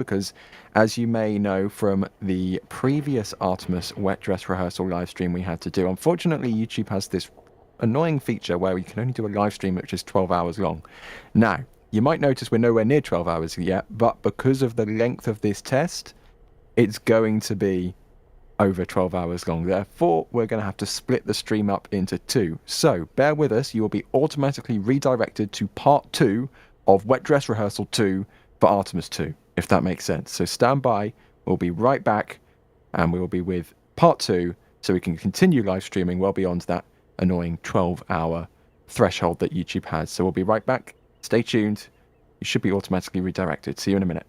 because as you may know from the previous Artemis Wet Dress Rehearsal live stream we had to do, unfortunately YouTube has this annoying feature where you can only do a live stream which is 12 hours long. Now, you might notice we're nowhere near 12 hours yet, but because of the length of this test, it's going to be over 12 hours long. Therefore, we're going to have to split the stream up into two. So, bear with us. You will be automatically redirected to part 2 of Wet Dress Rehearsal 2 for Artemis II, if that makes sense. So stand by. We'll be right back, and we will be with part 2, so we can continue live streaming well beyond that annoying 12-hour threshold that YouTube has. So we'll be right back. Stay tuned. You should be automatically redirected. See you in a minute.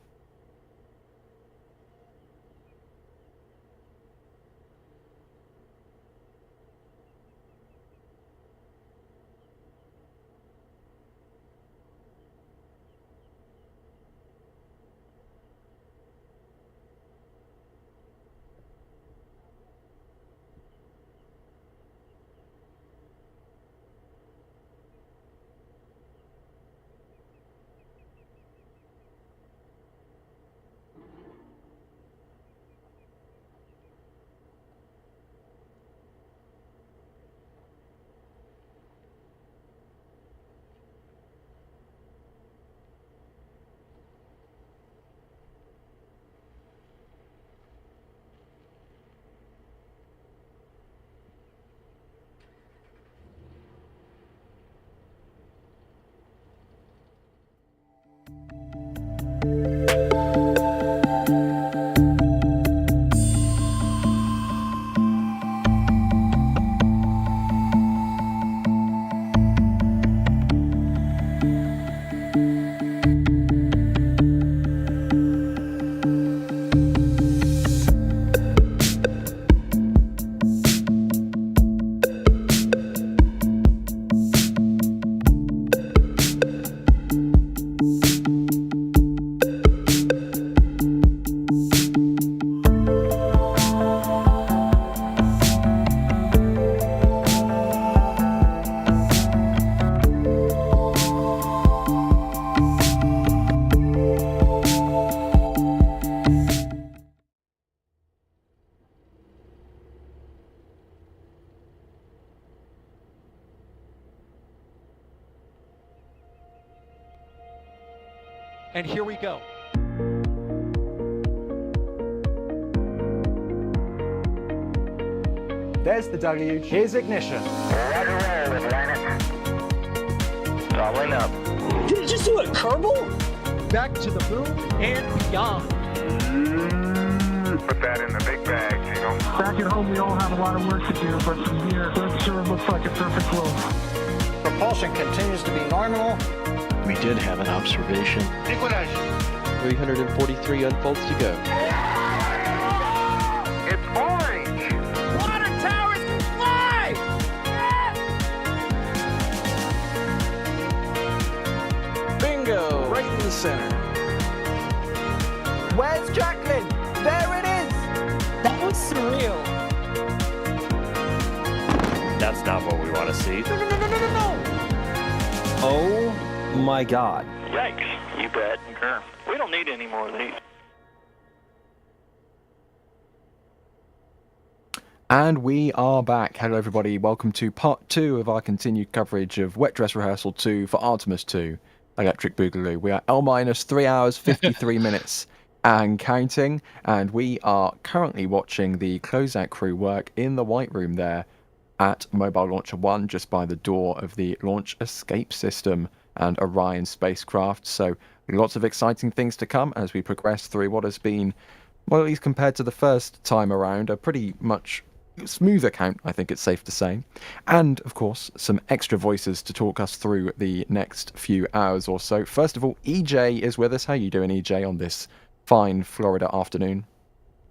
And here we go. There's the deluge. Here's ignition. Roger, roll, Atlantic. Doubling up. Did it just do a Kerbal? Back to the moon and beyond. Put that in the big bag, Jingle. Back at home, we all have a lot of work to do, but from here, it sure looks like a perfect flow. Propulsion continues to be normal. We did have an observation. Equalize. 343 unfolds to go. It's orange. Water towers can fly! Bingo! Right in the center. Where's Jacqueline? There it is! That was surreal. That's not what we want to see. No! Oh my God. Yikes. You bet. Sure. We don't need any more of these. And we are back. Hello everybody, welcome to part 2 of our continued coverage of Wet Dress Rehearsal 2 for Artemis II, Electric Boogaloo. We are L-3 hours, 53 minutes and counting, and we are currently watching the closeout crew work in the White Room there at Mobile Launcher 1, just by the door of the Launch Escape System and Orion spacecraft. So lots of exciting things to come as we progress through what has been, well, at least compared to the first time around, a pretty much smooth account, I think it's safe to say. And, of course, some extra voices to talk us through the next few hours or so. First of all, EJ is with us. How you doing, EJ, on this fine Florida afternoon?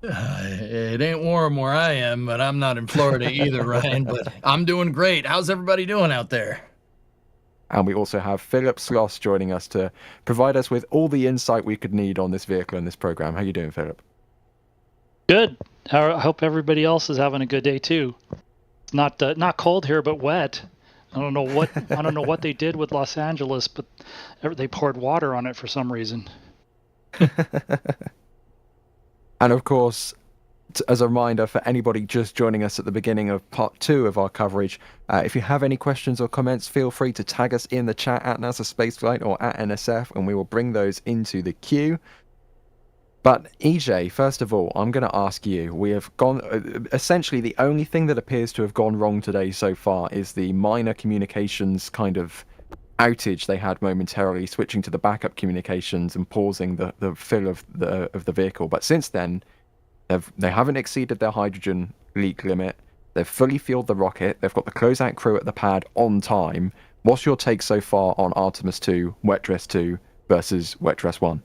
It ain't warm where I am, but I'm not in Florida either, Ryan. But I'm doing great. How's everybody doing out there? And we also have Philip Sloss joining us to provide us with all the insight we could need on this vehicle and this program. How you doing, Philip? Good. I hope everybody else is having a good day too. It's not cold here, but wet. I don't know what they did with Los Angeles, but they poured water on it for some reason. And of course, as a reminder for anybody just joining us at the beginning of part 2 of our coverage, if you have any questions or comments, feel free to tag us in the chat at NASASpaceflight or at NSF, and we will bring those into the queue. But EJ, first of all, I'm going to ask you, we have gone, essentially the only thing that appears to have gone wrong today so far is the minor communications kind of outage they had momentarily, switching to the backup communications and pausing the fill of the vehicle. But since then, they haven't exceeded their hydrogen leak limit. They've fully fueled the rocket. They've got the closeout crew at the pad on time. What's your take so far on Artemis II, Wet Dress 2 versus Wet Dress 1?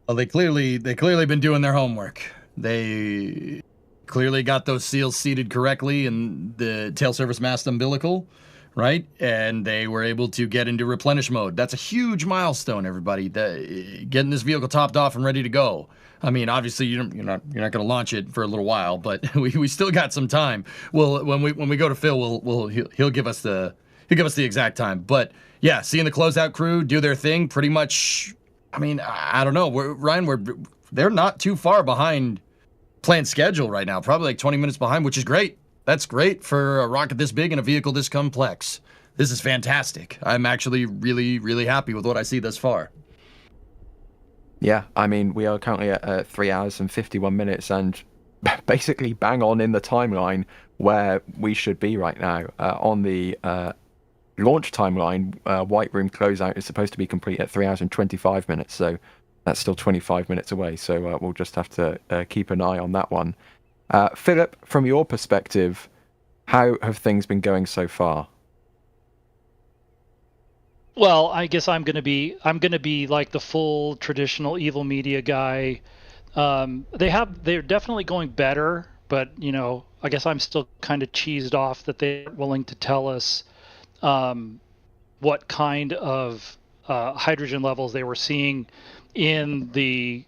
Well, they clearly been doing their homework. They clearly got those seals seated correctly in the tail service mast umbilical, right? And they were able to get into replenish mode. That's a huge milestone, everybody. Getting this vehicle topped off and ready to go. I mean, obviously you're not going to launch it for a little while, but we still got some time. Well, when we go to Phil, he'll give us the exact time. But yeah, seeing the closeout crew do their thing, pretty much. I mean, I don't know, they're not too far behind planned schedule right now. Probably like 20 minutes behind, which is great. That's great for a rocket this big and a vehicle this complex. This is fantastic. I'm actually really, really happy with what I see thus far. Yeah, I mean, we are currently at 3 hours and 51 minutes and basically bang on in the timeline where we should be right now. On the launch timeline, White Room closeout is supposed to be complete at 3 hours and 25 minutes, so that's still 25 minutes away. So we'll just have to keep an eye on that one. Philip, from your perspective, how have things been going so far? Well, I guess I'm gonna be like the full traditional evil media guy. They're definitely going better, but I guess I'm still kind of cheesed off that they're willing to tell us what kind of hydrogen levels they were seeing in the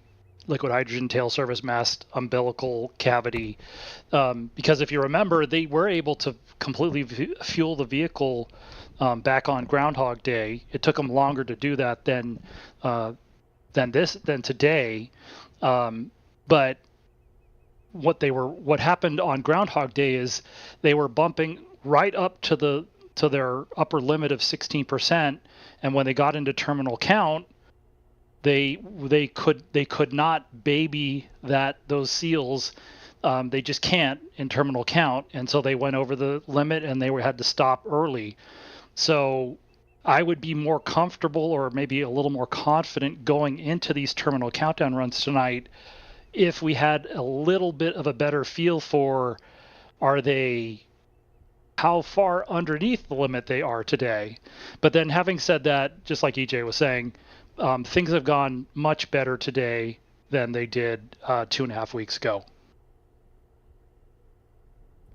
liquid hydrogen tail service mast umbilical cavity. Because if you remember, they were able to completely fuel the vehicle back on Groundhog Day. It took them longer to do that than today. But what happened on Groundhog Day is they were bumping right up to their upper limit of 16%, and when they got into terminal count, they could not baby those seals. They just can't in terminal count, and so they went over the limit and they had to stop early. So I would be more comfortable, or maybe a little more confident, going into these terminal countdown runs tonight if we had a little bit of a better feel for how far underneath the limit they are today. But then, having said that, just like EJ was saying, things have gone much better today than they did 2.5 weeks ago.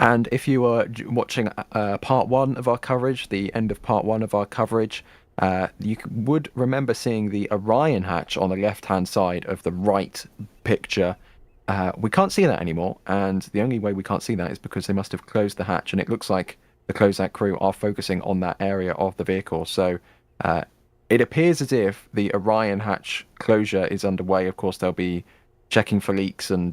And if you were watching part 1 of our coverage, the end of part 1 of our coverage, you would remember seeing the Orion hatch on the left-hand side of the right picture. We can't see that anymore, and the only way we can't see that is because they must have closed the hatch, and it looks like the closeout crew are focusing on that area of the vehicle. So it appears as if the Orion hatch closure is underway. Of course, they'll be checking for leaks and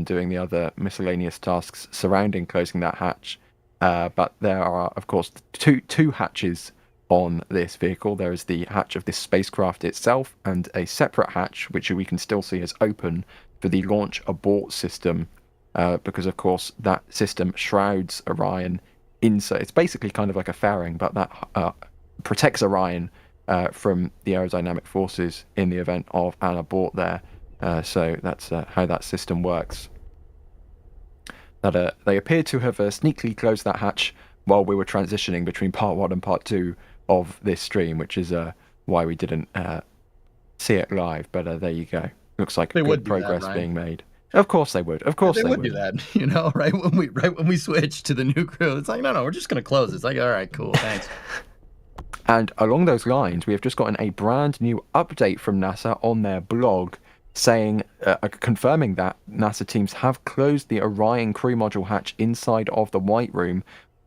doing the other miscellaneous tasks surrounding closing that hatch. But there are, of course, two hatches on this vehicle. There is the hatch of this spacecraft itself, and a separate hatch, which we can still see as open, for the launch abort system, because, of course, that system shrouds Orion inside. It's basically kind of like a fairing, but that protects Orion from the aerodynamic forces in the event of an abort there. So that's how that system works. That they appear to have sneakily closed that hatch while we were transitioning between part 1 and part 2 of this stream, which is why we didn't see it live. But there you go. Looks like good progress being made. Of course they would. Of course they would do that. Right when we switch to the new crew, it's like, no, we're just gonna close it. It's like, all right, cool, thanks. And along those lines, we have just gotten a brand new update from NASA on their blog, saying, confirming that NASA teams have closed the Orion crew module hatch inside of the White Room,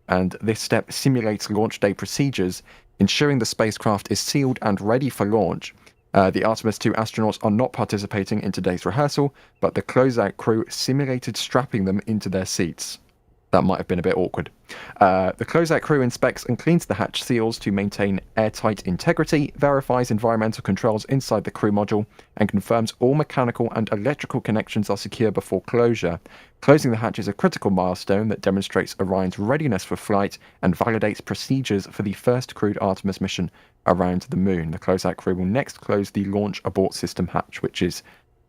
and this step simulates launch day procedures, ensuring the spacecraft is sealed and ready for launch. The Artemis II astronauts are not participating in today's rehearsal, but the closeout crew simulated strapping them into their seats. That might have been a bit awkward. The closeout crew inspects and cleans the hatch seals to maintain airtight integrity, verifies environmental controls inside the crew module, and confirms all mechanical and electrical connections are secure before closure. Closing the hatch is a critical milestone that demonstrates Orion's readiness for flight and validates procedures for the first crewed Artemis mission around the moon. The closeout crew will next close the launch abort system hatch, which is,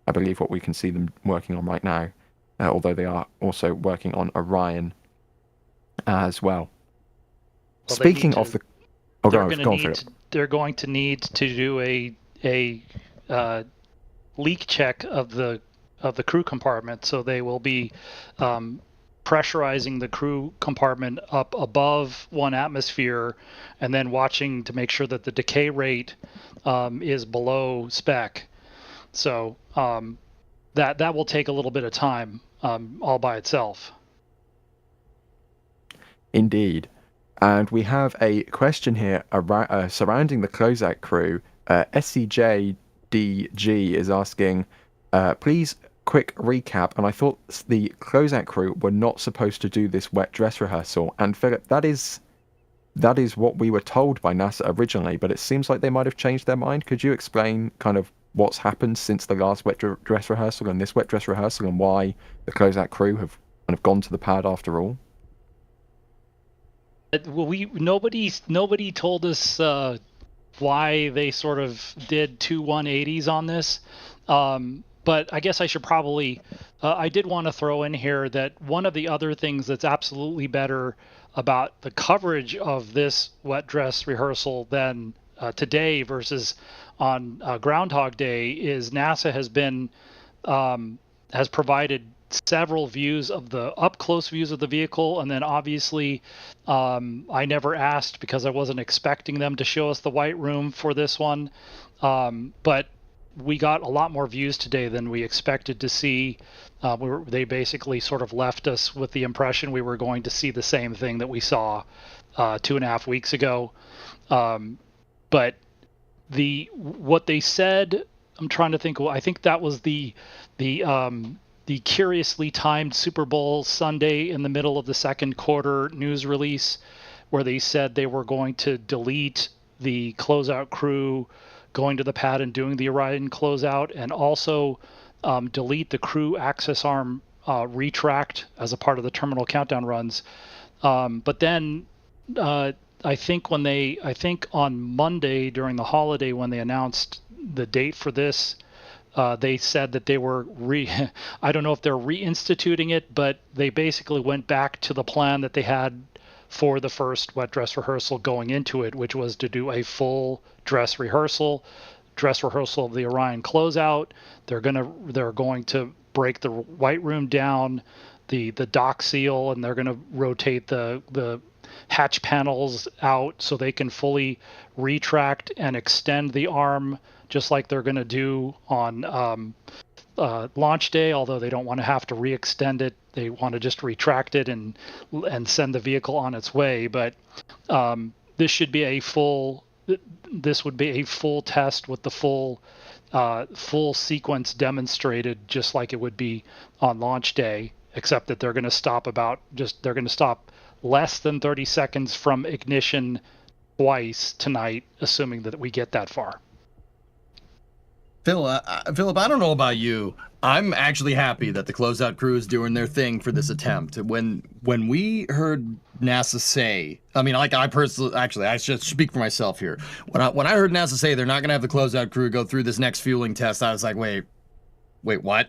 I believe, what we can see them working on right now. Although they are also working on Orion as well. Speaking of the... Oh, go on, Philip. They're going to need to do a leak check of the crew compartment, so they will be pressurizing the crew compartment up above 1 atmosphere and then watching to make sure that the decay rate is below spec. So that will take a little bit of time all by itself. Indeed. And we have a question here around, surrounding the closeout crew. SCJDG is asking, please quick recap. And I thought the closeout crew were not supposed to do this wet dress rehearsal. And Philip, that is what we were told by NASA originally, but it seems like they might have changed their mind. Could you explain kind of what's happened since the last wet dress rehearsal and this wet dress rehearsal, and why the closeout crew have kind of gone to the pad after all? Well, nobody told us why they sort of did 2 180s on this, but I guess I should probably I did want to throw in here that one of the other things that's absolutely better about the coverage of this wet dress rehearsal than today versus on Groundhog Day is NASA has provided several views of the up-close views of the vehicle, and then obviously I never asked because I wasn't expecting them to show us the white room for this one, but we got a lot more views today than we expected to see. They basically sort of left us with the impression we were going to see the same thing that we saw 2.5 weeks ago, but what they said, I'm trying to think. Well, I think that was the curiously timed Super Bowl Sunday in the middle of the second quarter news release, where they said they were going to delete the closeout crew going to the pad and doing the Orion closeout, and also delete the crew access arm retract as a part of the terminal countdown runs. But then I think on Monday during the holiday when they announced the date for this, they said that they were I don't know if they're reinstituting it, but they basically went back to the plan that they had for the first wet dress rehearsal going into it, which was to do a full dress rehearsal of the Orion closeout. They're going to break the white room down, the dock seal, and they're going to rotate the hatch panels out so they can fully retract and extend the arm just like they're going to do on launch day, although they don't want to have to re-extend it. They want to just retract it and send the vehicle on its way. But this would be a full test with the full sequence demonstrated, just like it would be on launch day, except that they're going to stop less than 30 seconds from ignition twice tonight, assuming that we get that far. Philip, I don't know about you. I'm actually happy that the closeout crew is doing their thing for this attempt. When we heard NASA say, I mean, like I personally, actually, I should speak for myself here. When I heard NASA say they're not going to have the closeout crew go through this next fueling test, I was like, wait, what?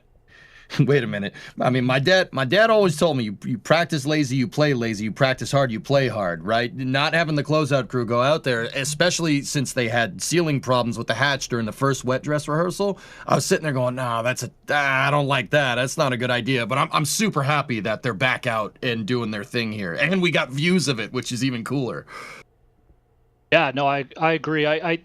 Wait a minute. I mean, my dad always told me, you practice lazy, you play lazy, you practice hard, you play hard, right? Not having the closeout crew go out there, especially since they had sealing problems with the hatch during the first wet dress rehearsal, I was sitting there going, no, I don't like that. That's not a good idea. But I'm super happy that they're back out and doing their thing here. And we got views of it, which is even cooler. Yeah, no, I agree. I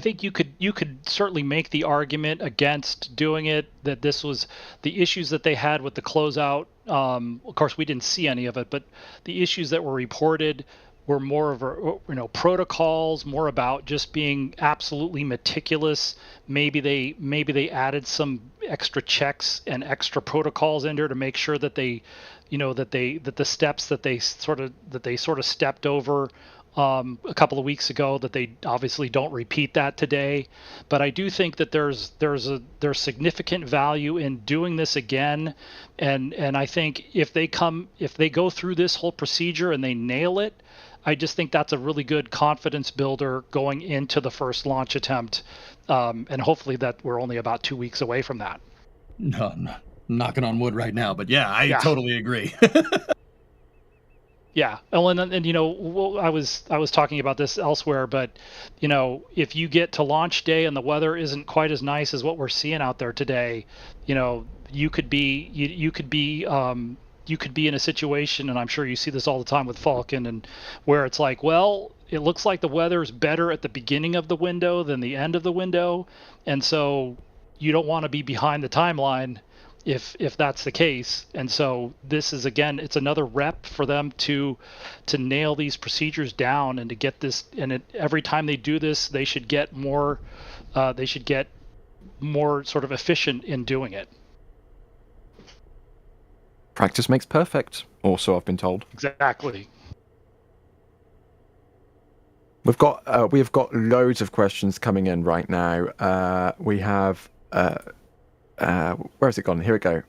think you could certainly make the argument against doing it, that this was the issues that they had with the closeout. Of course, we didn't see any of it, but the issues that were reported were more of a, protocols, more about just being absolutely meticulous. Maybe they added some extra checks and extra protocols in there to make sure that they, that the steps that they sort of stepped over a couple of weeks ago, that they obviously don't repeat that today. But I do think that there's significant value in doing this again, and I think if they go through this whole procedure and they nail it, I just think that's a really good confidence builder going into the first launch attempt, and hopefully that we're only about 2 weeks away from that. No, knocking on wood right now, but I totally agree. Yeah, and I was talking about this elsewhere, but if you get to launch day and the weather isn't quite as nice as what we're seeing out there today, you could be in a situation, and I'm sure you see this all the time with Falcon, and where it's like, well, it looks like the weather is better at the beginning of the window than the end of the window, and so you don't want to be behind the timeline if that's the case. And so this is, again, it's another rep for them to nail these procedures down and to get this. And every time they do this, they should get more sort of efficient in doing it. Practice makes perfect, also, I've been told. Exactly. We've got loads of questions coming in right now. We have where has it gone? Here we go.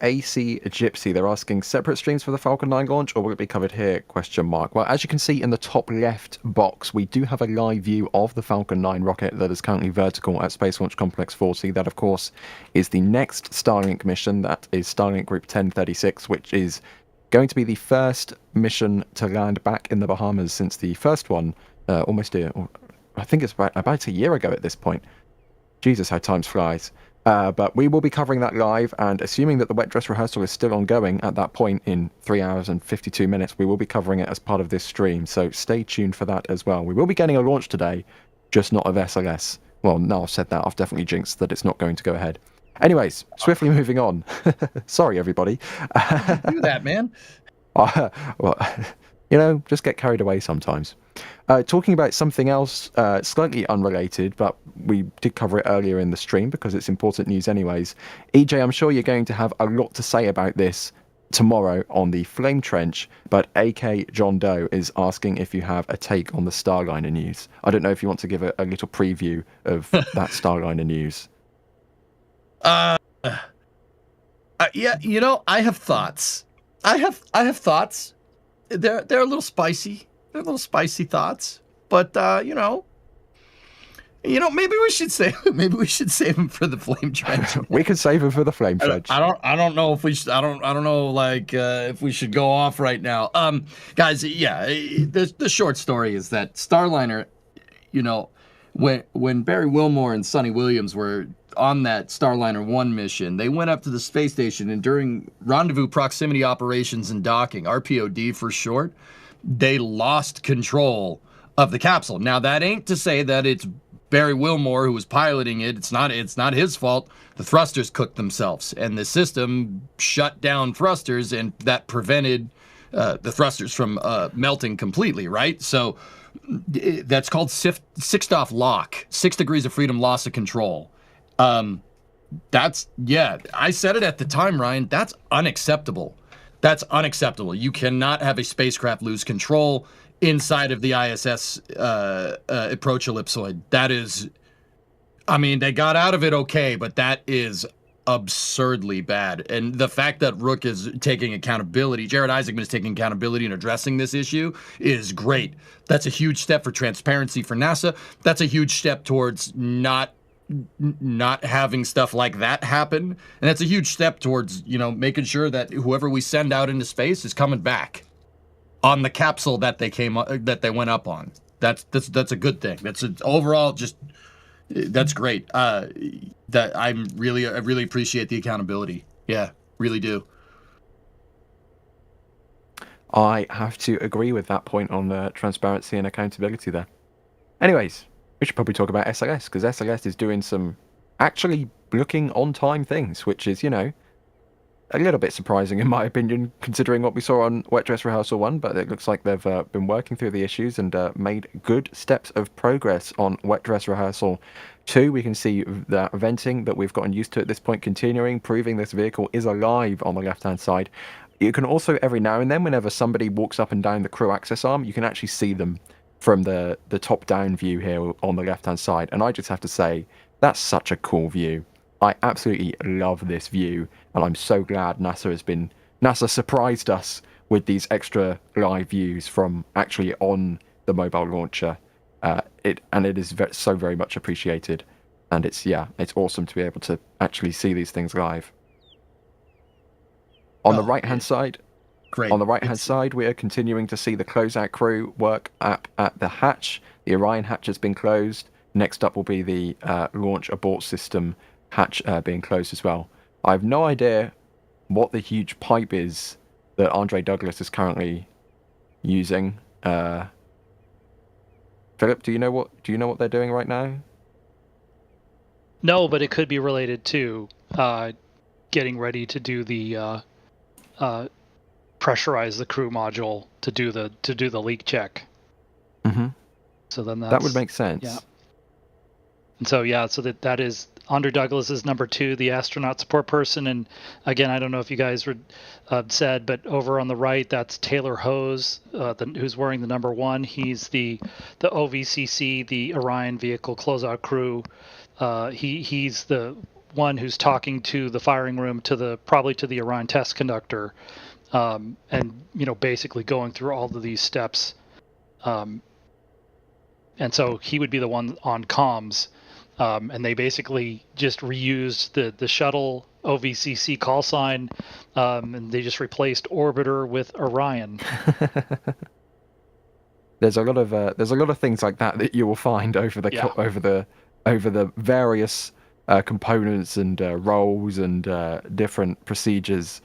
AC Gypsy, they're asking, separate streams for the Falcon 9 launch, or will it be covered here? Question mark. Well, as you can see in the top left box, we do have a live view of the Falcon 9 rocket that is currently vertical at Space Launch Complex 40. That, of course, is the next Starlink mission. That is Starlink Group 1036, which is going to be the first mission to land back in the Bahamas since the first one, I think it's about a year ago at this point. Jesus, how time flies. But we will be covering that live, and assuming that the wet dress rehearsal is still ongoing at that point in 3 hours and 52 minutes, we will be covering it as part of this stream, so stay tuned for that as well. We will be getting a launch today, just not of SLS. Well, now I've said that, I've definitely jinxed that it's not going to go ahead. Anyways, swiftly moving on. Sorry, everybody. Do that, man. Well, just get carried away sometimes. Talking about something else slightly unrelated, but we did cover it earlier in the stream because it's important news anyways. EJ, I'm sure you're going to have a lot to say about this tomorrow on the Flame Trench, but AK John Doe is asking if you have a take on the Starliner news. I don't know if you want to give a little preview of that Starliner news. Yeah, I have thoughts. I have thoughts. They're a little spicy. They're little spicy thoughts, but maybe we should save them for the Flame Trench. We could save them for the Flame Trench. I don't know if we should. I don't know if we should go off right now. Guys, the short story is that Starliner, when Barry Wilmore and Sonny Williams were on that Starliner 1 mission, they went up to the space station, and during rendezvous proximity operations and docking, RPOD for short, they lost control of the capsule. Now, that ain't to say that it's Barry Wilmore who was piloting it. It's not his fault. The thrusters cooked themselves, and the system shut down thrusters, and that prevented the thrusters from melting completely, right? So that's called sixth-off lock, 6 degrees of freedom loss of control. I said it at the time, Ryan, that's unacceptable. That's unacceptable. You cannot have a spacecraft lose control inside of the ISS approach ellipsoid. That is, they got out of it okay, but that is absurdly bad. And the fact that Rook is taking accountability, Jared Isaacman is taking accountability and addressing this issue is great. That's a huge step for transparency for NASA. That's a huge step towards not having stuff like that happen, and that's a huge step towards making sure that whoever we send out into space is coming back on the capsule that they went up on. That's a good thing. Overall that's great. That I really appreciate the accountability. Yeah, really do. I have to agree with that point on transparency and accountability there. Anyways, we should probably talk about SLS, because SLS is doing some actually looking on time things, which is, a little bit surprising in my opinion, considering what we saw on Wet Dress Rehearsal 1, but it looks like they've been working through the issues and made good steps of progress on Wet Dress Rehearsal 2. We can see that venting that we've gotten used to at this point continuing, proving this vehicle is alive on the left-hand side. You can also, every now and then, whenever somebody walks up and down the crew access arm, you can actually see them from the top-down view here on the left-hand side. And I just have to say, that's such a cool view. I absolutely love this view, and I'm so glad NASA surprised us with these extra live views from actually on the mobile launcher. It is so very much appreciated, and it's awesome to be able to actually see these things live. On the right-hand side, Great. On the right-hand side, we are continuing to see the closeout crew work up at the hatch. The Orion hatch has been closed. Next up will be the launch abort system hatch being closed as well. I have no idea what the huge pipe is that Andre Douglas is currently using. Philip, do you know what they're doing right now? No, but it could be related to getting ready to do the pressurize the crew module to do the leak check. Mm-hmm. So then that would make sense. Yeah. And so that is Andre Douglas is number 2, the astronaut support person. And again, I don't know if you guys said, but over on the right, that's Taylor Hose, who's wearing the number 1. He's the OVCC, the Orion vehicle closeout crew. He's the one who's talking to the firing room, probably to the Orion test conductor, and basically going through all of these steps. And so he would be the one on comms. And they basically just reused the shuttle OVCC call sign, and they just replaced orbiter with Orion. There's a lot of things like that you will find over the various components and roles and different procedures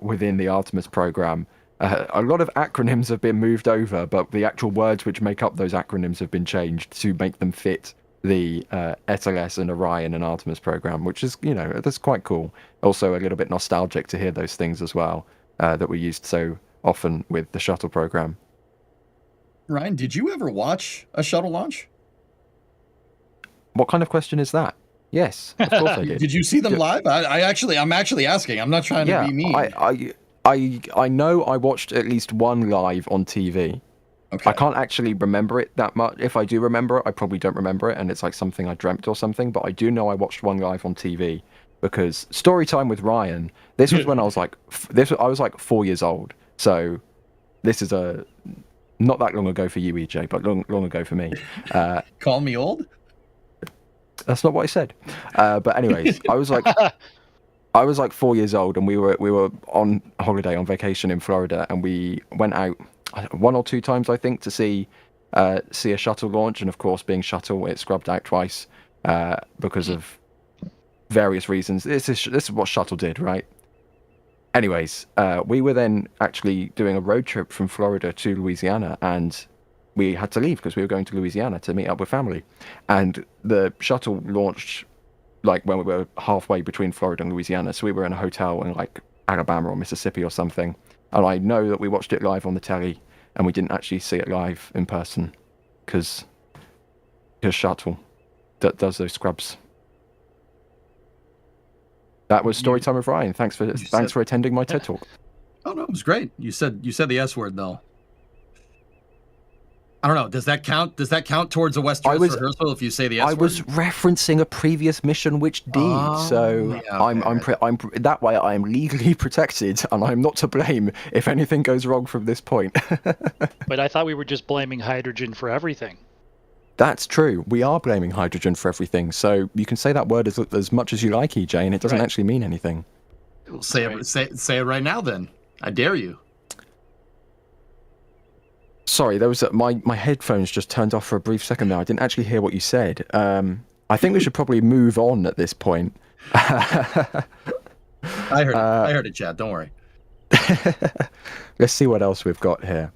within the Artemis program. A lot of acronyms have been moved over, but the actual words which make up those acronyms have been changed to make them fit the SLS and Orion and Artemis program, which is, that's quite cool. Also a little bit nostalgic to hear those things as well, that we used so often with the shuttle program. Ryan, did you ever watch a shuttle launch? What kind of question is that? Yes, of course I did. Did you see them live? I'm actually asking. I'm not trying to be mean. I know I watched at least one live on TV. Okay. I can't actually remember it that much. If I do remember it, I probably don't remember it, and it's like something I dreamt or something, but I do know I watched one live on TV, because story time with Ryan, this was when I was like 4 years old, so this is not that long ago for you, EJ, but long ago for me. Call me old? That's not what I said. But anyways, I was like 4 years old, and we were on holiday on vacation in Florida, and we went out 1 or 2 times, I think, to see a shuttle launch. And of course, being shuttle, it scrubbed out twice because of various reasons. This is what shuttle did, right? Anyways, we were then actually doing a road trip from Florida to Louisiana, and we had to leave because we were going to Louisiana to meet up with family. And the shuttle launched like when we were halfway between Florida and Louisiana, so we were in a hotel in like Alabama or Mississippi or something. And I know that we watched it live on the telly, and we didn't actually see it live in person, because shuttle does those scrubs. That was Storytime with Ryan. Thanks for attending my TED Talk. Oh no, it was great. You said the S word though. I don't know. Does that count? Does that count towards a West Dress rehearsal if you say the S word? I was referencing a previous mission which did, so yeah, okay. I'm that way I am legally protected, and I'm not to blame if anything goes wrong from this point. But I thought we were just blaming hydrogen for everything. That's true. We are blaming hydrogen for everything, so you can say that word as much as you like, EJ, and it doesn't actually mean anything. Well, say it right now, then. I dare you. Sorry, there was my headphones just turned off for a brief second there. I didn't actually hear what you said. I think we should probably move on at this point. I heard it, Chad. Don't worry. Let's see what else we've got here.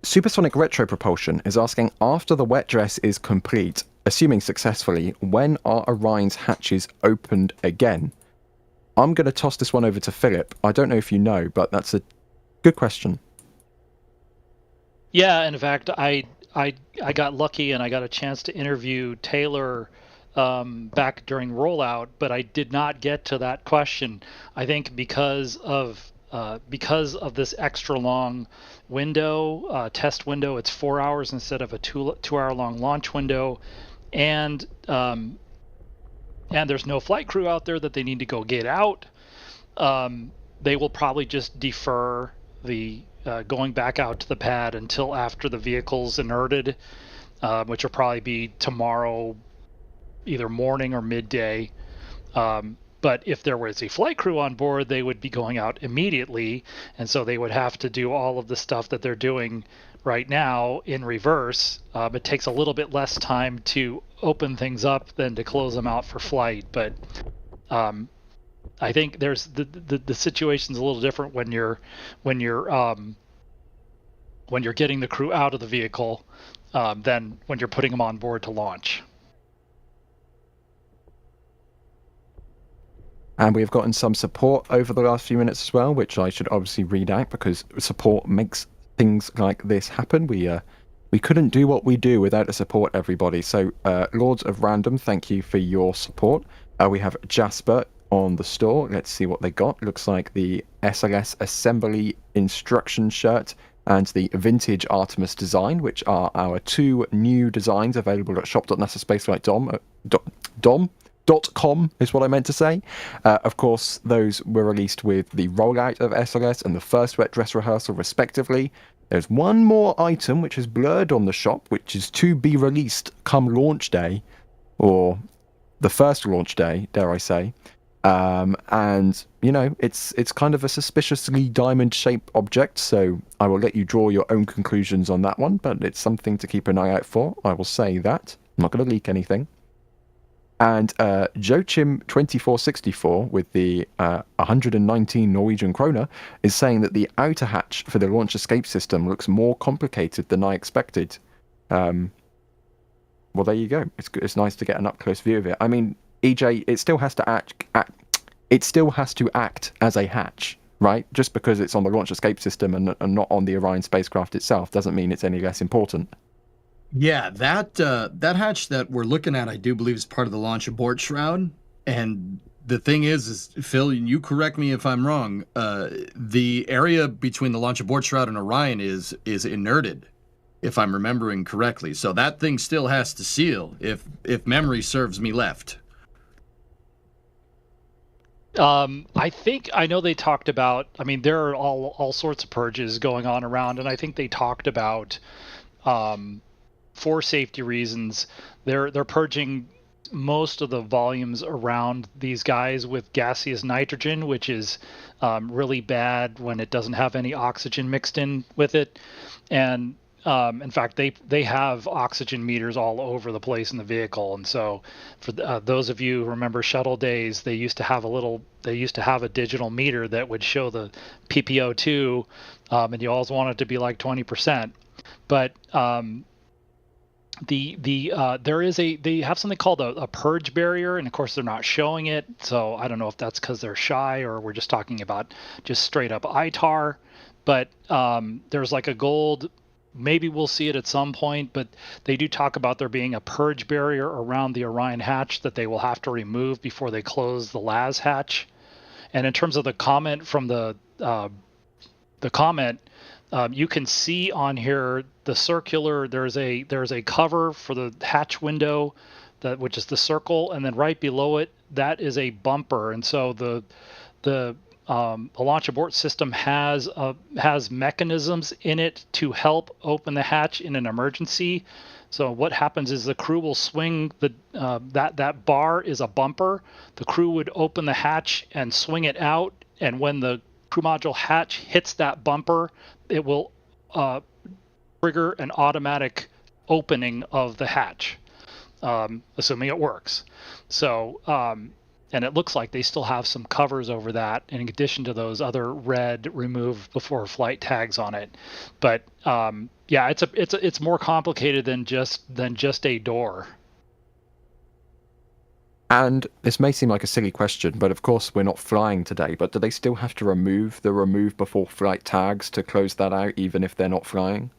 Supersonic Retro Propulsion is asking, after the wet dress is complete, assuming successfully, when are Orion's hatches opened again? I'm going to toss this one over to Philip. I don't know if you know, but that's a good question. Yeah, in fact, I got lucky and I got a chance to interview Taylor back during rollout, but I did not get to that question. I think because of this extra long window, test window, it's 4 hours instead of a 2 hour long launch window, and there's no flight crew out there that they need to go get out. They will probably just defer the going back out to the pad until after the vehicle's inerted, which will probably be tomorrow, either morning or midday. But if there was a flight crew on board, they would be going out immediately, and so they would have to do all of the stuff that they're doing right now in reverse. It takes a little bit less time to open things up than to close them out for flight, but I think there's the situation's a little different when you're getting the crew out of the vehicle than when you're putting them on board to launch. And we've gotten some support over the last few minutes as well, which I should obviously read out because support makes things like this happen. We couldn't do what we do without the support, everybody. So, Lords of Random, thank you for your support. We have Jasper on the store. Let's see what they got. Looks like the SLS assembly instruction shirt and the vintage Artemis design, which are our two new designs available at shop.nasaspaceflight.com is what I meant to say. Of course, those were released with the rollout of SLS and the first wet dress rehearsal, respectively. There's one more item which is blurred on the shop, which is to be released come launch day, or the first launch day, dare I say. And, you know, it's kind of a suspiciously diamond-shaped object, so I will let you draw your own conclusions on that one, but it's something to keep an eye out for. I will say that. I'm not going to leak anything. And Joachim2464 with the 119 Norwegian kroner is saying that the outer hatch for the launch escape system looks more complicated than I expected. Well, there you go. It's nice to get an up-close view of it. I mean, EJ, it still has to act as a hatch, right? Just because it's on the launch escape system and not on the Orion spacecraft itself doesn't mean it's any less important. Yeah, that hatch that we're looking at, I do believe, is part of the launch abort shroud. And the thing is Phil, you correct me if I'm wrong. The area between the launch abort shroud and Orion is inerted, if I'm remembering correctly. So that thing still has to seal, if memory serves me left. I know they talked about. I mean, there are all sorts of purges going on around, and I think they talked about. For safety reasons, they're purging most of the volumes around these guys with gaseous nitrogen, which is really bad when it doesn't have any oxygen mixed in with it. And in fact, they have oxygen meters all over the place in the vehicle. And so, for those of you who remember shuttle days, they used to have a digital meter that would show the PPO2, and you always want it to be like 20%. But they have something called a purge barrier, and of course they're not showing it, so I don't know if that's because they're shy or we're just talking about just straight up ITAR. But there's like a gold, maybe we'll see it at some point, but they do talk about there being a purge barrier around the Orion hatch that they will have to remove before they close the LAS hatch. And in terms of the comment from the comment, you can see on here the circular. There's a cover for the hatch window, which is the circle, and then right below it, that is a bumper. And so the launch abort system has mechanisms in it to help open the hatch in an emergency. So what happens is the crew will swing that bar is a bumper. The crew would open the hatch and swing it out, and when the crew module hatch hits that bumper, it will trigger an automatic opening of the hatch, assuming it works. So, and it looks like they still have some covers over that, in addition to those other red remove before flight tags on it. But yeah, it's more complicated than just a door. And this may seem like a silly question, but of course we're not flying today, but do they still have to remove the remove before flight tags to close that out, even if they're not flying?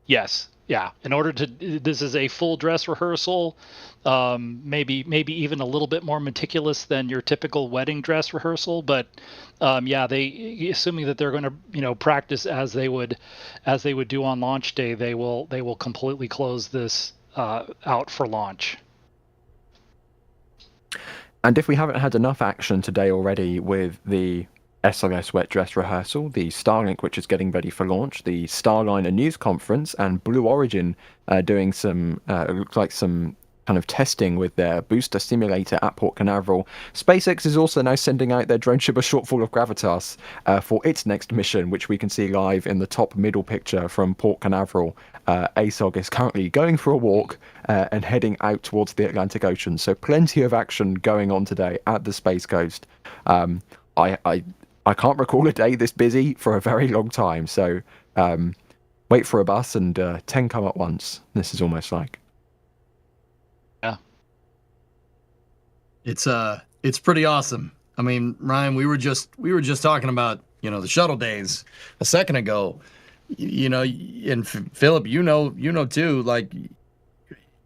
Yes. Yeah. In order to, this is a full dress rehearsal, maybe even a little bit more meticulous than your typical wedding dress rehearsal, but yeah, they, assuming that they're going to, practice as they would do on launch day, they will completely close this out for launch. And if we haven't had enough action today already with the SLS Wet Dress Rehearsal, the Starlink, which is getting ready for launch, the Starliner News Conference, and Blue Origin doing some, it looks like some kind of testing with their booster simulator at Port Canaveral. SpaceX is also now sending out their drone ship A Shortfall of Gravitas for its next mission, which we can see live in the top middle picture from Port Canaveral. ASOG is currently going for a walk and heading out towards the Atlantic Ocean. So plenty of action going on today at the Space Coast. I can't recall a day this busy for a very long time. So wait for a bus and 10 come at once. This is almost like. Yeah. It's pretty awesome. I mean, Ryan, we were just talking about, the shuttle days a second ago. And Philip, too, like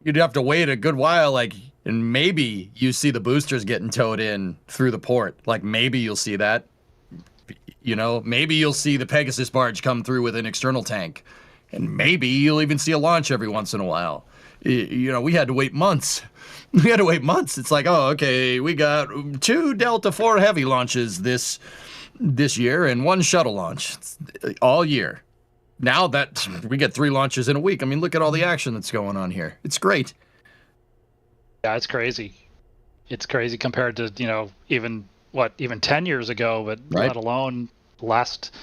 you'd have to wait a good while, like, and maybe you see the boosters getting towed in through the port. Like maybe you'll see that. Maybe you'll see the Pegasus barge come through with an external tank, and maybe you'll even see a launch every once in a while. We had to wait months. It's like, oh, okay, we got 2 Delta IV Heavy launches this year and 1 shuttle launch all year. Now that we get 3 launches in a week, I mean, look at all the action that's going on here. It's great. Yeah, it's crazy. It's crazy compared to, even 10 years ago, but right. Let alone last,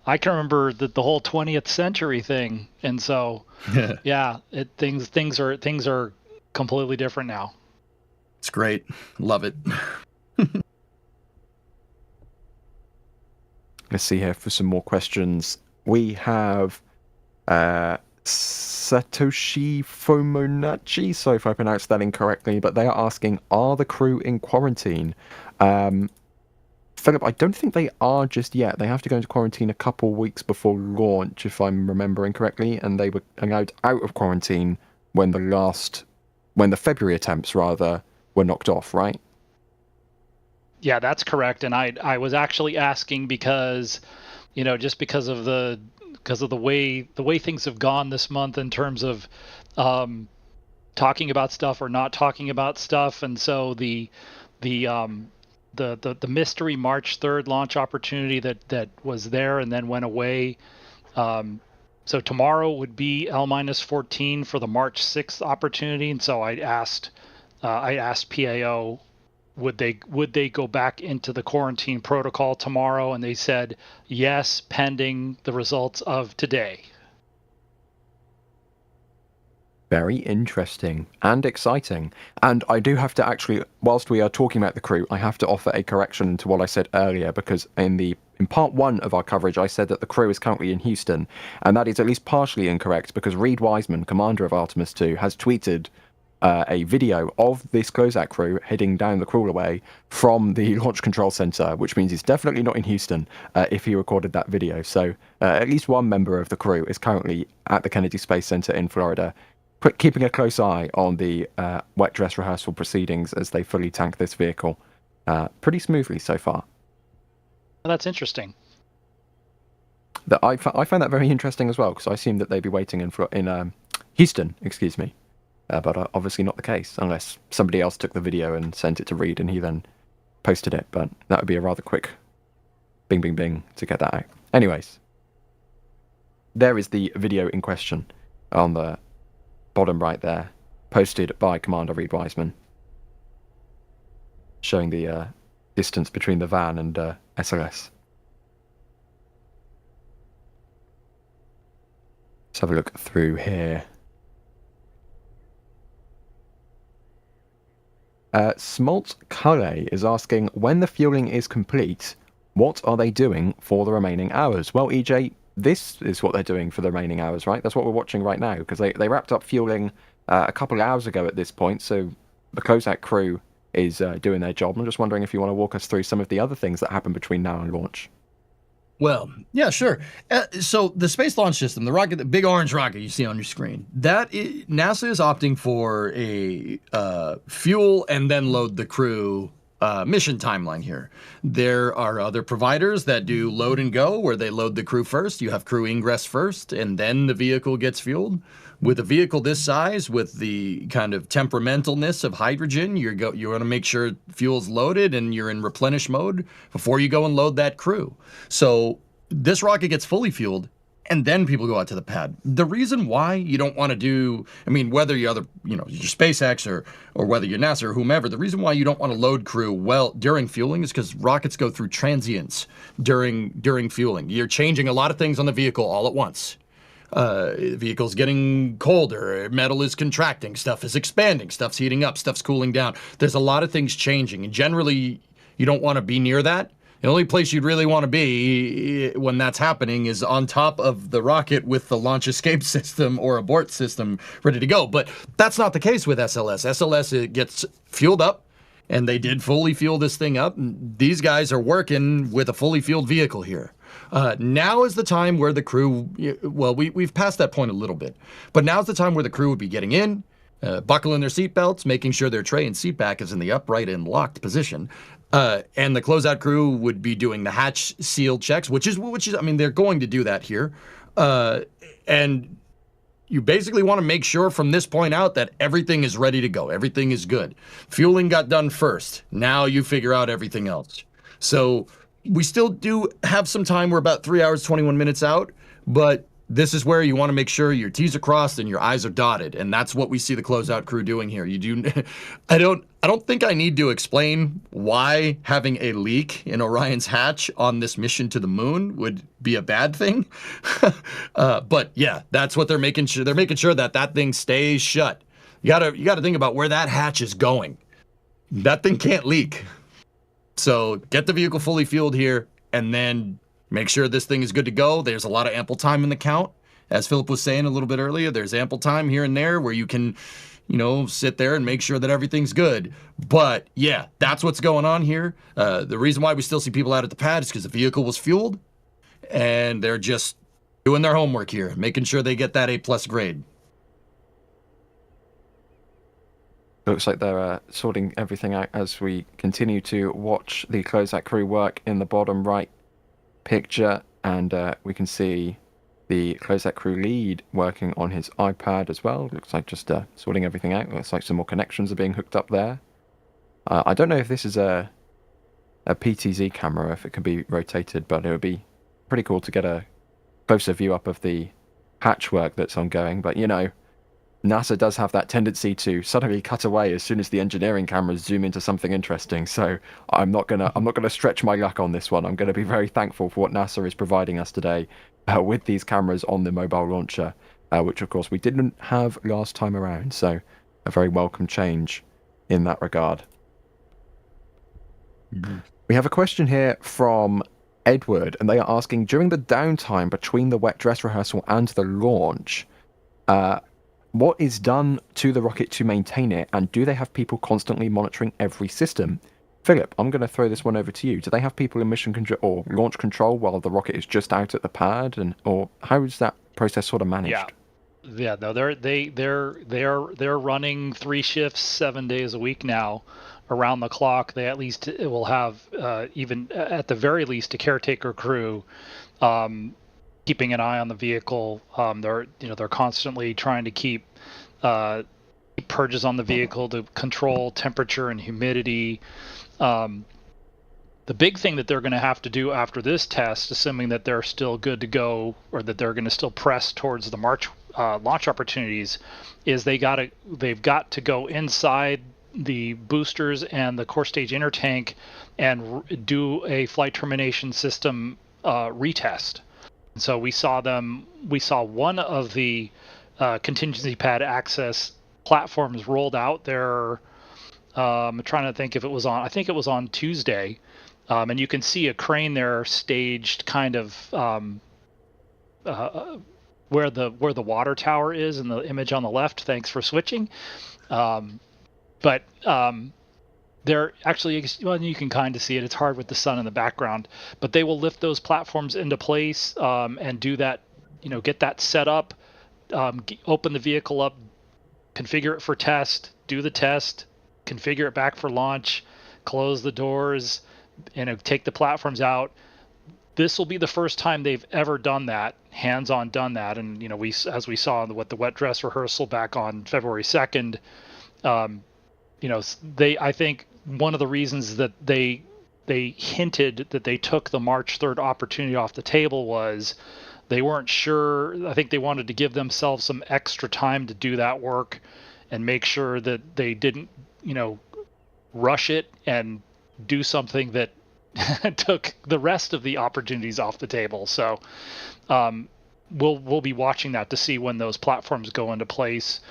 I can remember the whole 20th century thing. And so, yeah, things are completely different now. It's great. Love it. Let's see here for some more questions. We have Satoshi Fomonachi, sorry if I pronounced that incorrectly, but they are asking, are the crew in quarantine? Philip, I don't think they are just yet. They have to go into quarantine a couple weeks before launch, if I'm remembering correctly, and they were allowed out of quarantine when the February attempts, rather, were knocked off, right? Yeah, that's correct. And I was actually asking because, just because of the way things have gone this month in terms of talking about stuff or not talking about stuff, and so the mystery March 3rd launch opportunity that was there and then went away. So tomorrow would be L-14 for the March 6th opportunity, and so I asked PAO would they go back into the quarantine protocol tomorrow, and they said yes, pending the results of today. Very interesting and exciting. And I do have to actually, whilst we are talking about the crew, I have to offer a correction to what I said earlier, because in part 1 of our coverage, I said that the crew is currently in Houston, and that is at least partially incorrect, because Reed Wiseman, commander of Artemis II, has tweeted a video of this closeout crew heading down the crawlerway from the Launch Control Center, which means he's definitely not in Houston if he recorded that video. So at least one member of the crew is currently at the Kennedy Space Center in Florida, keeping a close eye on the wet dress rehearsal proceedings as they fully tank this vehicle pretty smoothly so far. Well, that's interesting. I found that very interesting as well, because I assumed that they'd be waiting in Houston, excuse me. But obviously not the case, unless somebody else took the video and sent it to Reed and he then posted it. But that would be a rather quick bing, bing, bing to get that out. Anyways, there is the video in question on the bottom right there, posted by Commander Reed Wiseman, showing the distance between the van and SLS. Let's have a look through here. Smolt Cully is asking, when the fueling is complete, what are they doing for the remaining hours? Well, EJ, this is what they're doing for the remaining hours, right? That's what we're watching right now, because they wrapped up fueling a couple of hours ago at this point, so the closeout crew is doing their job. I'm just wondering if you want to walk us through some of the other things that happen between now and launch. Well, yeah, sure. So the Space Launch System, the rocket, the big orange rocket you see on your screen, NASA is opting for a fuel and then load the crew mission timeline here. There are other providers that do load and go, where they load the crew first. You have crew ingress first, and then the vehicle gets fueled. With a vehicle this size, with the kind of temperamentalness of hydrogen, you want to make sure fuel's loaded and you're in replenish mode before you go and load that crew. So this rocket gets fully fueled, and then people go out to the pad. The reason why you don't want to do, I mean, whether you're you're SpaceX or whether you're NASA or whomever, the reason why you don't want to load crew during fueling is because rockets go through transients during fueling. You're changing a lot of things on the vehicle all at once. The vehicle's getting colder, metal is contracting, stuff is expanding, stuff's heating up, stuff's cooling down. There's a lot of things changing, and generally you don't want to be near that. The only place you'd really want to be when that's happening is on top of the rocket with the launch escape system or abort system ready to go. But that's not the case with SLS. SLS, it gets fueled up, and they did fully fuel this thing up. And these guys are working with a fully fueled vehicle here. Now is the time where the crew, well, we've passed that point a little bit, but now's the time where the crew would be getting in, buckling their seatbelts, making sure their tray and seat back is in the upright and locked position. And the closeout crew would be doing the hatch seal checks, which is, I mean, they're going to do that here. And you basically want to make sure from this point out that everything is ready to go. Everything is good. Fueling got done first. Now you figure out everything else. So we still do have some time. We're about 3 hours, 21 minutes out, but this is where you want to make sure your T's are crossed and your I's are dotted. And that's what we see the closeout crew doing here. I don't think I need to explain why having a leak in Orion's hatch on this mission to the moon would be a bad thing. But yeah, that's what they're making sure. They're making sure that that thing stays shut. You gotta think about where that hatch is going. That thing can't leak. So get the vehicle fully fueled here, and then make sure this thing is good to go. There's a lot of ample time in the count. As Philip was saying a little bit earlier, there's ample time here and there where you can, sit there and make sure that everything's good. But yeah, that's what's going on here. The reason why we still see people out at the pad is because the vehicle was fueled, and they're just doing their homework here, making sure they get that A+ grade. Looks like they're sorting everything out as we continue to watch the closeout crew work in the bottom right picture, and we can see the closeout crew lead working on his iPad as well. Looks like just sorting everything out. Looks like some more connections are being hooked up there. I don't know if this is a PTZ camera, if it can be rotated, but it would be pretty cool to get a closer view up of the patchwork that's ongoing. But NASA does have that tendency to suddenly cut away as soon as the engineering cameras zoom into something interesting. So I'm not gonna stretch my luck on this one. I'm going to be very thankful for what NASA is providing us today with these cameras on the mobile launcher, which of course we didn't have last time around. So a very welcome change in that regard. Mm-hmm. We have a question here from Edward, and they are asking, during the downtime between the wet dress rehearsal and the launch, what is done to the rocket to maintain it, and do they have people constantly monitoring every system? Philip, I'm going to throw this one over to you. Do they have people in mission control or launch control while the rocket is just out at the pad, or how is that process sort of managed? Yeah. No, they're running 3 shifts 7 days a week now, around the clock. They at least will have even at the very least a caretaker crew. Keeping an eye on the vehicle. They're constantly trying to keep purges on the vehicle to control temperature and humidity. The big thing that they're going to have to do after this test, assuming that they're still good to go, or that they're going to still press towards the March launch opportunities, is they've got to go inside the boosters and the core stage inner tank and do a flight termination system retest. So we saw one of the contingency pad access platforms rolled out there. I'm trying to think if it was I think it was on Tuesday. And you can see a crane there staged kind of where the water tower is in the image on the left. Thanks for switching. but they're actually, well, you can kind of see it. It's hard with the sun in the background, but they will lift those platforms into place and do that, get that set up, open the vehicle up, configure it for test, do the test, configure it back for launch, close the doors, and take the platforms out. This will be the first time they've ever done that, hands-on done that. And, as we saw with the wet dress rehearsal back on February 2nd, I think one of the reasons that they hinted that they took the March 3rd opportunity off the table was they weren't sure. I think they wanted to give themselves some extra time to do that work and make sure that they didn't, rush it and do something that took the rest of the opportunities off the table. So we'll be watching that to see when those platforms go into place.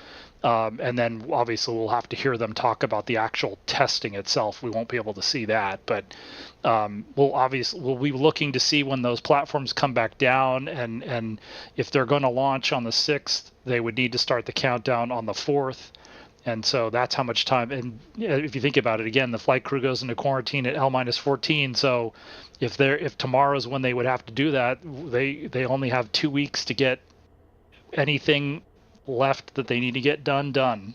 And then obviously we'll have to hear them talk about the actual testing itself. We won't be able to see that, but we'll be looking to see when those platforms come back down, and if they're going to launch on the 6th, they would need to start the countdown on the 4th. And so that's how much time. And if you think about it, again, the flight crew goes into quarantine at L-14. So if tomorrow's when they would have to do that, they only have 2 weeks to get anything left that they need to get done.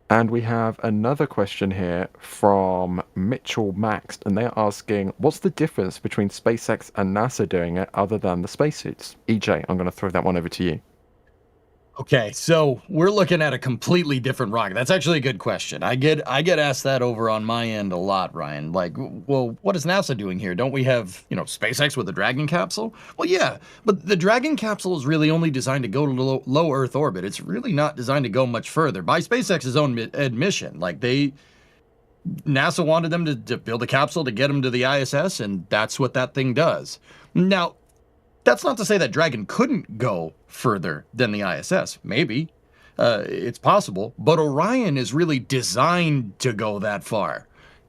And we have another question here from Mitchell Max, and they're asking, what's the difference between SpaceX and NASA doing it other than the spacesuits? EJ, I'm going to throw that one over to you. Okay, so we're looking at a completely different rocket. That's actually a good question. I get asked that over on my end a lot, Ryan. Like, well, what is NASA doing here? Don't we have, SpaceX with the Dragon capsule? Well, yeah, but the Dragon capsule is really only designed to go to low Earth orbit. It's really not designed to go much further. By SpaceX's own admission, NASA wanted them to build a capsule to get them to the ISS, and that's what that thing does. Now, that's not to say that Dragon couldn't go further than the ISS. Maybe. It's possible. But Orion is really designed to go that far.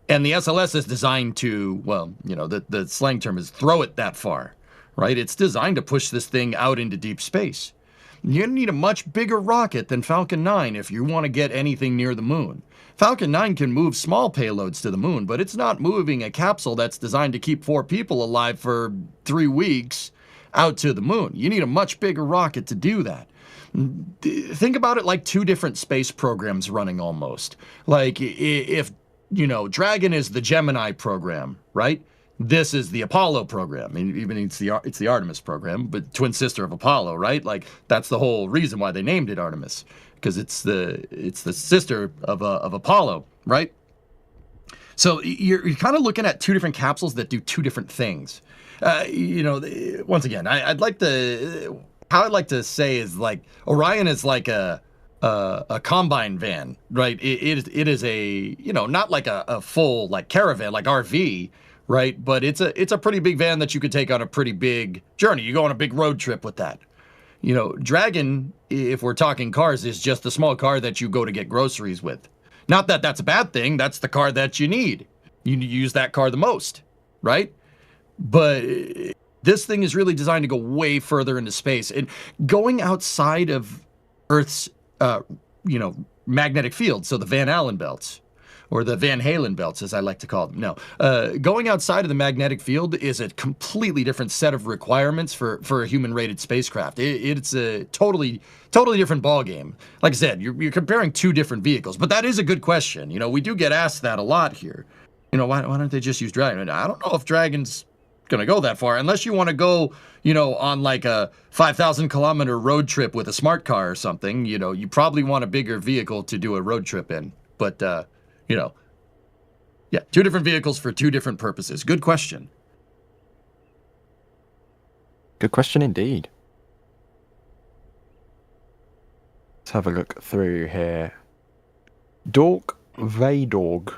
And the SLS is designed to, well, the slang term is throw it that far, right? It's designed to push this thing out into deep space. You need a much bigger rocket than Falcon 9 if you want to get anything near the moon. Falcon 9 can move small payloads to the moon, but it's not moving a capsule that's designed to keep 4 people alive for 3 weeks out to the moon. You need a much bigger rocket to do that. Think about it like 2 different space programs running almost. Like if, Dragon is the Gemini program, right? This is the Apollo program. I mean, even it's the Artemis program, but twin sister of Apollo, right? Like that's the whole reason why they named it Artemis, because it's the sister of Apollo, right? So you're kind of looking at 2 different capsules that do 2 different things. Once again, how I'd like to say is like Orion is like a combine van, right? It is a, not like a full like caravan, like RV, right? But it's a pretty big van that you could take on a pretty big journey. You go on a big road trip with that. Dragon, if we're talking cars, is just a small car that you go to get groceries with. Not that that's a bad thing. That's the car that you need. You use that car the most, right? But this thing is really designed to go way further into space. And going outside of Earth's, magnetic field, so the Van Allen belts, or the Van Halen belts, as I like to call them. No, going outside of the magnetic field is a completely different set of requirements for a human-rated spacecraft. It's a totally different ballgame. Like I said, you're comparing 2 different vehicles, but that is a good question. We do get asked that a lot here. Why don't they just use Dragon? I don't know if Dragon's going to go that far, unless you want to go, on like a 5,000 kilometer road trip with a smart car or something. You probably want a bigger vehicle to do a road trip in. But, yeah, 2 different vehicles for 2 different purposes. Good question. Good question indeed. Let's have a look through here. Dork Vaydorg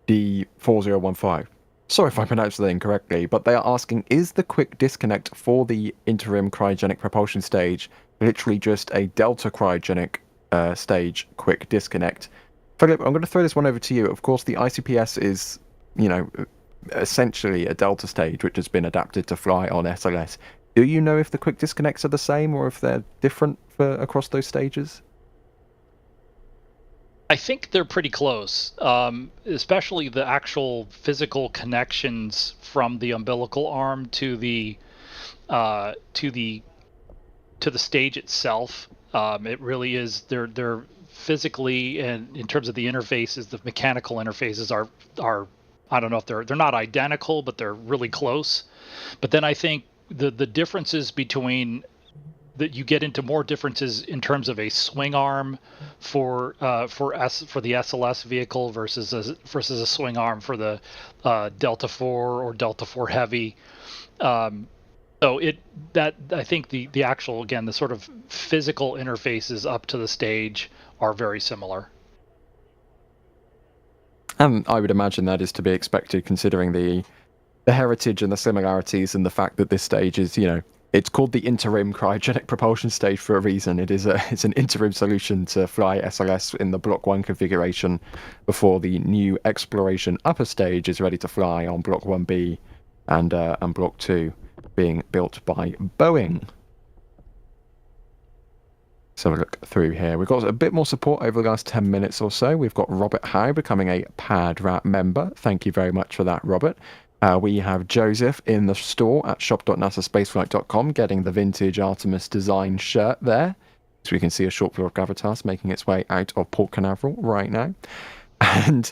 D4015. Sorry if I pronounced that incorrectly, but they are asking, is the quick disconnect for the interim cryogenic propulsion stage literally just a delta cryogenic stage quick disconnect? Philip, I'm going to throw this one over to you. Of course, the ICPS is, essentially a delta stage which has been adapted to fly on SLS. Do you know if the quick disconnects are the same or if they're different for across those stages? I think they're pretty close, especially the actual physical connections from the umbilical arm to the stage itself. It really is. They're physically, and in terms of the interfaces, the mechanical interfaces are I don't know if they're not identical, but they're really close. But then I think the differences between that you get into more differences in terms of a swing arm for the SLS vehicle versus a swing arm for the Delta IV or Delta IV Heavy. So I think the actual, again, the sort of physical interfaces up to the stage are very similar. And I would imagine that is to be expected, considering the heritage and the similarities, and the fact that this stage is, it's called the interim cryogenic propulsion stage for a reason. It's an interim solution to fly SLS in the Block 1 configuration before the new exploration upper stage is ready to fly on Block 1B and Block 2 being built by Boeing. So we'll look through here. We've got a bit more support over the last 10 minutes or so. We've got Robert Howe becoming a PADRAT member. Thank you very much for that, Robert. We have Joseph in the store at shop.nasaspaceflight.com getting the vintage Artemis design shirt there. So we can see a short vlog Gravitas making its way out of Port Canaveral right now. And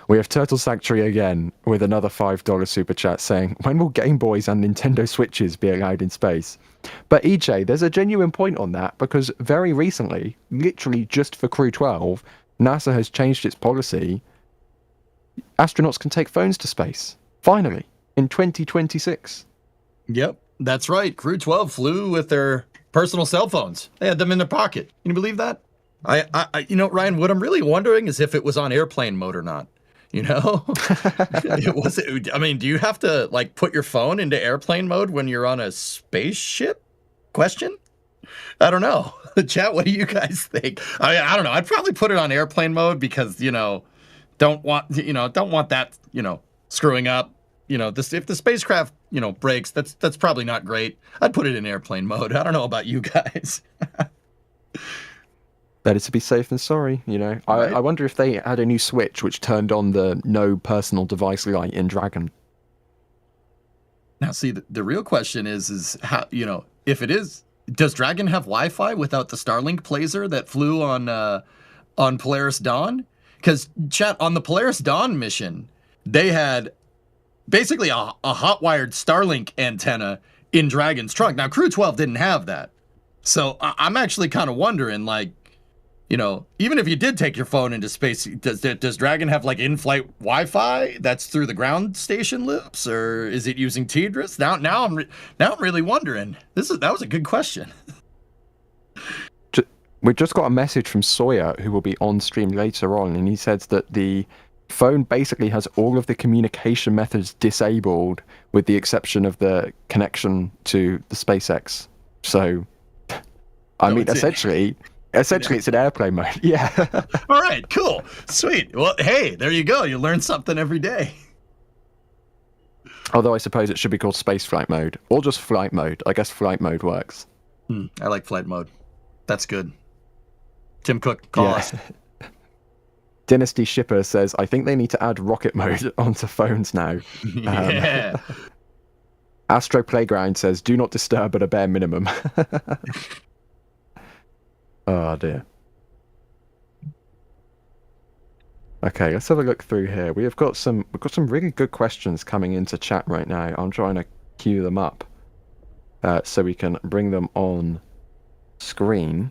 we have Turtle Sanctuary again with another $5 super chat saying, when will Game Boys and Nintendo Switches be allowed in space? But EJ, there's a genuine point on that, because very recently, literally just for Crew 12, NASA has changed its policy. Astronauts can take phones to space, finally, in 2026. Yep, that's right. Crew 12 flew with their personal cell phones. They had them in their pocket. Can you believe that? Ryan, what I'm really wondering is if it was on airplane mode or not. Do you have to put your phone into airplane mode when you're on a spaceship? Question? I don't know. Chat, what do you guys think? I don't know. I'd probably put it on airplane mode because, don't want that, screwing up. If the spacecraft, breaks, that's probably not great. I'd put it in airplane mode. I don't know about you guys. Better to be safe than sorry, Right. I wonder if they had a new switch which turned on the no personal device light in Dragon. Now, see, the real question is how, if it is, does Dragon have Wi-Fi without the Starlink Blazer that flew on Polaris Dawn? Because, chat, on the Polaris Dawn mission, they had basically a hot-wired Starlink antenna in Dragon's trunk. Now, Crew 12 didn't have that. So I'm actually kind of wondering, even if you did take your phone into space, does Dragon have in-flight Wi-Fi that's through the ground station loops, or is it using TDRS? Now I'm really wondering. That was a good question. We just got a message from Sawyer, who will be on stream later on, and he says that the phone basically has all of the communication methods disabled, with the exception of the connection to the SpaceX. So, essentially, it's an airplane mode. Yeah. All right, cool. Sweet. Well, hey, there you go. You learn something every day. Although I suppose it should be called spaceflight mode, or just flight mode. I guess flight mode works. I like flight mode. That's good. Tim Cook, call us. Dynasty Shipper says, I think they need to add rocket mode onto phones now. Yeah. Astro Playground says, do not disturb at a bare minimum. Oh dear. Okay, let's have a look through here. We've got some really good questions coming into chat right now. I'm trying to queue them up so we can bring them on screen.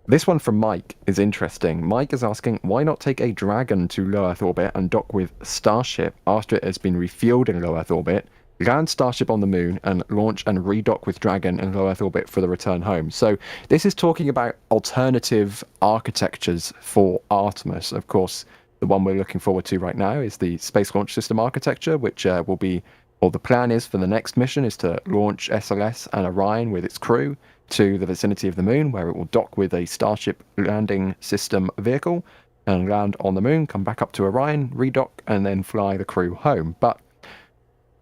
This one from Mike is interesting. Mike is asking, why not take a Dragon to low Earth orbit and dock with Starship after it has been refueled in low Earth orbit, land Starship on the moon, and launch and redock with Dragon in low Earth orbit for the return home? So this is talking about alternative architectures for Artemis. Of course, the one we're looking forward to right now is the Space Launch System architecture, which will be, or the plan is for the next mission, is to launch SLS and Orion with its crew to the vicinity of the moon, where it will dock with a Starship landing system vehicle and land on the moon, come back up to Orion, redock, and then fly the crew home. But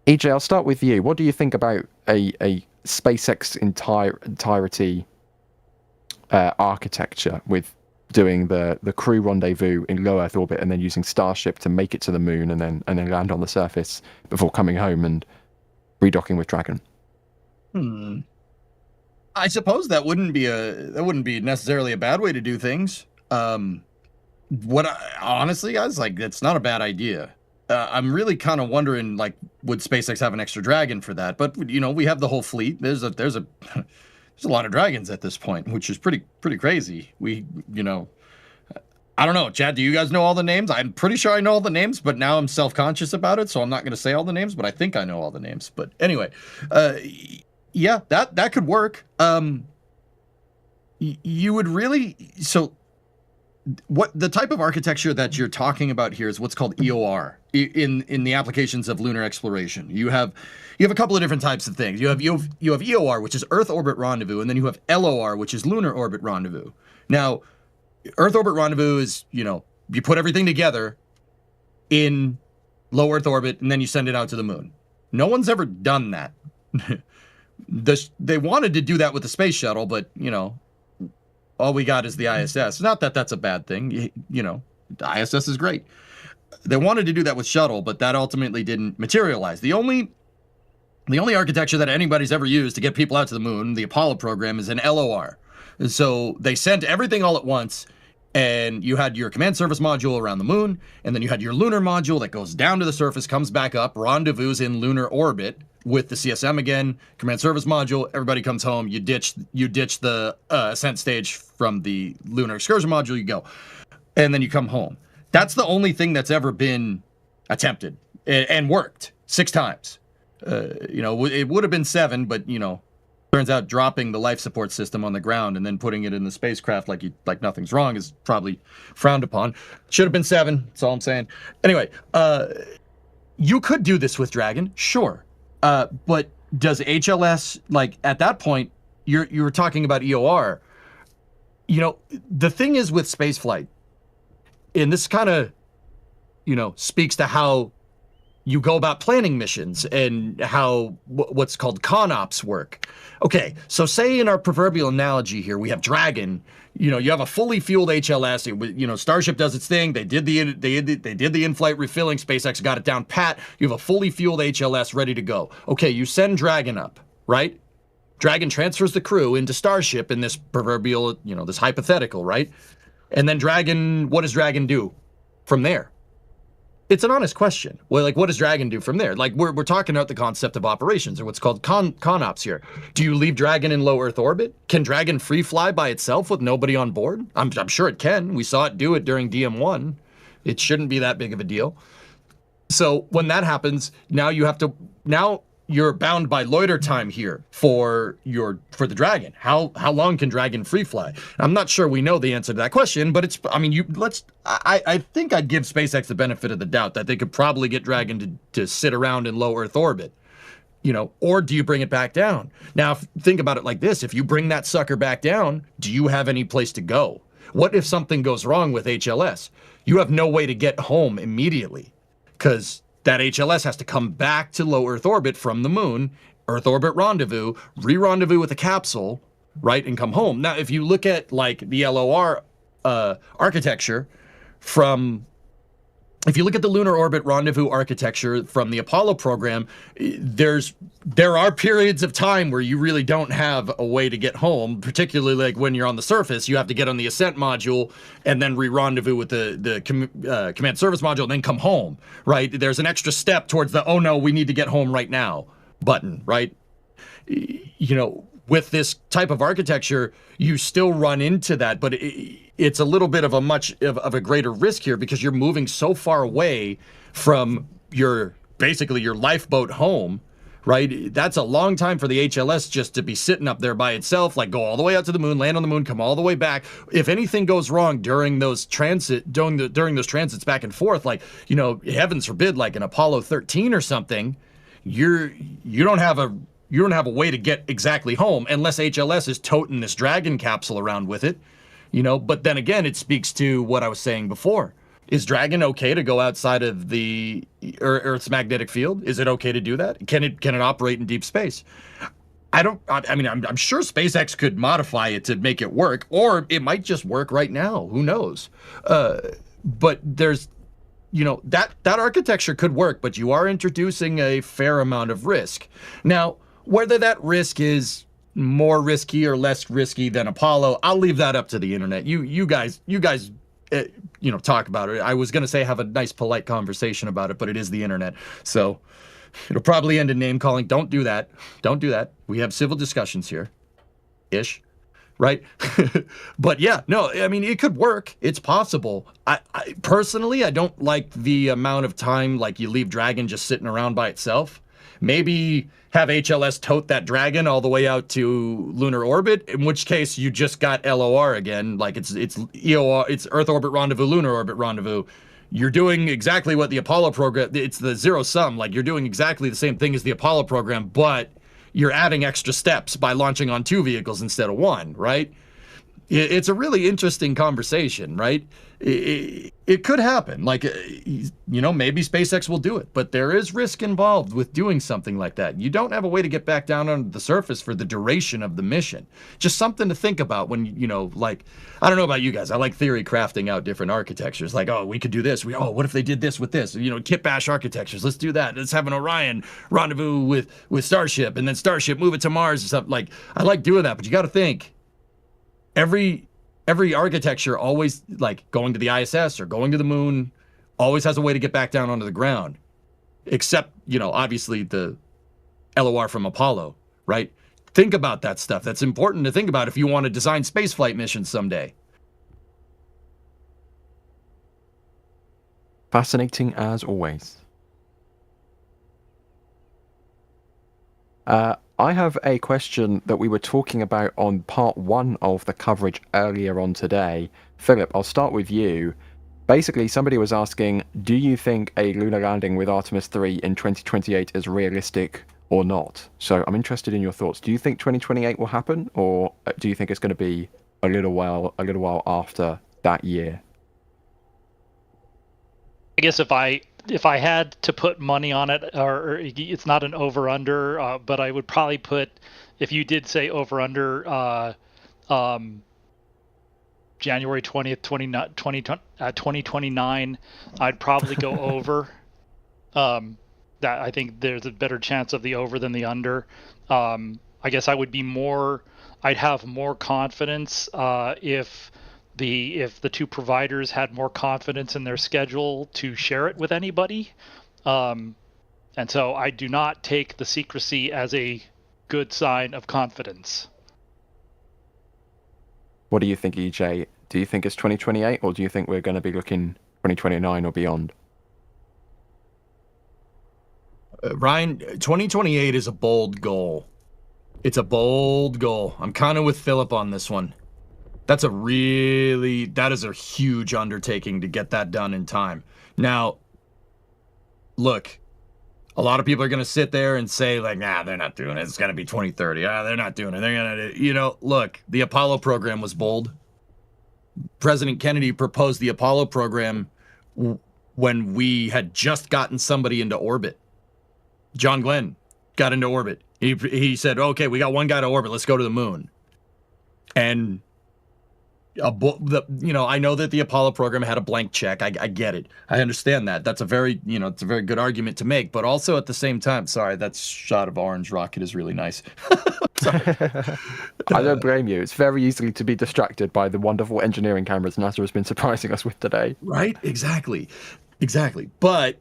EJ, I'll start with you. What do you think about a SpaceX entirety architecture with doing the crew rendezvous in low Earth orbit and then using Starship to make it to the moon and then land on the surface before coming home and redocking with Dragon? I suppose that wouldn't be necessarily a bad way to do things. Honestly, guys, like, it's not a bad idea. I'm really kind of wondering, like, would SpaceX have an extra Dragon for that? But we have the whole fleet. There's a lot of Dragons at this point, which is pretty crazy. I don't know, Chad, do you guys know all the names? I'm pretty sure I know all the names, but now I'm self-conscious about it, so I'm not going to say all the names, but I think I know all the names. But anyway, yeah, that could work. You would really... So what the type of architecture that you're talking about here is what's called EOR in the applications of lunar exploration. You have a couple of different types of things. You have EOR, which is Earth Orbit Rendezvous, and then you have LOR, which is Lunar Orbit Rendezvous. Now, Earth Orbit Rendezvous is, you put everything together in low Earth orbit, and then you send it out to the moon. No one's ever done that. They wanted to do that with the space shuttle, but, all we got is the ISS. Not that that's a bad thing. The ISS is great. They wanted to do that with shuttle, but that ultimately didn't materialize. The only architecture that anybody's ever used to get people out to the moon, the Apollo program, is an LOR. And so they sent everything all at once, and you had your command service module around the moon, and then you had your lunar module that goes down to the surface, comes back up, rendezvous in lunar orbit with the CSM again, command service module, everybody comes home, you ditch the ascent stage from the lunar excursion module, you go, and then you come home. That's the only thing that's ever been attempted and worked 6 times. It would have been 7, but, turns out dropping the life support system on the ground and then putting it in the spacecraft like nothing's wrong is probably frowned upon. Should have been 7, that's all I'm saying. Anyway, you could do this with Dragon, sure. But does HLS, like, at that point, you were talking about EOR. The thing is with spaceflight, and this kind of, speaks to how you go about planning missions and how what's called ConOps work. Okay, so say in our proverbial analogy here, we have Dragon. You have a fully fueled HLS. Starship does its thing. They did the in-flight refilling. SpaceX got it down pat. You have a fully fueled HLS ready to go. Okay, you send Dragon up, right? Dragon transfers the crew into Starship in this proverbial, this hypothetical, right? And then Dragon, what does Dragon do from there? It's an honest question. Well, like, what does Dragon do from there? Like, we're talking about the concept of operations, or what's called ConOps here. Do you leave Dragon in low Earth orbit? Can Dragon free fly by itself with nobody on board? I'm sure it can. We saw it do it during DM1. It shouldn't be that big of a deal. So when that happens, now you're bound by loiter time here for the Dragon. How long can Dragon free fly? I'm not sure we know the answer to that question, but I think I'd give SpaceX the benefit of the doubt that they could probably get Dragon to sit around in low Earth orbit. Or do you bring it back down? Now, think about it like this. If you bring that sucker back down, do you have any place to go? What if something goes wrong with HLS? You have no way to get home immediately, because that HLS has to come back to low Earth orbit from the moon, Earth orbit rendezvous, re-rendezvous with a capsule, right, and come home. Now, if you look at, like, the LOR architecture if you look at the lunar orbit rendezvous architecture from the Apollo program, there are periods of time where you really don't have a way to get home, particularly like when you're on the surface. You have to get on the ascent module and then re-rendezvous with the command service module and then come home, right? There's an extra step towards the, oh no, we need to get home right now button, right? With this type of architecture, you still run into that, but it's a little bit of a greater risk here because you're moving so far away from basically your lifeboat home, right? That's a long time for the HLS just to be sitting up there by itself, like go all the way out to the moon, land on the moon, come all the way back. If anything goes wrong during those transits back and forth, like, heavens forbid, like an Apollo 13 or something, you don't have a way to get exactly home unless HLS is toting this Dragon capsule around with it, But then again, it speaks to what I was saying before. Is Dragon okay to go outside of the Earth's magnetic field? Is it okay to do that? Can it operate in deep space? I mean, I'm sure SpaceX could modify it to make it work, or it might just work right now. Who knows? But there's, that architecture could work, but you are introducing a fair amount of risk. Now, whether that risk is more risky or less risky than Apollo, I'll leave that up to the internet. You guys, talk about it. I was gonna say have a nice, polite conversation about it, but it is the internet, so it'll probably end in name calling. Don't do that. Don't do that. We have civil discussions here, ish, right? But yeah, no, I mean, it could work. It's possible. I personally, I don't like the amount of time like you leave Dragon just sitting around by itself. Maybe have HLS tote that Dragon all the way out to lunar orbit, in which case you just got LOR again. Like it's EOR, it's Earth orbit rendezvous, lunar orbit rendezvous. You're doing exactly what the Apollo program, it's the zero sum. Like you're doing exactly the same thing as the Apollo program, but you're adding extra steps by launching on 2 vehicles instead of 1, right? It's a really interesting conversation, right? It could happen. Like, maybe SpaceX will do it, but there is risk involved with doing something like that. You don't have a way to get back down on the surface for the duration of the mission. Just something to think about when, I don't know about you guys. I like theory crafting out different architectures. Like, oh, we could do this. What if they did this with this? Kit bash architectures. Let's do that. Let's have an Orion rendezvous with Starship, and then Starship move it to Mars and stuff. Like, I like doing that, but you got to think. Every architecture always, like going to the ISS or going to the moon, always has a way to get back down onto the ground. Except, obviously the LOR from Apollo, right? Think about that stuff. That's important to think about if you want to design spaceflight missions someday. Fascinating as always. I have a question that we were talking about on part 1 of the coverage earlier on today. Philip, I'll start with you. Basically, somebody was asking, do you think a lunar landing with Artemis III in 2028 is realistic or not? So I'm interested in your thoughts. Do you think 2028 will happen, or do you think it's going to be a little while after that year? I guess if I had to put money on it, or it's not an over-under, but I would probably put, if you did say over-under, January 20th, 2029, I'd probably go over. That I think there's a better chance of the over than the under. I guess I'd have more confidence if the two providers had more confidence in their schedule to share it with anybody. And so I do not take the secrecy as a good sign of confidence. What do you think, EJ? Do you think it's 2028, or do you think we're going to be looking 2029 or beyond? Ryan, 2028 is a bold goal. It's a bold goal. I'm kind of with Philip on this one. That is a huge undertaking to get that done in time. Now, look, a lot of people are going to sit there and say, like, nah, they're not doing it. It's going to be 2030. They're not doing it. They're going to, look, the Apollo program was bold. President Kennedy proposed the Apollo program when we had just gotten somebody into orbit. John Glenn got into orbit. He said, okay, we got one guy to orbit. Let's go to the moon. And I know that the Apollo program had a blank check. I get it. I understand that. That's a very, it's a very good argument to make. But also at the same time, sorry, that shot of orange rocket is really nice. I don't blame you. It's very easily to be distracted by the wonderful engineering cameras NASA has been surprising us with today. Right? Exactly. But,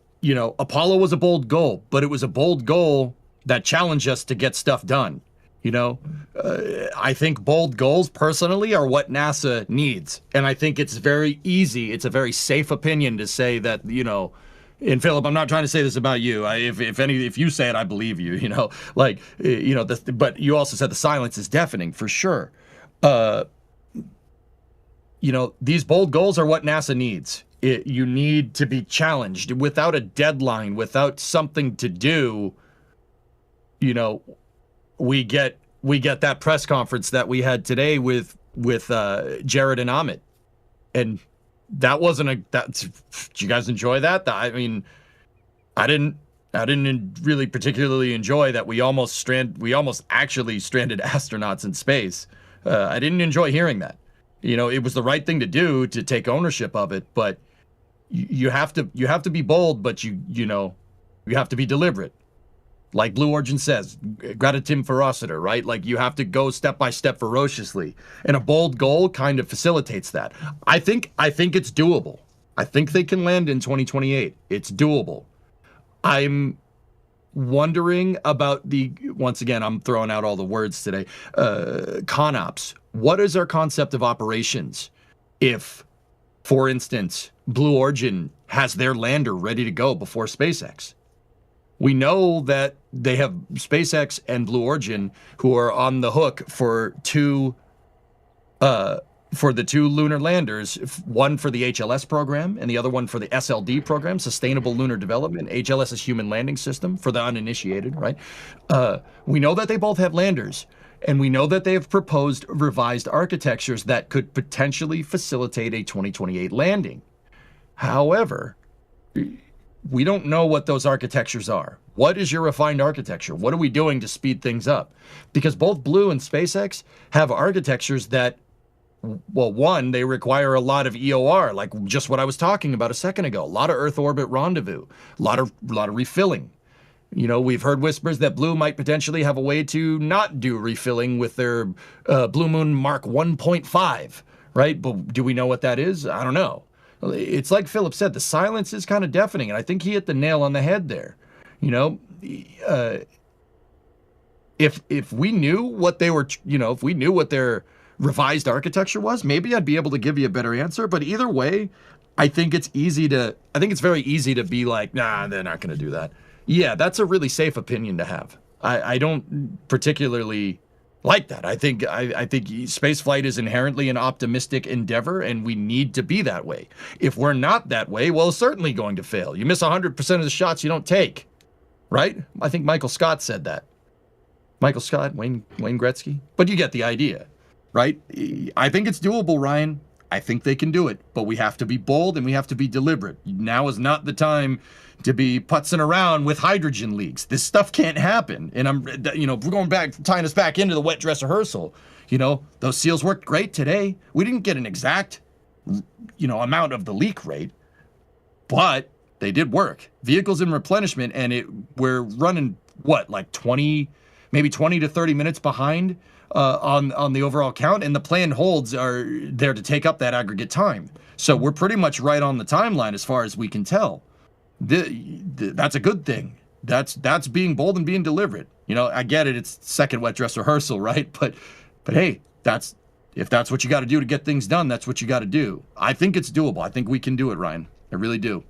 Apollo was a bold goal, but it was a bold goal that challenged us to get stuff done. I think bold goals personally are what NASA needs. And I think it's very easy. It's a very safe opinion to say that, and Philip, I'm not trying to say this about you. If you say it, I believe you, but you also said the silence is deafening for sure. These bold goals are what NASA needs. You need to be challenged without a deadline, without something to do. We get that press conference that we had today with Jared and Amit, and that wasn't a that's. Did you guys enjoy that? I mean, I didn't really particularly enjoy that we almost actually stranded astronauts in space. I didn't enjoy hearing that. You know, it was the right thing to do to take ownership of it, but you have to be bold, but you have to be deliberate. Like Blue Origin says, gradatim ferociter, right? Like you have to go step by step ferociously. And a bold goal kind of facilitates that. I think it's doable. I think they can land in 2028. It's doable. I'm wondering about once again, I'm throwing out all the words today, ConOps. What is our concept of operations if, for instance, Blue Origin has their lander ready to go before SpaceX? We know that they have SpaceX and Blue Origin who are on the hook for the two lunar landers, one for the HLS program and the other one for the SLD program, Sustainable Lunar Development. HLS is Human Landing System for the uninitiated, right? We know that they both have landers, and we know that they have proposed revised architectures that could potentially facilitate a 2028 landing. However, we don't know what those architectures are. What is your refined architecture? What are we doing to speed things up? Because both Blue and SpaceX have architectures that, well, one, they require a lot of EOR, like just what I was talking about a second ago. A lot of Earth orbit rendezvous, a lot of refilling. You know, we've heard whispers that Blue might potentially have a way to not do refilling with their Blue Moon Mark 1.5, right? But do we know what that is? I don't know. It's like Philip said, the silence is kind of deafening, and I think he hit the nail on the head there. You know, if we knew what they were, if we knew what their revised architecture was, maybe I'd be able to give you a better answer. But either way, I think it's very easy to be like, nah, they're not going to do that. Yeah, that's a really safe opinion to have. I don't particularly like that. I think spaceflight is inherently an optimistic endeavor, and we need to be that way. If we're not that way, well, it's certainly going to fail. You miss 100% of the shots you don't take, right? I think Michael Scott said that. Michael Scott, Wayne Gretzky, but you get the idea, right? I think it's doable, Ryan. I think they can do it, but we have to be bold and we have to be deliberate. Now is not the time to be putzing around with hydrogen leaks. This stuff can't happen. And we're going back, tying us back into the wet dress rehearsal. You know, those SEALs worked great today. We didn't get an exact, amount of the leak rate, but they did work. Vehicles in replenishment, and we're running like 20 to 30 minutes behind on the overall count, and the planned holds are there to take up that aggregate time. So we're pretty much right on the timeline as far as we can tell. That's a good thing. That's being bold and being deliberate. You know, I get it. It's second wet dress rehearsal, right? But hey, if that's what you got to do to get things done, that's what you got to do. I think it's doable. I think we can do it, Ryan. I really do.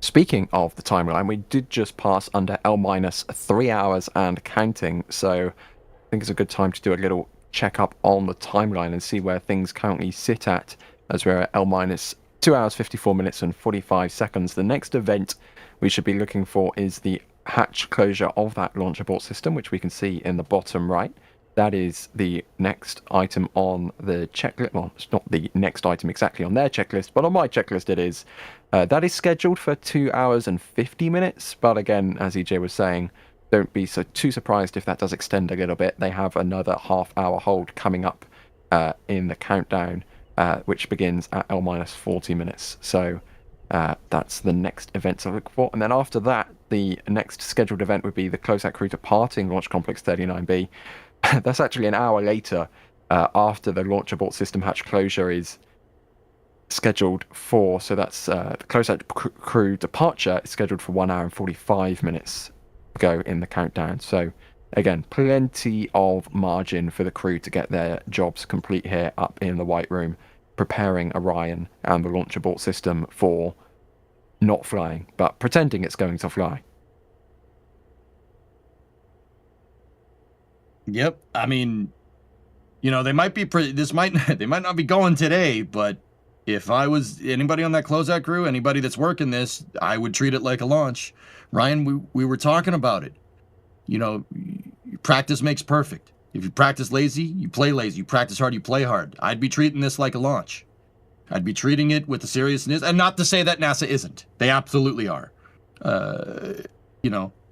Speaking of the timeline, we did just pass under L-3 hours and counting, so I think it's a good time to do a little check-up on the timeline and see where things currently sit at, as we're at L-2 hours, 54 minutes and 45 seconds. The next event we should be looking for is the hatch closure of that launch abort system, which we can see in the bottom right. That is the next item on the checklist. Well, it's not the next item exactly on their checklist, but on my checklist it is. That is scheduled for 2 hours and 50 minutes. But again, as EJ was saying, don't be too surprised if that does extend a little bit. They have another half-hour hold coming up in the countdown, which begins at L-40 minutes. So that's the next event to look for. And then after that, the next scheduled event would be the close-out crew departing Launch Complex 39B. That's actually an hour later after the launch abort system hatch closure is scheduled for. So that's the close-out crew departure is scheduled for 1 hour and 45 minutes to go in the countdown. So again, plenty of margin for the crew to get their jobs complete here up in the White Room, preparing Orion and the launch abort system for not flying, but pretending it's going to fly. Yep. I mean, they might be they might not be going today, but if I was anybody on that closeout crew, anybody that's working this, I would treat it like a launch. Ryan, we were talking about it. Practice makes perfect. If you practice lazy, you play lazy. You practice hard, you play hard. I'd be treating this like a launch. I'd be treating it with the seriousness, and not to say that NASA isn't. They absolutely are.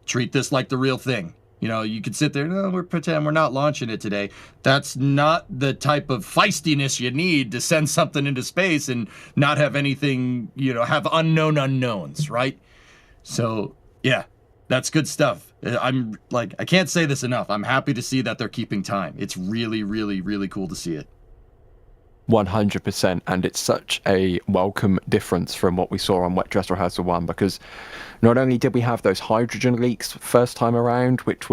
Treat this like the real thing. You could sit there, no, we're pretend we're not launching it today. That's not the type of feistiness you need to send something into space and not have anything, have unknown unknowns, right? So, yeah, that's good stuff. I can't say this enough. I'm happy to see that they're keeping time. It's really, really, really cool to see it. 100%, and it's such a welcome difference from what we saw on Wet Dress Rehearsal 1, because not only did we have those hydrogen leaks first time around, which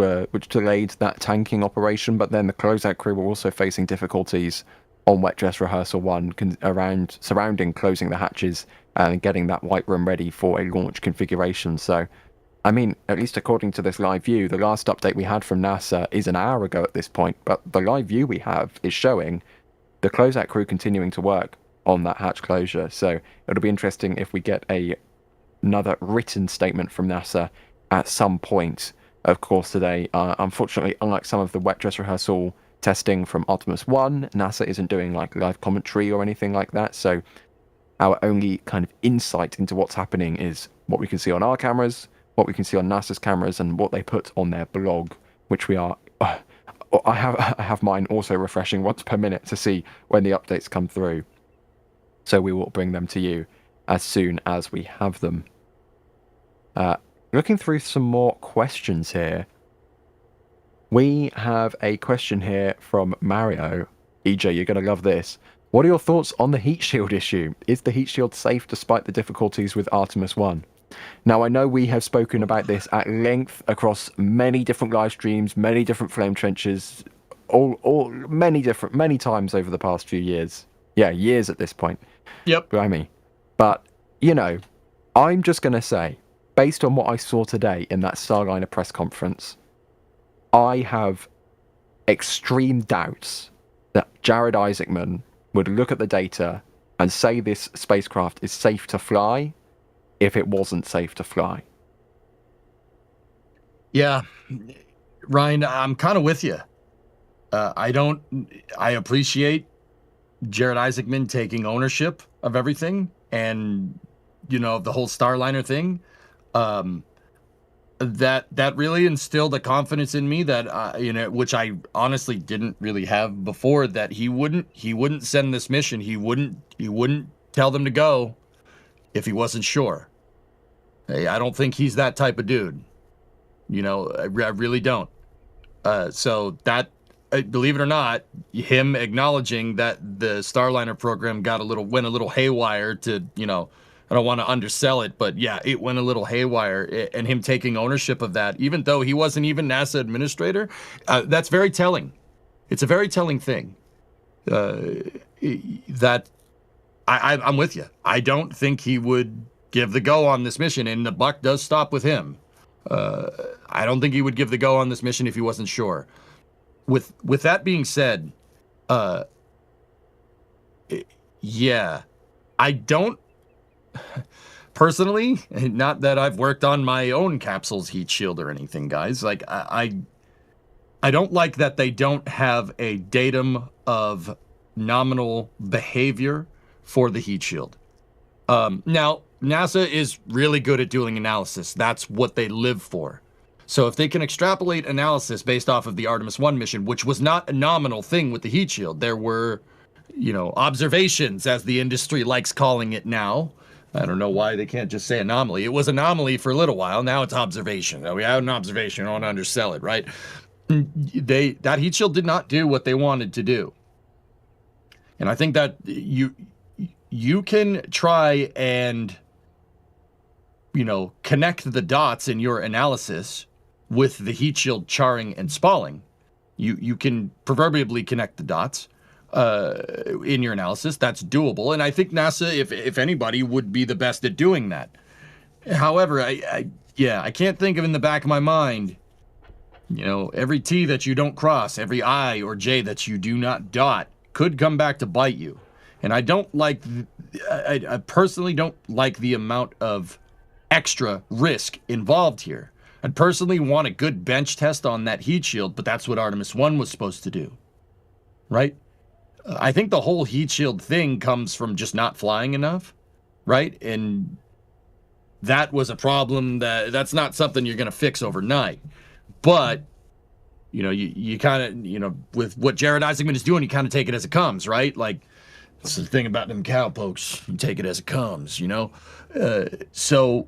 delayed that tanking operation, but then the closeout crew were also facing difficulties on Wet Dress Rehearsal 1 surrounding closing the hatches and getting that white room ready for a launch configuration. So, I mean, at least according to this live view, the last update we had from NASA is an hour ago at this point, but the live view we have is showing the closeout crew continuing to work on that hatch closure. So it'll be interesting if we get another written statement from NASA at some point, of course, today. Unfortunately, unlike some of the wet dress rehearsal testing from Artemis 1, NASA isn't doing like live commentary or anything like that. So our only kind of insight into what's happening is what we can see on our cameras, what we can see on NASA's cameras, and what they put on their blog, which we are... I have mine also refreshing once per minute to see when the updates come through. So we will bring them to you as soon as we have them. Looking through some more questions here. We have a question here from Mario. EJ, you're going to love this. What are your thoughts on the heat shield issue? Is the heat shield safe despite the difficulties with Artemis 1? Now, I know we have spoken about this at length across many different live streams, many different flame trenches, many times over the past few years. Yeah, years at this point. Yep. Blimey. But, I'm just going to say, based on what I saw today in that Starliner press conference, I have extreme doubts that Jared Isaacman would look at the data and say this spacecraft is safe to fly if it wasn't safe to fly. Yeah, Ryan, I'm kind of with you. I appreciate Jared Isaacman taking ownership of everything and, the whole Starliner thing. That really instilled a confidence in me that, which I honestly didn't really have before, that he wouldn't send this mission. He wouldn't tell them to go if he wasn't sure. Hey, I don't think he's that type of dude. I really don't. So that, believe it or not, him acknowledging that the Starliner program went a little haywire to, I don't want to undersell it, but yeah, it went a little haywire, and him taking ownership of that, even though he wasn't even NASA administrator, that's very telling. It's a very telling thing. That I'm with you. I don't think he would give the go on this mission, and the buck does stop with him. I don't think he would give the go on this mission if he wasn't sure. With that being said, yeah, I don't personally, not that I've worked on my own capsule's heat shield or anything, guys. Like I don't like that they don't have a datum of nominal behavior for the heat shield. Now, NASA is really good at doing analysis. That's what they live for. So if they can extrapolate analysis based off of the Artemis 1 mission, which was not a nominal thing with the heat shield, there were, observations, as the industry likes calling it now. I don't know why they can't just say anomaly. It was anomaly for a little while. Now it's observation. We have an observation. I don't want to undersell it, right? That heat shield did not do what they wanted to do. And I think that you can try and, connect the dots in your analysis with the heat shield charring and spalling. You can proverbially connect the dots in your analysis. That's doable. And I think NASA, if anybody, would be the best at doing that. However, I can't think of in the back of my mind, every T that you don't cross, every I or J that you do not dot could come back to bite you. And I personally don't like the amount of extra risk involved here. I'd personally want a good bench test on that heat shield, but that's what Artemis 1 was supposed to do, right? I think the whole heat shield thing comes from just not flying enough, right? And that was a problem that's not something you're going to fix overnight. But, you kind of, with what Jared Isaacman is doing, you kind of take it as it comes, right? Like, that's the thing about them cowpokes. You take it as it comes, So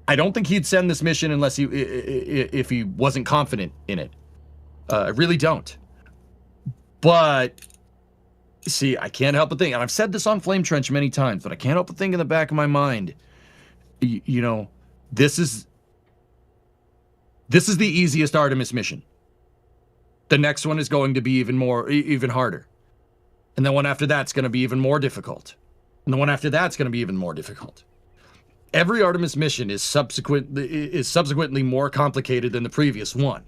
I don't think he'd send this mission unless if he wasn't confident in it. I really don't. But, see, I can't help but think, and I've said this on Flame Trench many times, but I can't help but think in the back of my mind, this is the easiest Artemis mission. The next one is going to be even harder. And the one after that's going to be even more difficult. And the one after that's going to be even more difficult. Every Artemis mission is subsequently more complicated than the previous one.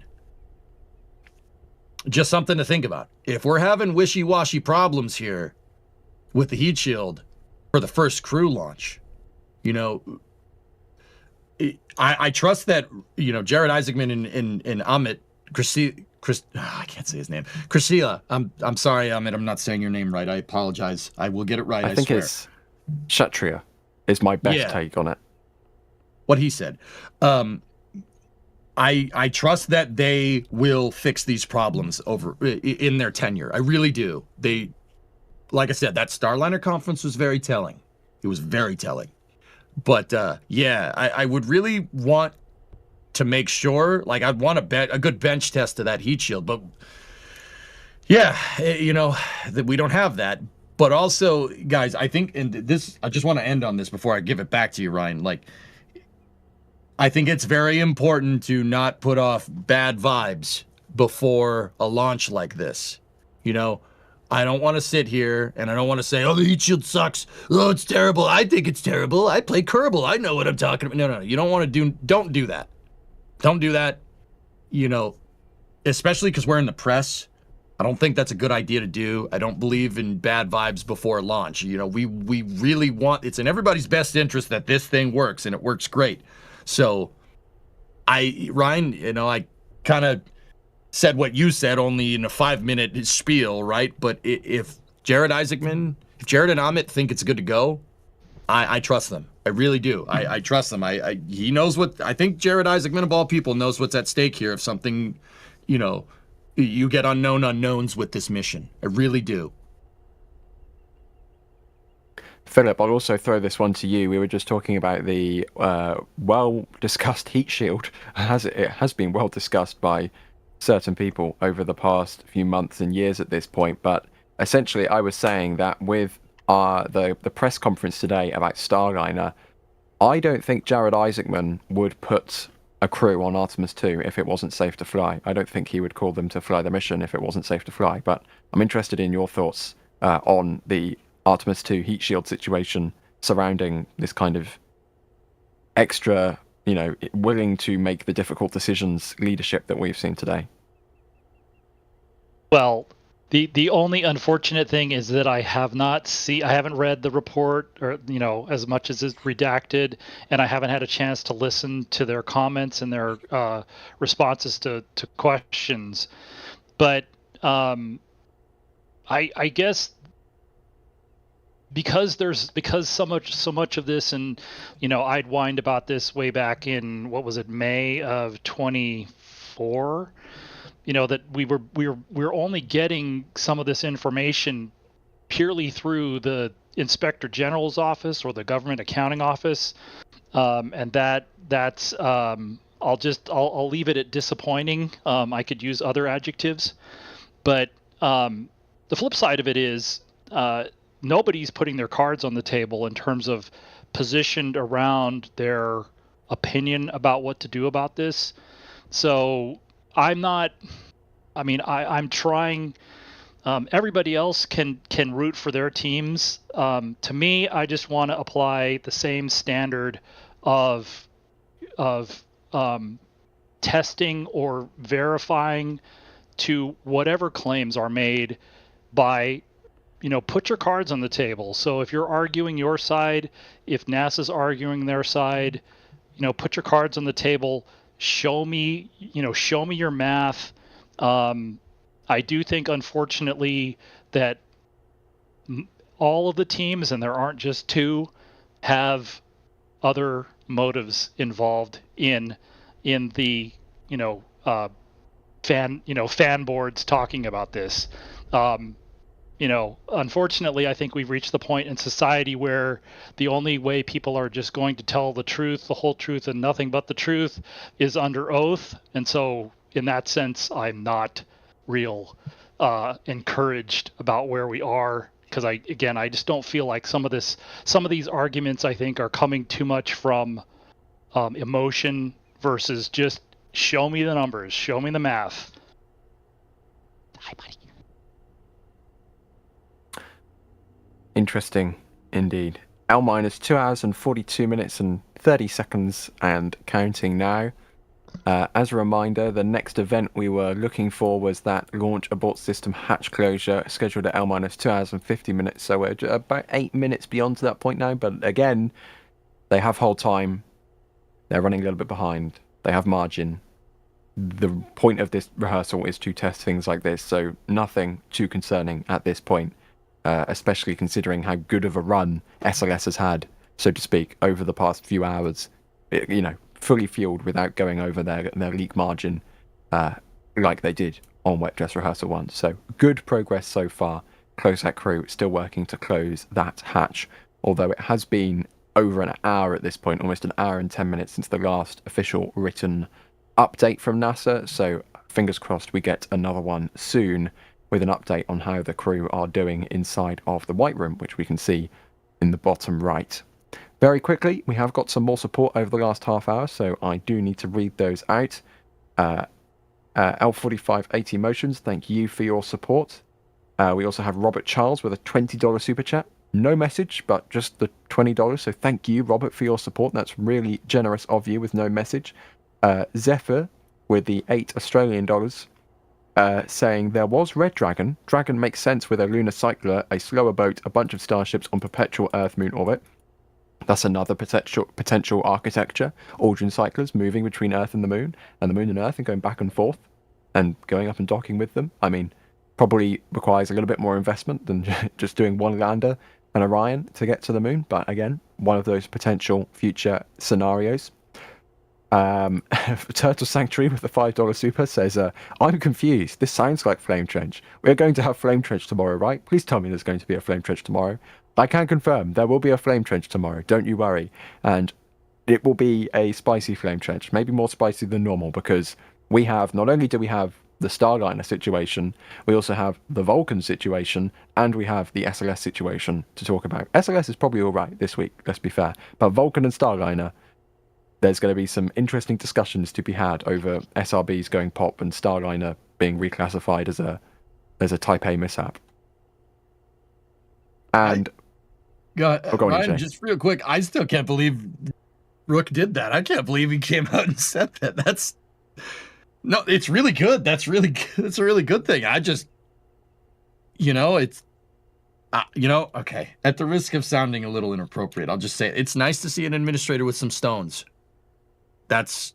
Just something to think about. If we're having wishy-washy problems here with the heat shield for the first crew launch, I trust that, Jared Isaacman and Amit I can't say his name. Chrysila. I'm sorry, Amit. I'm not saying your name right. I apologize. I will get it right. I think swear. It's Kshatriya is my best take on it. What he said. I trust that they will fix these problems in their tenure. I really do. Like I said, that Starliner conference was very telling. It was very telling. But I would really want to make sure, like, I'd want a good bench test of that heat shield. But that we don't have that. But also, guys, I think, and this, I just want to end on this before I give it back to you, Ryan. Like, I think it's very important to not put off bad vibes before a launch like this. I don't want to sit here and I don't want to say, oh, the heat shield sucks. Oh, it's terrible. I think it's terrible. I play Kerbal. I know what I'm talking about. No. You don't do that. Don't do that. Especially because we're in the press. I don't think that's a good idea to do. I don't believe in bad vibes before launch. We really want, it's in everybody's best interest that this thing works, and it works great. So, Ryan, I kind of said what you said only in a 5-minute spiel, right? But if Jared Isaacman, if Jared and Amit think it's good to go, I trust them. I really do. I trust them. He knows what, I think Jared Isaacman of all people knows what's at stake here if something, you get unknown unknowns with this mission. I really do. Philip, I'll also throw this one to you. We were just talking about the well-discussed heat shield. It has been well discussed by certain people over the past few months and years at this point. But essentially, I was saying that with the press conference today about Starliner, I don't think Jared Isaacman would put a crew on Artemis II if it wasn't safe to fly. I don't think he would call them to fly the mission if it wasn't safe to fly. But I'm interested in your thoughts on the Artemis II heat shield situation surrounding this kind of extra, willing to make the difficult decisions leadership that we've seen today. Well, the only unfortunate thing is that I haven't read the report, or as much as it's redacted, and I haven't had a chance to listen to their comments and their responses to questions. But I guess because so much of this, and I'd whined about this way back in, what was it, May of 24. That we were only getting some of this information purely through the Inspector General's office or the Government Accounting Office, and that's I'll leave it at disappointing. I could use other adjectives, but the flip side of it is nobody's putting their cards on the table in terms of positioned around their opinion about what to do about this. So I'm trying. Everybody else can root for their teams. To me, I just want to apply the same standard of testing or verifying to whatever claims are made by, put your cards on the table. So if you're arguing your side, if NASA's arguing their side, put your cards on the table. Show me your math. I do think, unfortunately, that all of the teams, and there aren't just two, have other motives involved in the fan boards talking about this. Unfortunately, I think we've reached the point in society where the only way people are just going to tell the truth, the whole truth, and nothing but the truth is under oath. And so, in that sense, I'm not real encouraged about where we are, because I just don't feel like some of these arguments, I think, are coming too much from emotion versus just show me the numbers, show me the math. Hi, buddy. Interesting indeed. L minus 2 hours and 42 minutes and 30 seconds and counting now. As a reminder, the next event we were looking for was that launch abort system hatch closure, scheduled at L minus 2 hours and 50 minutes. So we're about 8 minutes beyond to that point now. But again, they have hold time. They're running a little bit behind. They have margin. The point of this rehearsal is to test things like this. So nothing too concerning at this point. Especially considering how good of a run SLS has had, so to speak, over the past few hours. Fully fueled without going over their leak margin like they did on Wet Dress Rehearsal 1. So good progress so far. Close-Hat crew still working to close that hatch, although it has been over an hour at this point, almost an hour and 10 minutes since the last official written update from NASA. So fingers crossed we get another one soon, with an update on how the crew are doing inside of the White Room, which we can see in the bottom right. Very quickly, we have got some more support over the last half hour, so I do need to read those out. L4580 Motions, thank you for your support. We also have Robert Charles with a $20 super chat. No message, but just the $20, so thank you, Robert, for your support. That's really generous of you with no message. Zephyr with the $8 Australian, saying there was Red Dragon. Dragon makes sense with a lunar cycler, a slower boat, a bunch of starships on perpetual Earth-Moon orbit. That's another potential architecture. Aldrin cyclers moving between Earth and the Moon and Earth, and going back and forth and going up and docking with them. I mean, probably requires a little bit more investment than just doing one lander and Orion to get to the Moon. But again, one of those potential future scenarios. Turtle Sanctuary with the $5 super says, I'm confused. This sounds like Flame Trench. We're going to have Flame Trench tomorrow, right? Please tell me there's going to be a Flame Trench tomorrow. I can confirm there will be a Flame Trench tomorrow. Don't you worry. And it will be a spicy Flame Trench, maybe more spicy than normal, because we have, not only do we have the Starliner situation, we also have the Vulcan situation, and we have the SLS situation to talk about. SLS is probably all right this week, let's be fair. But Vulcan and Starliner, there's going to be some interesting discussions to be had over SRBs going pop and Starliner being reclassified as a Type A mishap. And Ryan, just real quick, I still can't believe Rook did that. I can't believe he came out and said that. No, it's really good. That's really good. It's a really good thing. I just, it's, okay. At the risk of sounding a little inappropriate, I'll just say it's nice to see an administrator with some stones. That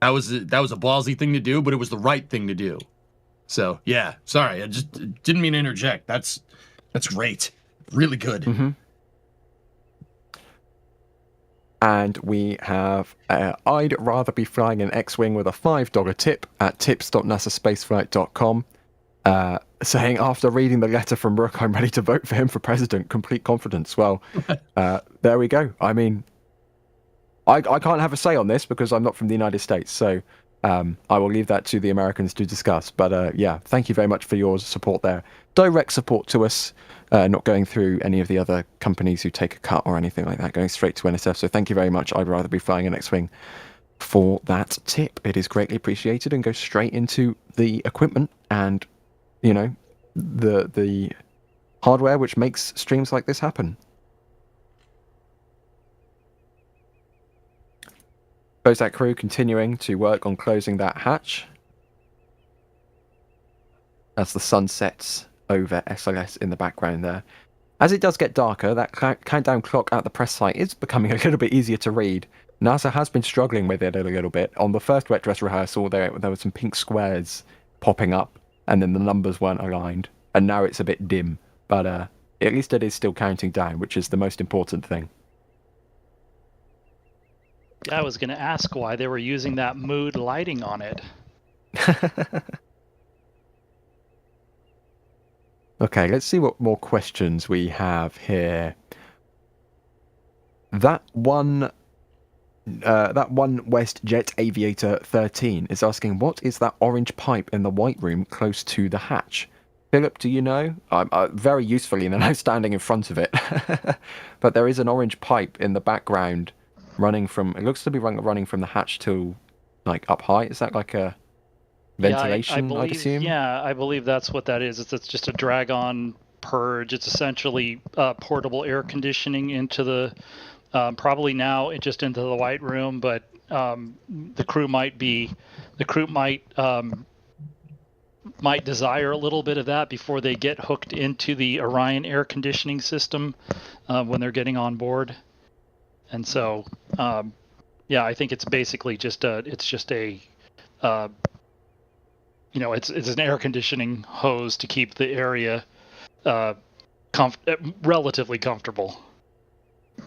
was a ballsy thing to do, but it was the right thing to do. So yeah, sorry, I just didn't mean to interject. That's great, really good. Mm-hmm. And we have I'd rather be flying an X-wing with a $5 tip at tips.nasaspaceflight.com, saying after reading the letter from Rook, I'm ready to vote for him for president. Complete confidence. Well, there we go. I mean, I can't have a say on this because I'm not from the United States, so I will leave that to the Americans to discuss. But yeah, thank you very much for your support there. Direct support to us, not going through any of the other companies who take a cut or anything like that, going straight to NSF. So thank you very much. I'd rather be flying an X-wing for that tip. It is greatly appreciated, and go straight into the equipment and, the hardware which makes streams like this happen. Bozak crew continuing to work on closing that hatch as the sun sets over SLS in the background there. As it does get darker, that countdown clock at the press site is becoming a little bit easier to read. NASA has been struggling with it a little bit. On the first wet dress rehearsal, there were some pink squares popping up, and then the numbers weren't aligned, and now it's a bit dim. But At least it is still counting down, which is the most important thing. Yeah, I was going to ask why they were using that mood lighting on it. Okay, let's see what more questions we have here. That one WestJet Aviator 13 is asking, what is that orange pipe in the white room close to the hatch? Philip, do you know? Very usefully, and I'm standing in front of it. But there is an orange pipe in the background running from, it looks to be running from the hatch to, like, up high. Is that like a ventilation, I'd assume? Yeah, I believe that's what that is. It's just a drag-on purge. It's essentially portable air conditioning into the, probably now just into the white room, but the crew might desire a little bit of that before they get hooked into the Orion air conditioning system when they're getting on board. And so, yeah, I think it's basically just it's an air conditioning hose to keep the area relatively comfortable.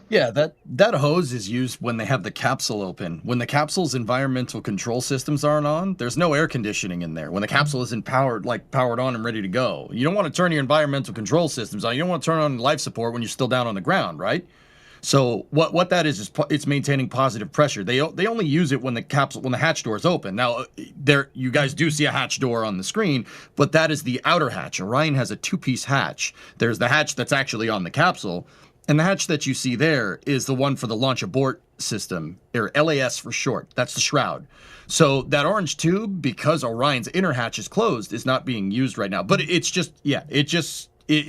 Yeah, that hose is used when they have the capsule open. When the capsule's environmental control systems aren't on, there's no air conditioning in there. When the capsule isn't powered on and ready to go. You don't want to turn your environmental control systems on. You don't want to turn on life support when you're still down on the ground, right? So what that is it's maintaining positive pressure. They only use it when the hatch door is open. Now you guys do see a hatch door on the screen, but that is the outer hatch. Orion has a two-piece hatch. There's the hatch that's actually on the capsule, and the hatch that you see there is the one for the launch abort system, or LAS for short. That's the shroud. So that orange tube, because Orion's inner hatch is closed, is not being used right now. But it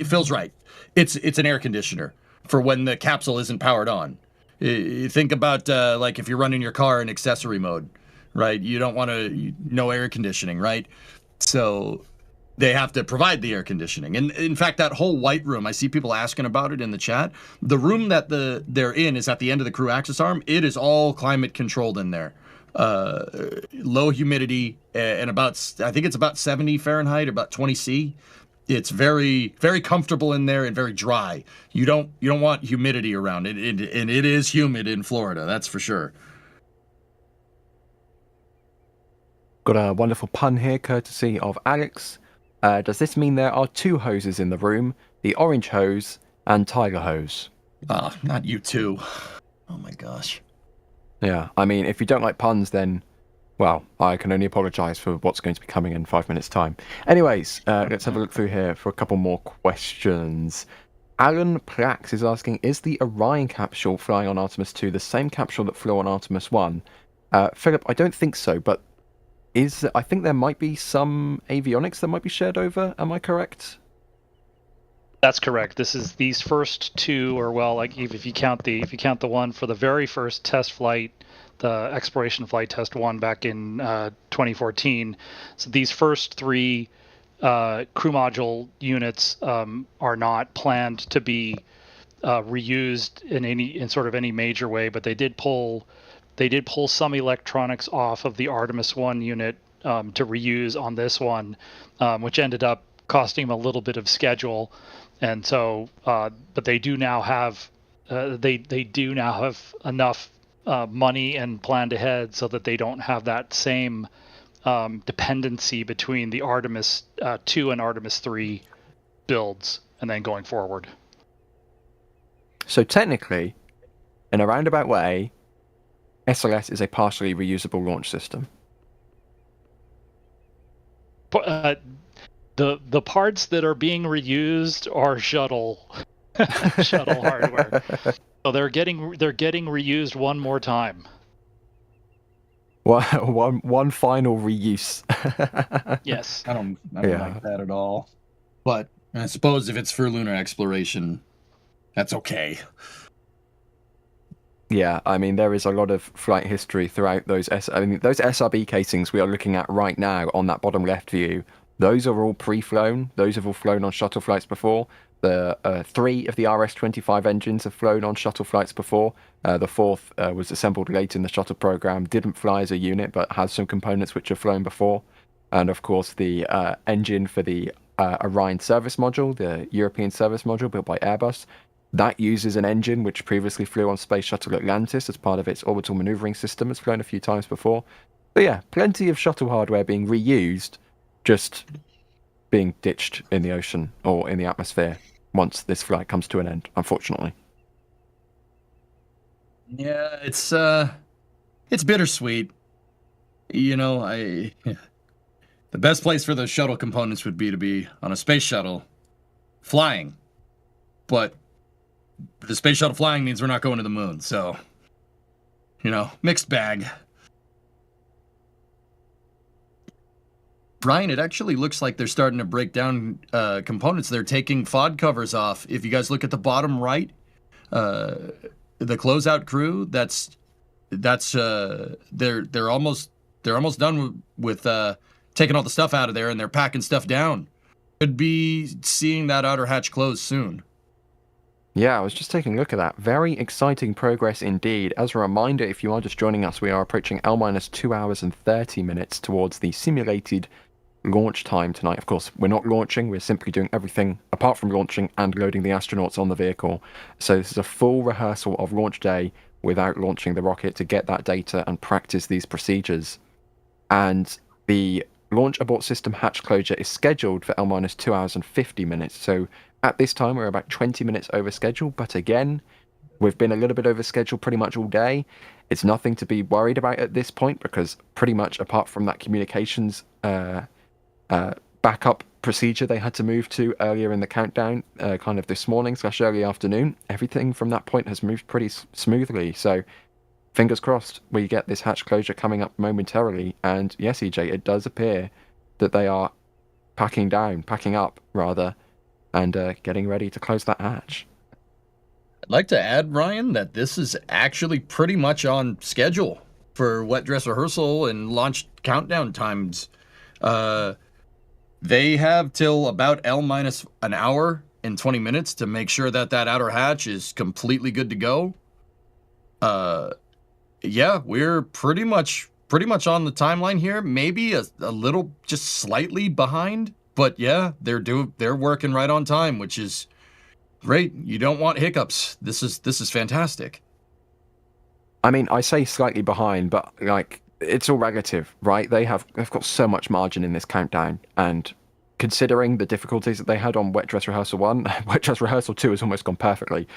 feels right. It's an air conditioner for when the capsule isn't powered on. Think about like if you're running your car in accessory mode, right? You don't want no air conditioning, right? So they have to provide the air conditioning. And in fact, that whole white room, I see people asking about it in the chat. The room that they're in is at the end of the crew access arm. It is all climate controlled in there. Low humidity and I think it's about 70 Fahrenheit, about 20 C. It's very, very comfortable in there and very dry. You don't want humidity around it, and it is humid in Florida, that's for sure. Got a wonderful pun here, courtesy of Alex. Does this mean there are two hoses in the room? The orange hose and tiger hose? Ah, not you two. Oh my gosh. Yeah, I mean, if you don't like puns, then, well, I can only apologise for what's going to be coming in 5 minutes' time. Anyways, let's have a look through here for a couple more questions. Alan Plax is asking, is the Orion capsule flying on Artemis II the same capsule that flew on Artemis I? Philip, I don't think so, but I think there might be some avionics that might be shared over. Am I correct? That's correct. These first two, or well, like if you count the one for the very first test flight, the exploration flight test 1 back in 2014. So these first three crew module units are not planned to be reused in sort of any major way, but they did pull some electronics off of the Artemis I unit to reuse on this one, which ended up costing them a little bit of schedule. And so, but they do now have enough money and planned ahead so that they don't have that same dependency between the Artemis II and Artemis III builds, and then going forward. So technically, in a roundabout way, SLS is a partially reusable launch system. The parts that are being reused are shuttle hardware. So they're getting reused one more time. One final reuse. Yes. I don't like that at all. But I suppose if it's for lunar exploration, that's okay. Yeah, I mean, there is a lot of flight history throughout those SRB casings we are looking at right now on that bottom left view. Those are all pre-flown. Those have all flown on shuttle flights before. The 3 of the RS-25 engines have flown on shuttle flights before. The 4th was assembled late in the shuttle program, didn't fly as a unit, but has some components which have flown before. and of course the engine for the Orion service module, the European service module built by Airbus. That uses an engine which previously flew on Space Shuttle Atlantis as part of its orbital maneuvering system. It's flown a few times before. But yeah, plenty of shuttle hardware being reused, just being ditched in the ocean or in the atmosphere once this flight comes to an end, unfortunately. Yeah, it's bittersweet. You know, the best place for those shuttle components would be to be on a space shuttle flying. But the space shuttle flying means we're not going to the moon, so, you know, mixed bag. Ryan, it actually looks like they're starting to break down components. They're taking FOD covers off. If you guys look at the bottom right, the closeout crew, they're almost done with taking all the stuff out of there, and they're packing stuff down. Could be seeing that outer hatch close soon. Yeah, I was just taking a look at that. Very exciting progress indeed. As a reminder, if you are just joining us, we are approaching L-2 hours and 30 minutes towards the simulated launch time tonight. Of course, we're not launching, we're simply doing everything apart from launching and loading the astronauts on the vehicle. So this is a full rehearsal of launch day without launching the rocket to get that data and practice these procedures. And the launch abort system hatch closure is scheduled for L-2 hours and 50 minutes. So at this time, we're about 20 minutes over schedule, but again, we've been a little bit over schedule pretty much all day. It's nothing to be worried about at this point, because pretty much apart from that communications backup procedure they had to move to earlier in the countdown, kind of this morning / early afternoon, everything from that point has moved pretty smoothly. So fingers crossed we get this hatch closure coming up momentarily. And yes, EJ, it does appear that they are packing up rather, and getting ready to close that hatch. I'd like to add, Ryan, that this is actually pretty much on schedule for wet dress rehearsal and launch countdown times. They have till about L-1 hour and 20 minutes to make sure that outer hatch is completely good to go. Yeah, we're pretty much on the timeline here. Maybe a little, just slightly behind. But yeah, they're working right on time, which is great. You don't want hiccups. This is fantastic. I mean, I say slightly behind, but like it's all relative, right? They've got so much margin in this countdown, and considering the difficulties that they had on Wet Dress Rehearsal 1, Wet Dress Rehearsal 2 has almost gone perfectly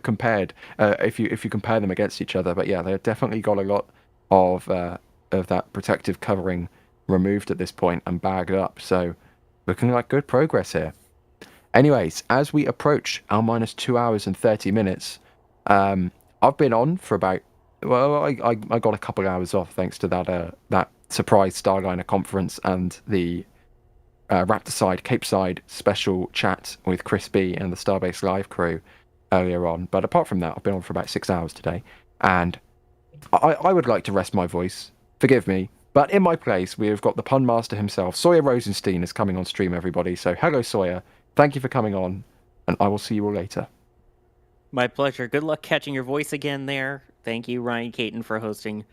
compared if you compare them against each other. But yeah, they've definitely got a lot of that protective covering removed at this point and bagged up. So looking like good progress here. Anyways, as we approach L-2 hours and 30 minutes, I've been on for about, well, I got a couple of hours off thanks to that surprise Starliner conference and the Raptorside Capeside special chat with Chris B and the Starbase Live crew earlier on. But apart from that, I've been on for about 6 hours today, and I would like to rest my voice. Forgive me. But in my place, we have got the pun master himself. Sawyer Rosenstein is coming on stream, everybody. So hello, Sawyer. Thank you for coming on, and I will see you all later. My pleasure. Good luck catching your voice again there. Thank you, Ryan Caton, for hosting.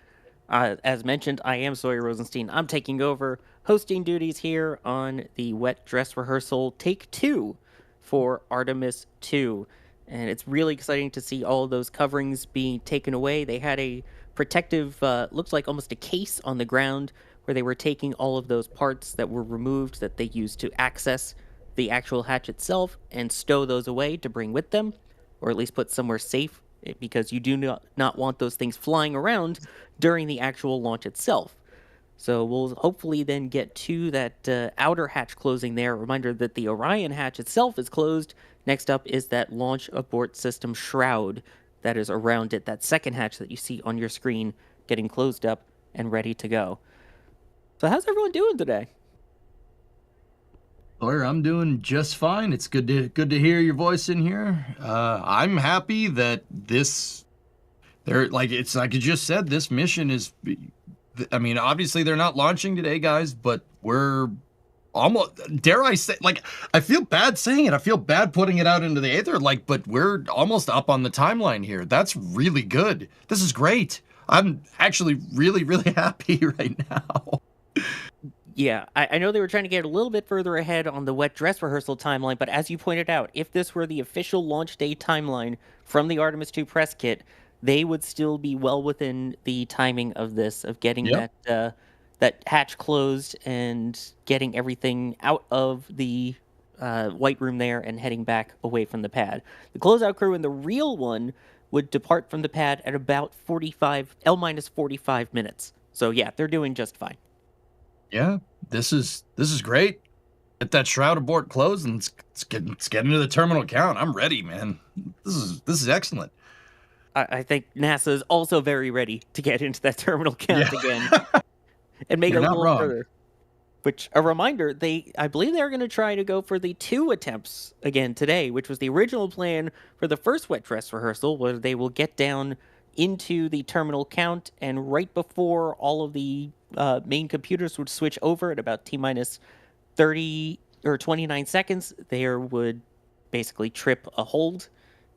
As mentioned, I am Sawyer Rosenstein. I'm taking over hosting duties here on the Wet Dress Rehearsal Take 2 for Artemis II. And it's really exciting to see all of those coverings being taken away. They had a protective, looks like almost a case on the ground where they were taking all of those parts that were removed that they used to access the actual hatch itself and stow those away to bring with them, or at least put somewhere safe, because you do not want those things flying around during the actual launch itself. So we'll hopefully then get to that outer hatch closing there. A reminder that the Orion hatch itself is closed. Next up is that launch abort system shroud that is around it, that second hatch that you see on your screen getting closed up and ready to go. So how's everyone doing today? Sawyer, I'm doing just fine. It's good to hear your voice in here. I'm happy that it's like you just said, this mission is, I mean, obviously they're not launching today, guys, but we're almost, dare I say, like, I feel bad saying it. I feel bad putting it out into the aether, like, but we're almost up on the timeline here. That's really good. This is great. I'm actually really, really happy right now. Yeah, I know they were trying to get a little bit further ahead on the wet dress rehearsal timeline, but as you pointed out, if this were the official launch day timeline from the Artemis II press kit, they would still be well within the timing of this, of getting that hatch closed and getting everything out of the white room there and heading back away from the pad. The closeout crew in the real one would depart from the pad at about 45 minutes. So yeah, they're doing just fine. Yeah, this is great. Get that shroud abort closed and let's get into the terminal count. I'm ready, man. This is excellent. I think NASA is also very ready to get into that terminal count again and make You're it a not little wrong. further. Which, a reminder, I believe they're going to try to go for the 2 attempts again today, which was the original plan for the first wet dress rehearsal, where they will get down into the terminal count, and right before all of the main computers would switch over at about T-minus 30 or 29 seconds, there would basically trip a hold,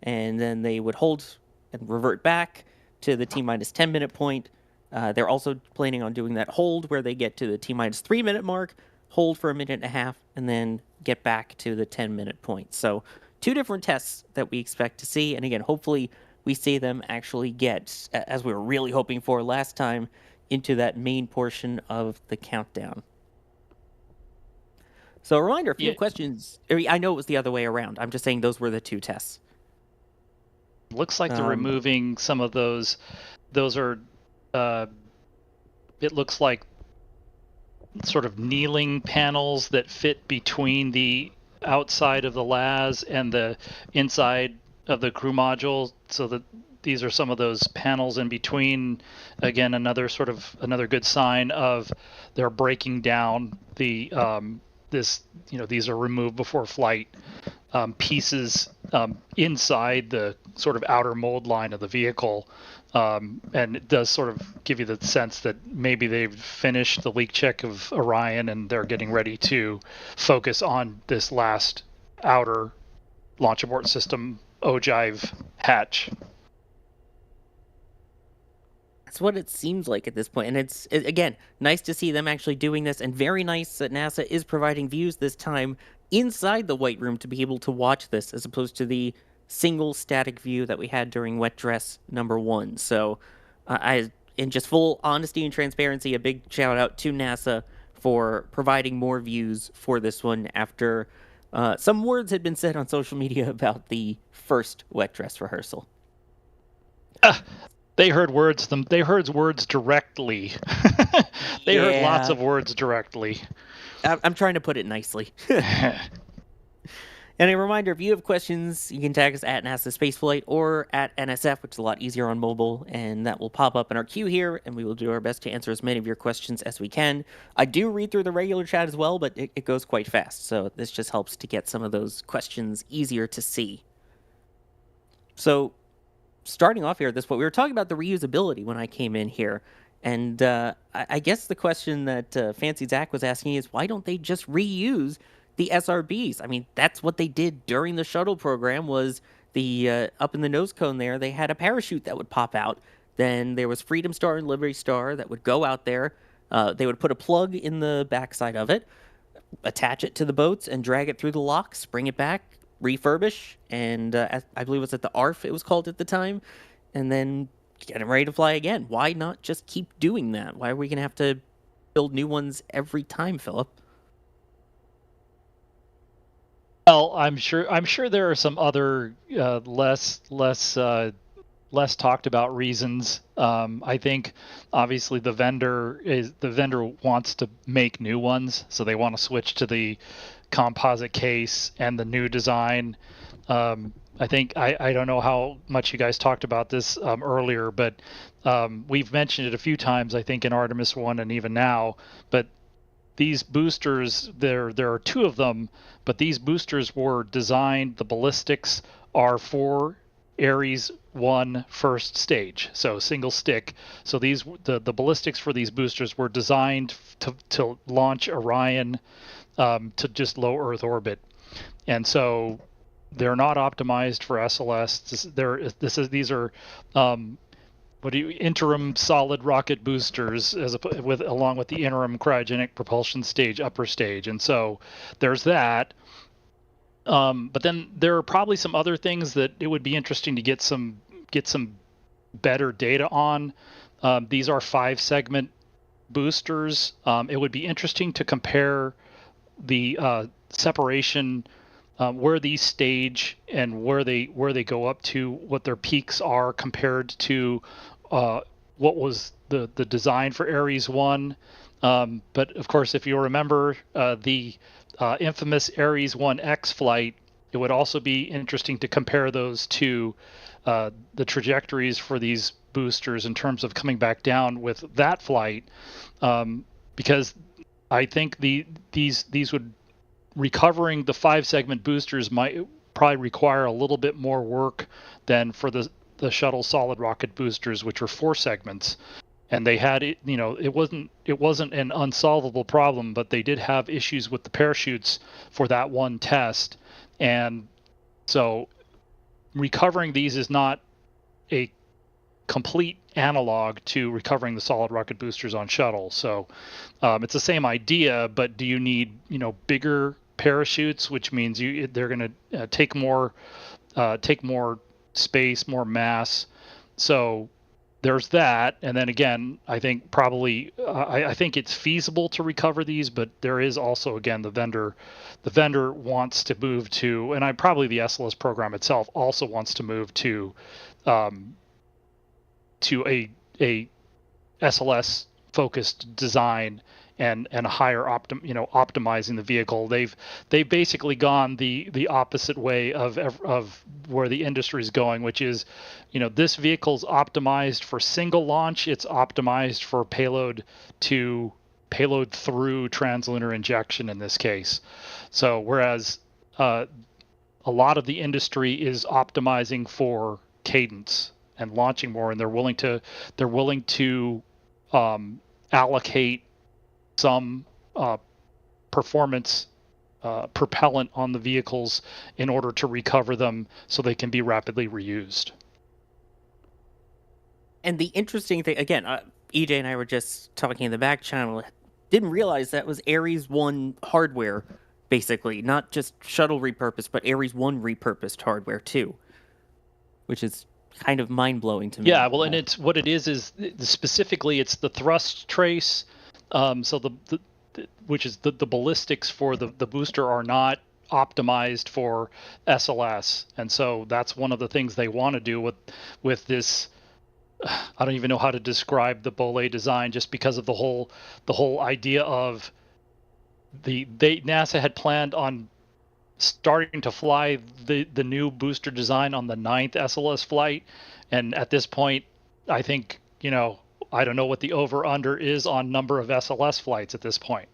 and then they would hold and revert back to the T-minus 10-minute point. They're also planning on doing that hold where they get to the T-minus 3-minute mark, hold for a minute and a half, and then get back to the 10-minute point. So 2 different tests that we expect to see. And again, hopefully we see them actually get, as we were really hoping for last time, into that main portion of the countdown. So a reminder, if you have questions, I know it was the other way around. I'm just saying those were the 2 tests. Looks like they're removing some of those. Those are, it looks like sort of kneeling panels that fit between the outside of the LAS and the inside of the crew module, so that these are some of those panels in between. Again, another good sign of they're breaking down the these are removed before flight pieces inside the sort of outer mold line of the vehicle. And it does sort of give you the sense that maybe they've finished the leak check of Orion and they're getting ready to focus on this last outer launch abort system ogive hatch. That's what it seems like at this point. And it's, again, nice to see them actually doing this, and very nice that NASA is providing views this time inside the white room to be able to watch this, as opposed to the single static view that we had during wet dress number 1. So in just full honesty and transparency, a big shout out to NASA for providing more views for this one after some words had been said on social media about the first wet dress rehearsal. They heard words directly. They heard lots of words directly. I'm trying to put it nicely. And a reminder, if you have questions, you can tag us at NASASpaceflight or at NSF, which is a lot easier on mobile, and that will pop up in our queue here, and we will do our best to answer as many of your questions as we can. I do read through the regular chat as well, but it goes quite fast, so this just helps to get some of those questions easier to see. So, starting off here at this point, we were talking about the reusability when I came in here, and I guess the question that Fancy Zach was asking is, why don't they just reuse the SRBs? I mean, that's what they did during the shuttle program, was the up in the nose cone there, they had a parachute that would pop out. Then there was Freedom Star and Liberty Star that would go out there. They would put a plug in the backside of it, attach it to the boats, and drag it through the locks, bring it back, refurbish, and I believe it was at the ARF it was called at the time, and then get them ready to fly again. Why not just keep doing that? Why are we going to have to build new ones every time, Philip? Well, I'm sure there are some other less talked about reasons. I think obviously the vendor wants to make new ones, so they want to switch to the composite case and the new design. I think I don't know how much you guys talked about this earlier, but we've mentioned it a few times, I think, in Artemis 1 and even now, but these boosters, there are 2 of them, but these boosters were designed, the ballistics are for Ares 1 first stage, so single stick. So the ballistics for these boosters were designed to launch Orion to just low Earth orbit. And so they're not optimized for SLS. These are interim solid rocket boosters along with the interim cryogenic propulsion stage, upper stage, and so there's that. But then there are probably some other things that it would be interesting to get some better data on. These are 5-segment boosters. It would be interesting to compare the separation, where these stage and where they go up to, what their peaks are compared to what was the design for Ares 1. But of course, if you remember the infamous Ares 1X flight, it would also be interesting to compare those to the trajectories for these boosters in terms of coming back down with that flight, because I think these would, recovering the 5-segment boosters might probably require a little bit more work than for the shuttle solid rocket boosters, which were 4 segments. And they had it, it wasn't an unsolvable problem, but they did have issues with the parachutes for that one test. And so recovering these is not a complete analog to recovering the solid rocket boosters on shuttle. So it's the same idea, but do you need, bigger parachutes, which means they're going to take more space, more mass. So there's that. And then again, I think probably I think it's feasible to recover these, but there is also, again, the vendor wants to move to, and probably the SLS program itself also wants to move to a SLS focused design and a higher optimizing the vehicle. They've basically gone the opposite way of where the industry is going, which is, this vehicle's optimized for single launch. It's optimized for payload through translunar injection in this case. So whereas a lot of the industry is optimizing for cadence and launching more, and they're willing to allocate some performance propellant on the vehicles in order to recover them so they can be rapidly reused. And the interesting thing, again, EJ and I were just talking in the back channel, didn't realize that was Ares 1 hardware, basically. Not just shuttle repurposed, but Ares 1 repurposed hardware too, which is kind of mind-blowing to me. Yeah, well, and it's what it is specifically it's the thrust trace. So which is the ballistics for the booster are not optimized for SLS, and so that's one of the things they want to do with this. I don't even know how to describe the Bolet design, just because of the whole idea of NASA had planned on starting to fly the new booster design on the 9th SLS flight, and at this point, I think I don't know what the over-under is on number of SLS flights at this point.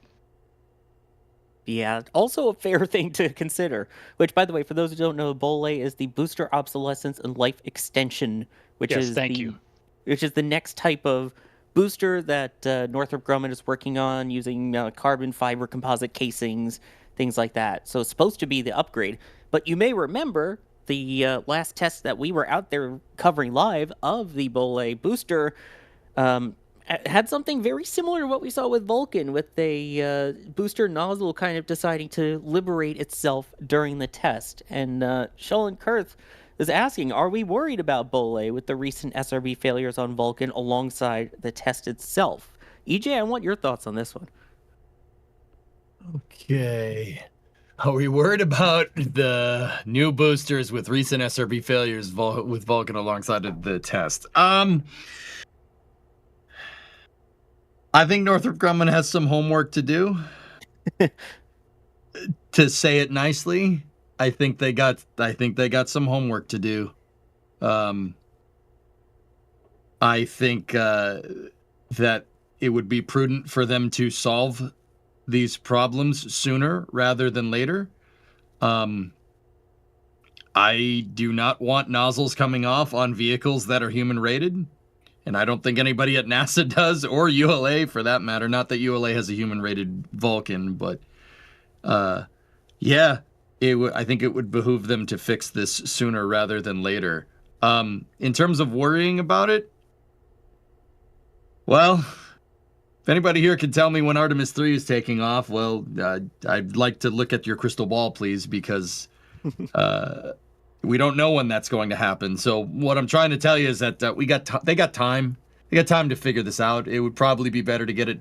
Yeah, also a fair thing to consider, which, by the way, for those who don't know, Bolet is the Booster Obsolescence and Life Extension, which is the next type of booster that Northrop Grumman is working on using carbon fiber composite casings, things like that. So it's supposed to be the upgrade. But you may remember the last test that we were out there covering live of the Bolet booster had something very similar to what we saw with Vulcan, with a booster nozzle kind of deciding to liberate itself during the test. And Sheldon Kurth is asking, are we worried about Bolet with the recent SRB failures on Vulcan alongside the test itself? EJ, I want your thoughts on this one. Okay. Are we worried about the new boosters with recent SRB failures with Vulcan alongside of the test? I think Northrop Grumman has some homework to do. To say it nicely, I think they got some homework to do. I think that it would be prudent for them to solve these problems sooner rather than later. I do not want nozzles coming off on vehicles that are human rated. And I don't think anybody at NASA does, or ULA for that matter. Not that ULA has a human-rated Vulcan, but yeah, I think it would behoove them to fix this sooner rather than later. In terms of worrying about it, Well, if anybody here can tell me when Artemis III is taking off, well, I'd like to look at your crystal ball, please, because we don't know when that's going to happen. So what I'm trying to tell you is that they got time. They got time to figure this out. It would probably be better to get it,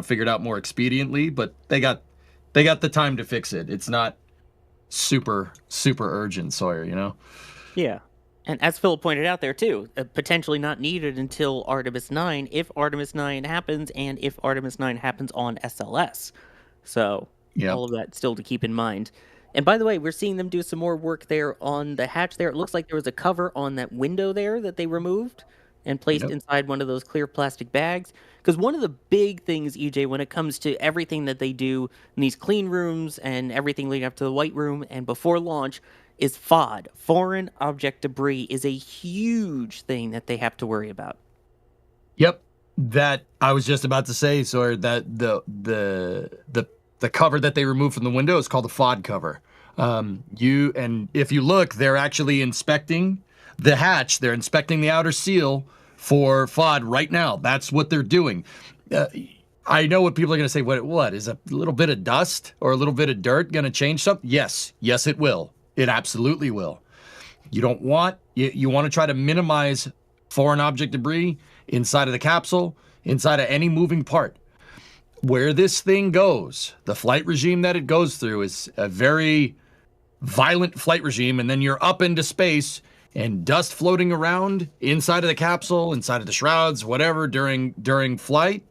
figured out more expediently, but they got the time to fix it. It's not super urgent, Sawyer, Yeah. And as Phil pointed out there too, potentially not needed until Artemis 9 if Artemis 9 happens and if Artemis 9 happens on SLS. So all of that still to keep in mind. And by the way, we're seeing them do some more work there on the hatch there. It looks like there was a cover on that window there that they removed and placed inside one of those clear plastic bags. Because one of the big things, EJ, when it comes to everything that they do in these clean rooms and everything leading up to the white room and before launch is FOD. Foreign object debris is a huge thing that they have to worry about. Yep. That I was just about to say, Sawyer, that the cover that they removed from the window is called the FOD cover. If you look, they're actually inspecting the hatch. They're inspecting the outer seal for FOD right now. That's what they're doing. I know what people are going to say. What is a little bit of dust or a little bit of dirt going to change something? Yes, it will. It absolutely will. You don't want you want to try to minimize foreign object debris inside of the capsule, inside of any moving part. Where this thing goes, the flight regime that it goes through is a very violent flight regime, and then you're up into space and dust floating around inside of the capsule, inside of the shrouds, whatever during flight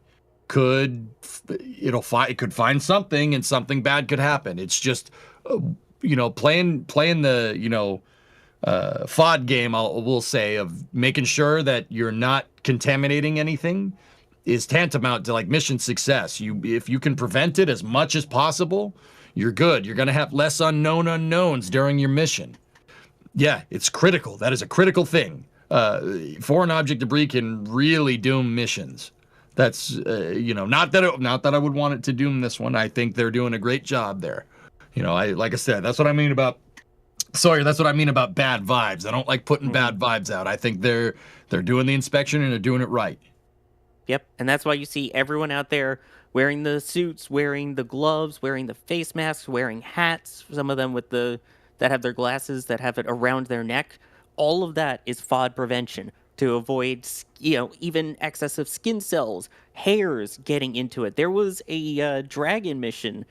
it could find something and something bad could happen. It's just playing the FOD game, we'll say, of making sure that you're not contaminating anything is tantamount to like mission success. If you can prevent it as much as possible, you're good. You're going to have less unknown unknowns during your mission. Yeah, it's critical. That is a critical thing. Foreign object debris can really doom missions. That's not that I would want it to doom this one. I think they're doing a great job there. Like I said, that's what I mean about Sawyer. That's what I mean about bad vibes. I don't like putting bad vibes out. I think they're doing the inspection and they're doing it right. Yep, and that's why you see everyone out there wearing the suits, wearing the gloves, wearing the face masks, wearing hats. Some of them that have their glasses that have it around their neck. All of that is FOD prevention to avoid, even excessive skin cells, hairs getting into it. There was a Dragon mission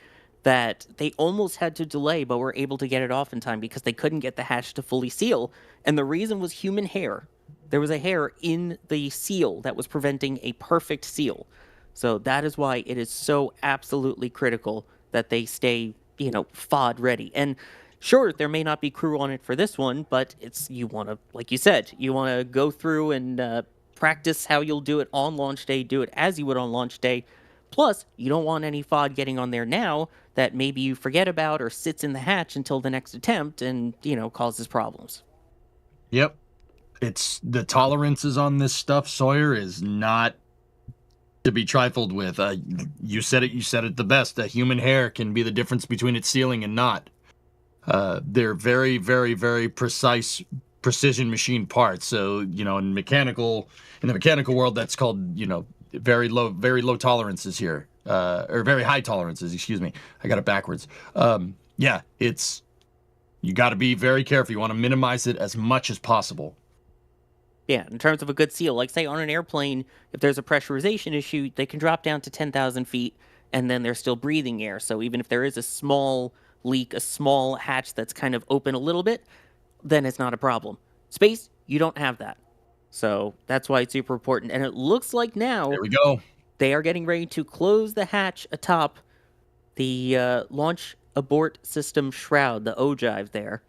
that they almost had to delay, but were able to get it off in time because they couldn't get the hatch to fully seal. And the reason was human hair. There was a hair in the seal that was preventing a perfect seal. So that is why it is so absolutely critical that they stay, FOD ready. And sure, there may not be crew on it for this one, but you want to, like you said, you want to go through and practice how you'll do it on launch day, do it as you would on launch day. Plus, you don't want any FOD getting on there now that maybe you forget about or sits in the hatch until the next attempt and, causes problems. Yep. It's the tolerances on this stuff, Sawyer, is not to be trifled with. You said it the best. A human hair can be the difference between it sealing and not. They're very, very, very precision machine parts. So, in the mechanical world, that's called, very low tolerances here, or very high tolerances, excuse me. I got it backwards. You got to be very careful. You want to minimize it as much as possible. Yeah, in terms of a good seal, like say on an airplane, if there's a pressurization issue, they can drop down to 10,000 feet and then they're still breathing air. So even if there is a small leak, a small hatch that's kind of open a little bit, then it's not a problem. Space, you don't have that. So that's why it's super important. And it looks like now there we go. They are getting ready to close the hatch atop the launch abort system shroud, the ogive there.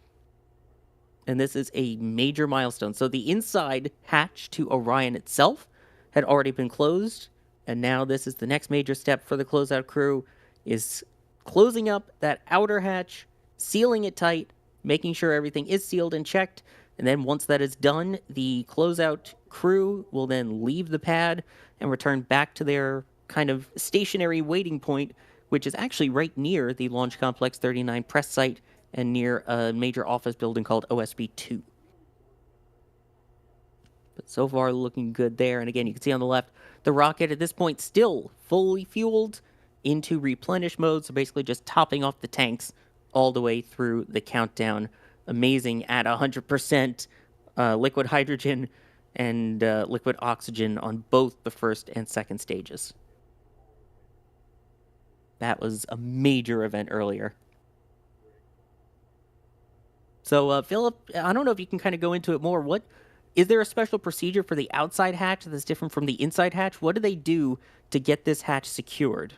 And this is a major milestone. So the inside hatch to Orion itself had already been closed. And now this is the next major step for the closeout crew, is closing up that outer hatch, sealing it tight, making sure everything is sealed and checked. And then once that is done, the closeout crew will then leave the pad and return back to their kind of stationary waiting point, which is actually right near the Launch Complex 39 press site and near a major office building called OSB 2. But so far, looking good there. And again, you can see on the left, the rocket at this point still fully fueled into replenish mode. So basically just topping off the tanks all the way through the countdown. Amazing at 100% liquid hydrogen and liquid oxygen on both the first and second stages. That was a major event earlier. So, Philip, I don't know if you can kind of go into it more. Is there a special procedure for the outside hatch that's different from the inside hatch? What do they do to get this hatch secured?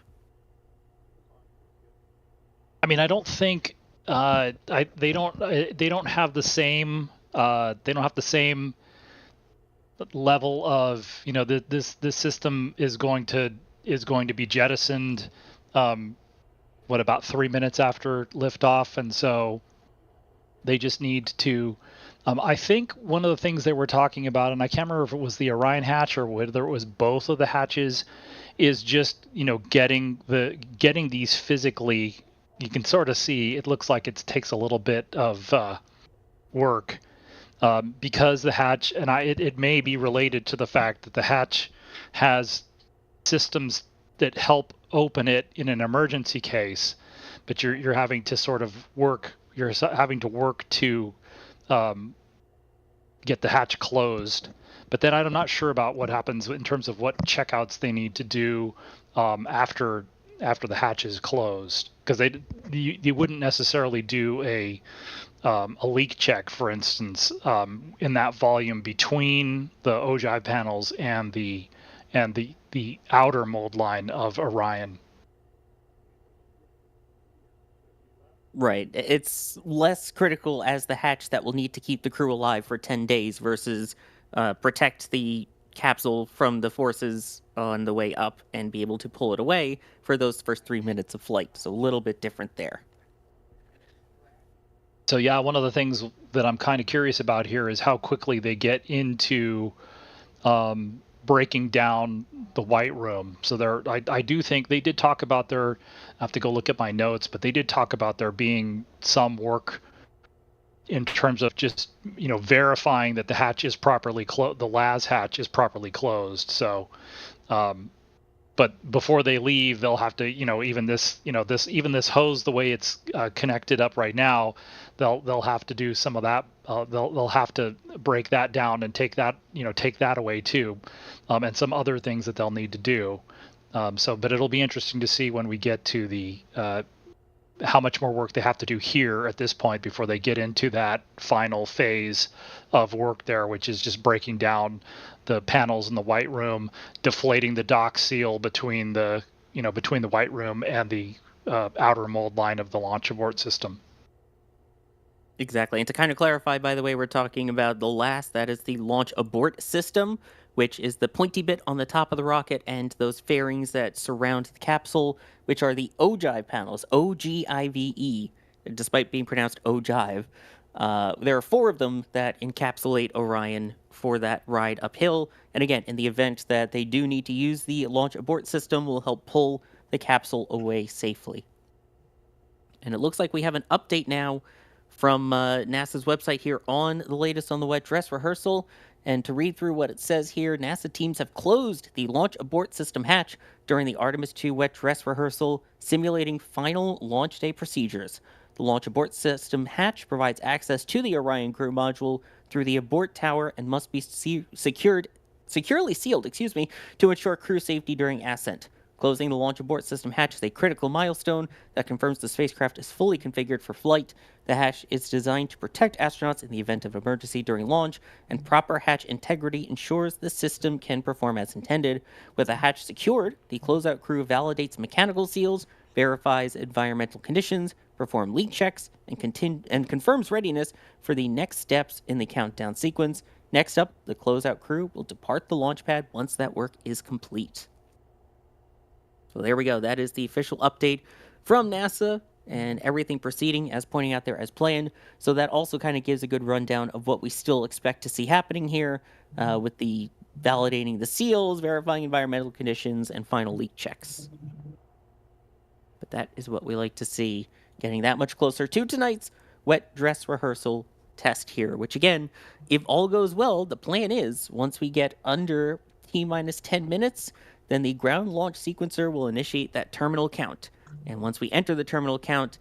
I mean, I don't think they don't have the same level of, you know, this system is going to be jettisoned about 3 minutes after liftoff, and so they just need to I think one of the things they were talking about, and I can't remember if it was the Orion hatch or whether it was both of the hatches, is just, you know, getting these physically. You can sort of see it looks like it takes a little bit of work because the hatch, and it may be related to the fact that the hatch has systems that help open it in an emergency case, but you're having to sort of work. You're having to work to get the hatch closed. But then I'm not sure about what happens in terms of what checkouts they need to do after the hatch is closed, because you wouldn't necessarily do a leak check, for instance, in that volume between the ogive panels and the outer mold line of Orion. Right. It's less critical as the hatch that will need to keep the crew alive for 10 days versus protect the capsule from the forces on the way up and be able to pull it away for those first 3 minutes of flight. So a little bit different there. So yeah, one of the things that I'm kind of curious about here is how quickly they get into breaking down the white room. So I do think they did talk about I have to go look at my notes, but they did talk about there being some work in terms of just, you know, verifying that the hatch is properly closed, the LAS hatch is properly closed. So, but before they leave, they'll have to, you know, even this hose, the way it's connected up right now, they'll have to do some of that. They'll have to break that down and take that away too, and some other things that they'll need to do. But it'll be interesting to see when we get to the how much more work they have to do here at this point before they get into that final phase of work there, which is just breaking down the panels in the white room, deflating the dock seal between the white room and the outer mold line of the launch abort system. Exactly. And to kind of clarify, by the way, we're talking about the LAS, that is the launch abort system, which is the pointy bit on the top of the rocket and those fairings that surround the capsule, which are the ogive panels, OGIVE, despite being pronounced ogive. There are 4 of them that encapsulate Orion for that ride uphill. And again, in the event that they do need to use the launch abort system, will help pull the capsule away safely. And it looks like we have an update now from NASA's website here on the latest on the wet dress rehearsal. And to read through what it says here, NASA teams have closed the launch abort system hatch during the Artemis II wet dress rehearsal, simulating final launch day procedures. The launch abort system hatch provides access to the Orion crew module through the abort tower and must be securely sealed, to ensure crew safety during ascent. Closing the launch abort system hatch is a critical milestone that confirms the spacecraft is fully configured for flight. The hatch is designed to protect astronauts in the event of emergency during launch, and proper hatch integrity ensures the system can perform as intended. With the hatch secured, the closeout crew validates mechanical seals, verifies environmental conditions, performs leak checks, and confirms readiness for the next steps in the countdown sequence. Next up, the closeout crew will depart the launch pad once that work is complete. So there we go. That is the official update from NASA, and everything proceeding as pointing out there as planned. So that also kind of gives a good rundown of what we still expect to see happening here with the validating the seals, verifying environmental conditions, and final leak checks. But that is what we like to see, getting that much closer to tonight's wet dress rehearsal test here, which again, if all goes well, the plan is once we get under T-minus 10 minutes, then the ground launch sequencer will initiate that terminal count. And once we enter the terminal count,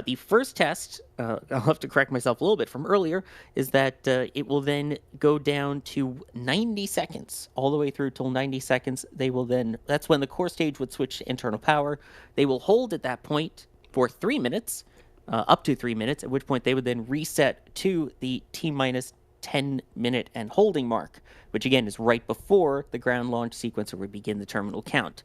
the first test, I'll have to correct myself a little bit from earlier, is that it will then go down to 90 seconds, all the way through till 90 seconds. They will then, that's when the core stage would switch to internal power. They will hold at that point for 3 minutes, up to 3 minutes, at which point they would then reset to the T-minus 10 minute and holding mark, which again is right before the ground launch sequencer would begin the terminal count.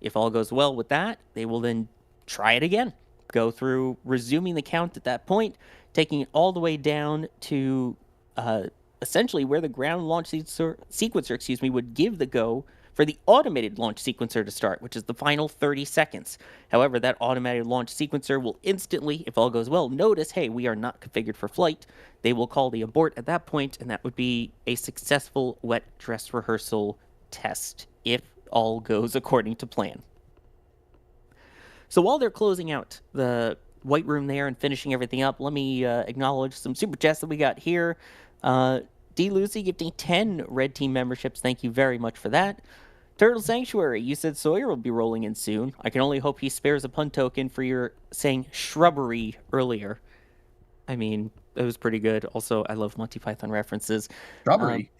If all goes well with that, they will then try it again. Go through resuming the count at that point, taking it all the way down to essentially where the ground launch sequencer would give the go for the automated launch sequencer to start, which is the final 30 seconds. However, that automated launch sequencer will instantly, if all goes well, notice, hey, we are not configured for flight. They will call the abort at that point, and that would be a successful wet dress rehearsal test, if all goes according to plan. So while they're closing out the white room there and finishing everything up, let me acknowledge some super chats that we got here. D. Lucy gifting 10 Red Team memberships. Thank you very much for that. Turtle Sanctuary, you said Sawyer will be rolling in soon. I can only hope he spares a pun token for your saying shrubbery earlier. I mean, it was pretty good. Also, I love Monty Python references. Shrubbery.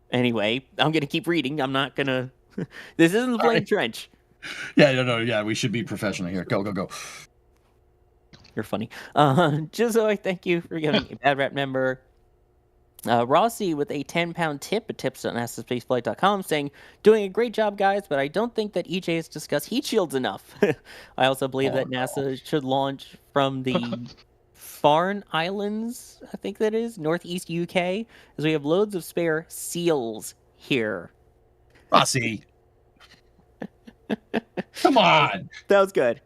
Anyway, I'm going to keep reading. I'm not going to... This isn't the Flame Trench. Yeah, no, yeah, we should be professional here. Go. You're funny. Jizoy, thank you for giving a bad rap member. Rossi with a 10-pound tip at tips.nasaspaceflight.com saying, doing a great job, guys, but I don't think that EJ has discussed heat shields enough. I also believe that NASA should launch from the Farne Islands, I think that is, northeast UK, as we have loads of spare seals here. Rossi. Come on. That was good.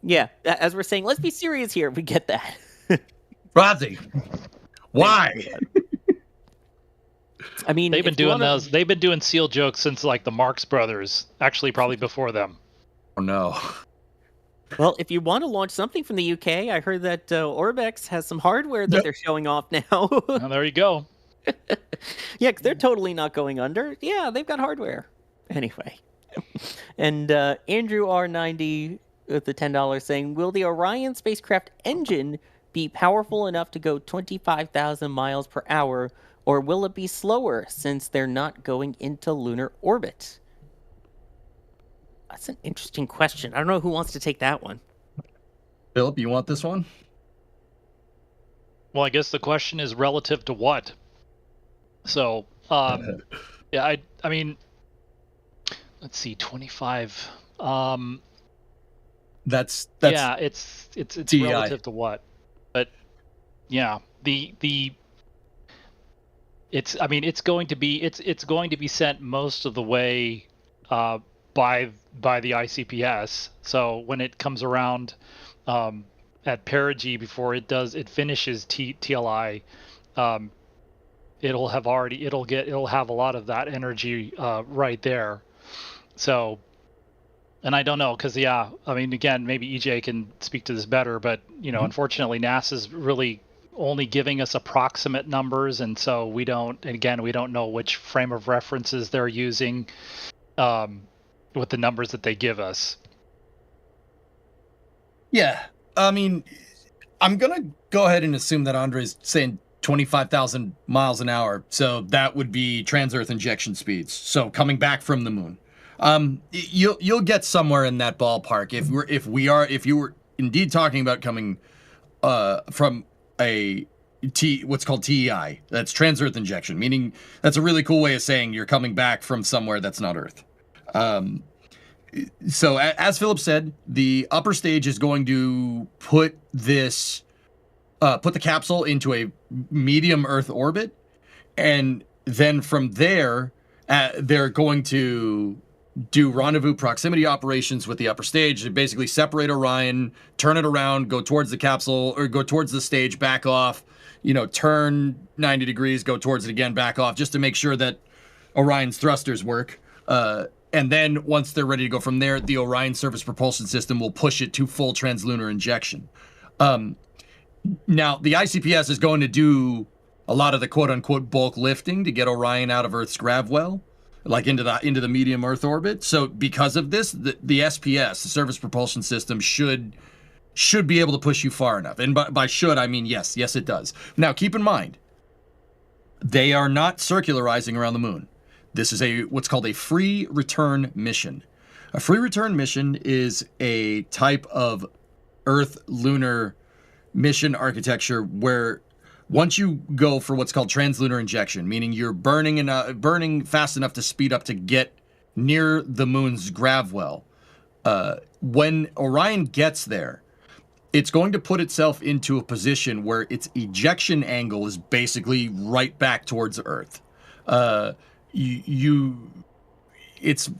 Yeah, as we're saying, let's be serious here. We get that. Rossi. Why? I mean, they've been doing those. They've been doing seal jokes since like the Marx Brothers. Actually, probably before them. Oh no. Well, if you want to launch something from the UK, I heard that Orbex has some hardware that they're showing off now. Well, there you go. Yeah, because they're totally not going under. Yeah, they've got hardware. Anyway. And Andrew R90 with the $10 saying, will the Orion spacecraft engine be powerful enough to go 25,000 miles per hour, or will it be slower since they're not going into lunar orbit? That's an interesting question. I don't know who wants to take that one. Philip, you want this one? Well, I guess the question is relative to what? So, yeah, I mean, let's see, 25. That's yeah, it's relative to what? But yeah, it's going to be sent most of the way by the ICPS. So when it comes around at perigee before it finishes TLI, it'll have a lot of that energy right there. So, and I don't know, because yeah, I mean, again, maybe EJ can speak to this better, but you know, unfortunately, NASA's really only giving us approximate numbers, and so we don't know which frame of references they're using with the numbers that they give us. Yeah, I mean, I'm gonna go ahead and assume that Andre's saying 25,000 miles an hour, so that would be trans-Earth injection speeds. So coming back from the moon. You'll get somewhere in that ballpark if you were indeed talking about coming from a what's called TEI. That's trans-Earth injection, meaning that's a really cool way of saying you're coming back from somewhere that's not Earth. So as Philip said, the upper stage is going to put the capsule into a medium Earth orbit, and then from there they're going to do rendezvous proximity operations with the upper stage to basically separate Orion, turn it around, go towards the capsule, or go towards the stage, back off, turn 90 degrees, go towards it again, back off, just to make sure that Orion's thrusters work. And then once they're ready to go from there, the Orion Surface Propulsion System will push it to full translunar injection. Now, the ICPS is going to do a lot of the quote-unquote bulk lifting to get Orion out of Earth's grav well, like into the medium Earth orbit. So because of this, the SPS, the Surface Propulsion System, should be able to push you far enough. And by should, I mean yes, it does. Now, keep in mind, they are not circularizing around the moon. This is what's called a free return mission. A free return mission is a type of Earth lunar mission architecture where once you go for what's called translunar injection, meaning you're burning fast enough to speed up to get near the moon's grav well, when Orion gets there, it's going to put itself into a position where its ejection angle is basically right back towards Earth. It's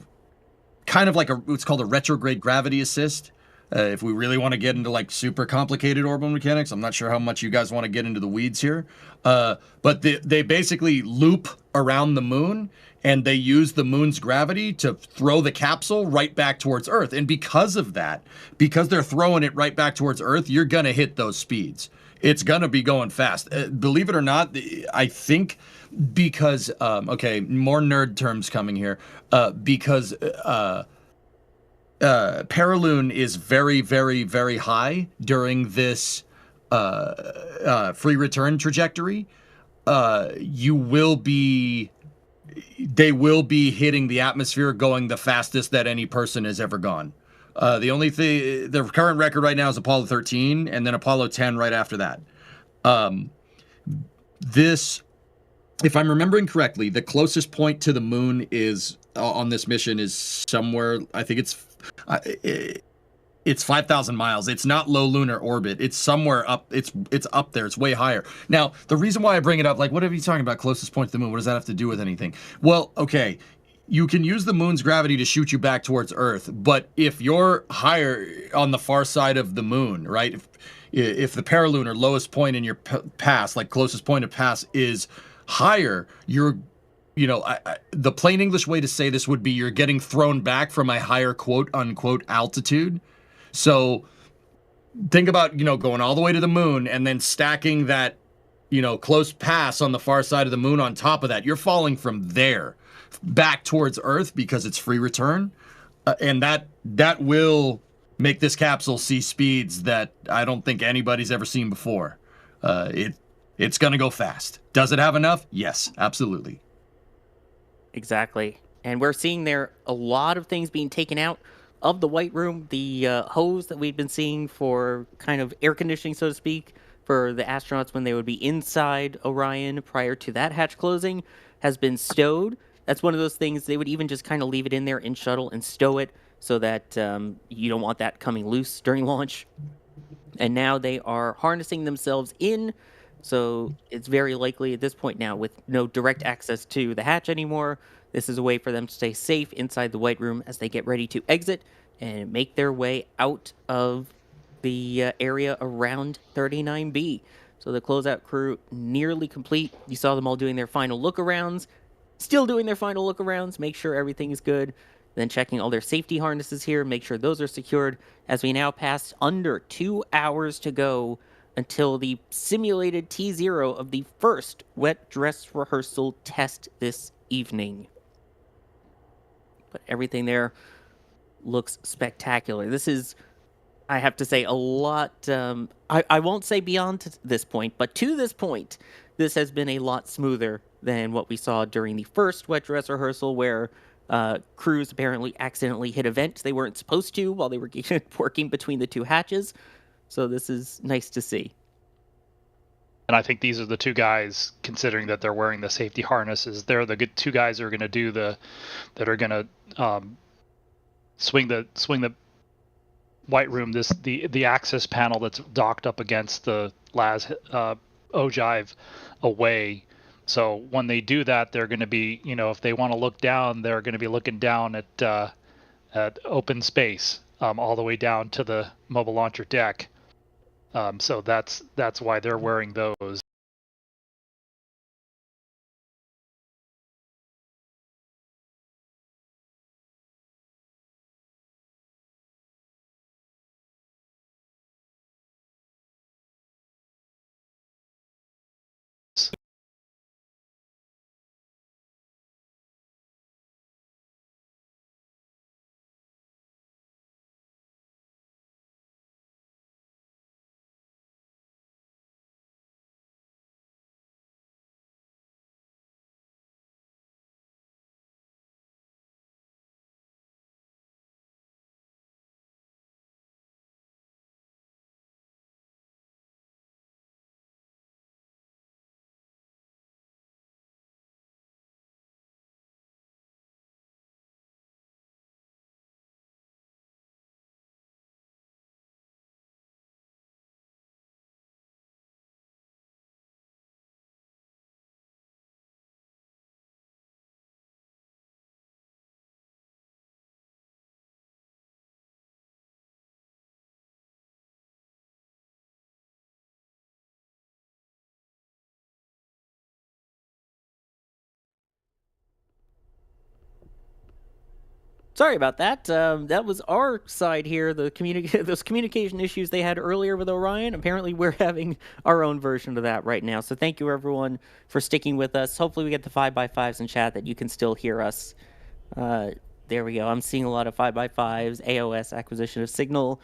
kind of like what's called a retrograde gravity assist. If we really want to get into like super complicated orbital mechanics, I'm not sure how much you guys want to get into the weeds here. But they basically loop around the moon, and they use the moon's gravity to throw the capsule right back towards Earth. And because of that, because they're throwing it right back towards Earth, you're going to hit those speeds. It's going to be going fast. Believe it or not, I think because, okay, more nerd terms coming here, because Paraloon is very, very, very high during this free return trajectory. They will be hitting the atmosphere going the fastest that any person has ever gone. The current record right now is Apollo 13, and then Apollo 10 right after that. If I'm remembering correctly, the closest point to the moon is on this mission is somewhere, I think it's 5,000 miles. It's not low lunar orbit. It's somewhere up. It's up there. It's way higher. Now, the reason why I bring it up, like, what are you talking about? Closest point to the moon. What does that have to do with anything? Well, okay, you can use the moon's gravity to shoot you back towards Earth, but if you're higher on the far side of the moon, right? If the paralunar lowest point in your pass, like closest point of pass, is higher, the plain English way to say this would be you're getting thrown back from a higher quote-unquote altitude. So think about, going all the way to the moon and then stacking that, close pass on the far side of the moon on top of that. You're falling from there back towards Earth because it's free return. And that will make this capsule see speeds that I don't think anybody's ever seen before. It's going to go fast. Does it have enough? Yes, absolutely. Exactly. And we're seeing there a lot of things being taken out of the White Room. The hose that we've been seeing for kind of air conditioning, so to speak, for the astronauts when they would be inside Orion prior to that hatch closing has been stowed. That's one of those things they would even just kind of leave it in there in shuttle and stow it so that you don't want that coming loose during launch. And now they are harnessing themselves in. So it's very likely at this point now, with no direct access to the hatch anymore, this is a way for them to stay safe inside the White Room as they get ready to exit and make their way out of the area around 39B. So the closeout crew nearly complete. You saw them all doing their final look-arounds, still doing their final look-arounds, make sure everything is good. Then checking all their safety harnesses here, make sure those are secured as we now pass under 2 hours to go until the simulated T0 of the first wet dress rehearsal test this evening. But everything there looks spectacular. This is, I have to say, a lot, I won't say beyond this point, but to this point, this has been a lot smoother than what we saw during the first wet dress rehearsal, where crews apparently accidentally hit a vent they weren't supposed to while they were working between the two hatches. So this is nice to see. And I think these are the two guys, considering that they're wearing the safety harnesses, they're the good two guys that are going to swing the White Room, the access panel that's docked up against the LAS ogive away. So when they do that, they're going to be, if they want to look down, they're going to be looking down at open space, all the way down to the mobile launcher deck. So that's why they're wearing those. Sorry about that. That was our side here. The those communication issues they had earlier with Orion. Apparently, we're having our own version of that right now. So thank you, everyone, for sticking with us. Hopefully, we get the 5x5s in chat that you can still hear us. There we go. I'm seeing a lot of 5x5s, AOS, acquisition of signal.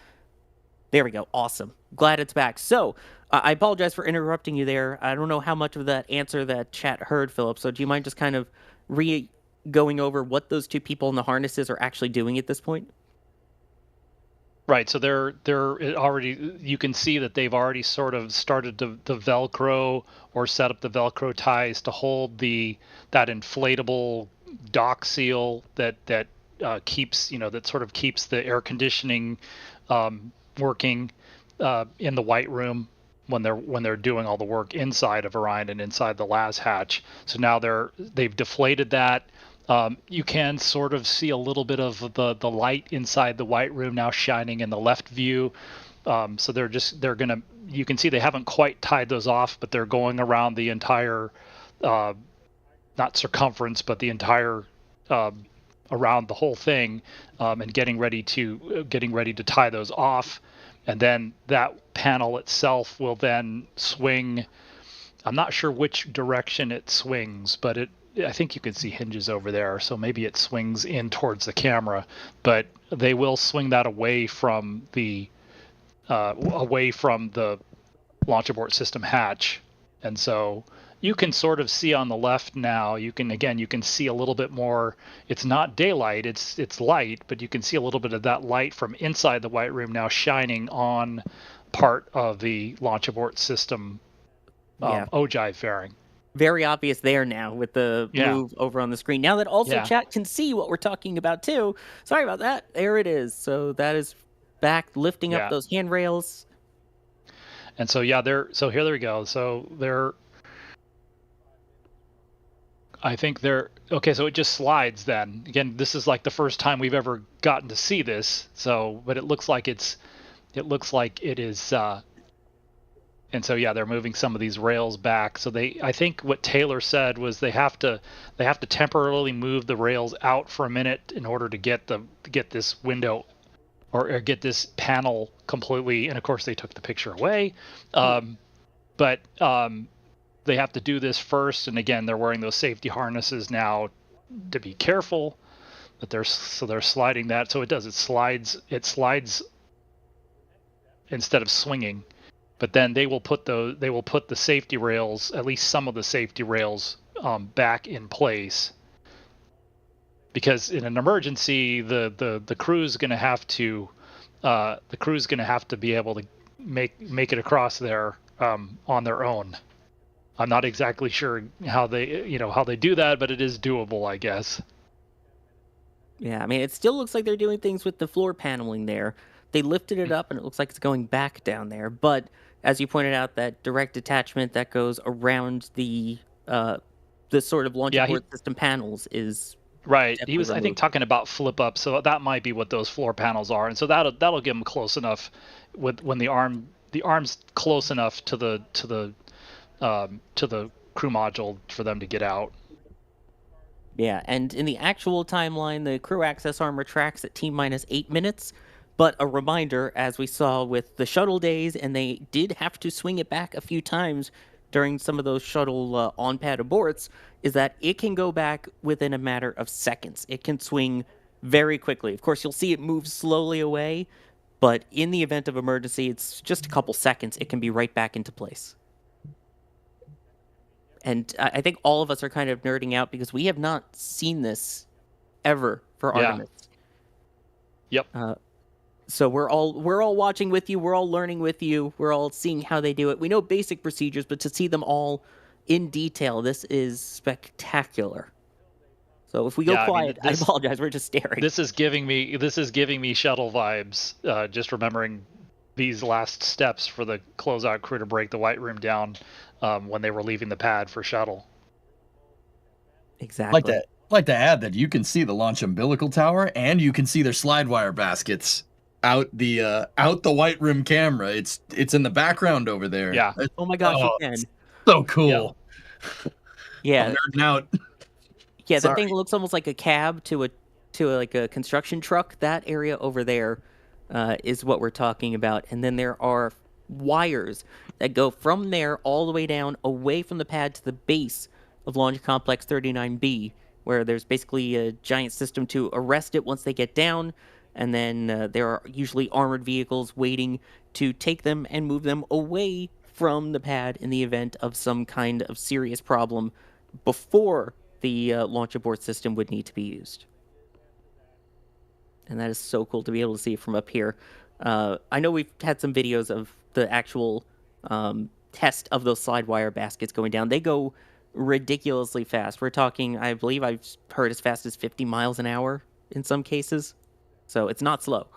There we go. Awesome. Glad it's back. So I apologize for interrupting you there. I don't know how much of that answer that chat heard, Philip. So do you mind just kind of going over what those two people in the harnesses are actually doing at this point? Right. So they're already, you can see that they've already sort of started to Velcro or set up the Velcro ties to hold that inflatable dock seal that keeps, that sort of keeps the air conditioning working in the White Room when they're doing all the work inside of Orion and inside the LAS hatch. So now they've deflated that. You can sort of see a little bit of the light inside the White Room now shining in the left view. So you can see they haven't quite tied those off, but they're going around the entire, not circumference, but the entire, around the whole thing, and getting ready to tie those off. And then that panel itself will then swing. I'm not sure which direction it swings, but I think you can see hinges over there, so maybe it swings in towards the camera. But they will swing that away from the launch abort system hatch, and so you can sort of see on the left now. You can see a little bit more. It's not daylight; it's light, but you can see a little bit of that light from inside the White Room now shining on part of the launch abort system ogive fairing. Very obvious there now with the move over on the screen. Now that also chat can see what we're talking about too. Sorry about that. There it is. So that is back lifting up those handrails. And so here we go. So I think okay. So it just slides then. Again, this is like the first time we've ever gotten to see this. So, but it looks like it is. And so they're moving some of these rails back. So I think what Taylor said was they have to temporarily move the rails out for a minute in order to get this window or get this panel completely. And of course they took the picture away, but they have to do this first. And again, they're wearing those safety harnesses now to be careful. But they're sliding that. So it slides instead of swinging. But then they will put the safety rails, at least some of the safety rails, back in place. Because in an emergency, the crew's going to have to be able to make it across there on their own. I'm not exactly sure how they do that, but it is doable, I guess. Yeah, I mean, it still looks like they're doing things with the floor paneling there. They lifted it up, and it looks like it's going back down there, but as you pointed out, that direct attachment that goes around the sort of launch abort system panels is right. He was, I think, talking about flip up, so that might be what those floor panels are, and so that'll get them close enough when the arm's close enough to the crew module for them to get out. Yeah, and in the actual timeline, the crew access arm retracts at T-minus 8 minutes. But a reminder, as we saw with the shuttle days, and they did have to swing it back a few times during some of those shuttle on-pad aborts, is that it can go back within a matter of seconds. It can swing very quickly. Of course, you'll see it move slowly away, but in the event of emergency, it's just a couple seconds. It can be right back into place. And I think all of us are kind of nerding out because we have not seen this ever for Artemis. Yep. So we're all watching with you. We're all learning with you. We're all seeing how they do it. We know basic procedures, but to see them all in detail, this is spectacular. So if we go quiet, I apologize. We're just staring. This is giving me shuttle vibes. Just remembering these last steps for the closeout crew to break the White Room down when they were leaving the pad for shuttle. Exactly. Like to add that you can see the launch umbilical tower and you can see their slide wire baskets out the White Room camera. It's in the background over there. Yeah. Oh my gosh, you can. So cool. Yeah. I'm nerding out. Yeah, that thing looks almost like a cab to to a construction truck. That area over there is what we're talking about. And then there are wires that go from there all the way down, away from the pad to the base of Launch Complex 39B, where there's basically a giant system to arrest it once they get down. And then there are usually armored vehicles waiting to take them and move them away from the pad in the event of some kind of serious problem before the launch abort system would need to be used. And that is so cool to be able to see from up here. I know we've had some videos of the actual test of those slide wire baskets going down. They go ridiculously fast. We're talking, I believe I've heard as fast as 50 miles an hour in some cases. So it's not slow.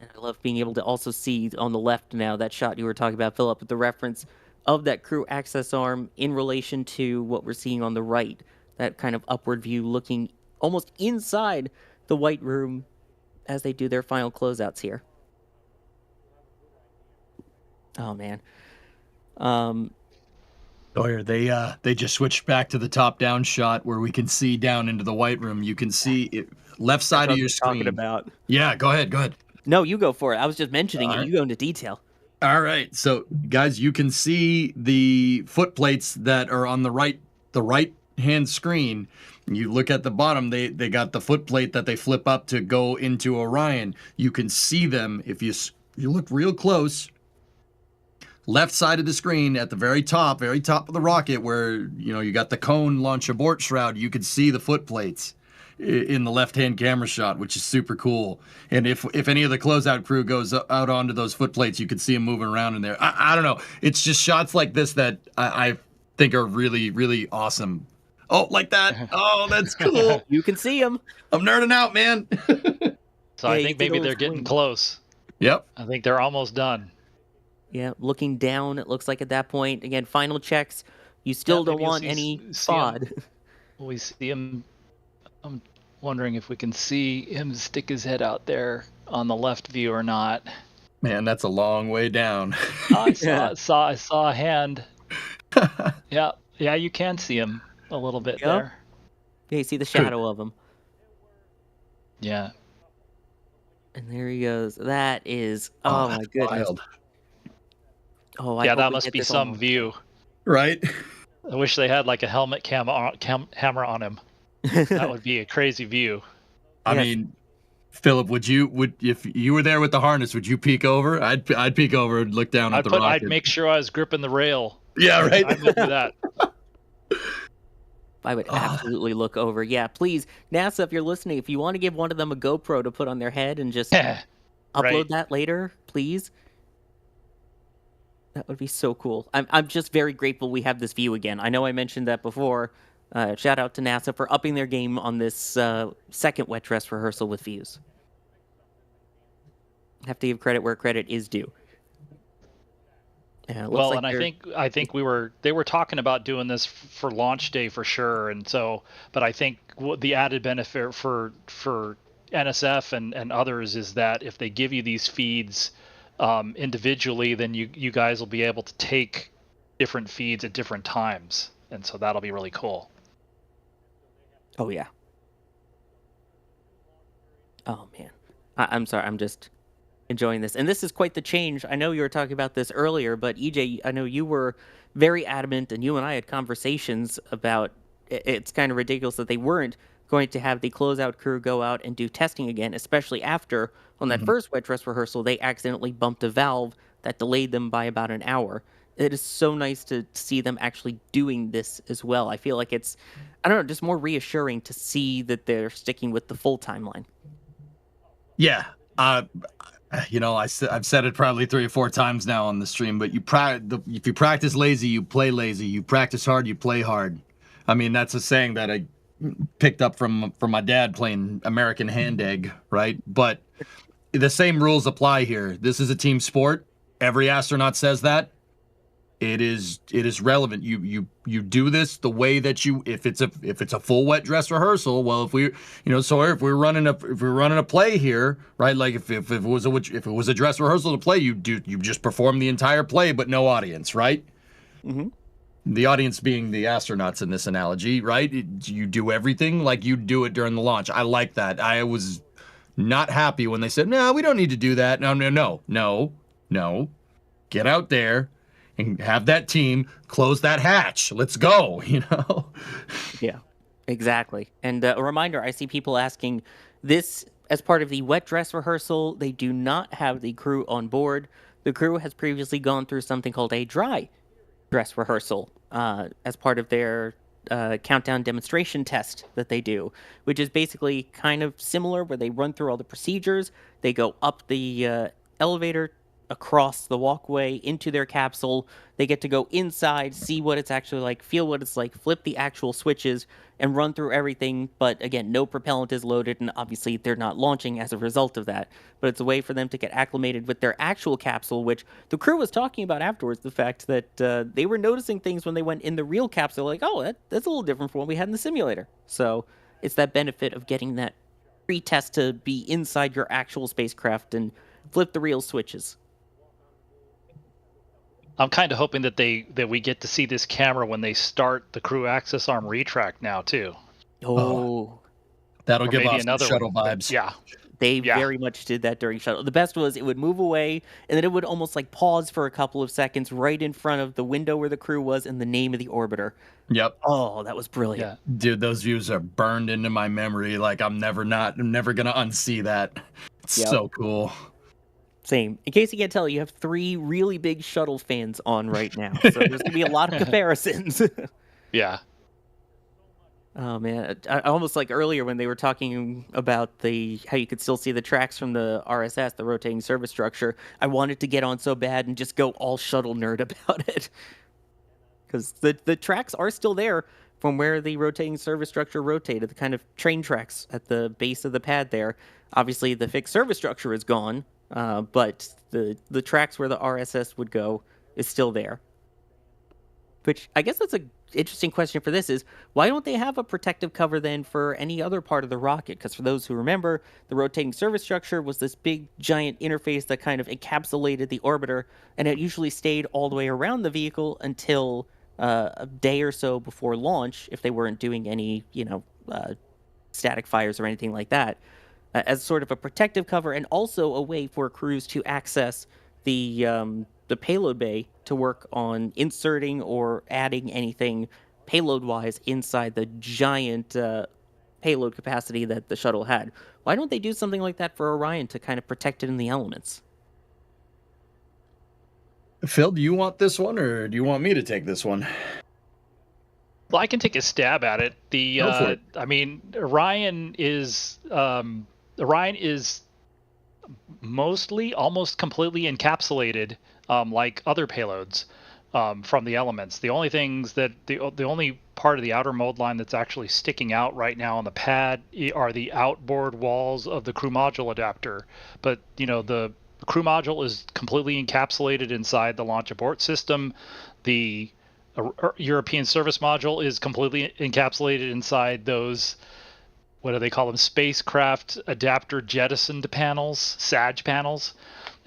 And I love being able to also see on the left now that shot you were talking about, Philip, with the reference of that crew access arm in relation to what we're seeing on the right. That kind of upward view looking almost inside the White Room as they do their final closeouts here. Oh, man. Sawyer, they just switched back to the top-down shot where we can see down into the White Room. You can see it, left side of your screen. Talking about. Yeah, go ahead. No, you go for it. I was just mentioning it. You go into detail. All right, so guys, you can see the foot plates that are on the right-hand screen. You look at the bottom; they got the foot plate that they flip up to go into Orion. You can see them if you look real close. Left side of the screen at the very top of the rocket, where you got the cone launch abort shroud. You can see the foot plates in the left-hand camera shot, which is super cool. And if any of the closeout crew goes out onto those foot plates, you can see them moving around in there. I don't know. It's just shots like this that I think are really, really awesome. Oh, like that. Oh, that's cool. You can see them. I'm nerding out, man. So I think maybe they're getting close. Yep. I think they're almost done. Yeah, looking down, it looks like at that point. Again, final checks. You still don't want any FOD. We see him. I'm wondering if we can see him stick his head out there on the left view or not. Man, that's a long way down. I saw a hand. Yeah, you can see him a little bit there. Yeah, you see the shadow of him. Yeah. And there he goes. That is, oh my goodness. Wild. Oh, yeah, that must be some view. Right? I wish they had like a helmet camera on him. That would be a crazy view. I mean, Philip, would if you were there with the harness, would you peek over? I'd peek over and look down at the rocket. I'd make sure I was gripping the rail. Yeah, right. I'd do that. I would absolutely look over. Yeah, please, NASA, if you're listening, if you want to give one of them a GoPro to put on their head and just upload that later, please. That would be so cool. I'm just very grateful we have this view again. I know I mentioned that before. Shout out to NASA for upping their game on this second wet dress rehearsal with views. Have to give credit where credit is due. Yeah, well, like and I think they were talking about doing this for launch day for sure, and so, but I think the added benefit for NSF and others is that if they give you these feeds individually, then you guys will be able to take different feeds at different times, and so that'll be really cool. Oh yeah. Oh man, I'm sorry. I'm just enjoying this, and this is quite the change. I know you were talking about this earlier, but EJ, I know you were very adamant, and you and I had conversations about it's kind of ridiculous that they weren't going to have the closeout crew go out and do testing again, especially after on that first wet dress rehearsal they accidentally bumped a valve that delayed them by about an hour. It is so nice to see them actually doing this as well. I feel like it's, I don't know, just more reassuring to see that they're sticking with the full timeline. Yeah. I've said it probably 3 or 4 times now on the stream, but if you practice lazy, you play lazy. You practice hard, you play hard. I mean, that's a saying that I picked up from my dad playing American Hand Egg, right? But the same rules apply here. This is a team sport. Every astronaut says that. It is relevant. You do this the way that if it's a full wet dress rehearsal. Well, if we're running a play here, right? Like if it was a dress rehearsal to play, you just perform the entire play, but no audience, right? Mm-hmm. The audience being the astronauts in this analogy, right? You do everything like you do it during the launch. I like that. I was not happy when they said, no, we don't need to do that. No. Get out there and have that team close that hatch. Let's go, Yeah, exactly. And a reminder, I see people asking this as part of the wet dress rehearsal. They do not have the crew on board. The crew has previously gone through something called a dry dress rehearsal as part of their countdown demonstration test that they do, which is basically kind of similar, where they run through all the procedures. They go up the elevator, across the walkway into their capsule. They get to go inside, see what it's actually like, feel what it's like, flip the actual switches, and run through everything. But again, no propellant is loaded, and obviously they're not launching as a result of that. But it's a way for them to get acclimated with their actual capsule, which the crew was talking about afterwards, the fact that they were noticing things when they went in the real capsule, like, oh, that's a little different from what we had in the simulator. So it's that benefit of getting that pre-test to be inside your actual spacecraft and flip the real switches. I'm kind of hoping that we get to see this camera when they start the crew access arm retract now too. That'll Or give maybe us another shuttle one. vibes. Yeah. They very much did that during shuttle. The best was it would move away, and then it would almost like pause for a couple of seconds right in front of the window where the crew was and the name of the orbiter. Yep. Oh, that was brilliant. Yeah. Dude, those views are burned into my memory. Like I'm never gonna unsee that. It's so cool. Same. In case you can't tell, you have 3 really big shuttle fans on right now, so there's gonna be a lot of comparisons. Yeah. Oh man, I almost like earlier when they were talking about how you could still see the tracks from the RSS, the rotating service structure. I wanted to get on so bad and just go all shuttle nerd about it, because the tracks are still there from where the rotating service structure rotated, the kind of train tracks at the base of the pad there. Obviously, the fixed service structure is gone, but the tracks where the RSS would go is still there. Which I guess that's a interesting question for this is, why don't they have a protective cover then for any other part of the rocket? Because for those who remember, the rotating service structure was this big giant interface that kind of encapsulated the orbiter, and it usually stayed all the way around the vehicle until a day or so before launch, if they weren't doing any static fires or anything like that, as sort of a protective cover, and also a way for crews to access the payload bay to work on inserting or adding anything payload-wise inside the giant payload capacity that the shuttle had. Why don't they do something like that for Orion to kind of protect it in the elements? Phil, do you want this one, or do you want me to take this one? Well, I can take a stab at it. Go for it. I mean, Orion is mostly, almost completely encapsulated, like other payloads, from the elements. The only things that the only part of the outer mold line that's actually sticking out right now on the pad are the outboard walls of the crew module adapter. But the crew module is completely encapsulated inside the launch abort system. The European service module is completely encapsulated inside those, what do they call them, spacecraft adapter jettisoned panels, SAJ panels.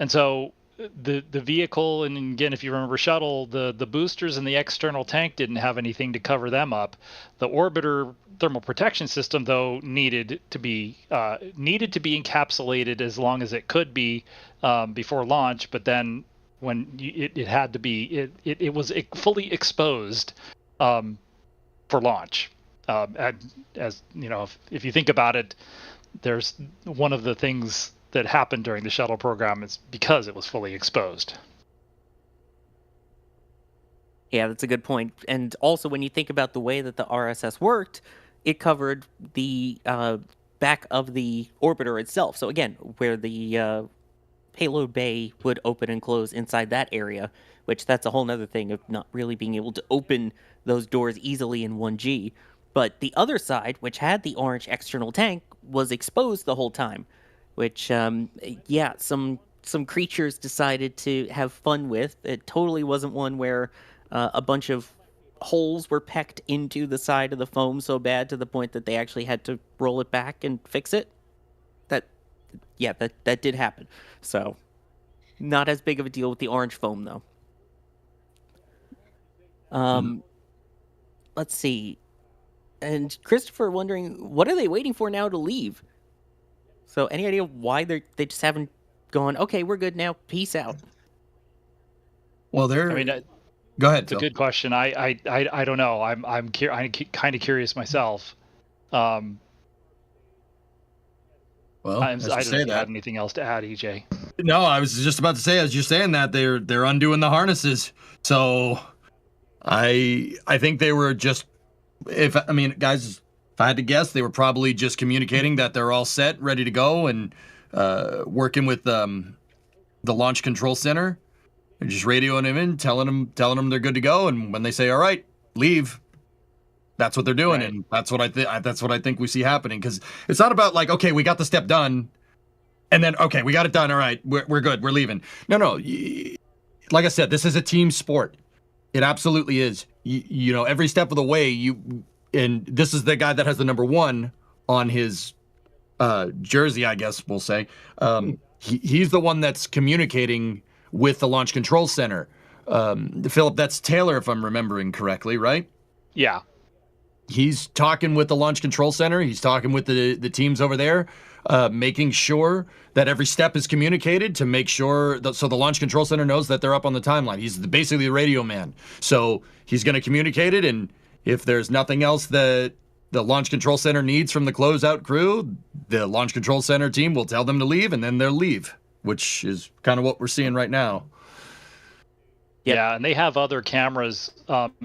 And so the vehicle, and again, if you remember shuttle, the boosters and the external tank didn't have anything to cover them up. The orbiter thermal protection system, though, needed to be encapsulated as long as it could be before launch. But then when it had to be, it was fully exposed for launch. As you know, if you think about it, there's one of the things that happened during the shuttle program is because it was fully exposed. Yeah, that's a good point. And also, when you think about the way that the RSS worked, it covered the back of the orbiter itself. So again, where the payload bay would open and close inside that area, which that's a whole nother thing of not really being able to open those doors easily in 1G. But the other side, which had the orange external tank, was exposed the whole time, which, some creatures decided to have fun with. It totally wasn't one where a bunch of holes were pecked into the side of the foam so bad to the point that they actually had to roll it back and fix it. That did happen. So, not as big of a deal with the orange foam, though. Let's see. And Christopher wondering, what are they waiting for now to leave? So any idea why they just haven't gone, okay, we're good now, peace out? Well, they're... I mean, go ahead, it's a Phil. good question. I don't know. I'm kind of curious myself. Well, I as don't you say have that... anything else to add, EJ. No, I was just about to say, as you're saying that, they're undoing the harnesses. So I think they were just... guys, if I had to guess, they were probably just communicating that they're all set, ready to go, and working with the Launch Control Center. They're just radioing them in, telling them they're good to go, and when they say, all right, leave, that's what they're doing, Right. and that's what I think we see happening. Because it's not about like, okay, we got the step done, and then, okay, we got it done, all right, we're good, we're leaving. No, like I said, this is a team sport. It absolutely is. You know, every step of the way, and this is the guy that has the number 1 on his jersey, I guess we'll say. He's the one that's communicating with the Launch Control Center. Philip, that's Taylor, if I'm remembering correctly, right? Yeah. He's talking with the Launch Control Center. He's talking with the teams over there, making sure that every step is communicated to make sure so the Launch Control Center knows that they're up on the timeline. He's basically the radio man. So he's going to communicate it, and if there's nothing else that the Launch Control Center needs from the closeout crew, the Launch Control Center team will tell them to leave, and then they'll leave, which is kind of what we're seeing right now. Yeah, and they have other cameras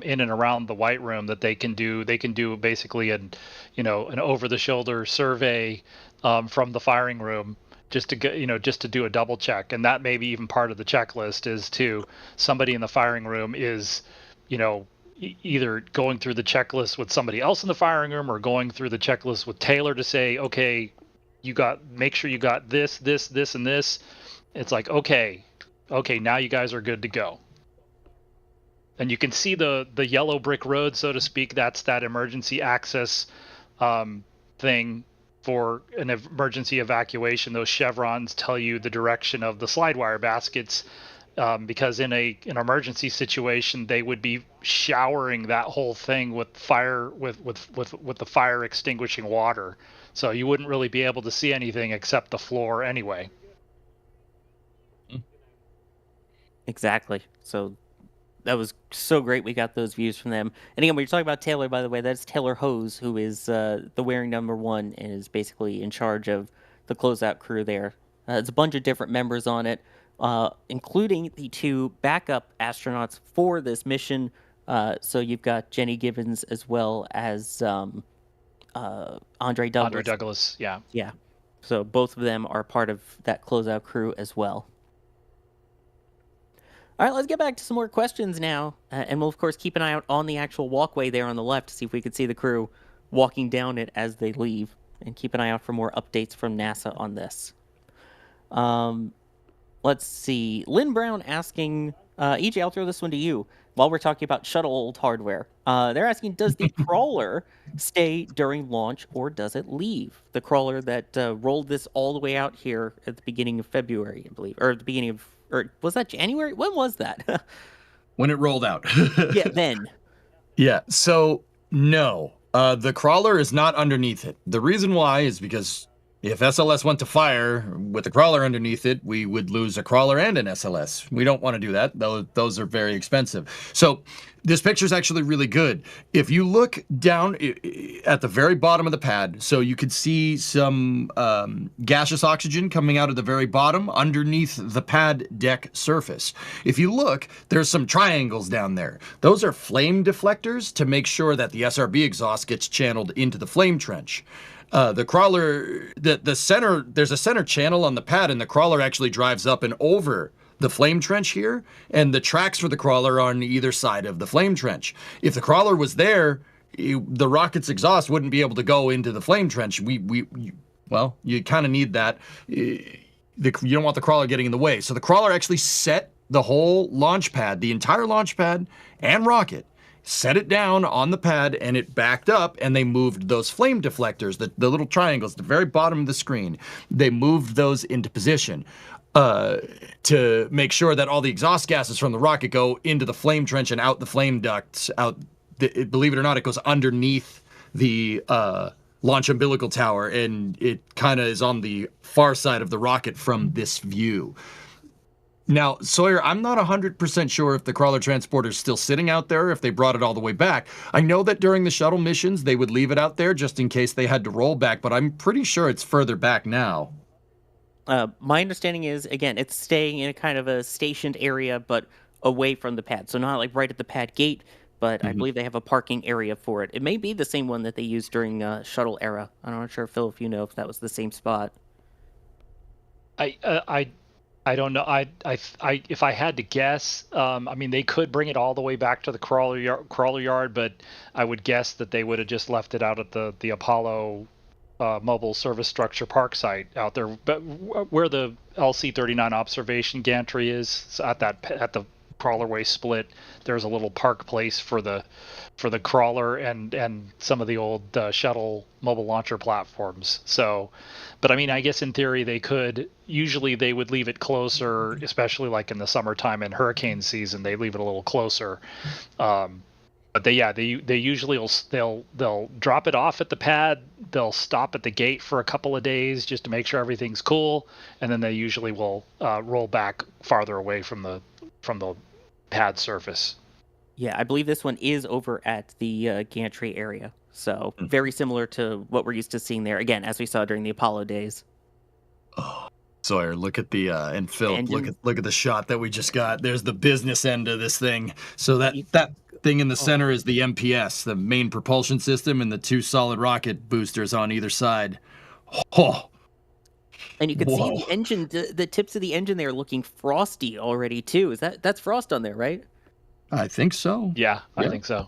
in and around the White Room that they can do. They can do basically an over-the-shoulder survey from the firing room just to do a double check, and that may be even part of the checklist is to somebody in the firing room is, either going through the checklist with somebody else in the firing room or going through the checklist with Taylor to say, okay, make sure you got this, and this. It's like, okay, now you guys are good to go. And you can see the yellow brick road, so to speak. That's that emergency access thing for an emergency evacuation. Those chevrons tell you the direction of the slide wire baskets, because in an emergency situation, they would be showering that whole thing with fire with the fire extinguishing water. So you wouldn't really be able to see anything except the floor anyway. Exactly. So that was so great. We got those views from them. And again, when you're talking about Taylor, by the way, that's Taylor Hose, who is the wearing number 1 and is basically in charge of the closeout crew there. It's a bunch of different members on it, including the 2 backup astronauts for this mission. So you've got Jenny Gibbons as well as Andre Douglas. Andre Douglas, yeah. Yeah. So both of them are part of that closeout crew as well. All right, let's get back to some more questions now. And we'll, of course, keep an eye out on the actual walkway there on the left to see if we can see the crew walking down it as they leave. And keep an eye out for more updates from NASA on this. Let's see. Lynn Brown asking, EJ, I'll throw this one to you. While we're talking about shuttle old hardware, they're asking, does the crawler stay during launch or does it leave? The crawler that rolled this all the way out here at the beginning of February, I believe, or at the beginning of... Or was that January? When was that? When it rolled out. Yeah, then. Yeah, so no. The crawler is not underneath it. The reason why is because if SLS went to fire with the crawler underneath it, we would lose a crawler and an SLS. We don't want to do that. Those are very expensive. So this picture is actually really good. If you look down at the very bottom of the pad, so you could see some gaseous oxygen coming out of the very bottom underneath the pad deck surface. If you look, there's some triangles down there. Those are flame deflectors to make sure that the SRB exhaust gets channeled into the flame trench. The crawler, the center, there's a center channel on the pad, and the crawler actually drives up and over the flame trench here, and the tracks for the crawler are on either side of the flame trench. If the crawler was there, the rocket's exhaust wouldn't be able to go into the flame trench. Well, you kind of need that. You don't want the crawler getting in the way. So the crawler actually set the whole launch pad, the entire launch pad and rocket, set it down on the pad, and it backed up, and they moved those flame deflectors, the little triangles at the very bottom of the screen. They moved those into position. to make sure that all the exhaust gases from the rocket go into the flame trench and out the flame ducts. Believe it or not, it goes underneath the launch umbilical tower, and it kind of is on the far side of the rocket from this view. Now, Sawyer, I'm not 100% sure if the crawler transporter is still sitting out there, if they brought it all the way back. I know that during the shuttle missions, they would leave it out there just in case they had to roll back, but I'm pretty sure it's further back now. My understanding is, again, it's staying in a kind of a stationed area, but away from the pad. So not like right at the pad gate, but I believe they have a parking area for it. It may be the same one that they used during shuttle era. I'm not sure, Phil, if you know if that was the same spot. I don't know. If I had to guess, I mean, they could bring it all the way back to the crawler yard, but I would guess that they would have just left it out at the Apollo mobile service structure park site out there, but where the LC-39 observation gantry is at the crawlerway split. There's a little park place for the crawler and some of the old shuttle mobile launcher platforms. So, but I mean, I guess in theory they could. Usually they would leave it closer, especially like in the summertime and hurricane season. They leave it a little closer. But they usually they'll drop it off at the pad. They'll stop at the gate for a couple of days just to make sure everything's cool, and then they usually will roll back farther away from the pad surface. Yeah, I believe this one is over at the gantry area, so very similar to what we're used to seeing there. Again, as we saw during the Apollo days. Oh, Sawyer, look at the and Phil, look at the shot that we just got. There's the business end of this thing. So that thing in the center is the MPS, the main propulsion system, and the two solid rocket boosters on either side. Oh. And you can see the engine, the tips of the engine there looking frosty already too. That's frost on there, right? I think so. Yeah, I think so.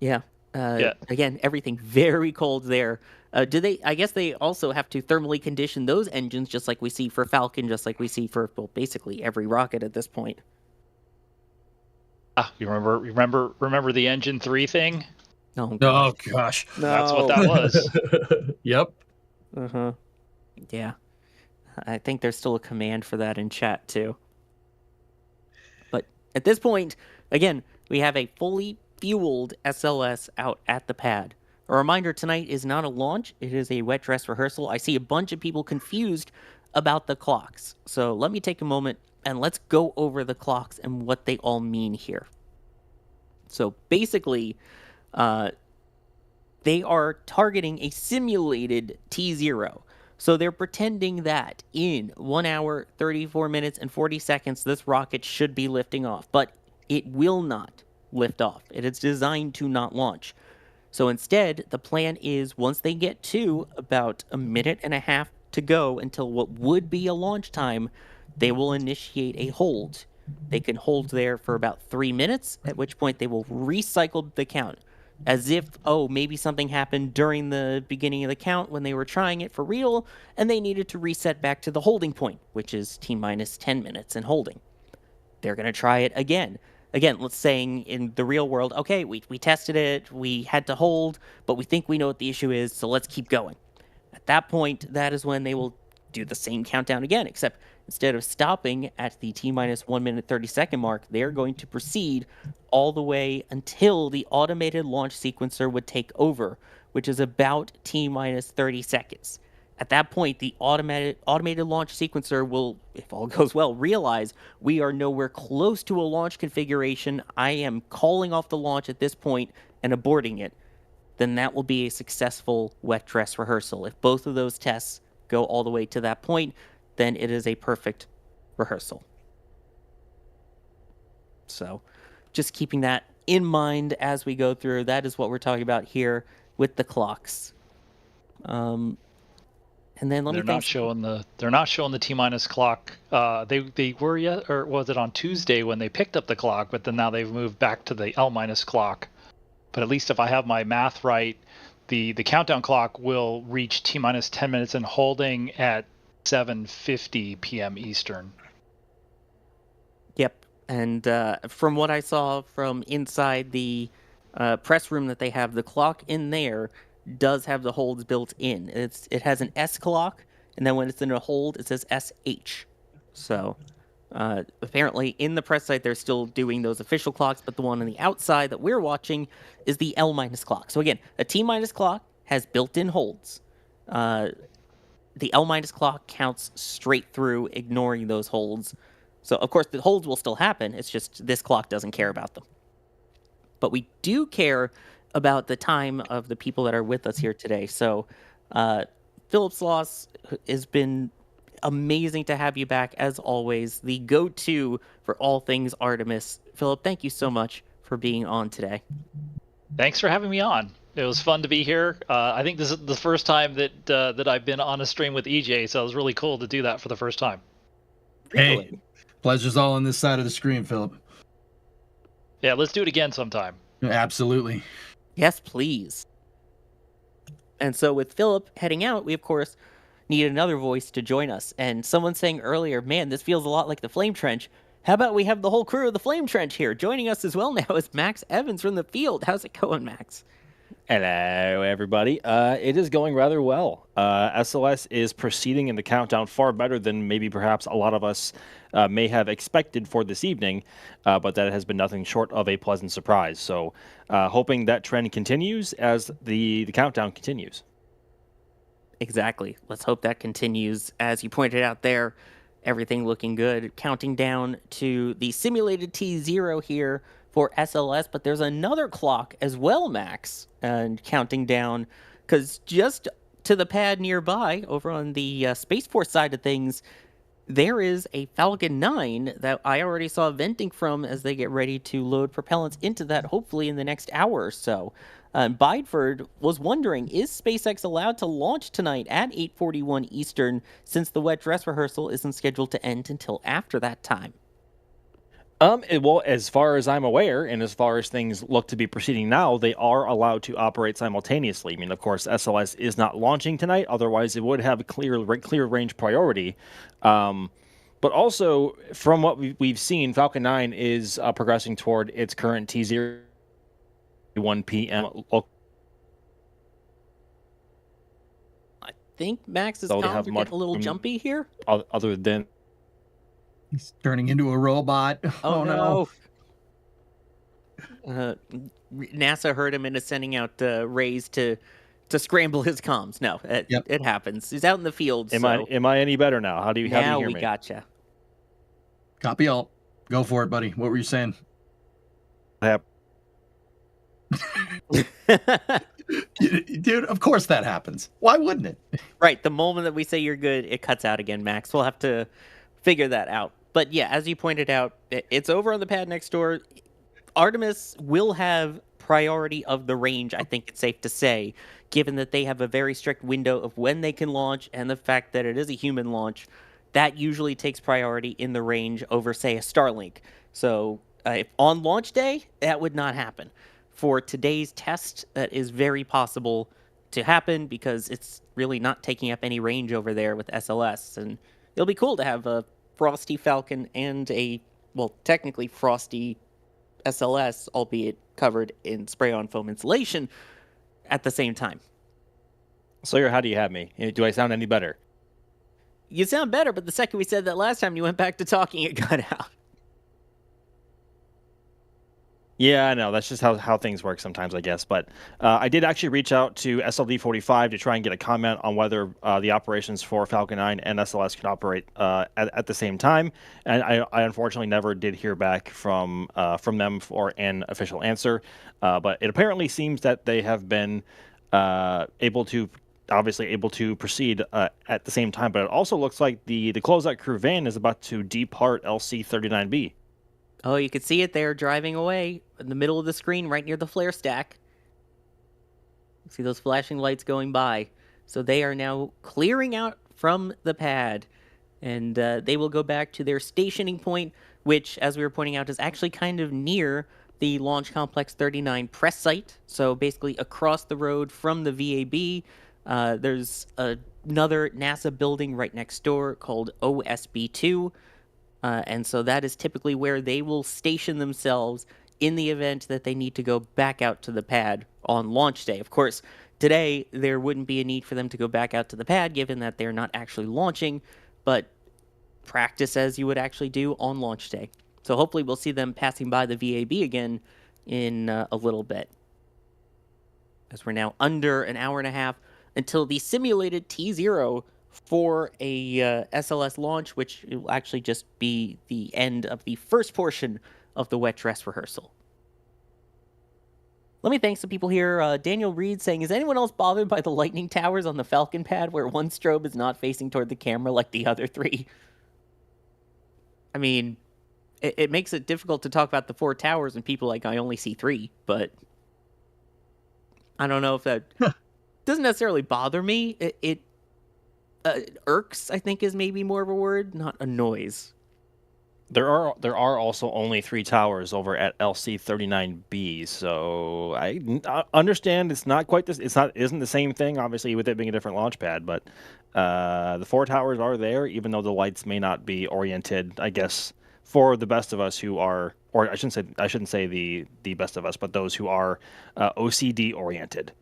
Yeah. Again, everything very cold there. I guess they also have to thermally condition those engines just like we see for Falcon, just like we see for, well, basically every rocket at this point. You remember the Engine 3 thing? Oh gosh. No. That's what that was. Yep. Uh-huh. Yeah. I think there's still a command for that in chat too. But at this point, again, we have a fully fueled SLS out at the pad. A reminder, tonight is not a launch, it is a wet dress rehearsal. I see a bunch of people confused about the clocks. So let me take a moment and let's go over the clocks and what they all mean here. So basically, they are targeting a simulated T0. So they're pretending that in 1 hour, 34 minutes, and 40 seconds, this rocket should be lifting off. But it will not lift off. It is designed to not launch. So instead, the plan is once they get to about a minute and a half to go until what would be a launch time, they will initiate a hold. They can hold there for about 3 minutes, at which point they will recycle the count. As if, maybe something happened during the beginning of the count when they were trying it for real, and they needed to reset back to the holding point, which is T-minus 10 minutes and holding. They're going to try it again. Again, let's say in the real world, okay, we tested it, we had to hold, but we think we know what the issue is, so let's keep going. At that point, that is when they will do the same countdown again, except instead of stopping at the T-minus 1 minute 30 second mark, they're going to proceed all the way until the automated launch sequencer would take over, which is about T-minus 30 seconds. At that point, the automated launch sequencer will, if all goes well, realize we are nowhere close to a launch configuration. I am calling off the launch at this point and aborting it. Then that will be a successful wet dress rehearsal. If both of those tests go all the way to that point, then it is a perfect rehearsal. So just keeping that in mind as we go through, that is what we're talking about here with the clocks. And then they're not showing the T-minus clock. They were yet, or was it on Tuesday when they picked up the clock? But then now they've moved back to the L- clock. But at least if I have my math right, the countdown clock will reach T-minus 10 minutes and holding at 7:50 p.m. Eastern. Yep, and from what I saw from inside the press room that they have, the clock in there does have the holds built in. It has an S clock, and then when it's in a hold, it says SH. So apparently in the press site, they're still doing those official clocks, but the one on the outside that we're watching is the L- clock. So again, a T- clock has built-in holds. The L- clock counts straight through, ignoring those holds. So, of course, the holds will still happen. It's just this clock doesn't care about them. But we do care about the time of the people that are with us here today. So, Philip Sloss has been amazing to have you back, as always, the go-to for all things Artemis. Philip, thank you so much for being on today. Thanks for having me on. It was fun to be here. I think this is the first time that I've been on a stream with EJ, so it was really cool to do that for the first time. Really? Hey, pleasure's all on this side of the screen, Philip. Yeah, let's do it again sometime. Absolutely. Yes, please. And so with Philip heading out, we, of course, need another voice to join us. And someone saying earlier, man, this feels a lot like the Flame Trench. How about we have the whole crew of the Flame Trench here? Joining us as well now is Max Evans from the field. How's it going, Max? Hello, everybody. It is going rather well. SLS is proceeding in the countdown far better than maybe perhaps a lot of us may have expected for this evening, but that has been nothing short of a pleasant surprise. So hoping that trend continues as the countdown continues. Exactly. Let's hope that continues. As you pointed out there, everything looking good. Counting down to the simulated T0 here for SLS, but there's another clock as well, Max, and counting down, because just to the pad nearby, over on the Space Force side of things, there is a Falcon 9 that I already saw venting from as they get ready to load propellants into that, hopefully in the next hour or so. Bideford was wondering, is SpaceX allowed to launch tonight at 8:41 Eastern, since the wet dress rehearsal isn't scheduled to end until after that time? Well, as far as I'm aware, and as far as things look to be proceeding now, they are allowed to operate simultaneously. I mean, of course, SLS is not launching tonight; otherwise, it would have a clear range priority. But also, from what we've seen, Falcon 9 is progressing toward its current T0 1 p.m. I think Max's So they comms have are much getting a little room- jumpy here. Other than He's turning into a robot. Oh no. NASA heard him and is sending out rays to scramble his comms. No, it happens. He's out in the field. Am I any better now? How do you now hear we me? gotcha. Copy all. Go for it, buddy. What were you saying? Dude, of course that happens. Why wouldn't it? Right. The moment that we say you're good, it cuts out again, Max. We'll have to figure that out. But yeah, as you pointed out, it's over on the pad next door. Artemis will have priority of the range, I think it's safe to say, given that they have a very strict window of when they can launch, and the fact that it is a human launch, that usually takes priority in the range over, say, a Starlink. So if on launch day, that would not happen. For today's test, that is very possible to happen because it's really not taking up any range over there with SLS. And it'll be cool to have a Frosty Falcon and a, well, technically Frosty SLS, albeit covered in spray-on foam insulation, at the same time. Sawyer, how do you have me? Do I sound any better? You sound better, but the second we said that last time, you went back to talking, it got out. Yeah, I know. That's just how things work sometimes, I guess. But I did actually reach out to SLD45 to try and get a comment on whether the operations for Falcon 9 and SLS can operate at the same time. And I unfortunately never did hear back from them for an official answer. But it apparently seems that they have been able to proceed at the same time. But it also looks like the closeout crew van is about to depart LC-39B. Oh, you can see it there driving away in the middle of the screen right near the flare stack. See those flashing lights going by. So they are now clearing out from the pad, and they will go back to their stationing point, which, as we were pointing out, is actually kind of near the Launch Complex 39 press site. So basically across the road from the VAB, there's another NASA building right next door called OSB2. And so that is typically where they will station themselves in the event that they need to go back out to the pad on launch day. Of course, today there wouldn't be a need for them to go back out to the pad given that they're not actually launching, but practice as you would actually do on launch day. So hopefully we'll see them passing by the VAB again in a little bit, as we're now under an hour and a half until the simulated T0 for a SLS launch, which will actually just be the end of the first portion of the wet dress rehearsal. Let me thank some people here. Daniel Reed saying, is anyone else bothered by the lightning towers on the Falcon pad where one strobe is not facing toward the camera like the other three? I mean, it makes it difficult to talk about the 4 towers and people like, I only see 3, but I don't know if that doesn't necessarily bother me. It irks, I think, is maybe more of a word, not annoys. There are also only 3 towers over at LC-39B, so I understand it's not quite this. Isn't the same thing, obviously, with it being a different launch pad. But the 4 towers are there, even though the lights may not be oriented, I guess, for the best of us who are, or I shouldn't say the best of us, but those who are OCD oriented.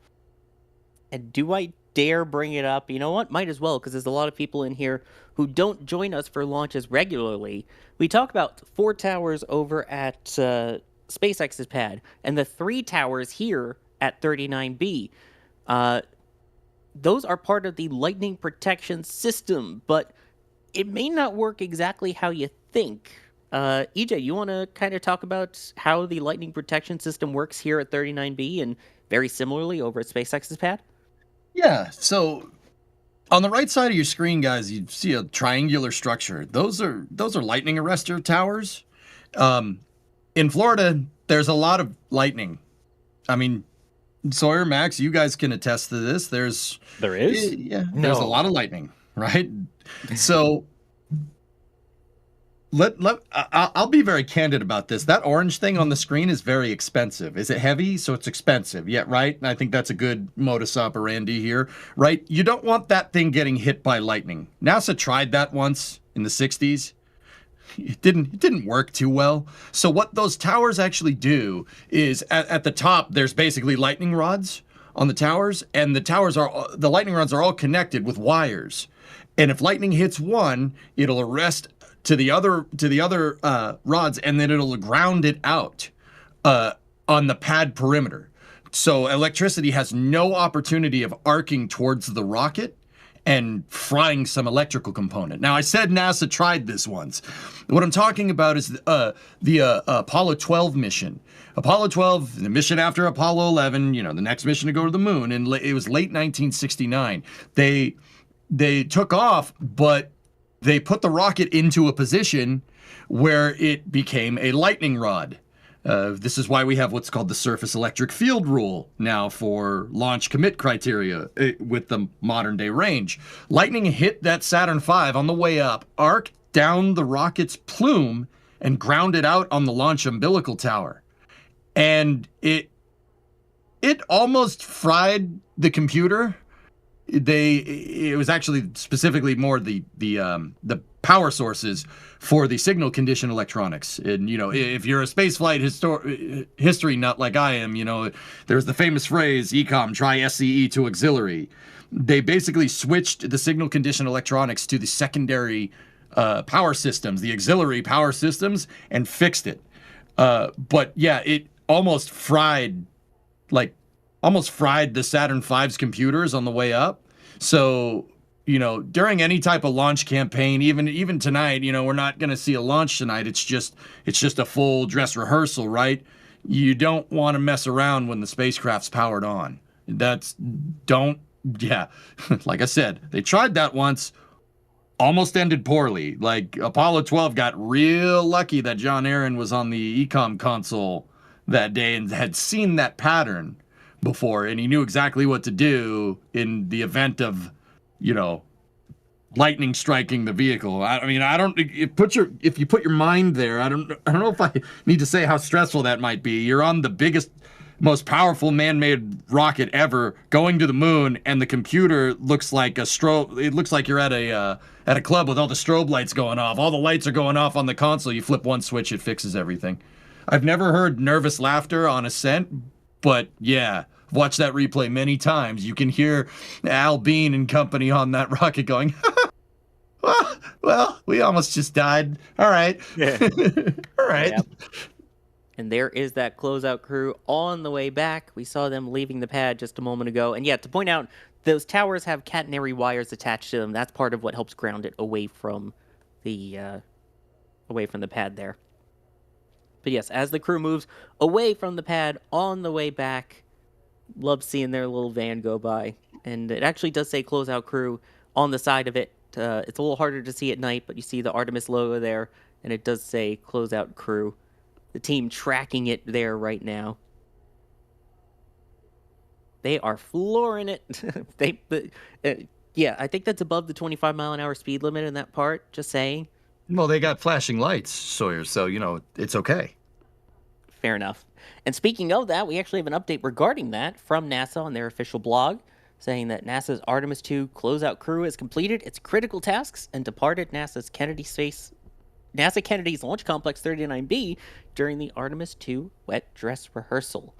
And do I dare bring it up? You know what? Might as well, because there's a lot of people in here who don't join us for launches regularly. We talk about 4 towers over at SpaceX's pad, and the 3 towers here at 39B. Those are part of the lightning protection system, but it may not work exactly how you think. EJ, you want to kind of talk about how the lightning protection system works here at 39B and very similarly over at SpaceX's pad? Yeah, so on the right side of your screen, guys, you see a triangular structure. Those are lightning arrestor towers. In Florida, there's a lot of lightning. I mean, Sawyer, Max, you guys can attest to this. There is? Yeah, there's a lot of lightning, right? So I'll be very candid about this. That orange thing on the screen is very expensive. Is it heavy? So it's expensive. Yeah, right? And I think that's a good modus operandi here, right? You don't want that thing getting hit by lightning. NASA tried that once in the 60s. It didn't work too well. So what those towers actually do is at the top, there's basically lightning rods on the towers, and the lightning rods are all connected with wires. And if lightning hits one, it'll arrest to the other rods, and then it'll ground it out on the pad perimeter. So electricity has no opportunity of arcing towards the rocket and frying some electrical component. Now, I said NASA tried this once. What I'm talking about is the Apollo 12 mission. Apollo 12, the mission after Apollo 11, the next mission to go to the moon, and it was late 1969. They took off, but they put the rocket into a position where it became a lightning rod. This is why we have what's called the surface electric field rule now for launch commit criteria with the modern day range. Lightning hit that Saturn V on the way up, arced down the rocket's plume, and ground it out on the launch umbilical tower. And it almost fried the computer. It was actually specifically more the power sources for the signal condition electronics. And if you're a spaceflight history nut like I am, there's the famous phrase ECOM try SCE to auxiliary. They basically switched the signal condition electronics to the secondary power systems, the auxiliary power systems, and fixed it. But yeah, it almost fried the Saturn V's computers on the way up. So, during any type of launch campaign, even tonight, we're not going to see a launch tonight. It's just a full dress rehearsal, right? You don't want to mess around when the spacecraft's powered on. Like I said, they tried that once, almost ended poorly. Like Apollo 12 got real lucky that John Aaron was on the ECOM console that day and had seen that pattern before, and he knew exactly what to do in the event of, lightning striking the vehicle. If you put your mind there, I don't know if I need to say how stressful that might be. You're on the biggest, most powerful man-made rocket ever, going to the moon, and the computer looks like a strobe. It looks like you're at a club with all the strobe lights going off. All the lights are going off on the console. You flip one switch, it fixes everything. I've never heard nervous laughter on ascent, but yeah, I've watched that replay many times. You can hear Al Bean and company on that rocket going, Well, we almost just died. All right. Yeah. All right. Yep. And there is that closeout crew on the way back. We saw them leaving the pad just a moment ago. And yeah, to point out, those towers have catenary wires attached to them. That's part of what helps ground it away from the pad there. But yes, as the crew moves away from the pad on the way back, love seeing their little van go by. And it actually does say closeout crew on the side of it. It's a little harder to see at night, but you see the Artemis logo there, and it does say closeout crew. The team tracking it there right now. They are flooring it. Yeah, I think that's above the 25-mile-an-hour speed limit in that part, just saying. Well, they got flashing lights, Sawyer, so, it's okay. Fair enough. And speaking of that, we actually have an update regarding that from NASA on their official blog, saying that NASA's Artemis II closeout crew has completed its critical tasks and departed NASA Kennedy's Launch Complex 39B during the Artemis II Wet Dress Rehearsal.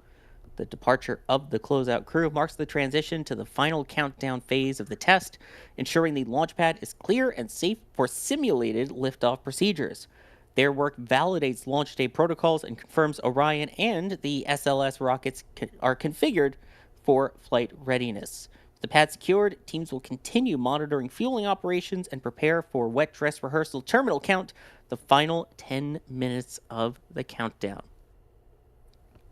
The departure of the closeout crew marks the transition to the final countdown phase of the test, ensuring the launch pad is clear and safe for simulated liftoff procedures. Their work validates launch day protocols and confirms Orion and the SLS rockets are configured for flight readiness. With the pad secured, teams will continue monitoring fueling operations and prepare for wet dress rehearsal terminal count, the final 10 minutes of the countdown.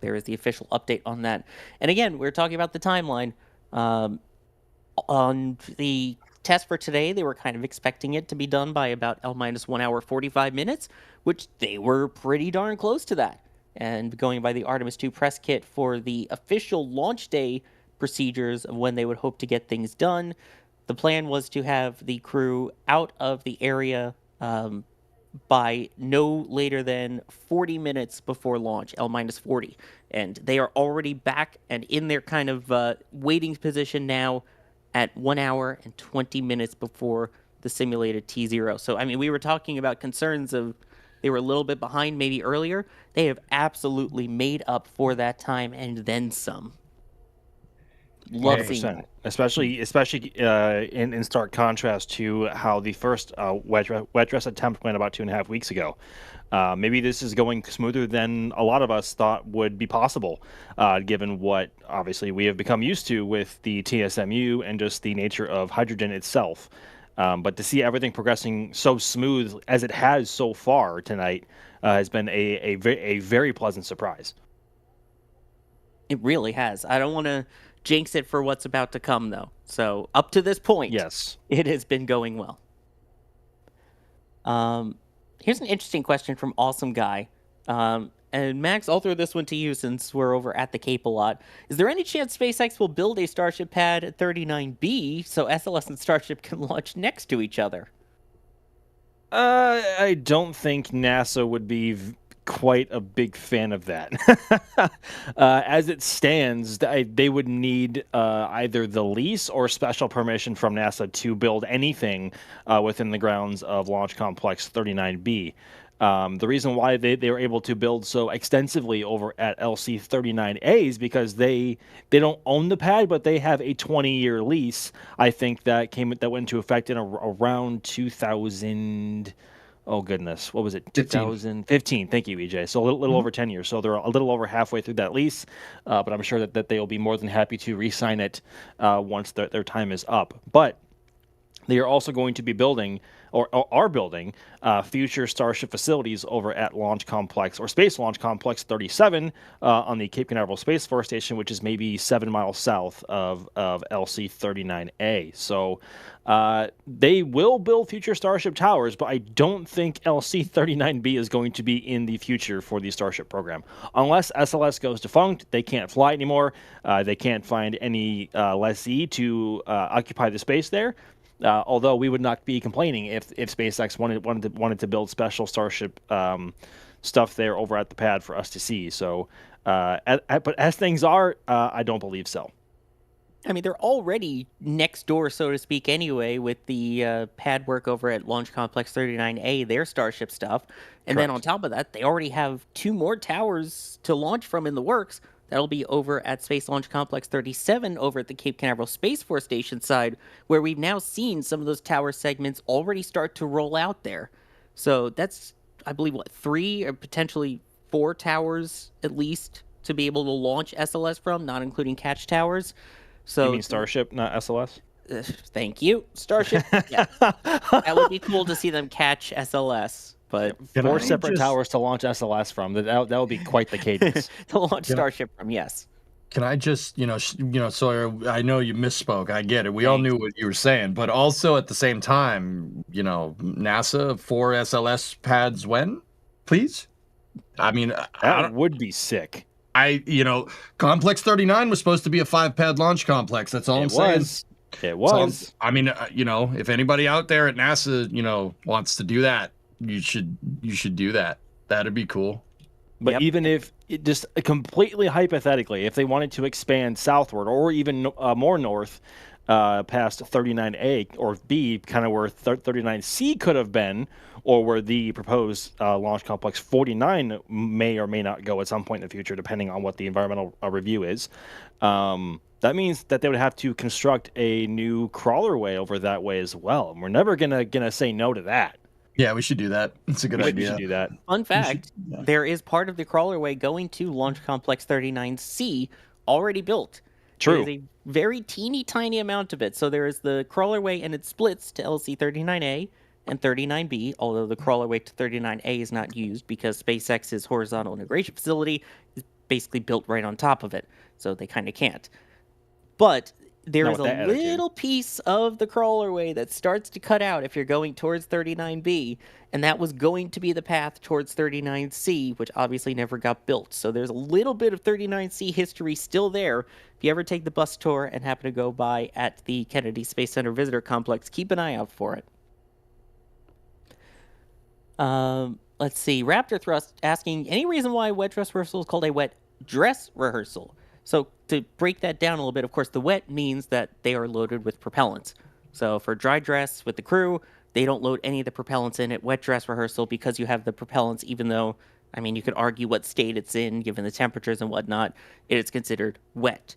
There is the official update on that. And again, we're talking about the timeline. On the test for today, they were kind of expecting it to be done by about L-1 hour 45 minutes, which they were pretty darn close to that. And going by the Artemis II press kit for the official launch day procedures of when they would hope to get things done, the plan was to have the crew out of the area by no later than 40 minutes before launch, L-40. And they are already back and in their kind of waiting position now at 1 hour and 20 minutes before the simulated T0. So, I mean, we were talking about concerns of they were a little bit behind maybe earlier. They have absolutely made up for that time and then some. Love seeing that. Especially in stark contrast to how the first wet dress attempt went about 2.5 weeks ago. Maybe this is going smoother than a lot of us thought would be possible, given what obviously we have become used to with the TSMU and just the nature of hydrogen itself. But to see everything progressing so smooth as it has so far tonight has been a very pleasant surprise. It really has. I don't want to jinx it for what's about to come, though. So up to this point, yes, it has been going well. Here's an interesting question from Awesome Guy. And Max, I'll throw this one to you since we're over at the Cape a lot. Is there any chance SpaceX will build a Starship pad at 39B so SLS and Starship can launch next to each other? I don't think NASA would be quite a big fan of that. As it stands, they would need either the lease or special permission from NASA to build anything within the grounds of Launch Complex 39B. The reason why they were able to build so extensively over at LC-39A is because they don't own the pad, but they have a 20-year lease. I think that went into effect in around 2000. Oh, goodness. What was it? 2015. Thank you, EJ. So a little over 10 years. So they're a little over halfway through that lease. But I'm sure that they will be more than happy to re-sign it once their time is up. But they are also going to be building, or are building, future Starship facilities over at Launch Complex, or Space Launch Complex 37 on the Cape Canaveral Space Force Station, which is maybe 7 miles south of LC-39A. So they will build future Starship towers, but I don't think LC-39B is going to be in the future for the Starship program. Unless SLS goes defunct, they can't fly anymore, they can't find any lessee to occupy the space there. Although we would not be complaining if SpaceX wanted to build special Starship stuff there over at the pad for us to see. So, but as things are, I don't believe so. I mean, they're already next door, so to speak, anyway, with the pad work over at Launch Complex 39A, their Starship stuff. And then on top of that, they already have 2 more towers to launch from in the works. That'll be over at Space Launch Complex 37 over at the Cape Canaveral Space Force Station side, where we've now seen some of those tower segments already start to roll out there. So that's, I believe, 3 or potentially 4 towers at least to be able to launch SLS from, not including catch towers. So You mean Starship, not SLS? Thank you. Starship. Yeah. That would be cool to see them catch SLS. But 4 separate towers to launch SLS from. That would be quite the cadence. to launch Starship from, yes. Can I just, Sawyer, I know you misspoke. I get it. We all knew what you were saying. But also at the same time, NASA 4 SLS pads when? Please? I mean, that would be sick. Complex 39 was supposed to be a 5-pad launch complex. That's all I'm saying. It was. So, I mean, if anybody out there at NASA, wants to do that, you should do that. That'd be cool. But even if it just completely hypothetically, if they wanted to expand southward or even more north, past 39A or B, kind of where 39C could have been, or where the proposed launch complex 49 may or may not go at some point in the future, depending on what the environmental review is. That means that they would have to construct a new crawlerway over that way as well. And we're never gonna say no to that. Yeah, we should do that. It's a good idea. We should do that. Fun fact, there is part of the crawlerway going to Launch Complex 39C already built. True. There's a very teeny tiny amount of it. So there is the crawlerway and it splits to LC 39A and 39B, although the crawlerway to 39A is not used because SpaceX's horizontal integration facility is basically built right on top of it. So they kind of can't. But there is a little piece of the crawlerway that starts to cut out if you're going towards 39B, and that was going to be the path towards 39C, which obviously never got built. So there's a little bit of 39C history still there. If you ever take the bus tour and happen to go by at the Kennedy Space Center Visitor Complex, keep an eye out for it. Let's see. Raptor Thrust asking, any reason why wet dress rehearsal is called a wet dress rehearsal? So to break that down a little bit, of course, the wet means that they are loaded with propellants. So for dry dress with the crew, they don't load any of the propellants in at wet dress rehearsal because you have the propellants, even though, I mean, you could argue what state it's in, given the temperatures and whatnot, it is considered wet.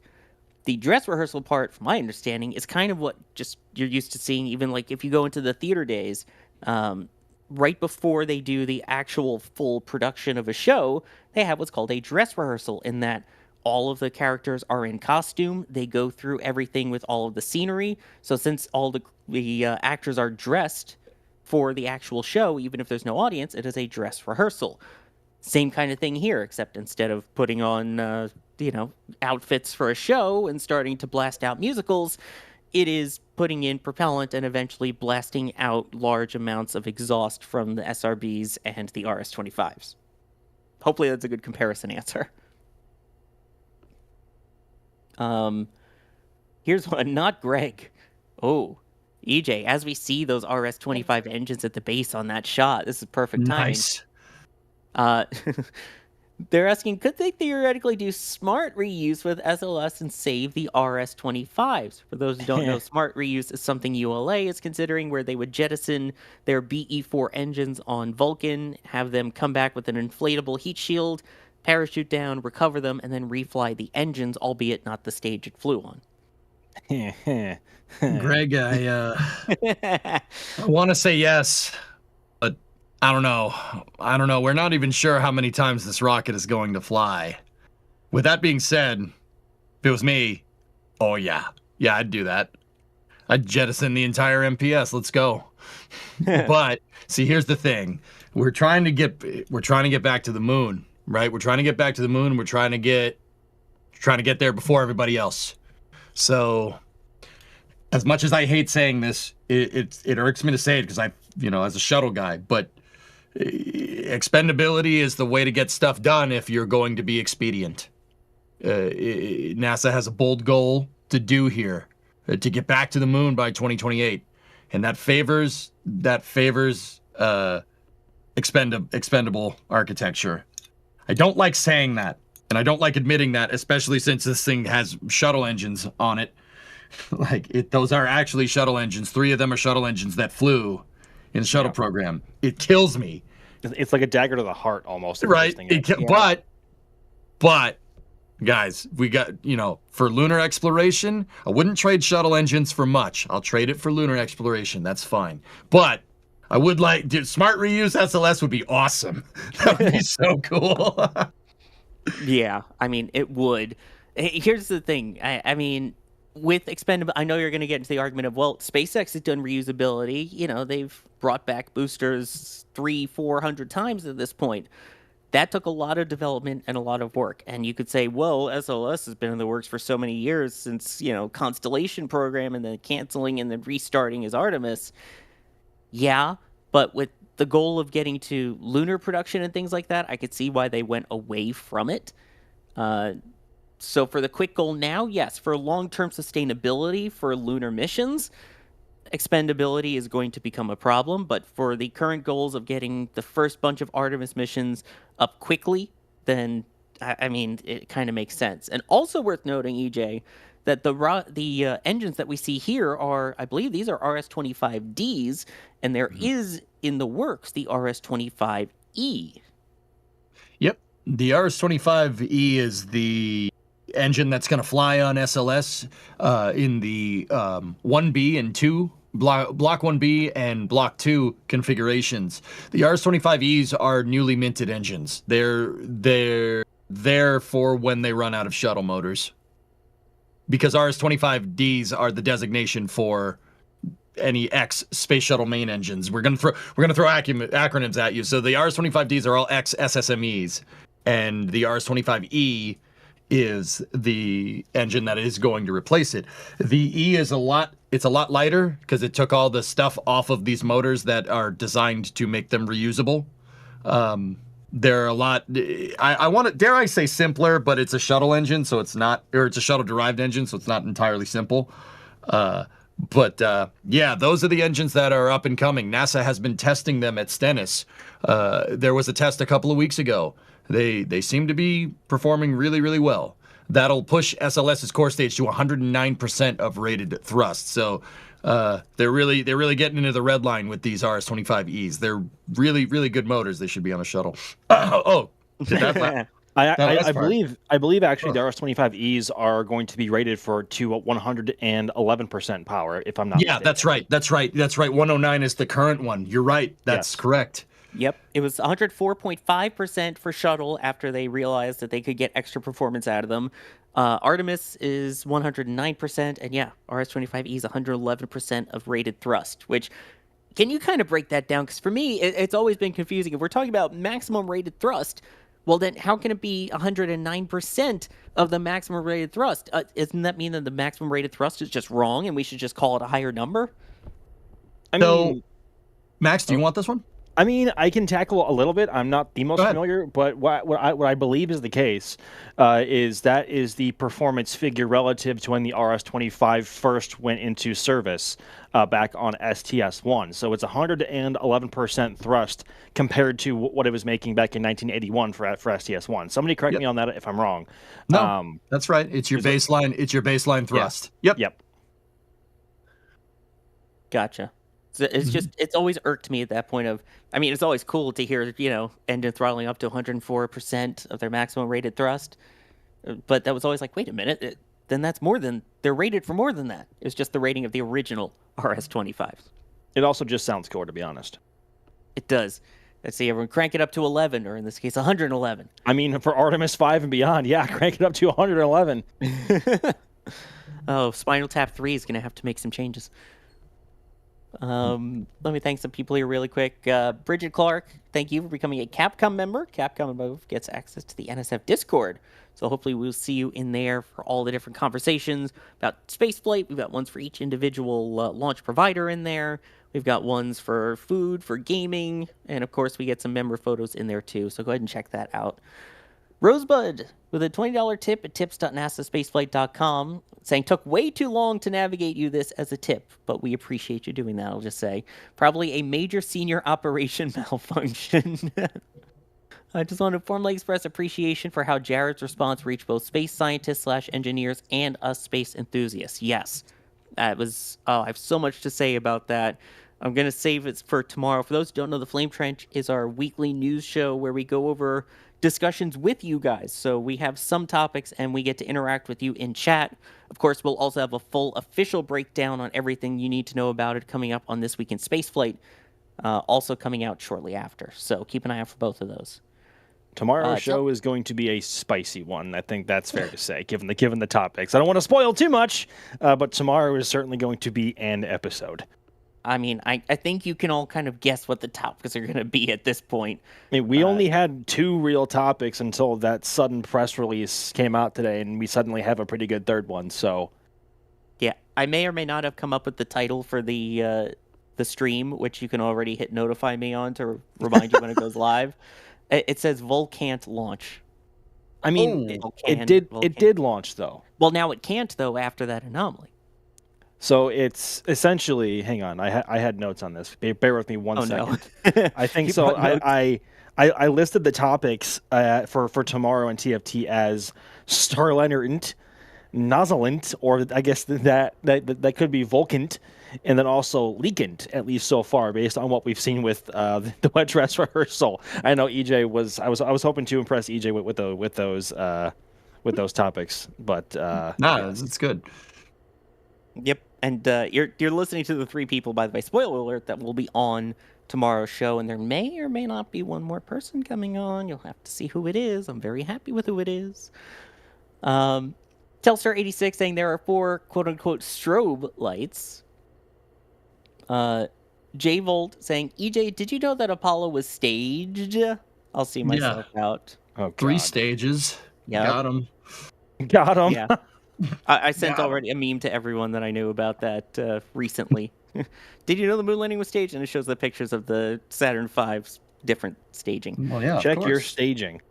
The dress rehearsal part, from my understanding, is kind of what just you're used to seeing, even like if you go into the theater days, right before they do the actual full production of a show, they have what's called a dress rehearsal, in that all of the characters are in costume. They go through everything with all of the scenery. So since all the actors are dressed for the actual show, even if there's no audience, it is a dress rehearsal. Same kind of thing here, except instead of putting on, outfits for a show and starting to blast out musicals, it is putting in propellant and eventually blasting out large amounts of exhaust from the SRBs and the RS-25s. Hopefully that's a good comparison answer. Here's one, not Greg. Oh, EJ, as we see those RS-25 engines at the base on that shot, this is perfect timing. Nice. They're asking, could they theoretically do smart reuse with SLS and save the RS-25s? For those who don't know, smart reuse is something ULA is considering, where they would jettison their BE-4 engines on Vulcan, have them come back with an inflatable heat shield, parachute down, recover them, and then refly the engines, albeit not the stage it flew on. Greg, I want to say yes, but I don't know. We're not even sure how many times this rocket is going to fly. With that being said, if it was me, oh yeah, I'd do that. I'd jettison the entire MPS. Let's go. But see, here's the thing: we're trying to get back to the moon. Right, we're trying to get back to the moon. We're trying to get there before everybody else. So, as much as I hate saying this, it irks me to say it because as a shuttle guy. But expendability is the way to get stuff done if you're going to be expedient. NASA has a bold goal to do here, to get back to the moon by 2028, and that favors expendable archithecture. I don't like saying that, and I don't like admitting that, especially since this thing has shuttle engines on it. Those are actually shuttle engines. 3 of them are shuttle engines that flew in the shuttle program. It kills me. It's like a dagger to the heart, almost. Right. But guys, we got, for lunar exploration, I wouldn't trade shuttle engines for much. I'll trade it for lunar exploration. That's fine. But I would smart reuse SLS would be awesome. That would be so cool. Yeah, I mean, it would. Here's the thing. I mean, with expendable, I know you're going to get into the argument of, well, SpaceX has done reusability. They've brought back boosters 300-400 times at this point. That took a lot of development and a lot of work. And you could say, well, SLS has been in the works for so many years since, Constellation program and then canceling and then restarting as Artemis. Yeah, but with the goal of getting to lunar production and things like that, I could see why they went away from it. So for the quick goal now, yes, for long-term sustainability for lunar missions, expendability is going to become a problem, but for the current goals of getting the first bunch of Artemis missions up quickly, then, I mean, it kind of makes sense. And also worth noting, EJ, that the engines that we see here are, I believe these are RS-25Ds, and there is in the works the RS-25E. Yep. The RS-25E is the engine that's going to fly on SLS in the 1B and 2 Block 1B and Block 2 configurations. The RS-25Es are newly minted engines. They're there for when they run out of shuttle motors. Because RS-25Ds are the designation for any X space shuttle main engines. We're gonna throw acronyms at you. So the RS-25Ds are all X SSMEs, and the RS-25E is the engine that is going to replace it. The E is a lot lighter because it took all the stuff off of these motors that are designed to make them reusable. They're a lot, I want to, dare I say simpler, but it's a shuttle engine, so it's not, or it's a shuttle derived engine, so it's not entirely simple. But yeah, those are the engines that are up and coming. NASA has been testing them at Stennis. There was a test a couple of weeks ago. They seem to be performing really, really well. That'll push SLS's core stage to 109% of rated thrust. So they're really getting into the red line with these RS-25Es. They're really, really good motors. They should be on a shuttle. Did that I believe actually the RS-25Es are going to be rated to 111% power, if I'm not mistaken. That's right. 109 is the current one. You're right. That's correct. Yep, it was 104.5% for shuttle after they realized that they could get extra performance out of them. Artemis is 109%, and yeah, RS-25E is 111% of rated thrust, which, can you kind of break that down? Because for me, it's always been confusing. If we're talking about maximum rated thrust, well then how can it be 109% of the maximum rated thrust? Doesn't that mean that the maximum rated thrust is just wrong and we should just call it a higher number? Max, do you want this one? I mean, I can tackle a little bit. I'm not the most familiar, but what I believe is the case is that is the performance figure relative to when the RS-25 first went into service back on STS-1. So it's 111% thrust compared to what it was making back in 1981 for STS-1. Somebody correct me on that if I'm wrong. No, that's right. It's your baseline. It's your baseline thrust. Yeah. Yep. Gotcha. It's just, it's always irked me at that point of, I mean, it's always cool to hear, engine throttling up to 104% of their maximum rated thrust. But that was always like, wait a minute, then that's they're rated for more than that. It was just the rating of the original RS-25s. It also just sounds cool, to be honest. It does. Let's see, everyone crank it up to 11, or in this case, 111. I mean, for Artemis 5 and beyond, yeah, crank it up to 111. Oh, Spinal Tap 3 is going to have to make some changes. Let me thank some people here really quick. Bridget Clark, thank you for becoming a Capcom member. Capcom Above gets access to the NSF Discord. So hopefully we'll see you in there for all the different conversations about spaceflight. We've got ones for each individual launch provider in there. We've got ones for food, for gaming, and of course we get some member photos in there too. So go ahead and check that out. Rosebud with a $20 tip at tips.nasaspaceflight.com saying, took way too long to navigate you this as a tip, but we appreciate you doing that, I'll just say. Probably a major senior operation malfunction. I just want to formally express appreciation for how Jared's response reached both space scientists / engineers and us space enthusiasts. Yes, that was, I have so much to say about that. I'm going to save it for tomorrow. For those who don't know, the Flame Trench is our weekly news show where we go over discussions with you guys. So we have some topics and we get to interact with you in chat. Of course, we'll also have a full official breakdown on everything you need to know about it coming up on This Week in Spaceflight, also coming out shortly after. So keep an eye out for both of those. Tomorrow's show is going to be a spicy one. I think that's fair to say, given the topics. I don't want to spoil too much, but tomorrow is certainly going to be an episode. I mean, I think you can all kind of guess what the topics are going to be at this point. I mean, we only had 2 real topics until that sudden press release came out today, and we suddenly have a pretty good third one. So, yeah, I may or may not have come up with the title for the stream, which you can already hit notify me on to remind you when it goes live. It says Volcant launch. I mean, it did launch though. Well, now it can't though after that anomaly. So it's essentially, hang on, I had notes on this. Bear with me one second. No. I think so. I listed the topics for tomorrow in TFT as Starliner Nozzlement, or I guess that could be Volcant, and then also Leakant, at least so far, based on what we've seen with the Wet Dress Rehearsal. I know EJ was I was hoping to impress EJ with those topics, but it's good. Yep, and you're listening to the 3 people, by the way. Spoiler alert, that will be on tomorrow's show, and there may or may not be one more person coming on. You'll have to see who it is. I'm very happy with who it is. Telstar86 saying there are 4 quote-unquote strobe lights. J-Volt saying, EJ, did you know that Apollo was staged? I'll see myself out. Oh, 3 stages. Yep. Got him. Got him. Yeah. I sent already a meme to everyone that I knew about that recently. Did you know the moon landing was staged? And it shows the pictures of the Saturn V's different staging. Well, yeah, check your staging.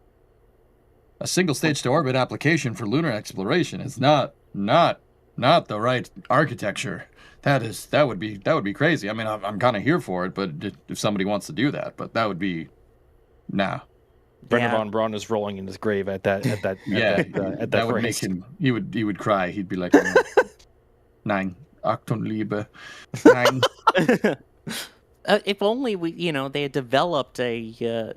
A single stage to orbit application for lunar exploration is not the right architecture. That would be crazy. I mean, I'm kind of here for it, but if somebody wants to do that, but that would be Brendan von Braun is rolling in his grave at that that would make him. He would cry. He'd be like, "Nein, Achtung, Liebe, nein." If only they had developed a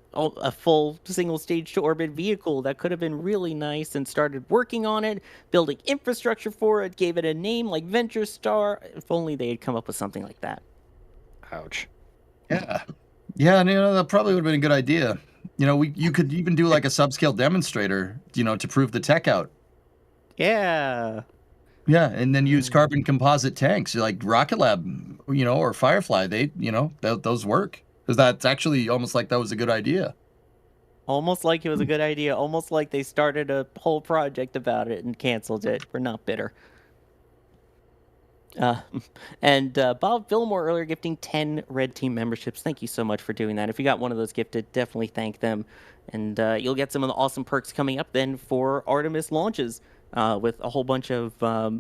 full single stage to orbit vehicle, that could have been really nice, and started working on it, building infrastructure for it, gave it a name like Venture Star. If only they had come up with something like that. Ouch. Yeah, and that probably would have been a good idea. You could even do like a subscale demonstrator, to prove the tech out. Yeah. Yeah, and then use carbon composite tanks like Rocket Lab, or Firefly. They, those work, because that's actually almost like that was a good idea. Almost like it was a good idea. Almost like they started a whole project about it and canceled it. We're not bitter. And Bob Fillmore earlier gifting 10 Red Team memberships. Thank you so much for doing that. If you got one of those gifted, definitely thank them. And you'll get some of the awesome perks coming up then for Artemis launches, with a whole bunch of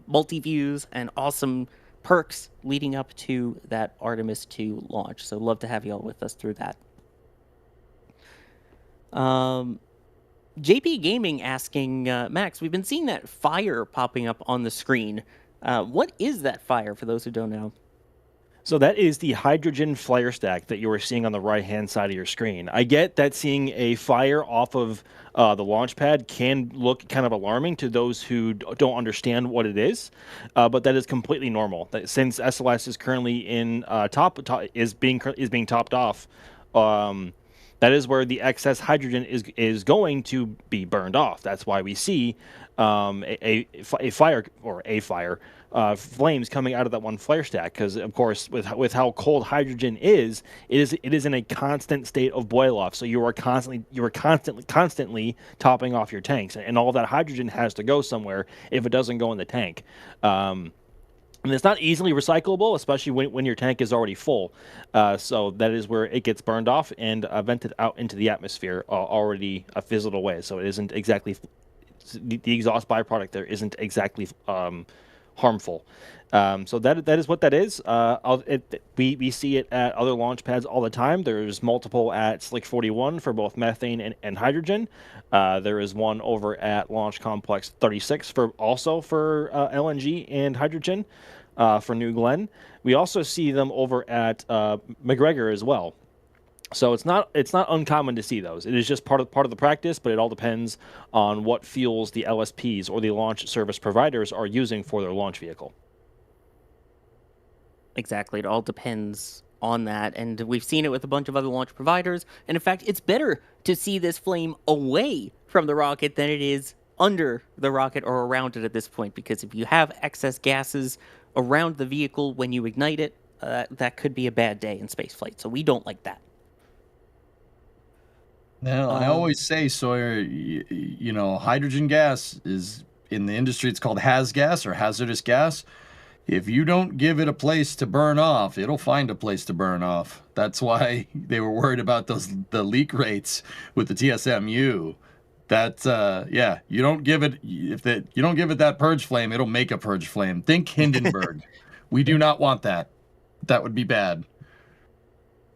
multi-views and awesome perks leading up to that Artemis II launch. So love to have you all with us through that. JP Gaming asking, Max, we've been seeing that fire popping up on the screen. What is that fire, for those who don't know? So that is the hydrogen flare stack that you are seeing on the right-hand side of your screen. I get that seeing a fire off of the launch pad can look kind of alarming to those who don't understand what it is, but that is completely normal. Since SLS is currently in being topped off, that is where the excess hydrogen is going to be burned off. That's why we see a fire flames coming out of that one flare stack, because of course with how cold hydrogen is, it is in a constant state of boil off. So you are constantly topping off your tanks, and all that hydrogen has to go somewhere if it doesn't go in the tank. And it's not easily recyclable, especially when your tank is already full. So that is where it gets burned off and vented out into the atmosphere already fizzled away. So it isn't exactly the exhaust byproduct there isn't exactly harmful. So that is what that is. We see it at other launch pads all the time. There's multiple at Slick 41 for both methane and hydrogen. There is one over at Launch Complex 36 for LNG and hydrogen. for New Glenn. We also see them over at McGregor as well. So it's not uncommon to see those. It is just part of the practice, but it all depends on what fuels the LSPs or the launch service providers are using for their launch vehicle. Exactly. It all depends on that. And we've seen it with a bunch of other launch providers. And in fact, it's better to see this flame away from the rocket than it is under the rocket or around it at this point. Because if you have excess gases around the vehicle when you ignite it, that could be a bad day in spaceflight. So we don't like that. Now, I always say, Sawyer, you know, hydrogen gas is, in the industry, it's called haz gas or hazardous gas. If you don't give it a place to burn off, it'll find a place to burn off. That's why they were worried about the leak rates with the TSMU. That you don't give it that purge flame, it'll make a purge flame. Think Hindenburg. We do not want that. That would be bad.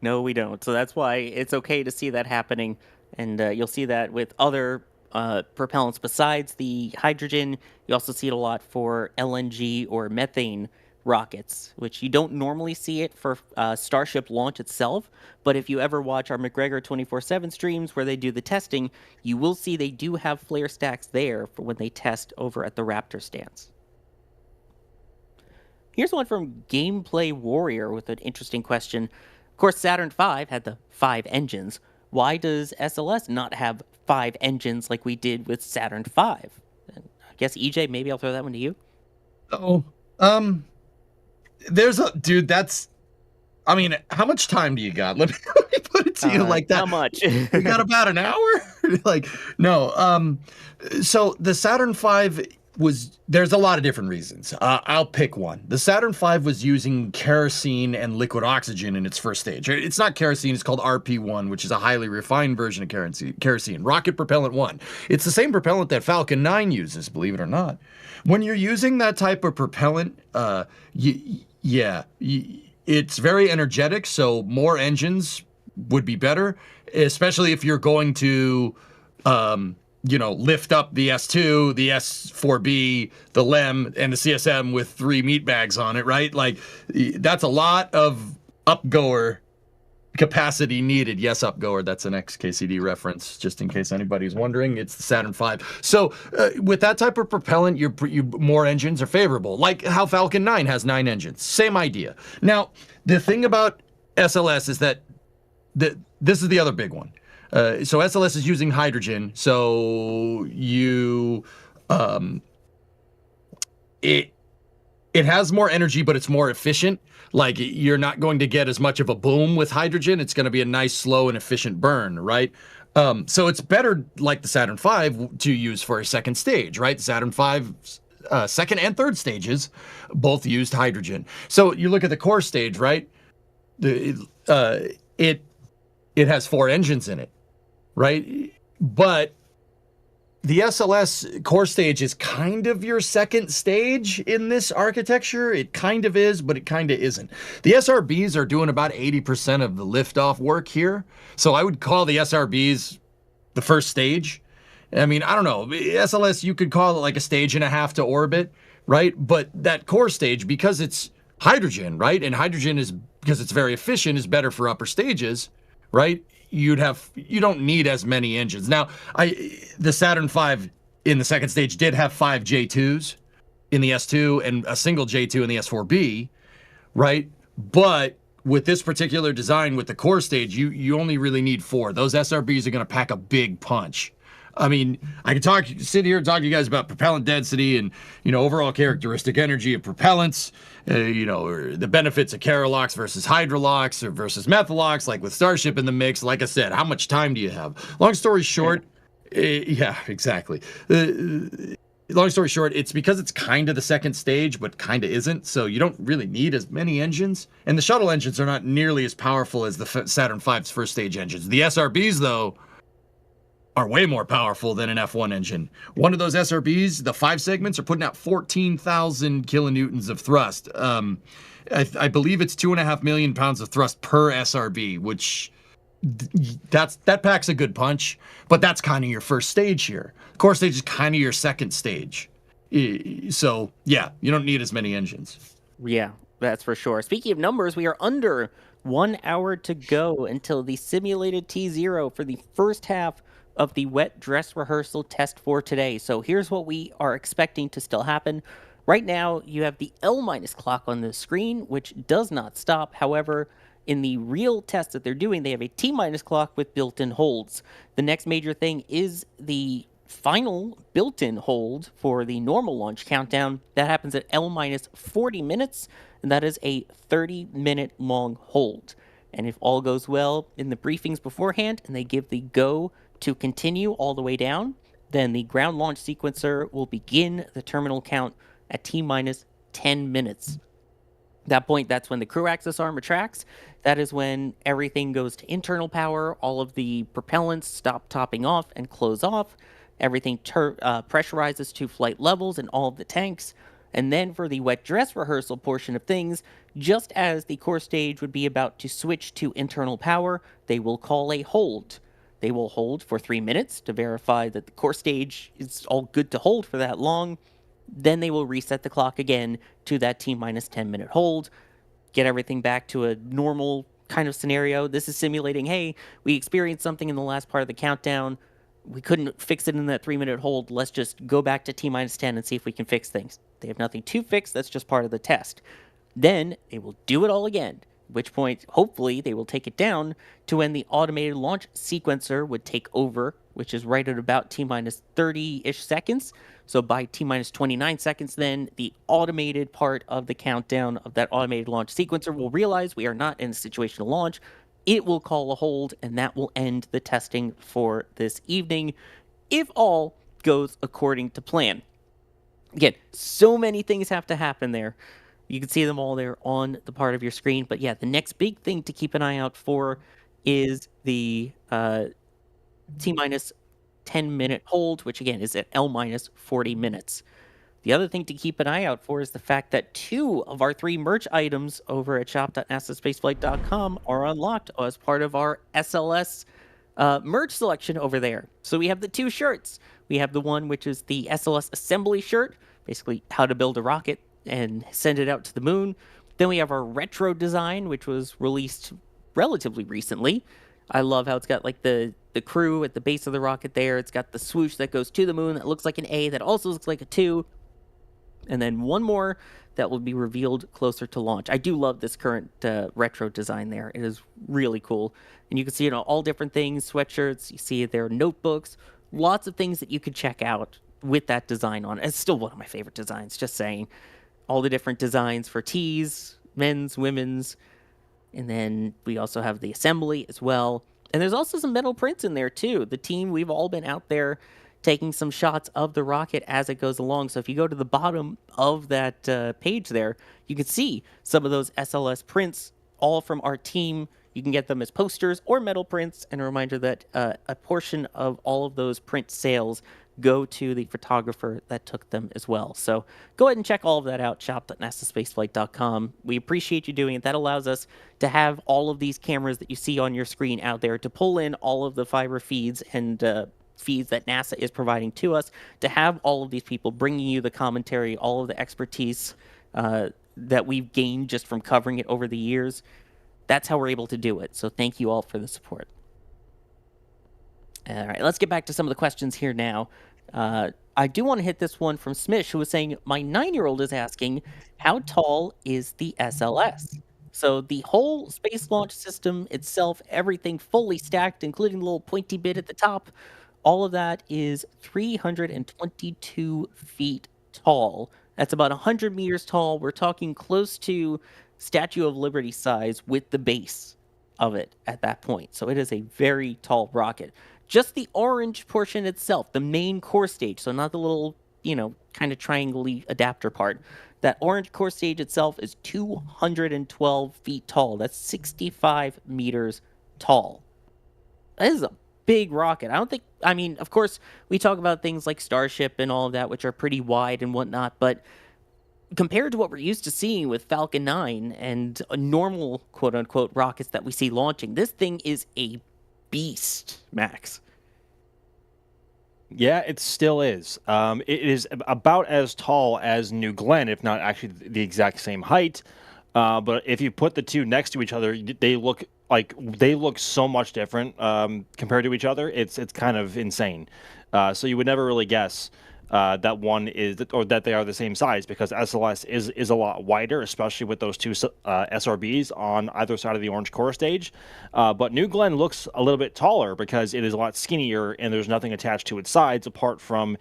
No, we don't. So that's why it's okay to see that happening. And you'll see that with other propellants besides the hydrogen. You also see it a lot for LNG or methane rockets, which you don't normally see it for Starship launch itself. But if you ever watch our McGregor 24/7 streams where they do the testing, you will see they do have flare stacks there for when they test over at the Raptor stands. Here's one from Gameplay Warrior with an interesting question. Of course, Saturn V had the 5 engines. Why does SLS not have 5 engines like we did with Saturn V? And I guess, EJ, maybe I'll throw that one to you. There's a dude. I mean, how much time do you got? Let me put it to you like that. How much? We got about an hour. No. So the Saturn V there's a lot of different reasons. I'll pick one. The Saturn V was using kerosene and liquid oxygen in its first stage. It's not kerosene, it's called RP1, which is a highly refined version of kerosene. Rocket Propellant 1. It's the same propellant that Falcon 9 uses, believe it or not. When you're using that type of propellant, it's very energetic, so more engines would be better, especially if you're going to lift up the S2, the S4B, the LEM, and the CSM with 3 meat bags on it, right? Like, that's a lot of upgoer capacity needed. Yes, upgoer, that's an XKCD reference, just in case anybody's wondering. It's the Saturn V. So with that type of propellant, more engines are favorable, like how Falcon 9 has 9 engines. Same idea. Now, the thing about SLS is that this is the other big one. So SLS is using hydrogen, so it has more energy, but it's more efficient. Like, you're not going to get as much of a boom with hydrogen. It's going to be a nice, slow, and efficient burn, right? So it's better, like the Saturn V, to use for a second stage, right? The Saturn V's second and third stages both used hydrogen. So you look at the core stage, right? It has 4 engines in it, right? But the SLS core stage is kind of your second stage in this architecture. It kind of is, but it kind of isn't. The SRBs are doing about 80% of the liftoff work here. So I would call the SRBs the first stage. I mean, I don't know. SLS, you could call it like a stage and a half to orbit, right? But that core stage, because it's hydrogen, right? And hydrogen is, because it's very efficient, is better for upper stages, right? You don't need as many engines. Now, the Saturn V in the second stage did have 5 J2s in the S2 and a single J2 in the S4B, right? But with this particular design, with the core stage, you only really need 4. Those SRBs are going to pack a big punch. I mean, I could sit here and talk to you guys about propellant density and, overall characteristic energy of propellants, or the benefits of Carolox versus Hydrolox or versus Methalox, like with Starship in the mix. Like I said, how much time do you have? Long story short, yeah, exactly. Long story short, it's because it's kind of the second stage, but kind of isn't. So you don't really need as many engines. And the shuttle engines are not nearly as powerful as the Saturn V's first stage engines. The SRBs, though, are way more powerful than an F1 engine. One of those SRBs, the 5 segments, are putting out 14,000 kilonewtons of thrust. I believe it's 2.5 million pounds of thrust per SRB, which that packs a good punch, but that's kind of your first stage here. Core stage is kind of your second stage. So yeah, you don't need as many engines. Yeah, that's for sure. Speaking of numbers, we are under 1 hour to go until the simulated T0 for the first half of the wet dress rehearsal test for today. So here's what we are expecting to still happen. Right now, you have the L- clock on the screen, which does not stop. However, in the real test that they're doing, they have a T- clock with built-in holds. The next major thing is the final built-in hold for the normal launch countdown. That happens at L- 40 minutes, and that is a 30-minute long hold. And if all goes well in the briefings beforehand and they give the go to continue all the way down, then the ground launch sequencer will begin the terminal count at T- 10 minutes. That point, that's when the crew access arm retracts. That is when everything goes to internal power. All of the propellants stop topping off and close off. Everything pressurizes to flight levels in all of the tanks. And then for the wet dress rehearsal portion of things, just as the core stage would be about to switch to internal power, they will call a hold. They will hold for 3 minutes to verify that the core stage is all good to hold for that long. Then they will reset the clock again to that T- 10-minute hold, get everything back to a normal kind of scenario. This is simulating, hey, we experienced something in the last part of the countdown. We couldn't fix it in that 3-minute hold. Let's just go back to T- 10 and see if we can fix things. They have nothing to fix. That's just part of the test. Then they will do it all again, at which point, hopefully, they will take it down to when the automated launch sequencer would take over, which is right at about T- 30-ish seconds. So by T- 29 seconds, then the automated part of the countdown of that automated launch sequencer will realize we are not in a situation to launch. It will call a hold, and that will end the testing for this evening, if all goes according to plan. Again, so many things have to happen there. You can see them all there on the part of your screen. But yeah, the next big thing to keep an eye out for is the T- 10-minute hold, which again is at L- 40 minutes. The other thing to keep an eye out for is the fact that 2 of our 3 merch items over at shop.nasaspaceflight.com are unlocked as part of our SLS merch selection over there. So we have the 2 shirts. We have the one which is the SLS assembly shirt, basically how to build a rocket and send it out to the moon. Then we have our retro design, which was released relatively recently. I love how it's got like the crew at the base of the rocket there. It's got the swoosh that goes to the moon that looks like an A that also looks like a 2. And then one more that will be revealed closer to launch. I do love this current retro design there. It is really cool. And you can see all different things, sweatshirts. You see there are notebooks, lots of things that you could check out with that design on. It's still one of my favorite designs, just saying. All the different designs for tees, men's, women's. And then we also have the assembly as well. And there's also some metal prints in there too. The team, we've all been out there taking some shots of the rocket as it goes along. So if you go to the bottom of that page there, you can see some of those SLS prints, all from our team. You can get them as posters or metal prints. And a reminder that a portion of all of those print sales go to the photographer that took them as well. So go ahead and check all of that out, shop.nasaspaceflight.com. We appreciate you doing it. That allows us to have all of these cameras that you see on your screen out there to pull in all of the fiber feeds and feeds that NASA is providing to us, to have all of these people bringing you the commentary, all of the expertise that we've gained just from covering it over the years. That's how we're able to do it. So thank you all for the support. All right, let's get back to some of the questions here now. I do want to hit this one from Smish, who was saying, my 9-year-old is asking, how tall is the SLS? So the whole space launch system itself, everything fully stacked, including the little pointy bit at the top, all of that is 322 feet tall. That's about 100 meters tall. We're talking close to Statue of Liberty size with the base of it at that point. So it is a very tall rocket. Just the orange portion itself, the main core stage, so not the little, kind of triangle-y adapter part. That orange core stage itself is 212 feet tall. That's 65 meters tall. That is a big rocket. Of course, we talk about things like Starship and all of that, which are pretty wide and whatnot, but compared to what we're used to seeing with Falcon 9 and normal quote-unquote rockets that we see launching, this thing is a beast, Max. Yeah, it still is. It is about as tall as New Glenn, if not actually the exact same height. But if you put the two next to each other, they look so much different compared to each other. It's kind of insane. So you would never really guess that one is or that they are the same size, because SLS is a lot wider, especially with those two SRBs on either side of the orange core stage. But New Glenn looks a little bit taller because it is a lot skinnier and there's nothing attached to its sides apart from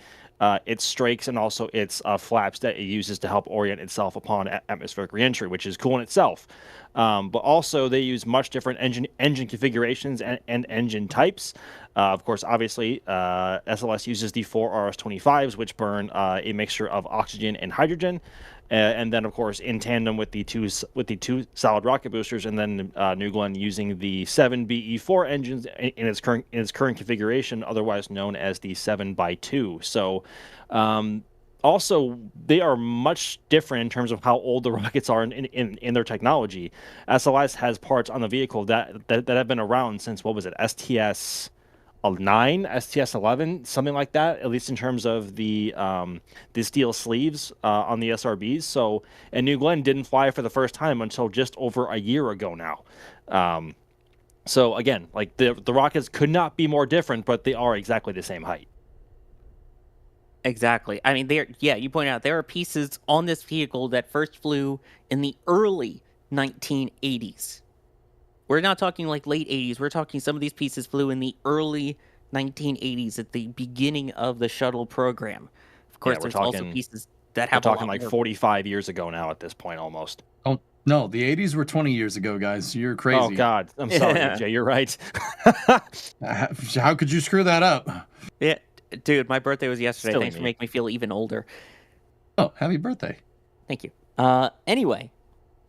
its strakes and also its flaps that it uses to help orient itself upon atmospheric reentry, which is cool in itself. But also they use much different engine configurations and engine types. Of course, obviously, SLS uses the 4 RS-25s, which burn a mixture of oxygen and hydrogen, and then, of course, in tandem with the two solid rocket boosters, and then New Glenn using the 7 BE4 engines in its current configuration, otherwise known as the 7x2. So. Also, they are much different in terms of how old the rockets are in their technology. SLS has parts on the vehicle that have been around since, what was it, STS 9, STS 11, something like that, at least in terms of the steel sleeves on the SRBs. So, and New Glenn didn't fly for the first time until just over a year ago now. So again, like the rockets could not be more different, but they are exactly the same height. Exactly. I mean, you point out there are pieces on this vehicle that first flew in the early 1980s. We're not talking like late 80s. We're talking some of these pieces flew in the early 1980s at the beginning of the shuttle program. Of course, there's also pieces that have. We're talking like 45 years ago now at this point, almost. Oh no, the 80s were 20 years ago, guys. You're crazy. Oh God, I'm sorry, Jay. You're right. How could you screw that up? Yeah. Dude, my birthday was yesterday. Still Thanks for making me feel even older. Oh, happy birthday. Thank you. Anyway,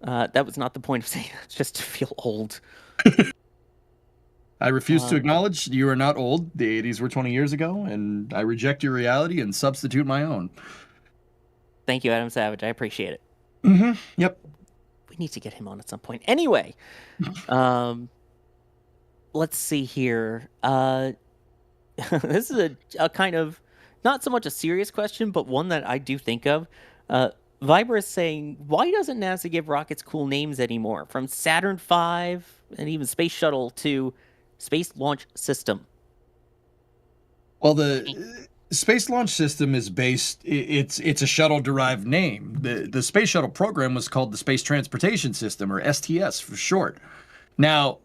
that was not the point of saying that. It's just to feel old. I refuse to acknowledge you are not old. The 80s were 20 years ago, and I reject your reality and substitute my own. Thank you, Adam Savage. I appreciate it. Mm-hmm. Yep. We need to get him on at some point. Anyway, let's see here. This is a kind of not so much a serious question, but one that I do think of. Viber is saying, why doesn't NASA give rockets cool names anymore? From Saturn V and even Space Shuttle to Space Launch System. Well, the Space Launch System is based. It's a shuttle-derived name. The Space Shuttle program was called the Space Transportation System, or STS for short. Now,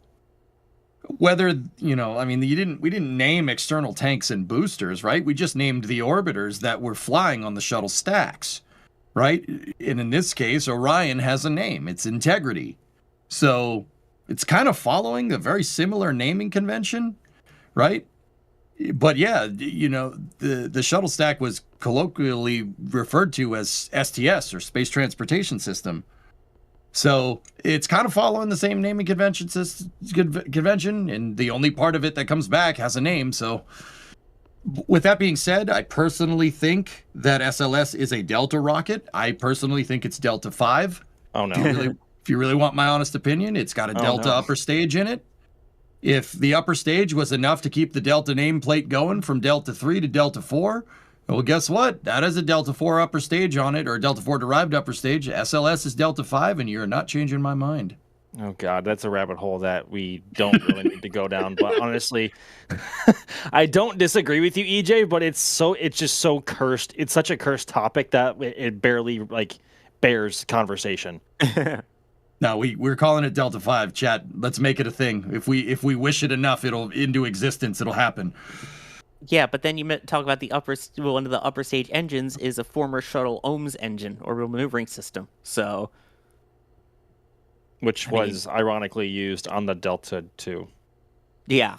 whether, I mean, we didn't name external tanks and boosters, right? We just named the orbiters that were flying on the shuttle stacks, right? And in this case, Orion has a name. It's Integrity. So it's kind of following a very similar naming convention, right? But yeah, the shuttle stack was colloquially referred to as STS, or Space Transportation System. So it's kind of following the same naming convention, and the only part of it that comes back has a name. So with that being said, I personally think that SLS is a Delta rocket. I personally think it's Delta 5. Oh, no. If you really want my honest opinion, it's got a Delta upper stage in it. If the upper stage was enough to keep the Delta nameplate going from Delta 3 to Delta 4, well, guess what? That has a Delta 4 upper stage on it, or a Delta 4 derived upper stage. SLS is Delta 5, and you're not changing my mind. Oh, God, that's a rabbit hole that we don't really need to go down. But honestly, I don't disagree with you, EJ, but it's just so cursed. It's such a cursed topic that it barely, bears conversation. No, we're calling it Delta 5, chat. Let's make it a thing. If we wish it enough, it'll into existence. It'll happen. Yeah, but then you talk about one of the upper stage engines is a former shuttle OMS engine, orbital maneuvering system. So, which was ironically used on the Delta II. Yeah.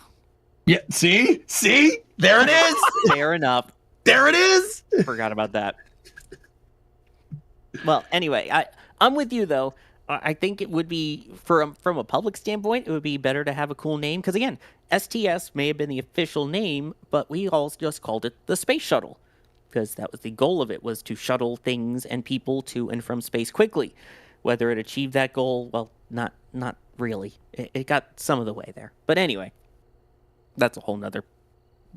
Yeah. See, there it is. Fair enough. There it is. Forgot about that. Well, anyway, I'm with you though. I think it would be, from a public standpoint, it would be better to have a cool name. Because again, STS may have been the official name, but we all just called it the Space Shuttle. Because that was the goal of it, was to shuttle things and people to and from space quickly. Whether it achieved that goal, well, not really. It got some of the way there. But anyway, that's a whole nother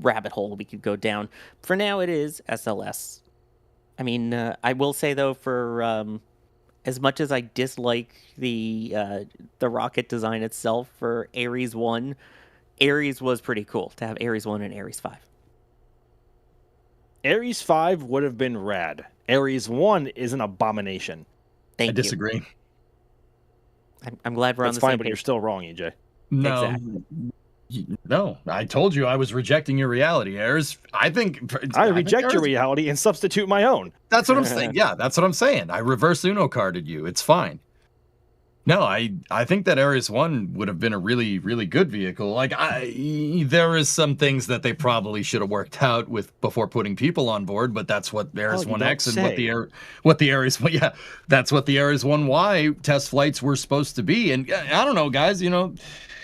rabbit hole we could go down. For now, it is SLS. I mean, I will say though, for as much as I dislike the rocket design itself for Ares 1, Ares was pretty cool to have Ares 1 and Ares 5. Ares 5 would have been rad. Ares 1 is an abomination. Thank I disagree. I'm glad we're on That's the fine, same but page. you're still wrong, EJ. No. Exactly. No, I told you I was rejecting your reality, Ayers. I reject your reality and substitute my own. That's what I'm saying. Yeah, that's what I'm saying. I reverse Uno carded you. It's fine. No, I think that Ares 1 would have been a really, really good vehicle. Like, there is some things that they probably should have worked out with before putting people on board, but that's what Ares 1X and what the Ares, yeah, that's what the Ares 1Y test flights were supposed to be. And I don't know, guys, you know,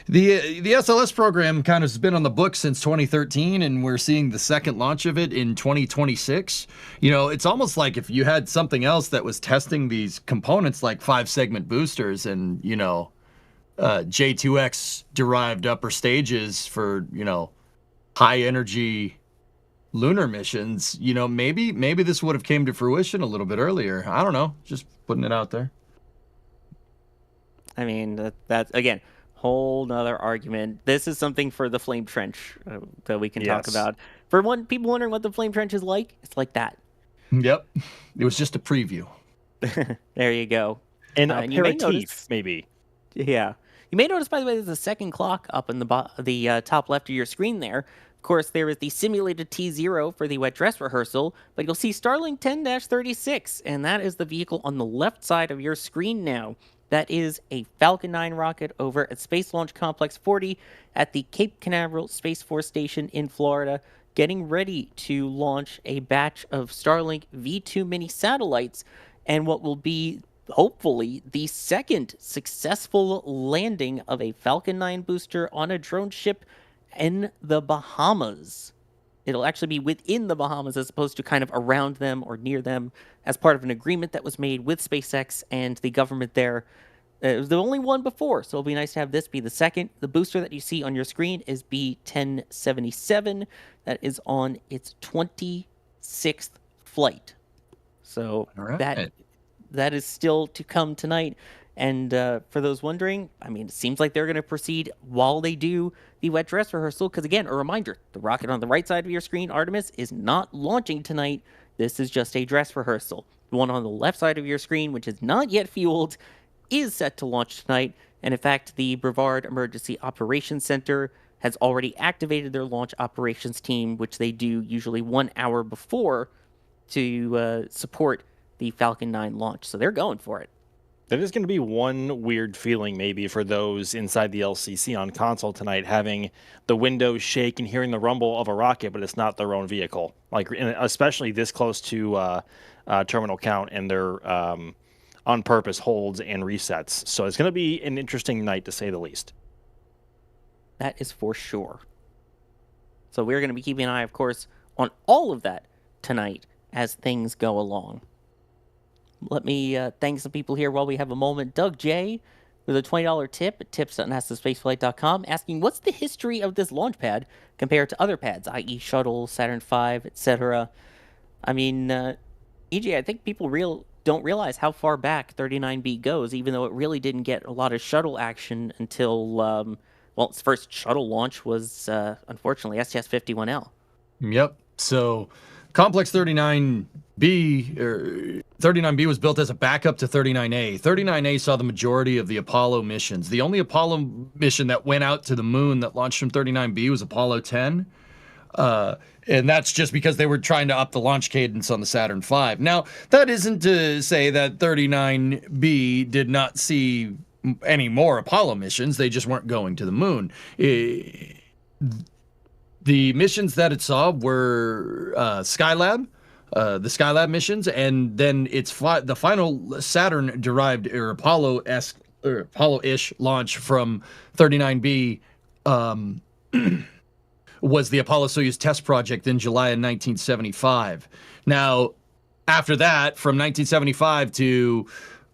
the SLS program kind of has been on the books since 2013, and we're seeing the second launch of it in 2026. You know, it's almost like if you had something else that was testing these components like 5-segment boosters and, you know, J2X derived upper stages for, you know, high energy lunar missions, you know, maybe this would have came to fruition a little bit earlier. I don't know, just putting it out there. I mean, that's again, whole nother argument. This is something for the flame trench that we can talk about. For people wondering what the flame trench is like, it's like that. Yep, it was just a preview. There you go. An and you may aperitif, notice, maybe. Yeah, you may notice, by the way, there's a second clock up in the top left of your screen there. Of course, there is the simulated T0 for the wet dress rehearsal, but you'll see Starlink 10-36, and that is the vehicle on the left side of your screen now. That is a Falcon 9 rocket over at Space Launch Complex 40 at the Cape Canaveral Space Force Station in Florida, getting ready to launch a batch of Starlink V2 mini satellites and what will be, hopefully, the second successful landing of a Falcon 9 booster on a drone ship in the Bahamas. It'll actually be within the Bahamas as opposed to kind of around them or near them as part of an agreement that was made with SpaceX and the government there. It was the only one before, so it'll be nice to have this be the second. The booster that you see on your screen is B1077. That is on its 26th flight. So that is still to come tonight. And for those wondering, I mean, it seems like they're going to proceed while they do the wet dress rehearsal. Because again, a reminder, the rocket on the right side of your screen, Artemis, is not launching tonight. This is just a dress rehearsal. The one on the left side of your screen, which is not yet fueled, is set to launch tonight. And in fact, the Brevard Emergency Operations Center has already activated their launch operations team, which they do usually 1 hour before to support the Falcon 9 launch. So they're going for it. There is going to be one weird feeling maybe for those inside the LCC on console tonight, having the windows shake and hearing the rumble of a rocket, but it's not their own vehicle. Like, especially this close to terminal count and their on purpose holds and resets. So it's going to be an interesting night to say the least. That is for sure. So we're going to be keeping an eye, of course, on all of that tonight as things go along. Let me thank some people here while we have a moment. Doug J. with a $20 tip at tips.nasaspaceflight.com asking, what's the history of this launch pad compared to other pads, i.e. Shuttle, Saturn V, etc.? I mean, EJ, I think people don't realize how far back 39B goes, even though it really didn't get a lot of shuttle action until, its first shuttle launch was, unfortunately, STS-51L. Yep. So Complex 39B was built as a backup to 39A. 39A saw the majority of the Apollo missions. The only Apollo mission that went out to the moon that launched from 39B was Apollo 10. And that's just because they were trying to up the launch cadence on the Saturn V. Now, that isn't to say that 39B did not see any more Apollo missions. They just weren't going to the moon. The missions that it saw were Skylab, the Skylab missions, and then the final Saturn-derived or Apollo-esque or Apollo-ish launch from 39B was the Apollo-Soyuz test project in July of 1975. Now, after that, from 1975 to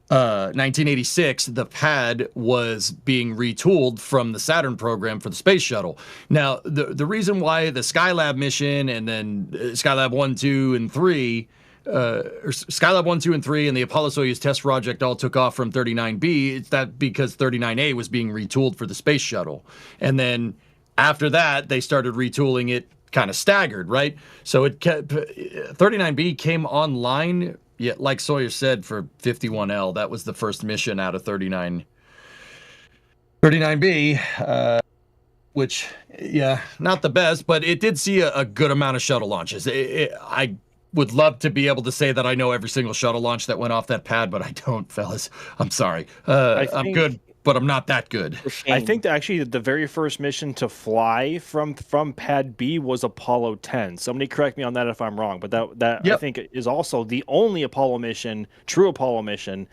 1986, the pad was being retooled from the Saturn program for the space shuttle. Now, the reason why the Skylab mission and then Skylab 1, 2, and 3, or Skylab 1, 2, and 3 and the Apollo-Soyuz test project all took off from 39B, it's that because 39A was being retooled for the space shuttle. And then after that, they started retooling it kind of staggered, right? So it kept, 39B came online, yeah, like Sawyer said, for 51L. That was the first mission out of 39B, which, yeah, not the best, but it did see a good amount of shuttle launches. I would love to be able to say that I know every single shuttle launch that went off that pad, but I don't, fellas. I'm sorry. I'm good, but I'm not that good. I think that actually the very first mission to fly from Pad B was Apollo 10. Somebody correct me on that if I'm wrong, but that Yep. I think is also the only Apollo mission, true Apollo mission,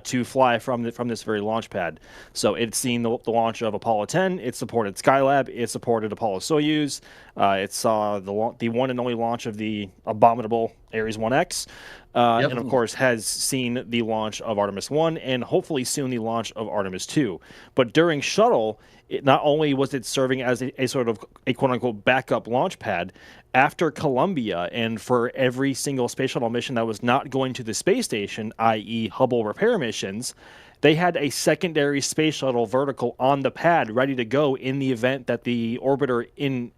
to fly from this very launch pad. So it's seen the launch of Apollo 10. It supported Skylab. It supported Apollo-Soyuz. It saw the one and only launch of the abominable Ares 1X. And of course has seen the launch of Artemis 1 and hopefully soon the launch of Artemis 2. But during shuttle, not only was it serving as a sort of a quote-unquote backup launch pad, after Columbia and for every single space shuttle mission that was not going to the space station, i.e. Hubble repair missions, they had a secondary space shuttle vertical on the pad ready to go in the event that the orbiter in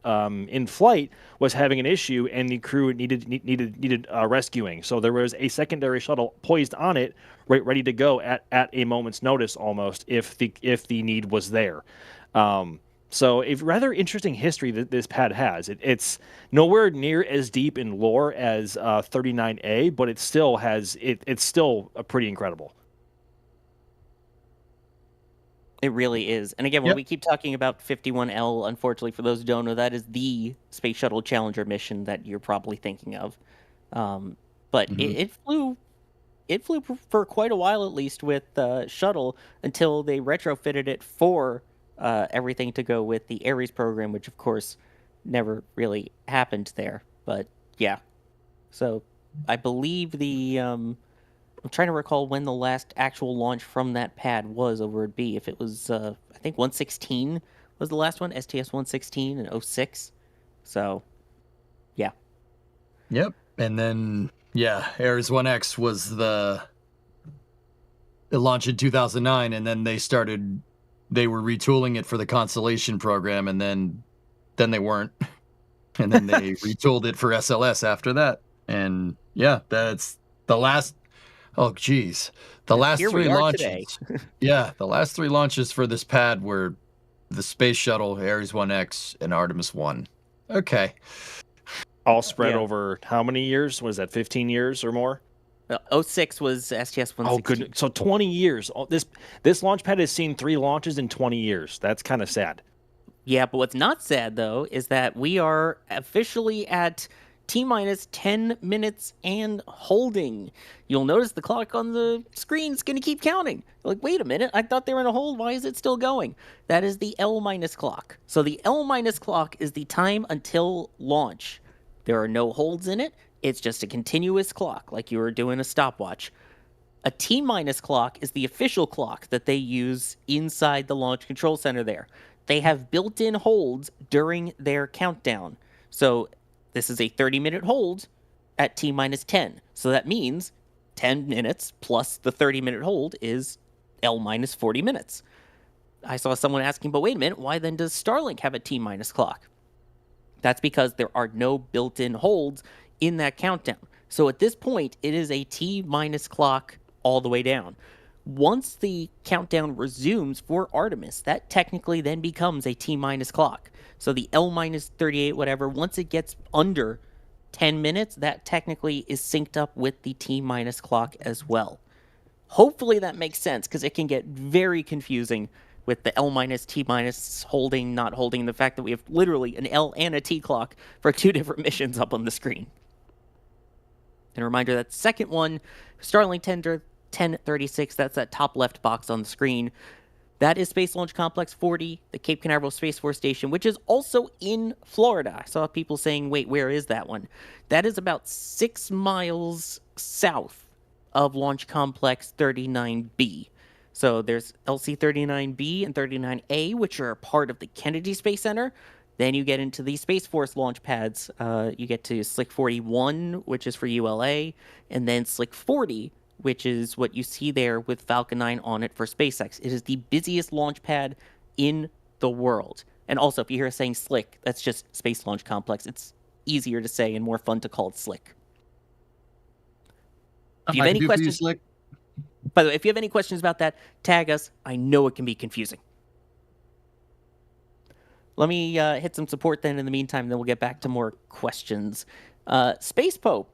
flight was having an issue and the crew needed rescuing. So there was a secondary shuttle poised on it, ready to go at a moment's notice almost if the need was there. So a rather interesting history that this pad has. It's nowhere near as deep in lore as 39A, but it still has it's still pretty incredible. It really is. And again, when we keep talking about 51L, unfortunately, for those who don't know, that is the Space Shuttle Challenger mission that you're probably thinking of. But it flew for quite a while, at least, with Shuttle until they retrofitted it for everything to go with the Ares program, which, of course, never really happened there. But, yeah. So, I believe I'm trying to recall when the last actual launch from that pad was over at B. If it was, I think 116 was the last one, STS-116 in 06. So, yeah. Yep. And then, yeah, Ares 1X was the launch in 2009, and then they were retooling it for the Constellation program, and then they weren't. And then they retooled it for SLS after that. And, yeah, that's the last... Oh, geez. The last three launches. Yeah, the last three launches for this pad were the Space Shuttle, Ares 1X, and Artemis 1. Okay. All spread over how many years? Was that 15 years or more? 06 was STS-116. Oh, good. So 20 years. Oh, this launch pad has seen 3 launches in 20 years. That's kind of sad. Yeah, but what's not sad, though, is that we are officially at T-minus 10 minutes and holding. You'll notice the clock on the screen is going to keep counting. Like, wait a minute, I thought they were in a hold. Why is it still going? That is the L- clock. So the L- clock is the time until launch. There are no holds in it. It's just a continuous clock, like you were doing a stopwatch. A T- clock is the official clock that they use inside the Launch Control Center there. They have built-in holds during their countdown. So this is a 30-minute hold at T-minus 10. So that means 10 minutes plus the 30-minute hold is L- 40 minutes. I saw someone asking, but wait a minute, why then does Starlink have a T-minus clock? That's because there are no built-in holds in that countdown. So at this point, it is a T-minus clock all the way down. Once the countdown resumes for Artemis, that technically then becomes a T-minus clock. So the L-38, whatever, once it gets under 10 minutes, that technically is synced up with the T-minus clock as well. Hopefully that makes sense, because it can get very confusing with the L-, T-, holding, not holding, the fact that we have literally an L and a T clock for 2 different missions up on the screen. And a reminder that the second one, Starlink 1036, that's that top left box on the screen. That is Space Launch Complex 40, the Cape Canaveral Space Force Station, which is also in Florida. I saw people saying, wait, where is that one? That is about 6 miles south of Launch Complex 39B. So there's LC-39B and 39A, which are part of the Kennedy Space Center. Then you get into the Space Force launch pads. You get to Slick 41, which is for ULA, and then Slick 40, which is what you see there with Falcon 9 on it for SpaceX. It is the busiest launch pad in the world. And also, if you hear us saying Slick, that's just Space Launch Complex. It's easier to say and more fun to call it Slick. If you have any questions, Slick? by the way, if you have any questions about that, tag us. I know it can be confusing. Let me hit some support then in the meantime, then we'll get back to more questions. Space Pope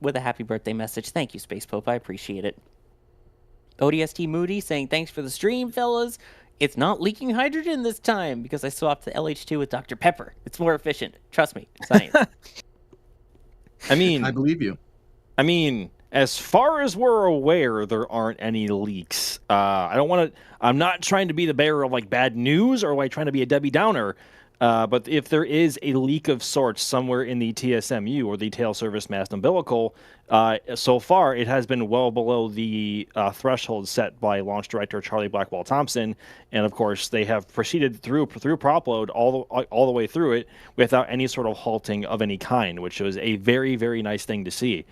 with a happy birthday message. Thank you, Space Pope. I appreciate it. ODST Moody saying, thanks for the stream, fellas. It's not leaking hydrogen this time because I swapped the LH2 with Dr. Pepper. It's more efficient. Trust me. Science. I mean, I believe you. I mean, as far as we're aware, there aren't any leaks. I'm not trying to be the bearer of like bad news or like trying to be a Debbie Downer. But if there is a leak of sorts somewhere in the TSMU or the tail service mast umbilical, so far it has been well below the threshold set by launch director Charlie Blackwell Thompson, and of course they have proceeded through prop load all the way through it without any sort of halting of any kind, which was a very, very nice thing to see.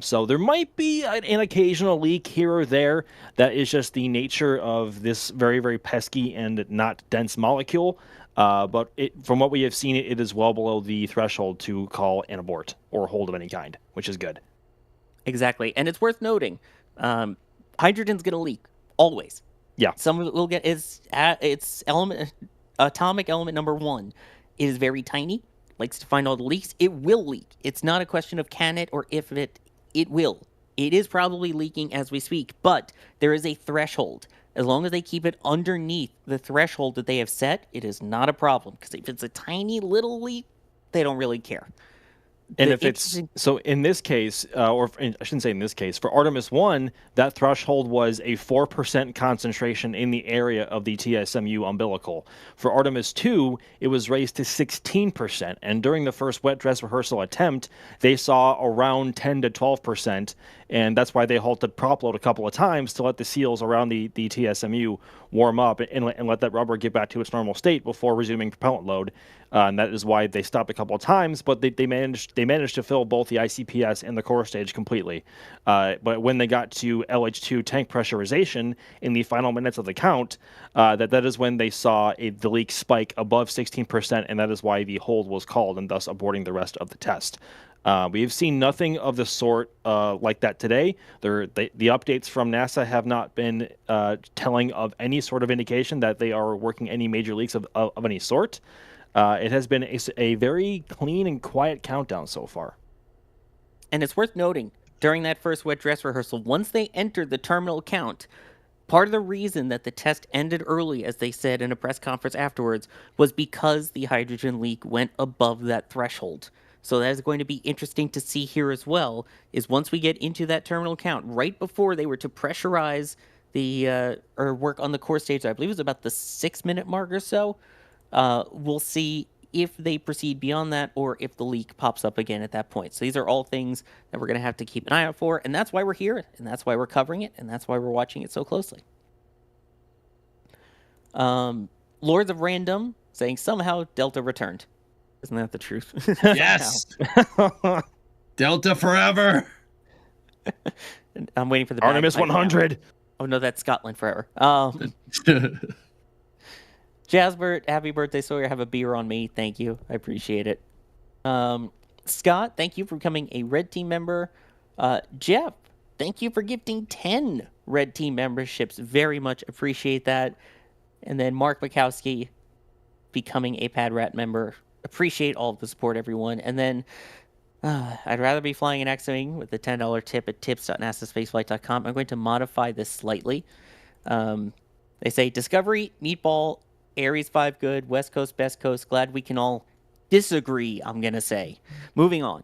So there might be an occasional leak here or there that is just the nature of this very, very pesky and not dense molecule. But from what we have seen, it is well below the threshold to call an abort or hold of any kind, which is good. Exactly. And it's worth noting, hydrogen's going to leak, always. Yeah. Some of it will get, it's atomic element number 1. It is very tiny, likes to find all the leaks. It will leak. It's not a question of can it or if it will. It is probably leaking as we speak, but there is a threshold. As long as they keep it underneath the threshold that they have set, it is not a problem. Because if it's a tiny little leak, they don't really care. And if it's so in this case, or I shouldn't say in this case, for Artemis I, that threshold was a 4% concentration in the area of the TSMU umbilical. For Artemis II, it was raised to 16%. And during the first wet dress rehearsal attempt, they saw around 10 to 12%. And that's why they halted prop load a couple of times to let the seals around the TSMU warm up and let that rubber get back to its normal state before resuming propellant load. And that is why they stopped a couple of times, but they managed to fill both the ICPS and the core stage completely. But when they got to LH2 tank pressurization in the final minutes of the count, that is when they saw the leak spike above 16%, and that is why the hold was called and thus aborting the rest of the test. We have seen nothing of the sort like that today. The updates from NASA have not been telling of any sort of indication that they are working any major leaks of any sort. It has been a very clean and quiet countdown so far. And it's worth noting, during that first wet dress rehearsal, once they entered the terminal count, part of the reason that the test ended early, as they said in a press conference afterwards, was because the hydrogen leak went above that threshold. So that is going to be interesting to see here as well, is once we get into that terminal count, right before they were to pressurize or work on the core stage, I believe it was about the 6-minute mark or so, we'll see if they proceed beyond that or if the leak pops up again at that point. So these are all things that we're going to have to keep an eye out for, and that's why we're here, and that's why we're covering it, and that's why we're watching it so closely. Lords of Random saying somehow Delta returned. Isn't that the truth? Yes! Delta forever! I'm waiting for the Artemis 100! Oh no, that's Scotland forever. Jasbert, happy birthday, Sawyer. Have a beer on me. Thank you. I appreciate it. Scott, thank you for becoming a Red Team member. Jeff, thank you for gifting 10 Red Team memberships. Very much appreciate that. And then Mark Mikowski becoming a Pad Rat member. Appreciate all of the support, everyone. And then I'd rather be flying an X-Wing with the $10 tip at tips.nasaspaceflight.com. I'm going to modify this slightly. They say, Discovery, Meatball, Aries 5 good, West Coast, Best Coast. Glad we can all disagree, I'm going to say. Moving on.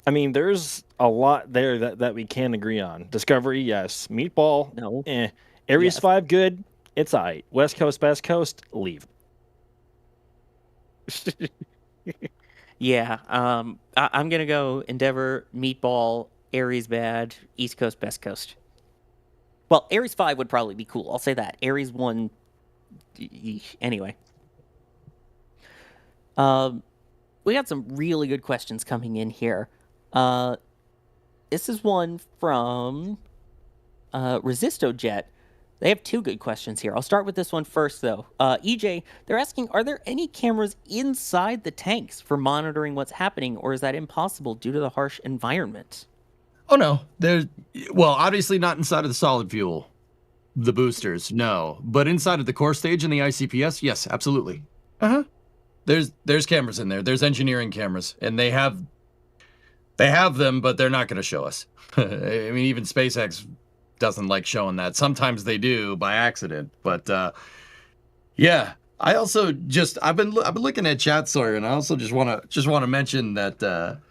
I mean, there's a lot there that we can agree on. Discovery, yes. Meatball, no. Aries yes. 5 good, it's aight. West Coast, Best Coast, leave. Yeah. I'm gonna go Endeavor, Meatball, Ares bad, East Coast, Best Coast. Well, Ares 5 would probably be cool. I'll say that. Ares 1, anyway. We got some really good questions coming in here. This is one from ResistoJet. They have two good questions here. I'll start with this one first, though. EJ, they're asking, are there any cameras inside the tanks for monitoring what's happening, or is that impossible due to the harsh environment? Oh, no. Well, obviously not inside of the solid fuel, the boosters, no. But inside of the core stage and the ICPS, yes, absolutely. Uh-huh. There's cameras in there. There's engineering cameras, and they have them, but they're not going to show us. I mean, even SpaceX doesn't like showing that. Sometimes they do by accident, but yeah. I also I've been looking at chat, Sawyer, and I also just want to mention that a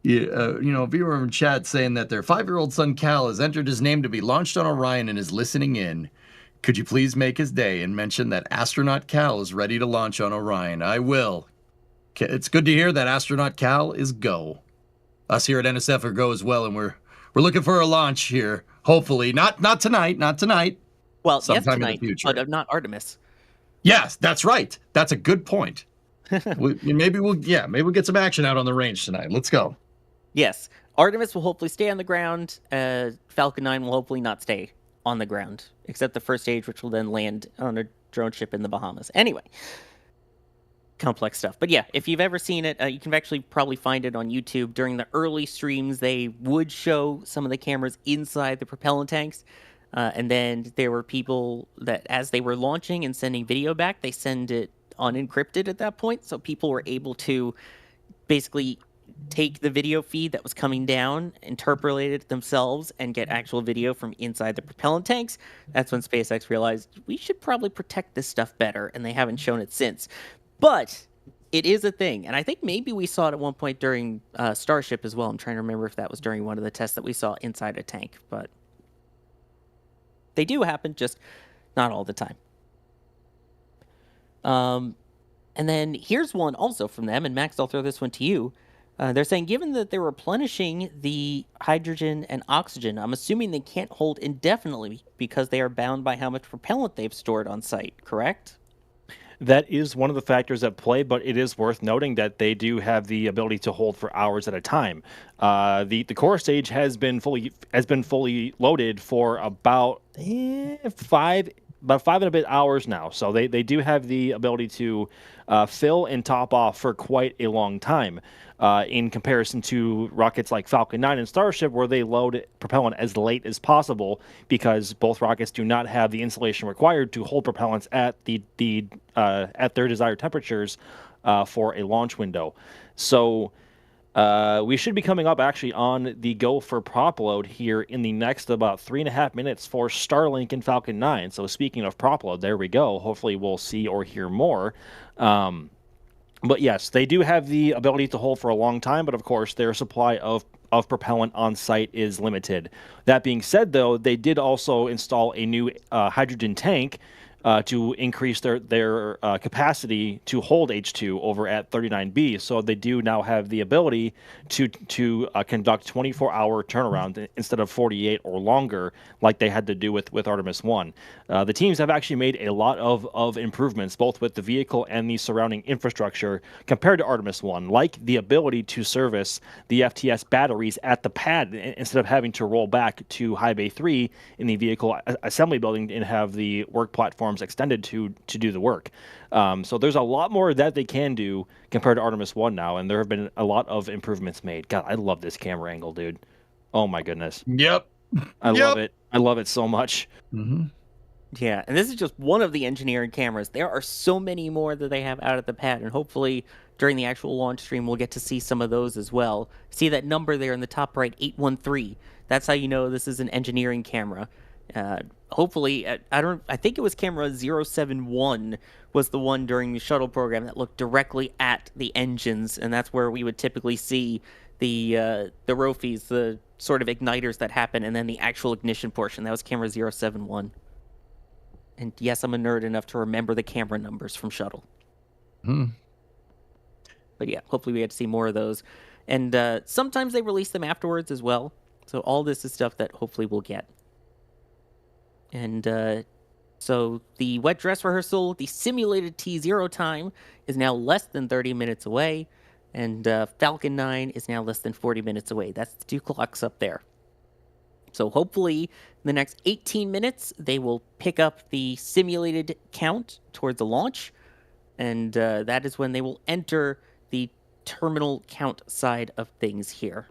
viewer in chat saying that their 5-year-old son Cal has entered his name to be launched on Orion and is listening in. Could you please make his day and mention that astronaut Cal is ready to launch on Orion? I will. It's good to hear that astronaut Cal is go. Us here at NSF are go as well, and we're looking for a launch here. Hopefully, not tonight. Well, sometime yes, tonight, in the future. but not Artemis. Yes, that's right. That's a good point. Maybe we'll get some action out on the range tonight. Let's go. Yes, Artemis will hopefully stay on the ground. Falcon 9 will hopefully not stay on the ground, except the first stage, which will then land on a drone ship in the Bahamas. Anyway, complex stuff. But yeah, if you've ever seen it, you can actually probably find it on YouTube. During the early streams, they would show some of the cameras inside the propellant tanks. And then there were people that, as they were launching and sending video back, they send it unencrypted at that point. So people were able to basically take the video feed that was coming down, interpolate it themselves, and get actual video from inside the propellant tanks. That's when SpaceX realized we should probably protect this stuff better, and they haven't shown it since. But it is a thing, and I think maybe we saw it at one point during Starship as well. I'm trying to remember if that was during one of the tests that we saw inside a tank, but they do happen, just not all the time. And then here's one also from them, and Max, I'll throw this one to you. They're saying, given that they're replenishing the hydrogen and oxygen, I'm assuming they can't hold indefinitely because they are bound by how much propellant they've stored on site, correct? That is one of the factors at play, but it is worth noting that they do have the ability to hold for hours at a time. The core stage has been fully loaded for about 5 and a bit hours now. So they do have the ability to fill and top off for quite a long time. In comparison to rockets like Falcon 9 and Starship, where they load propellant as late as possible because both rockets do not have the insulation required to hold propellants at at their desired temperatures for a launch window. So we should be coming up actually on the go for prop load here in the next about 3.5 minutes for Starlink and Falcon 9. So speaking of prop load, there we go. Hopefully we'll see or hear more. But yes, they do have the ability to hold for a long time, but of course their supply of propellant on site is limited. That being said, though, they did also install a new hydrogen tank to increase their capacity to hold H2 over at 39B. So they do now have the ability to conduct 24-hour turnaround instead of 48 or longer, like they had to do with Artemis 1. The teams have actually made a lot of improvements, both with the vehicle and the surrounding infrastructure compared to Artemis 1, like the ability to service the FTS batteries at the pad instead of having to roll back to High Bay 3 in the vehicle assembly building and have the work platforms extended to do the work. So there's a lot more that they can do compared to Artemis 1 now, and there have been a lot of improvements made. God, I love this camera angle, dude. Oh my goodness. Yep. I love it. I love it so much. Mm-hmm. Yeah, and this is just one of the engineering cameras. There are so many more that they have out at the pad, and hopefully during the actual launch stream we'll get to see some of those as well. See that number there in the top right, 813. That's how you know this is an engineering camera. Hopefully, I think it was camera 071 was the one during the shuttle program that looked directly at the engines, and that's where we would typically see the ROFIs, the sort of igniters that happen, and then the actual ignition portion. That was camera 071. And yes, I'm a nerd enough to remember the camera numbers from shuttle. But yeah, hopefully we get to see more of those. And sometimes they release them afterwards as well. So all this is stuff that hopefully we'll get. And so the wet dress rehearsal, the simulated T0 time is now less than 30 minutes away. And Falcon 9 is now less than 40 minutes away. That's the 2 clocks up there. So hopefully in the next 18 minutes, they will pick up the simulated count towards the launch. And that is when they will enter the terminal count side of things here.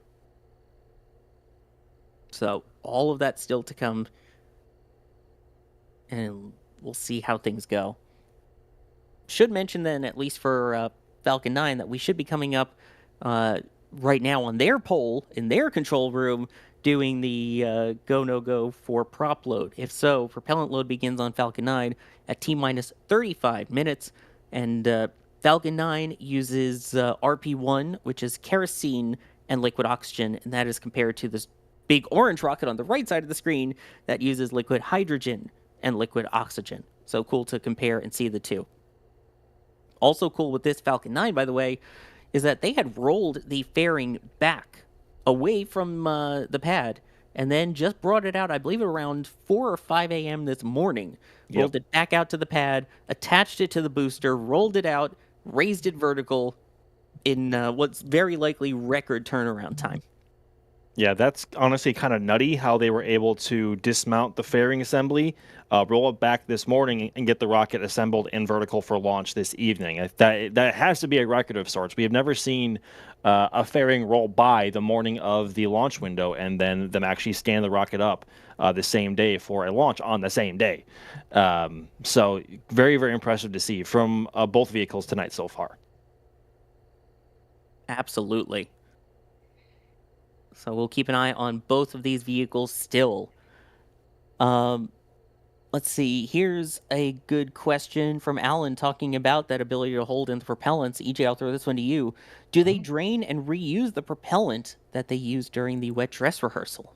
So all of that still to come. And we'll see how things go. Should mention then, at least for Falcon 9, that we should be coming up right now on their poll in their control room doing the go, no go for prop load. If so, propellant load begins on Falcon 9 at T-minus 35 minutes. And Falcon 9 uses RP1, which is kerosene and liquid oxygen. And that is compared to this big orange rocket on the right side of the screen that uses liquid hydrogen and liquid oxygen. So cool to compare and see the two. Also cool with this Falcon 9, by the way, is that they had rolled the fairing back away from the pad and then just brought it out, I believe around 4 or 5 a.m. this morning. Yep. Rolled it back out to the pad, attached it to the booster, rolled it out, raised it vertical in what's very likely record turnaround time. Yeah, that's honestly kind of nutty how they were able to dismount the fairing assembly, roll it back this morning, and get the rocket assembled in vertical for launch this evening. That has to be a record of sorts. We have never seen a fairing roll by the morning of the launch window and then them actually stand the rocket up the same day for a launch on the same day. So very, very impressive to see from both vehicles tonight so far. Absolutely. So we'll keep an eye on both of these vehicles still. Let's see. Here's a good question from Alan talking about that ability to hold in the propellants. EJ, I'll throw this one to you. Do they drain and reuse the propellant that they used during the wet dress rehearsal?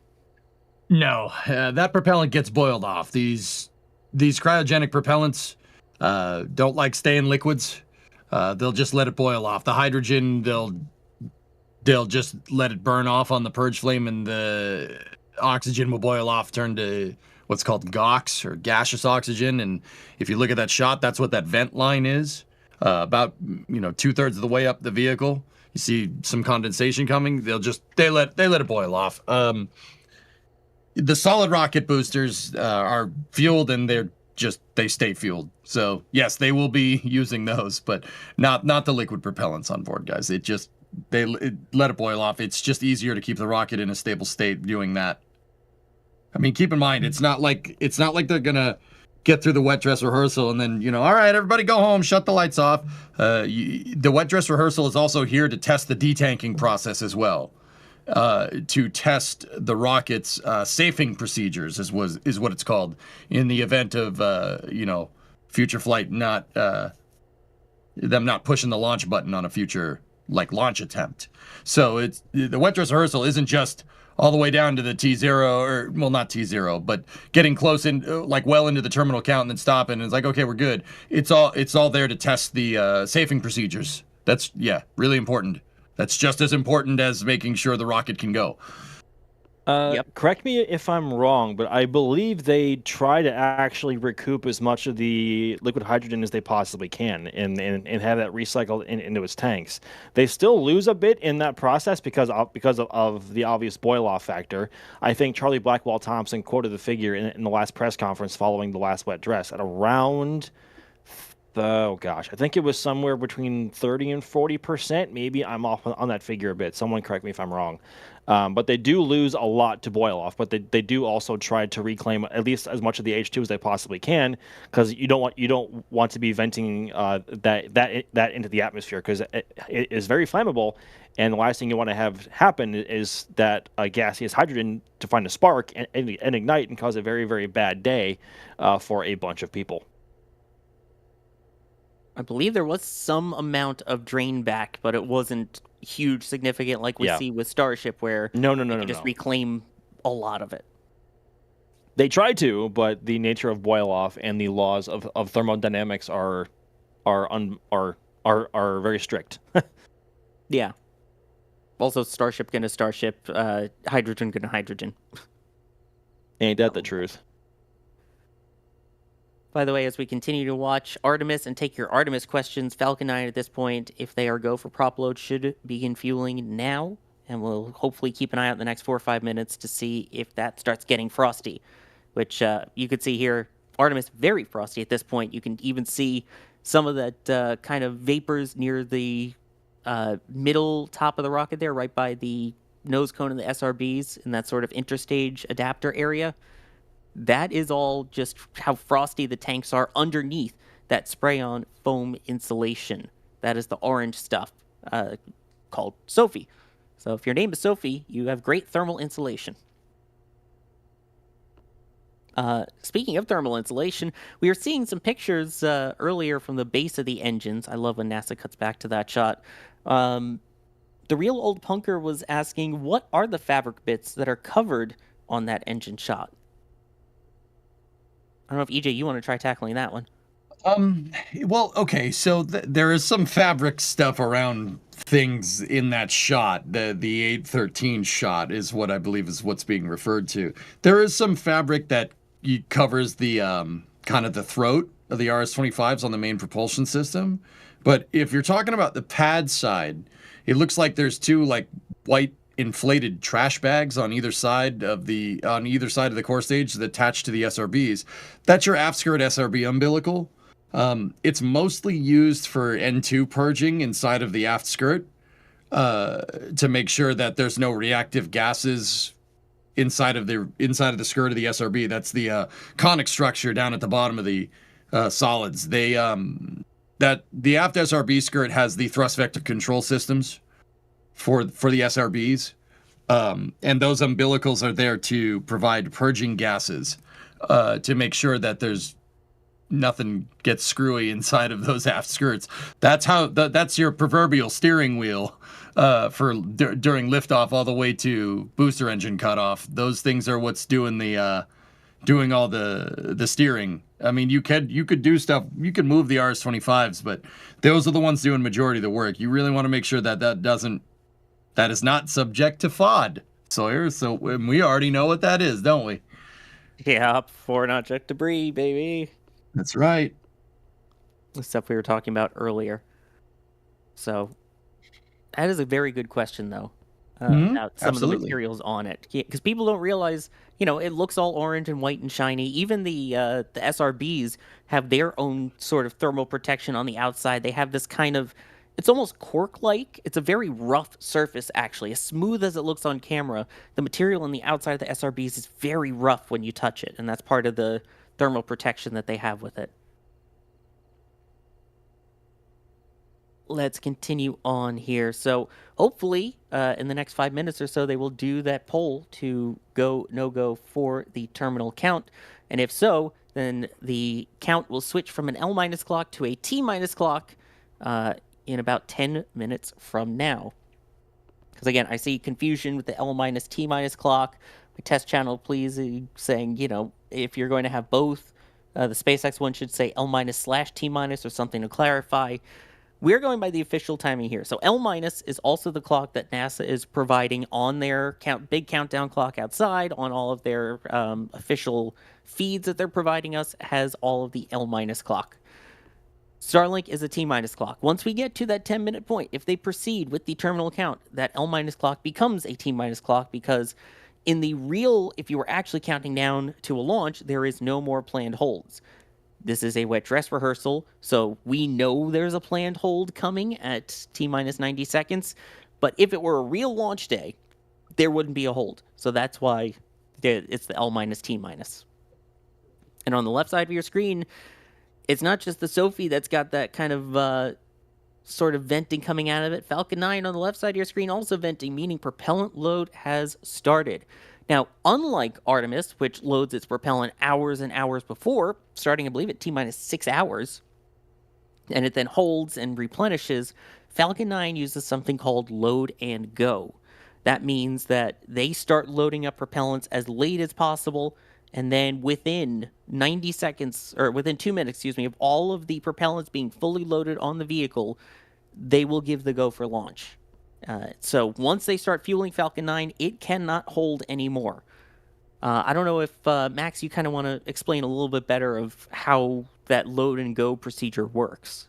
No, that propellant gets boiled off. These cryogenic propellants don't like staying liquids. They'll just let it boil off. The hydrogen, they'll just let it burn off on the purge flame, and the oxygen will boil off, turn to what's called GOX, or gaseous oxygen. And if you look at that shot, that's what that vent line is. About 2/3 of the way up the vehicle, you see some condensation coming. They let it boil off. The solid rocket boosters are fueled, and they stay fueled. So yes, they will be using those, but not the liquid propellants on board, guys. They let it boil off. It's just easier to keep the rocket in a stable state doing that. I mean, keep in mind, it's not like they're gonna get through the wet dress rehearsal and then all right, everybody go home, shut the lights off. The wet dress rehearsal is also here to test the detanking process as well, to test the rocket's safing procedures is what it's called, in the event of future flight them not pushing the launch button on a future launch attempt. So the wet dress rehearsal isn't just all the way down to the T0, or well, not T0, but getting close in, well into the terminal count and then stopping. And it's like, okay, we're good. It's all there to test the safing procedures. That's really important. That's just as important as making sure the rocket can go. Yep. Correct me if I'm wrong, but I believe they try to actually recoup as much of the liquid hydrogen as they possibly can and have that recycled into its tanks. They still lose a bit in that process because of the obvious boil-off factor. I think Charlie Blackwell Thompson quoted the figure in the last press conference following the last wet dress at around, I think it was somewhere between 30 and 40%. Maybe I'm off on that figure a bit. Someone correct me if I'm wrong. But they do lose a lot to boil off, but they do also try to reclaim at least as much of the H2 as they possibly can, because you don't want to be venting that into the atmosphere, because it is very flammable, and the last thing you want to have happen is that gaseous hydrogen to find a spark and ignite and cause a very, very bad day for a bunch of people. I believe there was some amount of drain back, but it wasn't huge, significant like we see with Starship, where no, just reclaim a lot of it. They try to, but the nature of boil off and the laws of thermodynamics are very strict. Yeah. Also, Starship gonna Starship, hydrogen gonna hydrogen. Ain't that the truth? By the way, as we continue to watch Artemis and take your Artemis questions, Falcon 9 at this point, if they are go for prop load, should begin fueling now. And we'll hopefully keep an eye out in the next 4 or 5 minutes to see if that starts getting frosty, which you could see here. Artemis, very frosty at this point. You can even see some of that kind of vapors near the middle top of the rocket there, right by the nose cone and the SRBs in that sort of interstage adapter area. That is all just how frosty the tanks are underneath that spray-on foam insulation. That is the orange stuff called Sophie. So if your name is Sophie, you have great thermal insulation. Speaking of thermal insulation, we were seeing some pictures earlier from the base of the engines. I love when NASA cuts back to that shot. The real old punker was asking, what are the fabric bits that are covered on that engine shot? I don't know if EJ, you want to try tackling that one. Well, okay, so there is some fabric stuff around things in that shot. The 813 shot is what I believe is what's being referred to. There is some fabric that covers the kind of the throat of the RS-25s on the main propulsion system. But if you're talking about the pad side, it looks like there's two like white inflated trash bags on either side of the core stage that attach to the SRBs. That's your aft skirt SRB umbilical. It's mostly used for N2 purging inside of the aft skirt to make sure that there's no reactive gases inside of the skirt of the SRB. That's the conic structure down at the bottom of the solids. The aft SRB skirt has the thrust vector control systems for the SRBs, and those umbilicals are there to provide purging gases to make sure that there's nothing gets screwy inside of those aft skirts. That's your proverbial steering wheel for during liftoff all the way to booster engine cutoff. Those things are what's doing all the steering. I mean, you could do stuff. You could move the RS-25s, but those are the ones doing majority of the work. You really want to make sure that is not subject to FOD, Sawyer. So we already know what that is, don't we? Yeah, foreign object debris, baby. That's right. The stuff we were talking about earlier. So that is a very good question, though, about some Absolutely. of the materials on it. Because people don't realize, it looks all orange and white and shiny. Even the SRBs have their own sort of thermal protection on the outside. They have this kind of, it's almost cork-like. It's a very rough surface, actually. As smooth as it looks on camera, the material on the outside of the SRBs is very rough when you touch it, and that's part of the thermal protection that they have with it. Let's continue on here. So hopefully in the next 5 minutes or so, they will do that poll to go, no-go for the terminal count. And if so, then the count will switch from an L- clock to a T- clock in about 10 minutes from now. Because again, I see confusion with the L- T- clock. My test channel, please, saying, if you're going to have both, the SpaceX one should say L-/T- or something to clarify. We're going by the official timing here. So L- is also the clock that NASA is providing on their big countdown clock outside, on all of their official feeds that they're providing us, has all of the L- clock. Starlink is a T- clock. Once we get to that 10-minute point, if they proceed with the terminal count, that L- clock becomes a T- clock, because in the real, if you were actually counting down to a launch, there is no more planned holds. This is a wet dress rehearsal, so we know there's a planned hold coming at T- 90 seconds. But if it were a real launch day, there wouldn't be a hold. So that's why it's the L- T-. And on the left side of your screen, it's not just the Sophie that's got that kind of sort of venting coming out of it. Falcon 9 on the left side of your screen also venting, meaning propellant load has started. Now, unlike Artemis, which loads its propellant hours and hours before, starting, I believe, at T- 6 hours, and it then holds and replenishes, Falcon 9 uses something called load and go. That means that they start loading up propellants as late as possible, and then within 90 seconds, or within 2 minutes, of all of the propellants being fully loaded on the vehicle, they will give the go for launch. So once they start fueling Falcon 9, it cannot hold anymore. I don't know if, Max, you kind of want to explain a little bit better of how that load and go procedure works.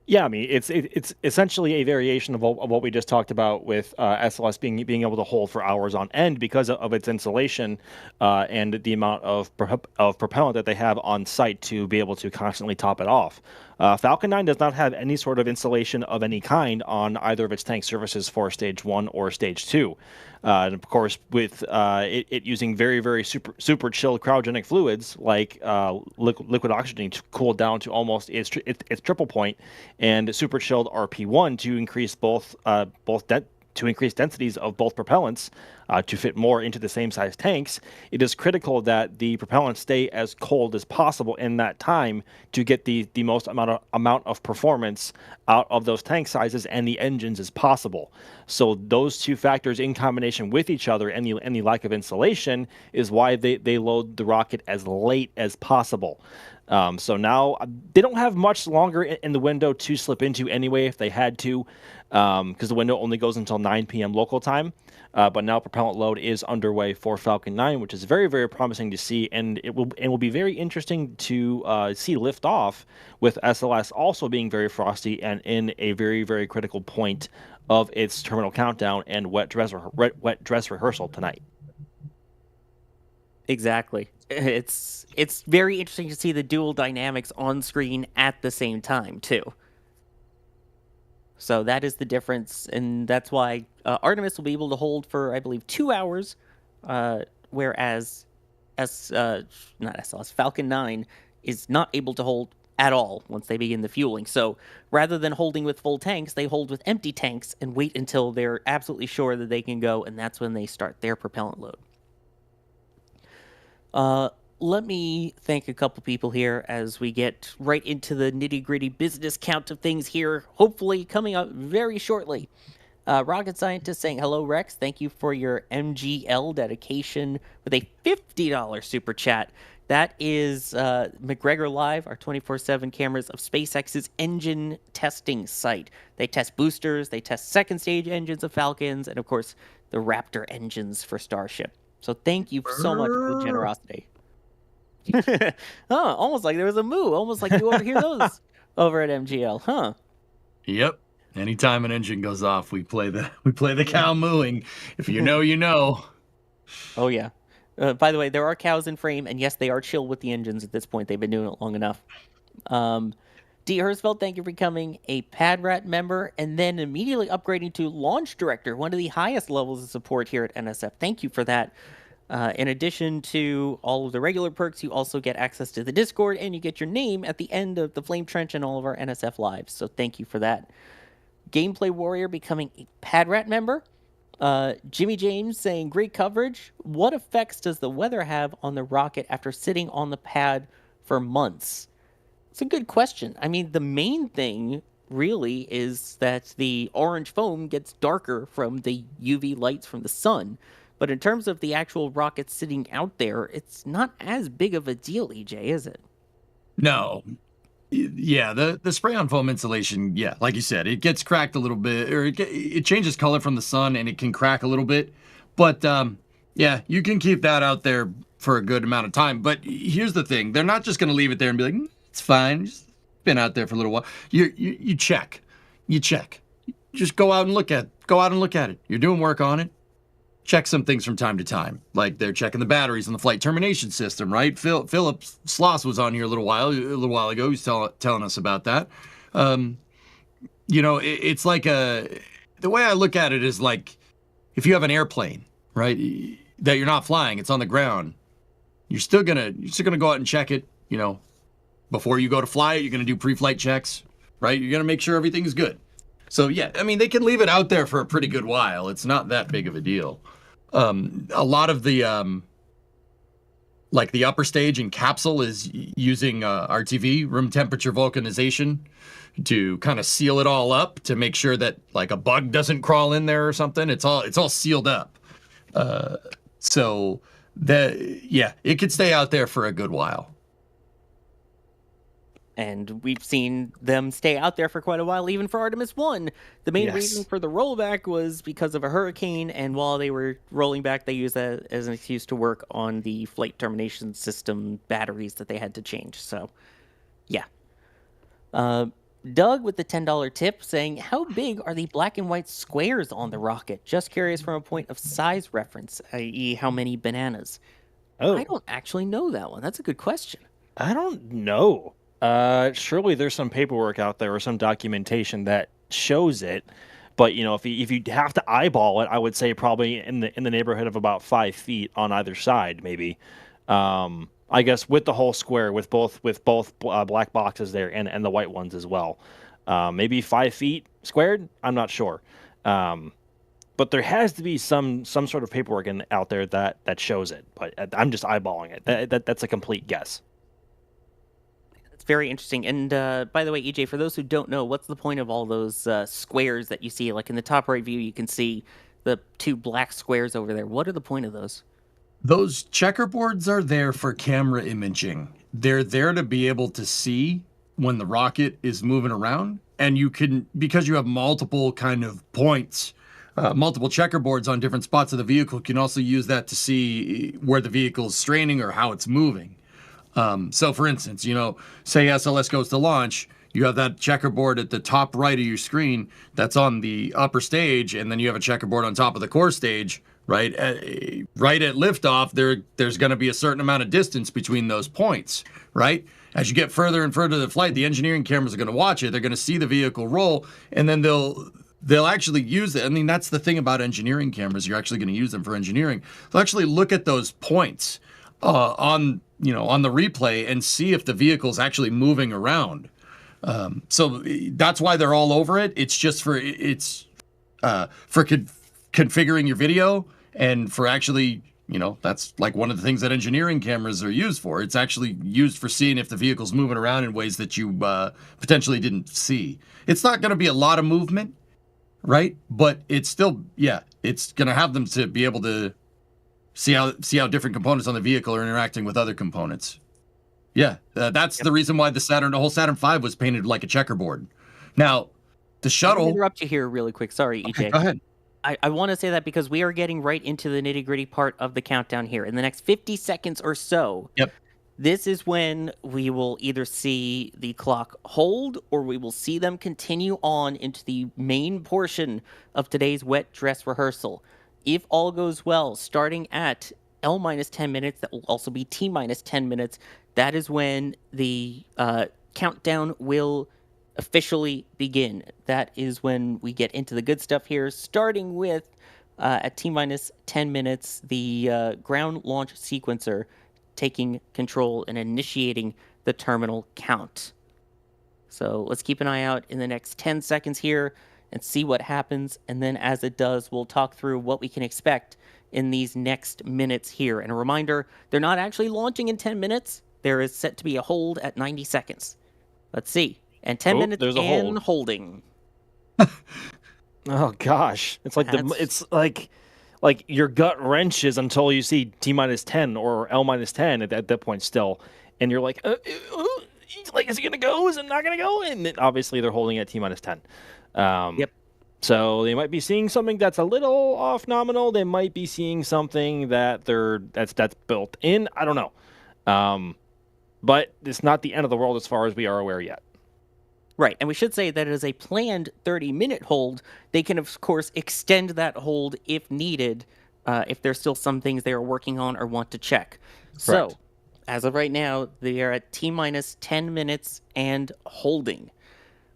Yeah, I mean, it's essentially a variation of what we just talked about with SLS being able to hold for hours on end because of its insulation and the amount of propellant that they have on site to be able to constantly top it off. Falcon 9 does not have any sort of insulation of any kind on either of its tank surfaces for Stage 1 or Stage 2. And of course, with it using very, very super chilled cryogenic fluids like liquid oxygen to cool down to almost its triple point, and super chilled RP1 to increase to increase densities of both propellants to fit more into the same size tanks, it is critical that the propellants stay as cold as possible in that time to get the most amount of performance out of those tank sizes and the engines as possible. So those two factors in combination with each other and the lack of insulation is why they load the rocket as late as possible. So now they don't have much longer in the window to slip into anyway if they had to, because the window only goes until 9 p.m. local time. But now propellant load is underway for Falcon 9, which is very, very promising to see, and it will be very interesting to see liftoff with SLS also being very frosty and in a very, very critical point of its terminal countdown and wet dress rehearsal tonight. Exactly. It's very interesting to see the dual dynamics on screen at the same time too. So that is the difference, and that's why Artemis will be able to hold for, I believe, 2 hours, whereas Falcon 9 is not able to hold at all once they begin the fueling. So rather than holding with full tanks, they hold with empty tanks and wait until they're absolutely sure that they can go, and that's when they start their propellant load. Let me thank a couple people here as we get right into the nitty-gritty business count of things here, hopefully coming up very shortly. Rocket Scientist saying, hello, Rex. Thank you for your MGL dedication with a $50 super chat. That is McGregor Live, our 24/7 cameras of SpaceX's engine testing site. They test boosters, they test second stage engines of Falcons, and of course, the Raptor engines for Starship. So thank you so much for the generosity. Almost like there was a moo. Almost like you overhear those over at MGL, huh? Yep. Anytime an engine goes off, we play the cow mooing. If you know, you know. Oh yeah. By the way, there are cows in frame, and yes, they are chill with the engines at this point. They've been doing it long enough. D. Hersfeld, thank you for becoming a PadRat member and then immediately upgrading to Launch Director, one of the highest levels of support here at NSF. Thank you for that. In addition to all of the regular perks, you also get access to the Discord, and you get your name at the end of the Flame Trench and all of our NSF lives. So thank you for that. Gameplay Warrior becoming a PadRat member. Jimmy James saying, great coverage. What effects does the weather have on the rocket after sitting on the pad for months? It's a good question. I mean, the main thing really is that the orange foam gets darker from the UV lights from the sun. But in terms of the actual rocket sitting out there, it's not as big of a deal, EJ, is it? No. Yeah, the spray-on foam insulation, yeah, like you said, it gets cracked a little bit, or it changes color from the sun, and it can crack a little bit. But, yeah, you can keep that out there for a good amount of time. But here's the thing. They're not just going to leave it there and be like, it's fine. Just been out there for a little while. You check. You check. Just go out and look at it. You're doing work on it. Check some things from time to time, like they're checking the batteries on the flight termination system, right? Philip Sloss was on here a little while ago. He's telling us about that. It's like the way I look at it is like if you have an airplane, right, that you're not flying, it's on the ground. You're still gonna go out and check it. Before you go to fly it, you're gonna do pre-flight checks, right? You're gonna make sure everything's good. So yeah, I mean they can leave it out there for a pretty good while. It's not that big of a deal. A lot of the like the upper stage and capsule is using RTV, room temperature vulcanization, to kind of seal it all up to make sure that like a bug doesn't crawl in there or something. It's all sealed up. So that, yeah, it could stay out there for a good while. And we've seen them stay out there for quite a while, even for Artemis I. The main reason for the rollback was because of a hurricane, and while they were rolling back, they used that as an excuse to work on the flight termination system batteries that they had to change. So, yeah. Doug with the $10 tip saying, how big are the black and white squares on the rocket? Just curious from a point of size reference, i.e. how many bananas? Oh. I don't actually know that one. That's a good question. I don't know. Surely there's some paperwork out there or some documentation that shows it, but if you have to eyeball it, I would say probably in the neighborhood of about 5 feet on either side, maybe. I guess with the whole square, with both black boxes there and the white ones as well, maybe 5 feet squared. I'm not sure, but there has to be some sort of paperwork out there that shows it. But I'm just eyeballing it. That's a complete guess. It's very interesting. And by the way, EJ, for those who don't know, what's the point of all those squares that you see? Like in the top right view, you can see the 2 black squares over there. What are the point of those? Those checkerboards are there for camera imaging. They're there to be able to see when the rocket is moving around. And you can, because you have multiple kind of points, multiple checkerboards on different spots of the vehicle, you can also use that to see where the vehicle is straining or how it's moving. So for instance, say SLS goes to launch, you have that checkerboard at the top right of your screen that's on the upper stage, and then you have a checkerboard on top of the core stage, right? Right at liftoff, there's going to be a certain amount of distance between those points, right? As you get further and further to the flight, the engineering cameras are going to watch it. They're going to see the vehicle roll, and then they'll actually use it. I mean, that's the thing about engineering cameras. You're actually going to use them for engineering. They'll actually look at those points on the replay and see if the vehicle's actually moving around. So that's why they're all over it. It's just for configuring your video and for actually, that's like one of the things that engineering cameras are used for. It's actually used for seeing if the vehicle's moving around in ways that you potentially didn't see. It's not going to be a lot of movement, right? But it's still, it's going to have them to be able to see how different components on the vehicle are interacting with other components. Yeah, that's the reason why the whole Saturn V was painted like a checkerboard. Now, the shuttle... Let me interrupt you here really quick. Sorry, EJ. Okay, go ahead. I want to say that because we are getting right into the nitty-gritty part of the countdown here. In the next 50 seconds or so, this is when we will either see the clock hold or we will see them continue on into the main portion of today's wet dress rehearsal. If all goes well, starting at L-10 minutes, that will also be T-10 minutes, that is when the countdown will officially begin. That is when we get into the good stuff here, starting with, at T-10 minutes, the ground launch sequencer taking control and initiating the terminal count. So let's keep an eye out in the next 10 seconds here and see what happens. And then as it does, we'll talk through what we can expect in these next minutes here. And a reminder, they're not actually launching in 10 minutes. There is set to be a hold at 90 seconds. Let's see. And 10 minutes and holding. Oh gosh. It's like it's like your gut wrenches until you see T-10 or L-10 at that point still. And you're like, is it going to go? Is it not going to go? And then obviously they're holding at T-10. So they might be seeing something that's a little off nominal. They might be seeing something that's built in. I don't know. But it's not the end of the world as far as we are aware yet. Right, and we should say that it is a planned 30-minute hold. They can, of course, extend that hold if needed, if there's still some things they are working on or want to check. Correct. So, as of right now, they are at T-10 minutes and holding.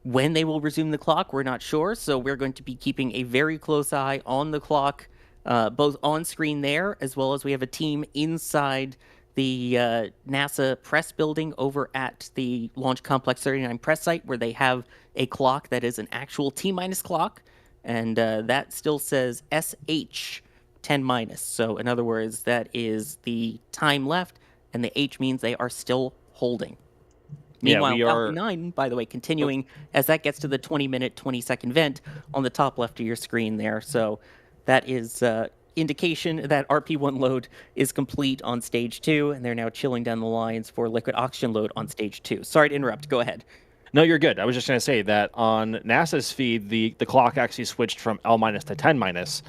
When they will resume the clock, we're not sure, so we're going to be keeping a very close eye on the clock, both on screen there, as well as we have a team inside the NASA press building over at the Launch Complex 39 press site, where they have a clock that is an actual T-minus clock, and that still says SH 10-. So in other words, that is the time left, and the H means they are still holding. Meanwhile, Falcon 9, by the way, continuing as that gets to the 20-minute, 20-second vent on the top left of your screen there. So that is indication that RP1 load is complete on stage 2, and they're now chilling down the lines for liquid oxygen load on stage 2. Sorry to interrupt. Go ahead. No, you're good. I was just going to say that on NASA's feed, the clock actually switched from L- to 10-.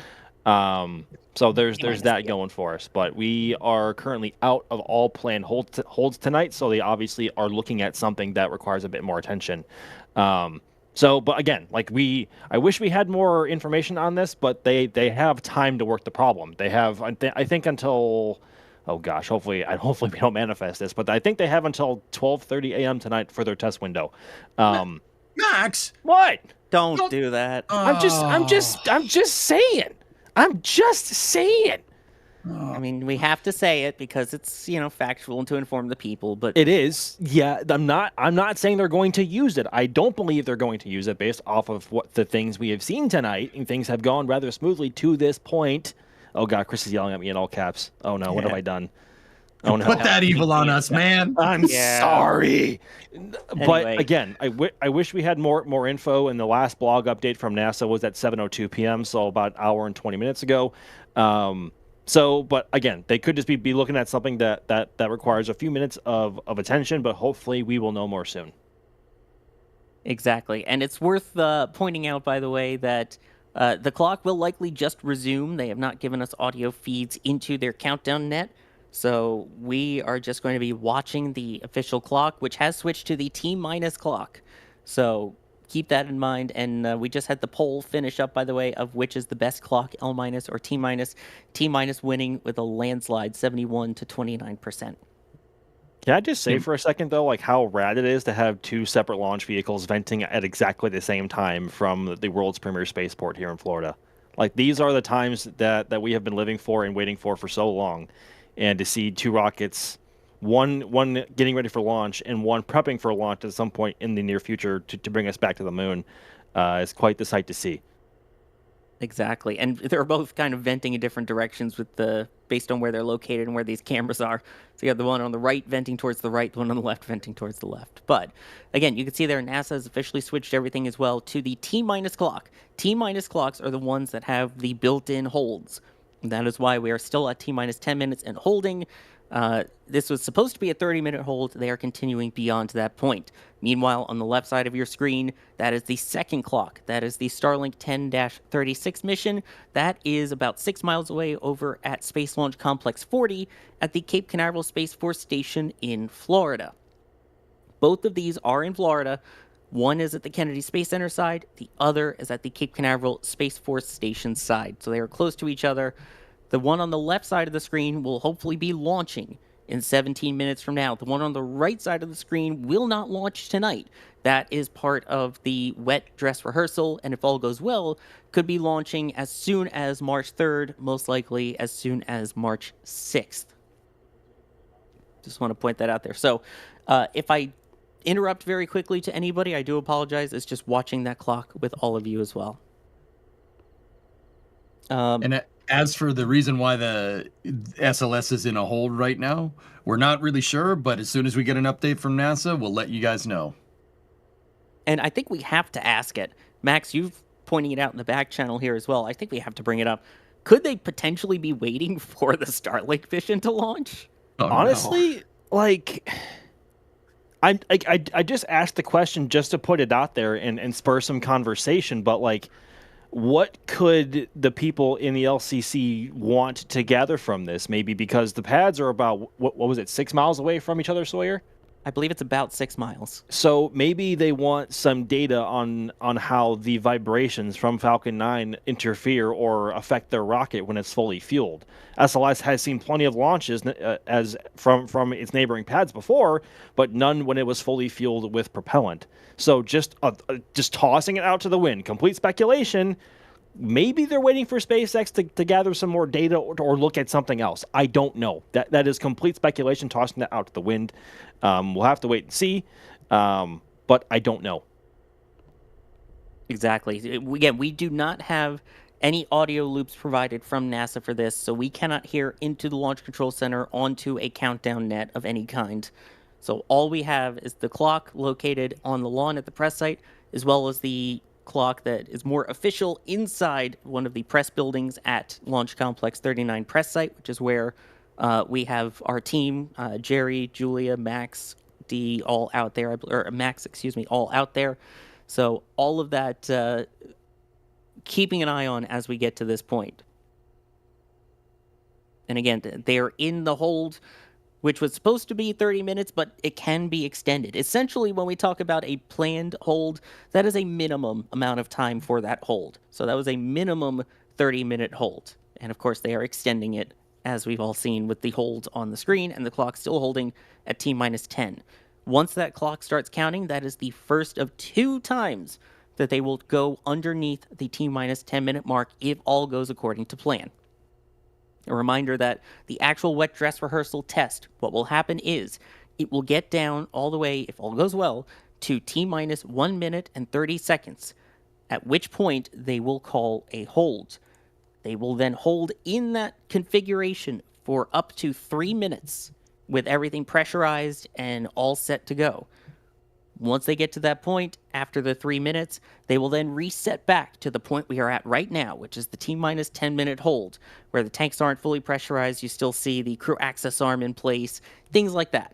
So there's that going for us. But we are currently out of all planned holds tonight, so they obviously are looking at something that requires a bit more attention. But again, I wish we had more information on this, but they have time to work the problem. They have, I think, until, oh gosh, hopefully we don't manifest this, but I think they have until 12:30 a.m. tonight for their test window. Max, what? Don't do that. I'm just saying. I'm just saying. I mean, we have to say it because it's, factual and to inform the people, but it is. Yeah, I'm not saying they're going to use it. I don't believe they're going to use it based off of what the things we have seen tonight, and things have gone rather smoothly to this point. Oh god, Chris is yelling at me in all caps. Oh no, what have I done? Oh no. Put that evil on us, man. I'm sorry. But again, I wish we had more info, and the last blog update from NASA was at 7:02 p.m., so about an hour and 20 minutes ago. But again, they could just be looking at something that requires a few minutes of attention, but hopefully we will know more soon. Exactly. And it's worth pointing out, by the way, that the clock will likely just resume. They have not given us audio feeds into their countdown net. So we are just going to be watching the official clock, which has switched to the T- clock. So keep that in mind. And we just had the poll finish up, by the way, of which is the best clock, L- or T-. T- winning with a landslide, 71 to 29%. Can I just say for a second, though, how rad it is to have two separate launch vehicles venting at exactly the same time from the world's premier spaceport here in Florida? These are the times that we have been living for and waiting for so long. And to see two rockets, one getting ready for launch and one prepping for launch at some point in the near future to bring us back to the moon is quite the sight to see. Exactly. And they're both kind of venting in different directions based on where they're located and where these cameras are. So you have the one on the right venting towards the right, the one on the left venting towards the left. But again, you can see there NASA has officially switched everything as well to the T- clock. T- clocks are the ones that have the built-in holds. And that is why we are still at T- 10 minutes and holding. This was supposed to be a 30-minute hold. They are continuing beyond that point. Meanwhile, on the left side of your screen, that is the second clock. That is the Starlink 10-36 mission. That is about 6 miles away over at Space Launch Complex 40 at the Cape Canaveral Space Force Station in Florida. Both of these are in Florida. One is at the Kennedy Space Center side. The other is at the Cape Canaveral Space Force Station side. So they are close to each other. The one on the left side of the screen will hopefully be launching in 17 minutes from now. The one on the right side of the screen will not launch tonight. That is part of the wet dress rehearsal, and if all goes well, could be launching as soon as March 3rd, most likely as soon as March 6th. Just want to point that out there. So if I interrupt very quickly to anybody, I do apologize. It's just watching that clock with all of you as well. And as for the reason why the SLS is in a hold right now, we're not really sure, but as soon as we get an update from NASA, we'll let you guys know. And I think we have to ask it. Max, you've pointing it out in the back channel here as well. I think we have to bring it up. Could they potentially be waiting for the Starlink mission to launch? Oh, honestly, I just asked the question just to put it out there and spur some conversation, but what could the people in the LCC want to gather from this? Maybe because the pads are about, what was it, 6 miles away from each other, Sawyer? I believe it's about 6 miles. So maybe they want some data on how the vibrations from Falcon 9 interfere or affect their rocket when it's fully fueled. SLS has seen plenty of launches as from its neighboring pads before, but none when it was fully fueled with propellant. So just tossing it out to the wind, complete speculation. Maybe they're waiting for SpaceX to gather some more data or look at something else. I don't know. That is complete speculation, tossing that out to the wind. We'll have to wait and see, but I don't know. Exactly. Again, we do not have any audio loops provided from NASA for this, so we cannot hear into the Launch Control Center onto a countdown net of any kind. So all we have is the clock located on the lawn at the press site, as well as the clock that is more official inside one of the press buildings at Launch Complex 39 press site, which is where we have our team, Jerry, Julia, Max, D, all out there, or Max, excuse me, all out there. So all of that, keeping an eye on as we get to this point. And again, they're in the hold, which was supposed to be 30 minutes, but it can be extended. Essentially, when we talk about a planned hold, that is a minimum amount of time for that hold. So that was a minimum 30-minute hold. And of course, they are extending it, as we've all seen with the hold on the screen, and the clock still holding at T-minus 10. Once that clock starts counting, that is the first of 2 times that they will go underneath the T-minus 10-minute mark if all goes according to plan. A reminder that the actual wet dress rehearsal test, what will happen is it will get down all the way, if all goes well, to T-minus 1 minute and 30 seconds, at which point they will call a hold. They will then hold in that configuration for up to 3 minutes with everything pressurized and all set to go. Once they get to that point, after the 3 minutes, they will then reset back to the point we are at right now, which is the T-minus 10-minute hold, where the tanks aren't fully pressurized, you still see the crew access arm in place, things like that.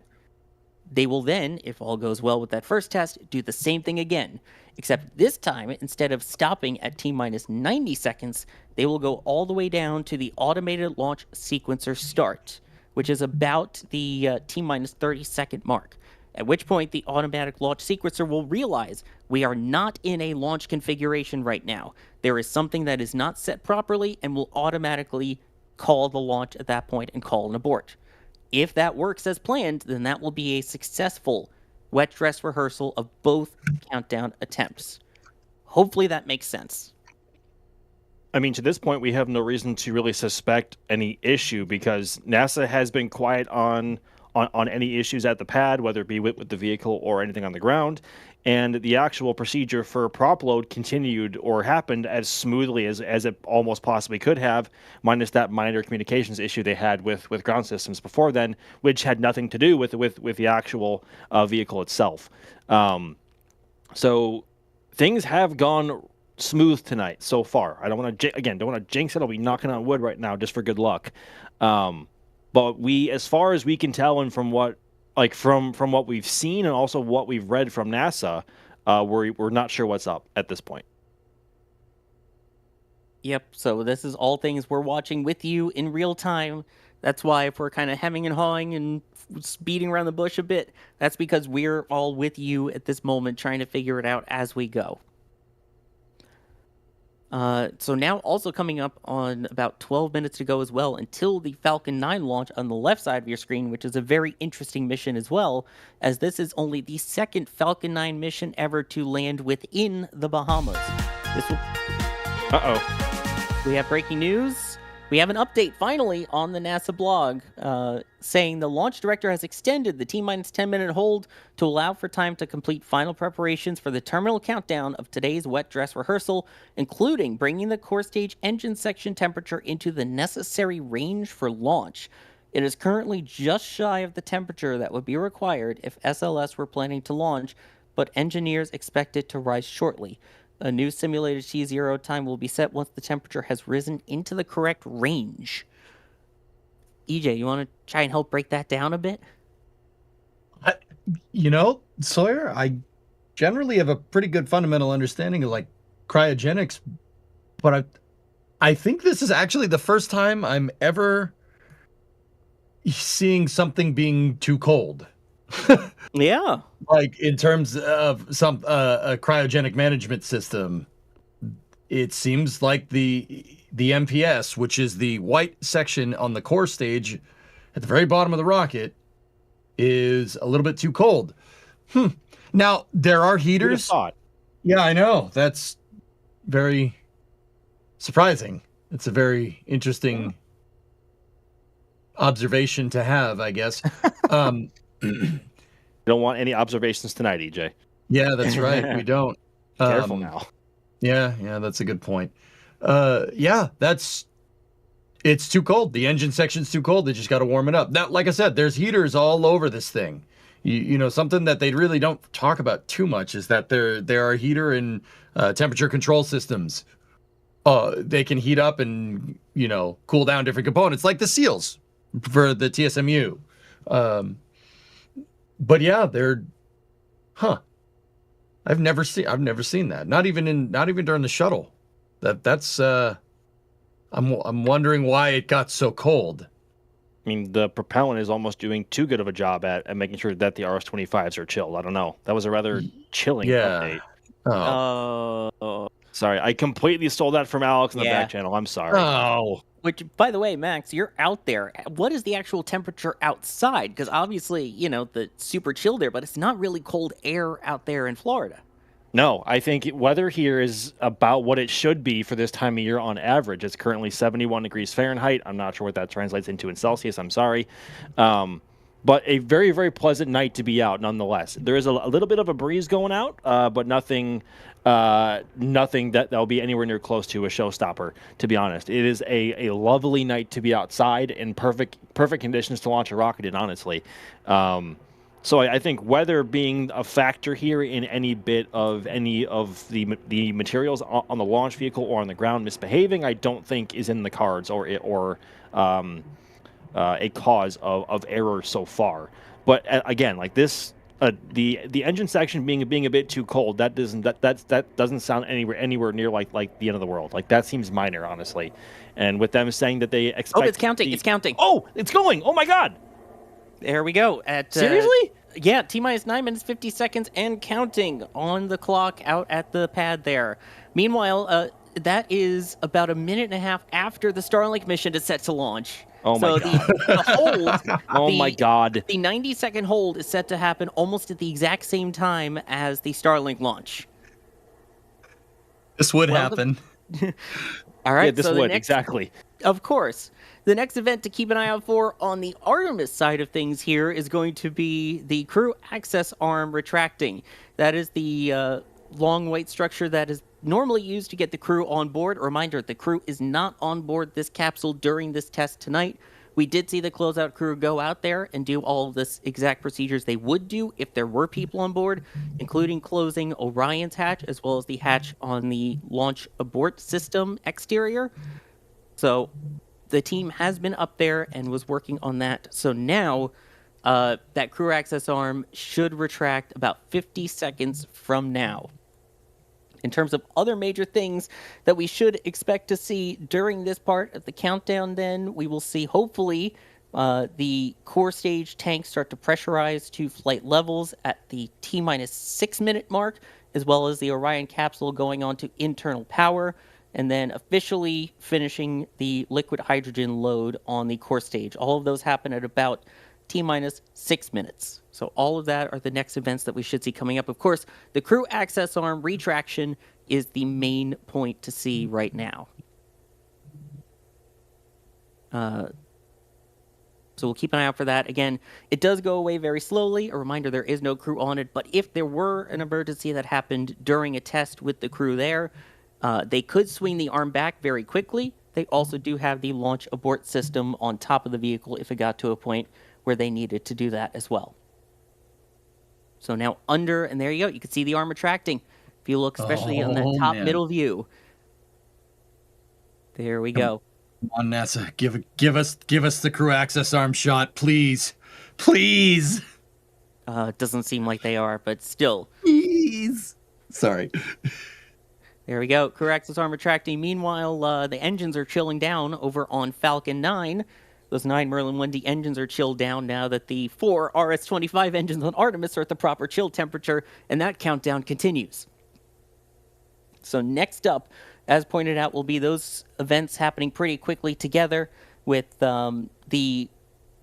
They will then, if all goes well with that first test, do the same thing again, except this time, instead of stopping at T-minus 90 seconds, they will go all the way down to the automated launch sequencer start, which is about the T-minus 30-second mark. At which point, the automatic launch sequencer will realize we are not in a launch configuration right now. There is something that is not set properly and will automatically call the launch at that point and call an abort. If that works as planned, then that will be a successful wet dress rehearsal of both countdown attempts. Hopefully that makes sense. I mean, to this point, we have no reason to really suspect any issue because NASA has been quiet on any issues at the pad, whether it be with the vehicle or anything on the ground. And the actual procedure for prop load continued or happened as smoothly as it almost possibly could have, minus that minor communications issue they had with ground systems before then, which had nothing to do with the actual vehicle itself. So things have gone smooth tonight so far. I don't want to jinx it. I'll be knocking on wood right now just for good luck. But as far as we can tell, and from what we've seen, and also what we've read from NASA, we're not sure what's up at this point. Yep. So this is all things we're watching with you in real time. That's why if we're kind of hemming and hawing and beating around the bush a bit, that's because we're all with you at this moment, trying to figure it out as we go. So now also coming up on about 12 minutes to go as well until the Falcon 9 launch on the left side of your screen, which is a very interesting mission as well, as this is only the second Falcon 9 mission ever to land within the Bahamas. We have breaking news. We have an update finally on the NASA blog saying the launch director has extended the T-minus 10-minute hold to allow for time to complete final preparations for the terminal countdown of today's wet dress rehearsal, including bringing the core stage engine section temperature into the necessary range for launch. It is currently just shy of the temperature that would be required if SLS were planning to launch, but engineers expect it to rise shortly. A new simulated T0 time will be set once the temperature has risen into the correct range. EJ, you want to try and help break that down a bit? Sawyer, I generally have a pretty good fundamental understanding of cryogenics, but I think this is actually the first time I'm ever seeing something being too cold. Yeah. In terms of a cryogenic management system, it seems like the MPS, which is the white section on the core stage at the very bottom of the rocket, is a little bit too cold. Now, there are heaters. Yeah, I know. That's very surprising. It's a very interesting observation to have, I guess. You don't want any observations tonight, EJ. Yeah, that's right. We don't. Careful now. Yeah, that's a good point. It's too cold. The engine section's too cold. They just got to warm it up. Now, like I said, there's heaters all over this thing. You know, something that they really don't talk about too much is that there are heater and temperature control systems. They can heat up and, you know, cool down different components, like the seals for the TSMU. But yeah, I've never seen that. Not even during the shuttle. That's I'm wondering why it got so cold. I mean, the propellant is almost doing too good of a job at making sure that the RS-25s are chilled. I don't know. That was a rather chilling update. Oh. Sorry, I completely stole that from Alex in the back channel. I'm sorry. Oh. Which, by the way, Max, you're out there. What is the actual temperature outside? Because obviously, you know, the super chill there, but it's not really cold air out there in Florida. No, I think weather here is about what it should be for this time of year on average. It's currently 71 degrees Fahrenheit. I'm not sure what that translates into in Celsius. I'm sorry. But a very, very pleasant night to be out nonetheless. There is a little bit of a breeze going out, but nothing that'll be anywhere near close to a showstopper, to be honest. It is a lovely night to be outside in perfect conditions to launch a rocket in, honestly. So I think weather being a factor here in any of the materials on the launch vehicle or on the ground misbehaving, I don't think is in the cards or a cause of error so far. But again, like this, the engine section being a bit too cold, that doesn't sound anywhere near like the end of the world. Like that seems minor, honestly. And with them saying that they expect, it's counting. It's counting. Oh, it's going. Oh my God. There we go. Seriously? Yeah, T-minus 9 minutes, 50 seconds, and counting on the clock out at the pad there. Meanwhile, that is about a minute and a half after the Starlink mission is set to launch. Oh my God. The hold. Oh my God. The 90-second hold is set to happen almost at the exact same time as the Starlink launch. This would happen. All right. Yeah, this would, exactly. Of course. The next event to keep an eye out for on the Artemis side of things here is going to be the crew access arm retracting. That is the long white structure that is normally used to get the crew on board. A reminder, the crew is not on board this capsule during this test tonight. We did see the closeout crew go out there and do all of this exact procedures they would do if there were people on board, including closing Orion's hatch as well as the hatch on the launch abort system exterior. So the team has been up there and was working on that. So now that crew access arm should retract about 50 seconds from now. In terms of other major things that we should expect to see during this part of the countdown, then we will see, hopefully, the core stage tanks start to pressurize to flight levels at the T-minus 6 minute mark, as well as the Orion capsule going on to internal power, and then officially finishing the liquid hydrogen load on the core stage. All of those happen at about T-minus 6 minutes. So all of that are the next events that we should see coming up. Of course, the crew access arm retraction is the main point to see right now. So we'll keep an eye out for that. Again, it does go away very slowly. A reminder, there is no crew on it. But if there were an emergency that happened during a test with the crew there, they could swing the arm back very quickly. They also do have the launch abort system on top of the vehicle if it got to a point where they needed to do that as well. So now under, and there you go. You can see the arm retracting. If you look, especially on that top middle view. There we go. Come on, NASA, give us the crew access arm shot, please, please. It doesn't seem like they are, but still. Please. Sorry. There we go. Crew access arm retracting. Meanwhile, the engines are chilling down over on Falcon 9. Those 9 Merlin 1D engines are chilled down now that the 4 RS-25 engines on Artemis are at the proper chill temperature, and that countdown continues. So next up, as pointed out, will be those events happening pretty quickly together with the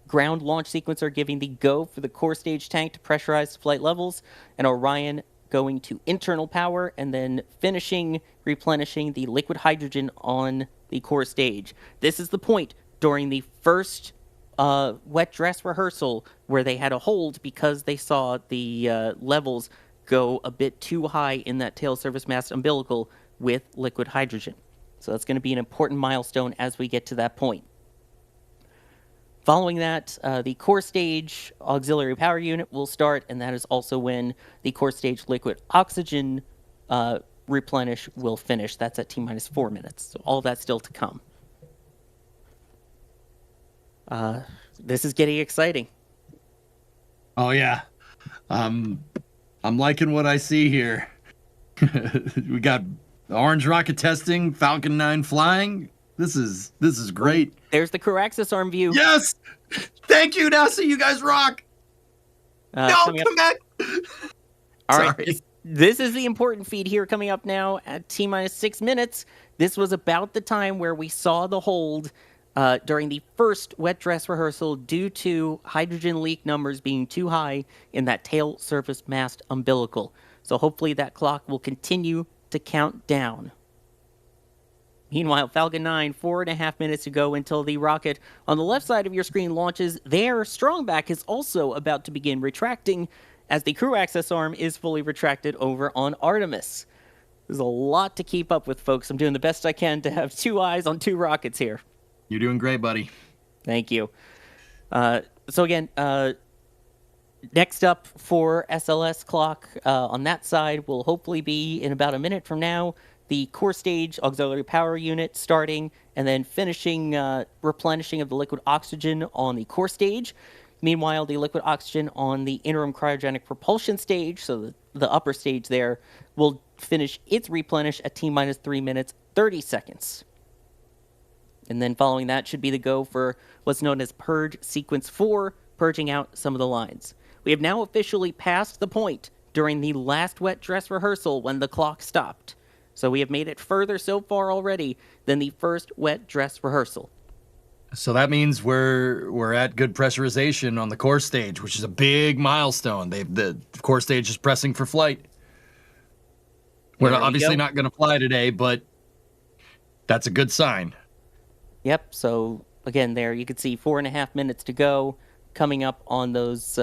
ground launch sequencer giving the go for the core stage tank to pressurize flight levels, and Orion going to internal power, and then finishing replenishing the liquid hydrogen on the core stage. This is the point during the first wet dress rehearsal where they had a hold because they saw the levels go a bit too high in that tail surface mast umbilical with liquid hydrogen. So that's going to be an important milestone as we get to that point. Following that, the core stage auxiliary power unit will start, and that is also when the core stage liquid oxygen replenish will finish. That's at T-minus 4 minutes. So all of that's still to come. This is getting exciting. Oh yeah, I'm liking what I see here. We got orange rocket testing, Falcon 9 flying. This is great. There's the crew access arm view. Yes, thank you, NASA. You guys rock. No, come back. All right. This is the important feed here coming up now at T-minus 6 minutes. This was about the time where we saw the hold during the first wet dress rehearsal due to hydrogen leak numbers being too high in that tail surface mast umbilical. So hopefully that clock will continue to count down. Meanwhile, Falcon 9, 4.5 minutes to go until the rocket on the left side of your screen launches. Their strongback is also about to begin retracting as the crew access arm is fully retracted over on Artemis. There's a lot to keep up with, folks. I'm doing the best I can to have 2 eyes on 2 rockets here. You're doing great, buddy. Thank you. So again, next up for SLS clock on that side will hopefully be in about a minute from now. The core stage auxiliary power unit starting and then finishing replenishing of the liquid oxygen on the core stage. Meanwhile, the liquid oxygen on the interim cryogenic propulsion stage, so the upper stage there, will finish its replenish at T-minus 3 minutes, 30 seconds. And then following that should be the go for what's known as Purge Sequence 4, purging out some of the lines. We have now officially passed the point during the last wet dress rehearsal when the clock stopped. So we have made it further so far already than the first wet dress rehearsal. So that means we're at good pressurization on the core stage, which is a big milestone. The core stage is pressing for flight. We're obviously not going to fly today, but that's a good sign. Yep, so again there you can see 4.5 minutes to go, coming up on those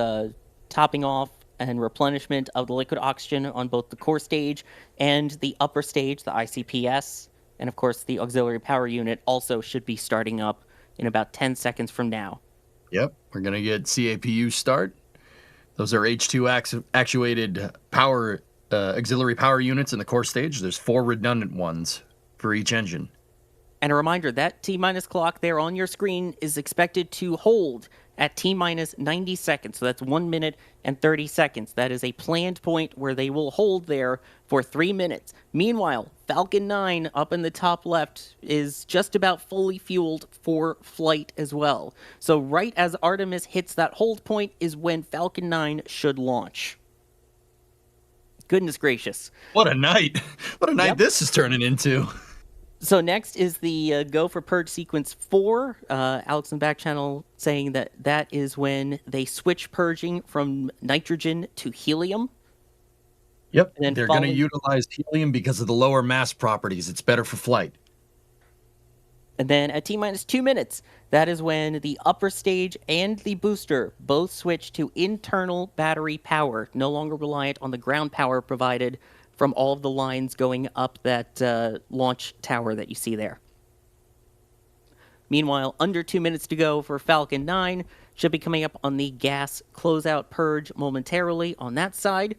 topping off and replenishment of the liquid oxygen on both the core stage and the upper stage, the ICPS, and of course the auxiliary power unit also should be starting up in about 10 seconds from now. Yep, we're going to get CAPU start. Those are H2 actuated power auxiliary power units in the core stage. There's 4 redundant ones for each engine. And a reminder, that T-minus clock there on your screen is expected to hold at T-minus 90 seconds. So that's 1 minute and 30 seconds. That is a planned point where they will hold there for 3 minutes. Meanwhile, Falcon 9 up in the top left is just about fully fueled for flight as well. So right as Artemis hits that hold point is when Falcon 9 should launch. Goodness gracious. What a night. What a night this is turning into. So next is the go for Purge Sequence 4. Alex in the back channel saying that that is when they switch purging from nitrogen to helium. Yep, and then they're going to utilize helium because of the lower mass properties. It's better for flight. And then at T-minus 2 minutes, that is when the upper stage and the booster both switch to internal battery power, no longer reliant on the ground power provided from all of the lines going up that launch tower that you see there. Meanwhile, under 2 minutes to go for Falcon 9. Should be coming up on the gas closeout purge momentarily on that side.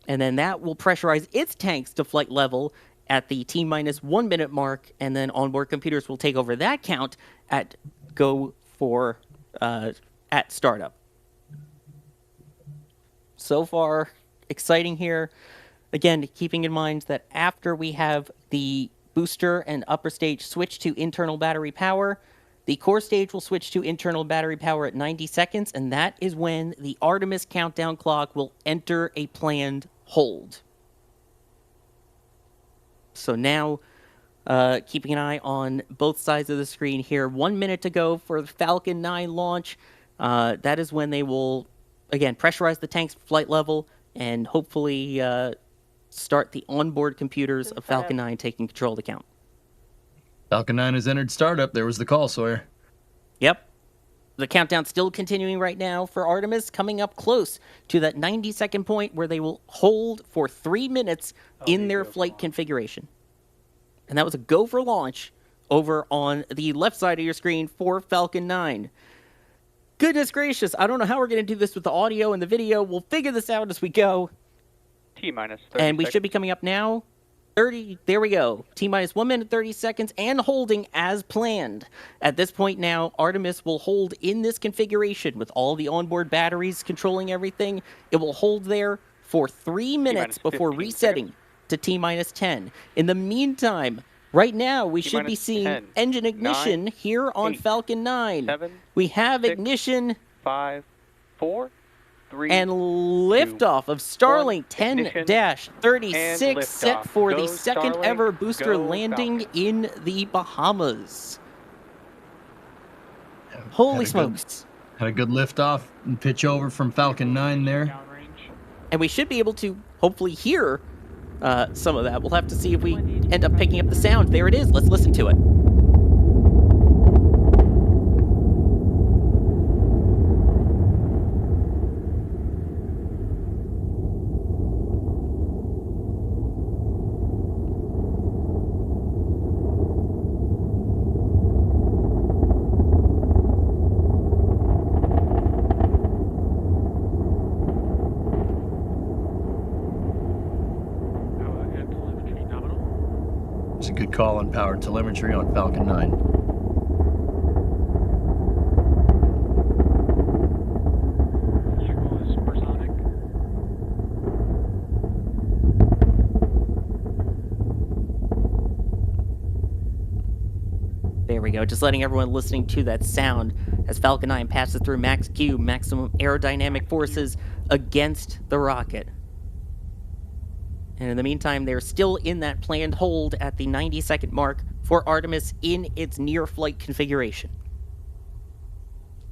And then that will pressurize its tanks to flight level at the T-minus 1 minute mark, and then onboard computers will take over that count at go for at startup. So far, exciting here. Again, keeping in mind that after we have the booster and upper stage switch to internal battery power, the core stage will switch to internal battery power at 90 seconds, and that is when the Artemis countdown clock will enter a planned hold. So now, keeping an eye on both sides of the screen here. 1 minute to go for the Falcon 9 launch. That is when they will, again, pressurize the tank's flight level and hopefully start the onboard computers of Falcon 9 taking control of the count. Falcon 9 has entered startup. There was the call, Sawyer. Yep. The countdown's still continuing right now for Artemis, coming up close to that 90-second point where they will hold for 3 minutes in their flight configuration. And that was a go for launch over on the left side of your screen for Falcon 9. Goodness gracious, I don't know how we're going to do this with the audio and the video. We'll figure this out as we go. T-minus 30 And we seconds. should be coming up now. 30, there we go. T-minus 1 minute, 30 seconds, and holding as planned. At this point now, Artemis will hold in this configuration with all the onboard batteries controlling everything. It will hold there for 3 minutes before 15 resetting to T-minus 10. In the meantime, right now, we should be T-minus seeing 10, engine ignition 9, here on 8, Falcon 9. 7, We have 6, ignition 5, 4, 3, and liftoff of Starlink 10-36 set liftoff. for Go the second Starlink, ever booster go landing Falcon. in the Bahamas. Holy smokes. Had a good lift off and pitch over from Falcon 9 there. And we should be able to hopefully hear some of that. We'll have to see if we end up picking up the sound. There it is. Let's listen to it. It's a good call on power telemetry on Falcon 9. There we go. Just letting everyone listening to that sound as Falcon 9 passes through max Q, maximum aerodynamic forces against the rocket. And in the meantime, they're still in that planned hold at the 90-second mark for Artemis in its near-flight configuration.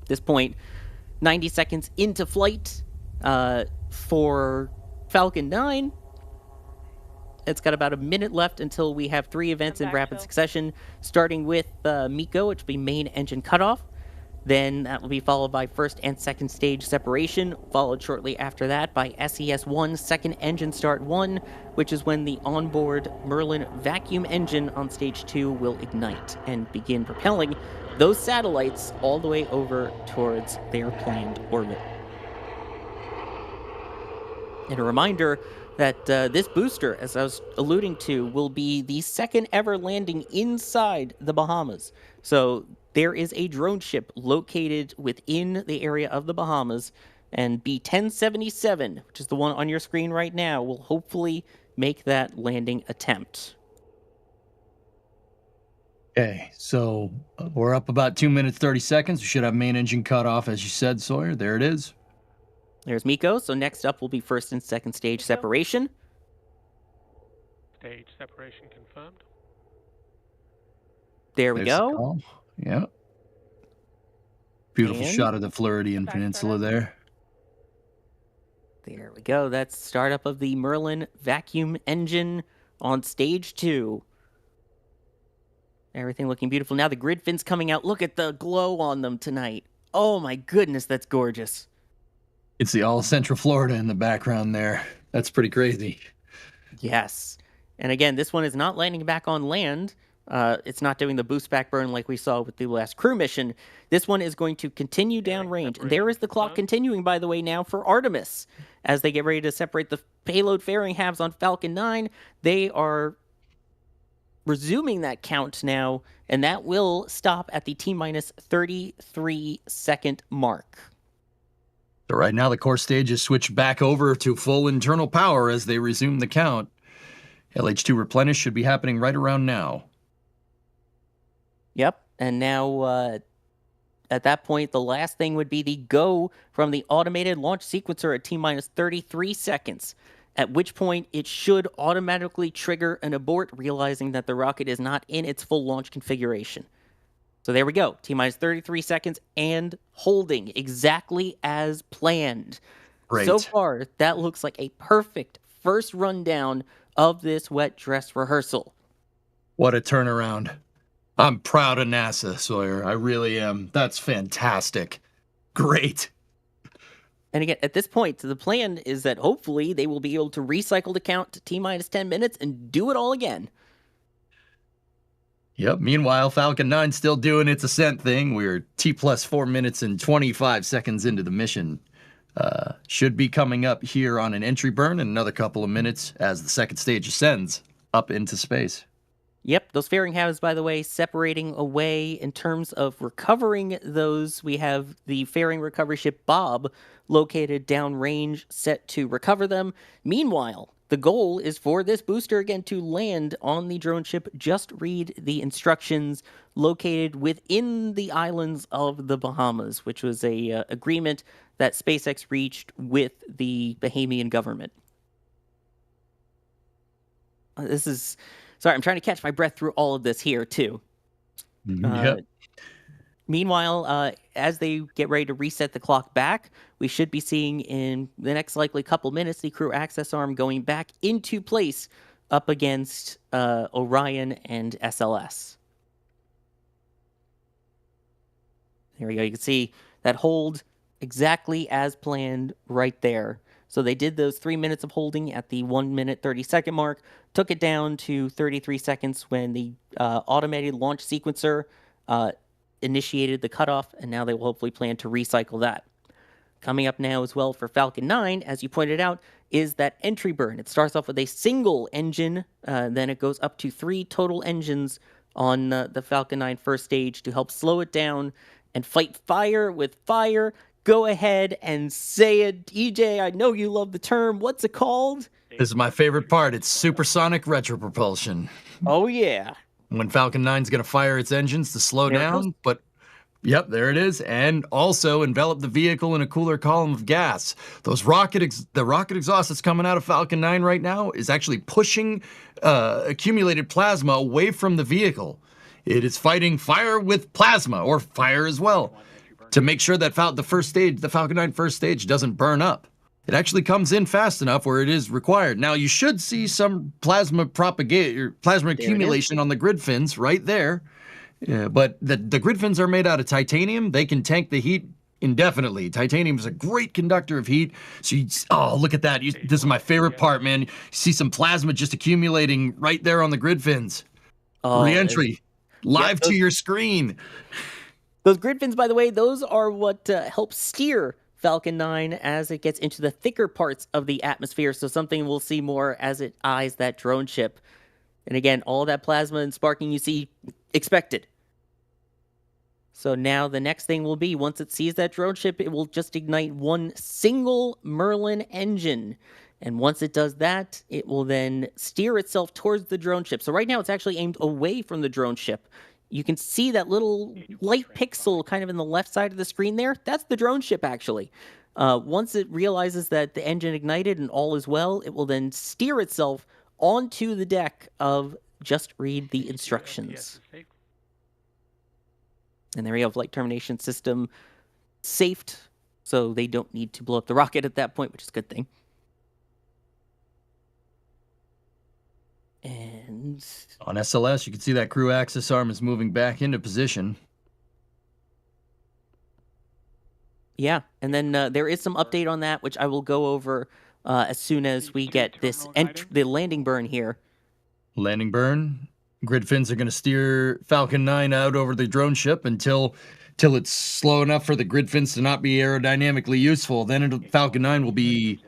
At this point, 90 seconds into flight for Falcon 9. It's got about a minute left until we have 3 events in rapid succession, starting with MECO, which will be main engine cutoff. Then that will be followed by first and second stage separation, followed shortly after that by SES-1, second engine start 1, which is when the onboard Merlin vacuum engine on stage 2 will ignite and begin propelling those satellites all the way over towards their planned orbit. And a reminder that this booster, as I was alluding to, will be the second ever landing inside the Bahamas. So there is a drone ship located within the area of the Bahamas, and B-1077, which is the one on your screen right now, will hopefully make that landing attempt. Okay, so we're up about 2 minutes, 30 seconds. We should have main engine cut off, as you said, Sawyer. There it is. There's MECO, so next up will be first and second stage separation. Stage separation confirmed. There we There's the go. call. Yeah. Beautiful And- shot of the Floridian Peninsula there. There we go. That's startup of the Merlin vacuum engine on stage 2. Everything looking beautiful. Now the grid fins coming out. Look at the glow on them tonight. Oh my goodness, that's gorgeous. It's the all Central Florida in the background there. That's pretty crazy. Yes. And again, this one is not landing back on land. It's not doing the boost back burn like we saw with the last crew mission. This one is going to continue downrange. And there is the clock continuing, by the way, now for Artemis. As they get ready to separate the payload fairing halves on Falcon 9, they are resuming that count now, and that will stop at the T-minus 33 second mark. So right now the core stage is switched back over to full internal power as they resume the count. LH2 replenish should be happening right around now. Yep, and now at that point, the last thing would be the go from the automated launch sequencer at T-minus 33 seconds, at which point it should automatically trigger an abort, realizing that the rocket is not in its full launch configuration. So there we go, T-minus 33 seconds and holding exactly as planned. Great. So far, that looks like a perfect first rundown of this wet dress rehearsal. What a turnaround. I'm proud of NASA, Sawyer. I really am. That's fantastic. Great. And again, at this point, the plan is that hopefully they will be able to recycle the count to T-minus 10 minutes and do it all again. Yep. Meanwhile, Falcon 9 still doing its ascent thing. We're T plus 4 minutes and 25 seconds into the mission. Should be coming up here on an entry burn in another couple of minutes as the second stage ascends up into space. Yep, those fairing halves, by the way, separating away in terms of recovering those. We have the fairing recovery ship Bob located downrange, set to recover them. Meanwhile, the goal is for this booster again to land on the drone ship. Just read the instructions located within the islands of the Bahamas, which was a agreement that SpaceX reached with the Bahamian government. This is... Sorry, I'm trying to catch my breath through all of this here, too. Yep. Meanwhile, as they get ready to reset the clock back, we should be seeing in the next likely couple minutes the crew access arm going back into place up against Orion and SLS. There we go. You can see that hold exactly as planned right there. So they did those 3 minutes of holding at the 1 minute 30 second mark, took it down to 33 seconds when the automated launch sequencer initiated the cutoff, and now they will hopefully plan to recycle that. Coming up now as well for Falcon 9, as you pointed out, is that entry burn. It starts off with a single engine, then it goes up to 3 total engines on the Falcon 9 first stage to help slow it down and fight fire with fire. Go ahead and say it. EJ, I know you love the term. What's it called? This is my favorite part. It's supersonic retropropulsion. Oh, yeah. When Falcon 9's going to fire its engines to slow There it down, goes. but yep, there it is, and also envelop the vehicle in a cooler column of gas. The rocket exhaust that's coming out of Falcon 9 right now is actually pushing accumulated plasma away from the vehicle. It is fighting fire with plasma, or fire as well, to make sure that the Falcon 9 first stage doesn't burn up. It actually comes in fast enough where it is required. Now, you should see some plasma accumulation on the grid fins right there. Yeah, but the grid fins are made out of titanium. They can tank the heat indefinitely. Titanium is a great conductor of heat. So, look at that. This is my favorite part, man. You see some plasma just accumulating right there on the grid fins. Re-entry, live to your screen. Those grid fins, by the way, those are what help steer Falcon 9 as it gets into the thicker parts of the atmosphere. So something we'll see more as it eyes that drone ship. And again, all that plasma and sparking you see expected. So now the next thing will be, once it sees that drone ship, it will just ignite one single Merlin engine. And once it does that, it will then steer itself towards the drone ship. So right now it's actually aimed away from the drone ship. You can see that little light pixel kind of in the left side of the screen there. That's the drone ship, actually. Once it realizes that the engine ignited and all is well, it will then steer itself onto the deck of Just Read the Instructions. And there we have flight termination system safed, so they don't need to blow up the rocket at that point, which is a good thing. And on SLS, you can see that crew access arm is moving back into position. Yeah, and then there is some update on that, which I will go over as soon as we get this the landing burn here. Landing burn. Grid fins are going to steer Falcon 9 out over the drone ship until it's slow enough for the grid fins to not be aerodynamically useful. Then Falcon 9 will be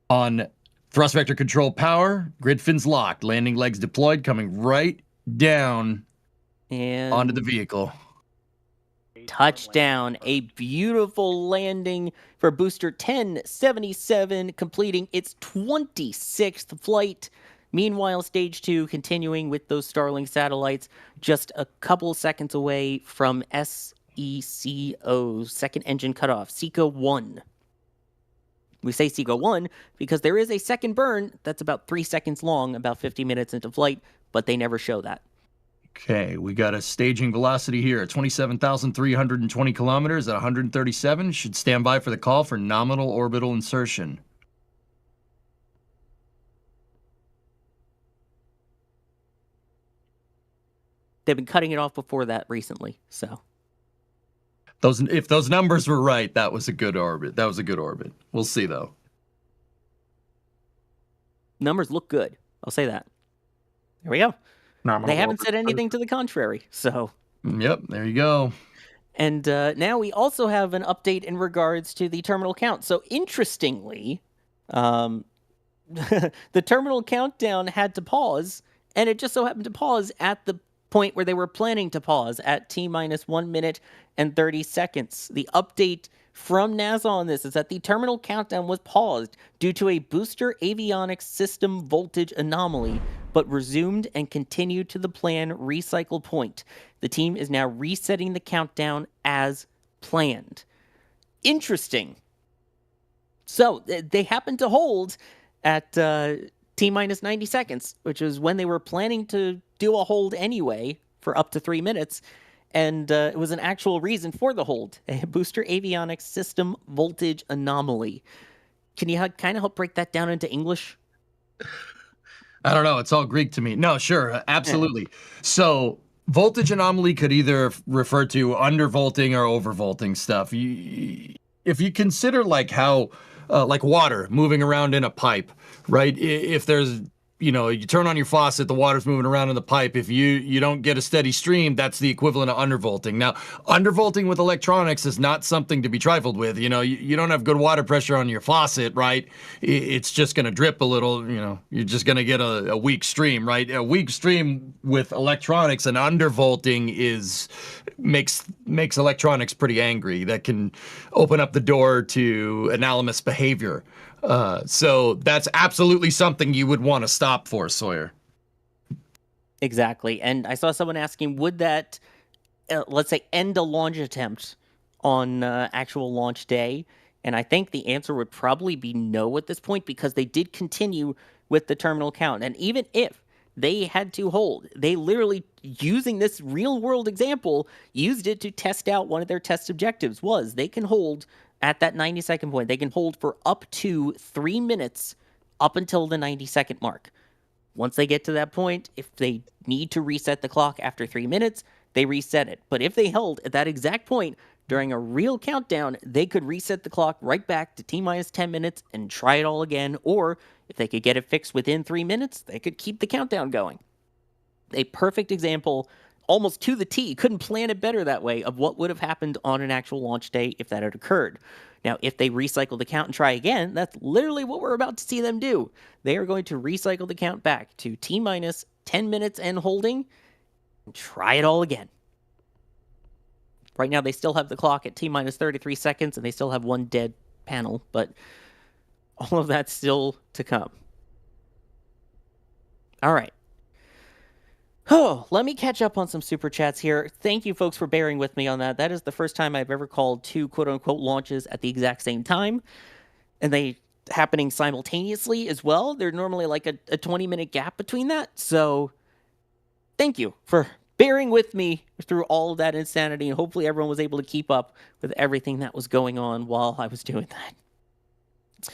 on thrust vector control power, grid fins locked, landing legs deployed, coming right down and onto the vehicle. Touchdown. A beautiful landing for Booster 1077, completing its 26th flight. Meanwhile, Stage 2 continuing with those Starlink satellites, just a couple seconds away from SECO, second engine cutoff, SECO 1. We say SECO 1 because there is a second burn that's about 3 seconds long, about 50 minutes into flight, but they never show that. Okay, we got a staging velocity here at 27,320 kilometers at 137. Should stand by for the call for nominal orbital insertion. They've been cutting it off before that recently, so. If those numbers were right, that was a good orbit. That was a good orbit. We'll see, though. Numbers look good. I'll say that. There we go. They haven't said anything to the contrary. So, Yep, there you go. and now we also have an update in regards to the terminal count. So, interestingly, the terminal countdown had to pause, and it just so happened to pause at the point where they were planning to pause at T-minus 1 minute and 30 seconds. The update from NASA on this is that the terminal countdown was paused due to a booster avionics system voltage anomaly, but resumed and continued to the planned recycle point. The team is now resetting the countdown as planned. Interesting. So they happened to hold at T-minus 90 seconds, which is when they were planning to do a hold anyway for up to 3 minutes. And it was an actual reason for the hold, a booster avionics system voltage anomaly. Can you kind of help break that down into English? I don't know. It's all Greek to me. No, sure. Absolutely. So voltage anomaly could either refer to undervolting or overvolting stuff. If you consider like how, like water moving around in a pipe, right? If there's, you turn on your faucet, the water's moving around in the pipe. If you don't get a steady stream, that's the equivalent of undervolting. Now, undervolting with electronics is not something to be trifled with. You don't have good water pressure on your faucet, right? It's just going to drip a little, you're just going to get a weak stream, right? A weak stream with electronics and undervolting makes electronics pretty angry. That can open up the door to anomalous behavior. So that's absolutely something you would want to stop for, Sawyer. Exactly. And I saw someone asking, would that, let's say, end a launch attempt on actual launch day? And I think the answer would probably be no at this point, because they did continue with the terminal count. And even if they had to hold, they literally, using this real world example, used it to test out one of their test objectives was they can hold at that 90-second point. They can hold for up to 3 minutes up until the 90-second mark. Once they get to that point, if they need to reset the clock after 3 minutes, they reset it. But if they held at that exact point during a real countdown, they could reset the clock right back to T-minus 10 minutes and try it all again. Or if they could get it fixed within 3 minutes, they could keep the countdown going. A perfect example, almost to the T, couldn't plan it better that way, of what would have happened on an actual launch day if that had occurred. Now, if they recycle the count and try again, that's literally what we're about to see them do. They are going to recycle the count back to T-minus 10 minutes and holding, and try it all again. Right now, they still have the clock at T-minus 33 seconds, and they still have one dead panel, but all of that's still to come. All right. Oh, let me catch up on some super chats here. Thank you, folks, for bearing with me on that. That is the first time I've ever called two quote-unquote launches at the exact same time, and they happening simultaneously as well. There's normally like a 20-minute gap between that, so thank you for bearing with me through all of that insanity, and hopefully everyone was able to keep up with everything that was going on while I was doing that.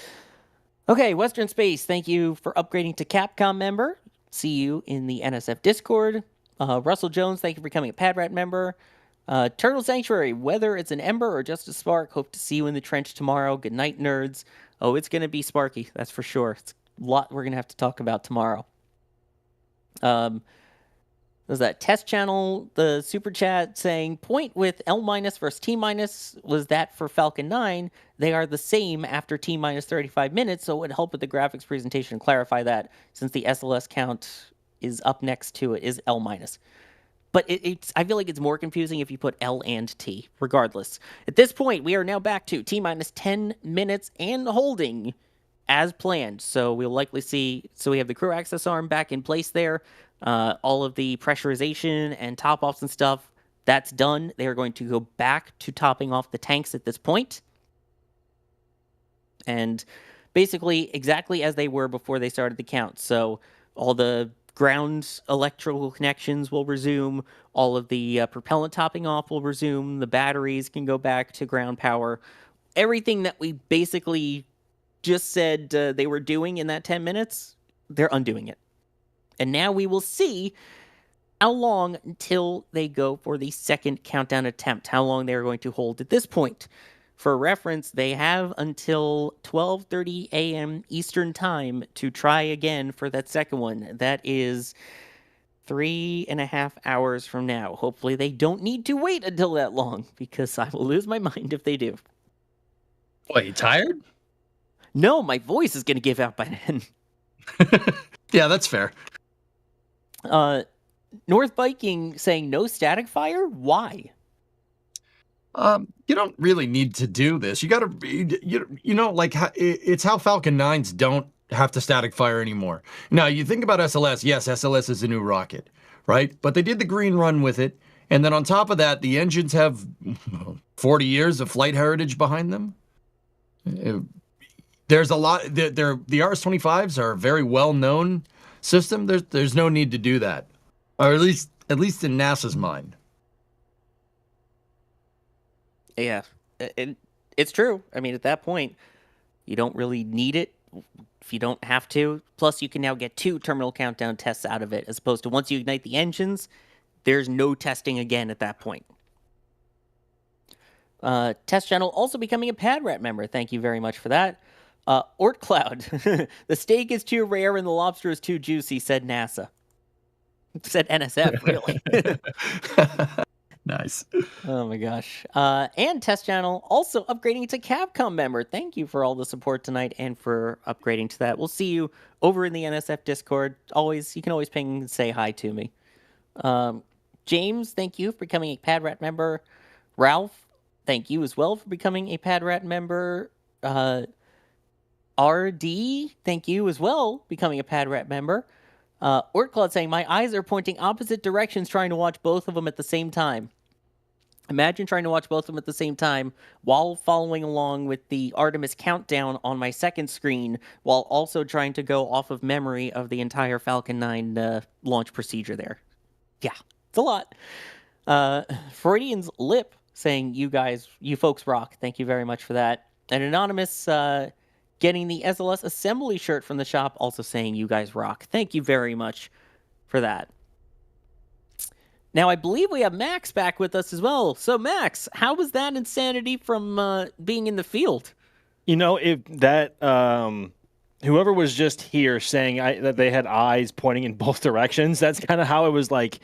Okay, Western Space, thank you for upgrading to Capcom member. See you in the NSF Discord. Russell Jones, thank you for becoming a Padrat member. Turtle Sanctuary, whether it's an Ember or just a Spark, hope to see you in the trench tomorrow. Good night, nerds. Oh, it's going to be sparky, that's for sure. It's a lot we're going to have to talk about tomorrow. There's that test channel, the super chat saying, point with L- versus T- was that for Falcon 9. They are the same after T-minus 35 minutes, so it would help with the graphics presentation and clarify that, since the SLS count is up next to it, is L-. But I feel like it's more confusing if you put L and T, regardless. At this point, we are now back to T-minus 10 minutes and holding as planned. So we'll likely see, so we have the crew access arm back in place there. All of the pressurization and top-offs and stuff, that's done. They are going to go back to topping off the tanks at this point. And basically exactly as they were before they started the count. So all the ground electrical connections will resume. All of the propellant topping off will resume. The batteries can go back to ground power. Everything that we basically just said they were doing in that 10 minutes, they're undoing it. And now we will see how long until they go for the second countdown attempt, how long they're going to hold at this point. For reference, they have until 12:30 a.m. Eastern Time to try again for that second one. That is 3.5 hours from now. Hopefully they don't need to wait until that long, because I will lose my mind if they do. What, you tired? No, my voice is going to give out by then. Yeah, that's fair. North Viking saying no static fire? Why? You don't really need to do this. You gotta, you know, like it's how Falcon 9s don't have to static fire anymore. Now, you think about SLS. Yes, SLS is a new rocket, right? But they did the green run with it. And then on top of that, the engines have 40 years of flight heritage behind them. There's a lot, the RS-25s are a very well-known system. There's no need to do that. Or at least in NASA's mind. Yeah, it's true. I mean, at that point, you don't really need it if you don't have to. Plus, you can now get 2 terminal countdown tests out of it, as opposed to once you ignite the engines, there's no testing again at that point. Test Channel also becoming a PadRat member. Thank you very much for that. Ortcloud, the steak is too rare and the lobster is too juicy, said NASA. Said NSF, really. Nice. Oh my gosh. And Test Channel also upgrading to Capcom member. Thank you for all the support tonight and for upgrading to that. We'll see you over in the NSF Discord. You can always ping and say hi to me. James, thank you for becoming a PadRat member. Ralph, thank you as well for becoming a PadRat member. RD, thank you as well, becoming a PadRat member. Ortcloud saying, my eyes are pointing opposite directions trying to watch both of them at the same time. Imagine trying to watch both of them at the same time while following along with the Artemis countdown on my second screen, while also trying to go off of memory of the entire Falcon 9 launch procedure there. Yeah, it's a lot. Freudian's Lip saying, you folks rock. Thank you very much for that. And Anonymous getting the SLS assembly shirt from the shop, also saying you guys rock. Thank you very much for that. Now, I believe we have Max back with us as well. So, Max, how was that insanity from being in the field? You know, if that whoever was just here saying that they had eyes pointing in both directions, that's kind of how it was like.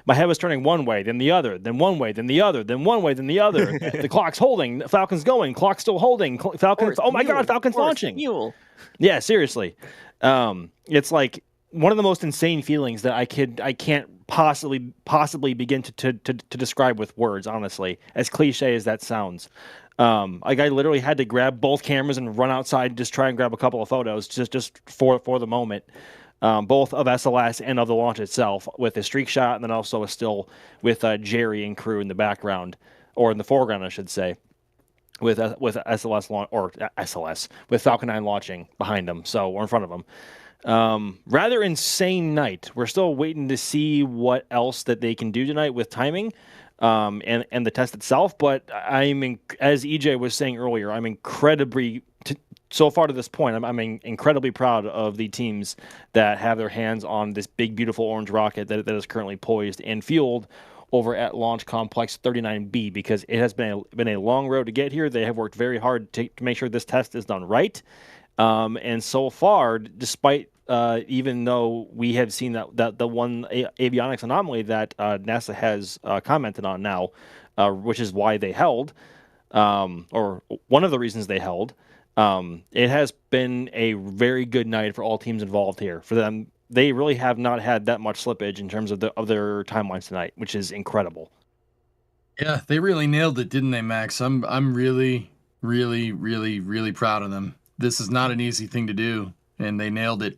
My head was turning one way, then the other, then one way, then the other, then one way, then the other. The clock's holding, the Falcon's going, clock's still holding, Falcon's. Oh my God, Falcon's launching! Mule. Yeah, seriously, it's like one of the most insane feelings that I can't possibly begin to describe with words. Honestly, as cliche as that sounds, like I literally had to grab both cameras and run outside and just try and grab a couple of photos just for the moment. Both of SLS and of the launch itself, with a streak shot, and then also a still with Jerry and crew in the background, or in the foreground, I should say, with SLS with Falcon 9 launching behind them, or in front of them. Rather insane night. We're still waiting to see what else that they can do tonight with timing, and the test itself. But as EJ was saying earlier, I'm incredibly. So far to this point, I'm incredibly proud of the teams that have their hands on this big, beautiful orange rocket that is currently poised and fueled over at Launch Complex 39B, because it has been a long road to get here. They have worked very hard to make sure this test is done right. And so far, despite even though we have seen that the one avionics anomaly that NASA has commented on now, which is why they held, or one of the reasons they held. It has been a very good night for all teams involved here. For them, they really have not had that much slippage in terms of their timelines tonight, which is incredible. Yeah, they really nailed it, didn't they, Max? I'm really, really, really, really proud of them. This is not an easy thing to do, and they nailed it.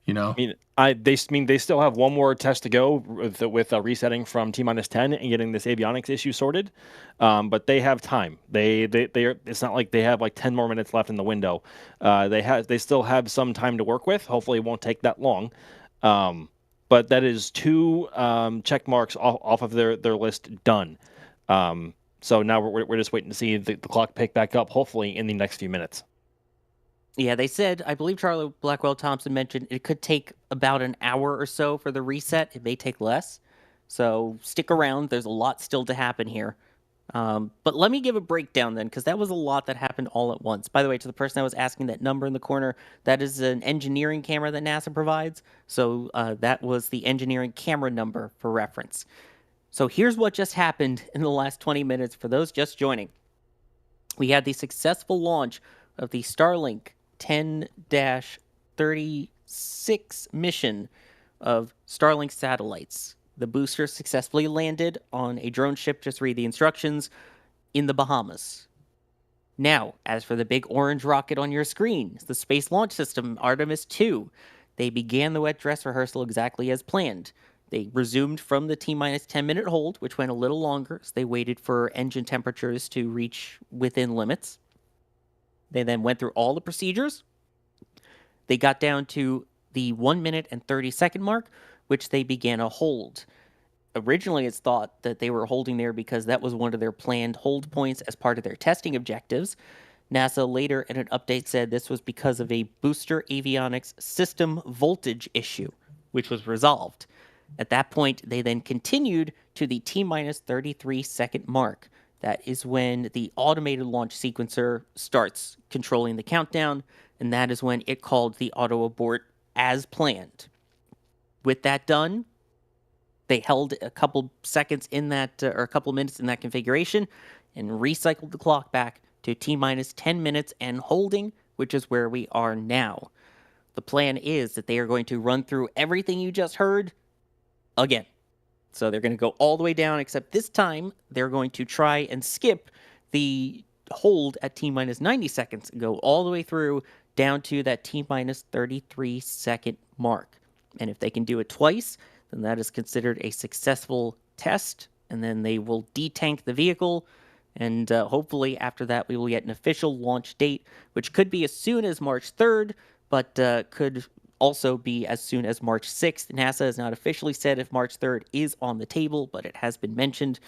You know, they still have one more test to go with resetting from T-10 and getting this avionics issue sorted, but they have time. It's not like they have like 10 more minutes left in the window. They still have some time to work with. Hopefully, it won't take that long. But that is 2 check marks off of their list done. So now we're just waiting to see the clock pick back up. Hopefully, in the next few minutes. Yeah, they said, I believe Charlie Blackwell Thompson mentioned it could take about an hour or so for the reset. It may take less. So stick around. There's a lot still to happen here. But let me give a breakdown then, because that was a lot that happened all at once. By the way, to the person that was asking that number in the corner, that is an engineering camera that NASA provides. So that was the engineering camera number for reference. So here's what just happened in the last 20 minutes for those just joining. We had the successful launch of the Starlink 10-36 mission of Starlink satellites. The booster successfully landed on a drone ship, just read the instructions, in the Bahamas. Now, as for the big orange rocket on your screen, the Space Launch System, Artemis II, they began the wet dress rehearsal exactly as planned. They resumed from the T-minus 10-minute hold, which went a little longer, so they waited for engine temperatures to reach within limits. They then went through all the procedures. They got down to the 1 minute and 30-second mark, which they began a hold. Originally, it's thought that they were holding there because that was one of their planned hold points as part of their testing objectives. NASA later in an update said this was because of a booster avionics system voltage issue, which was resolved. At that point, they then continued to the T-minus 33-second mark. That is when the automated launch sequencer starts controlling the countdown, and that is when it called the auto abort as planned. With that done, they held a couple seconds in that, or a couple minutes in that configuration, and recycled the clock back to T-minus 10 minutes and holding, which is where we are now. The plan is that they are going to run through everything you just heard again. So they're going to go all the way down, except this time they're going to try and skip the hold at T-minus 90 seconds and go all the way through down to that T-minus 33-second mark. And if they can do it twice, then that is considered a successful test, and then they will detank the vehicle, and hopefully after that we will get an official launch date, which could be as soon as March 3rd, but could also be as soon as March 6th. NASA has not officially said if March 3rd is on the table, but it has been mentioned.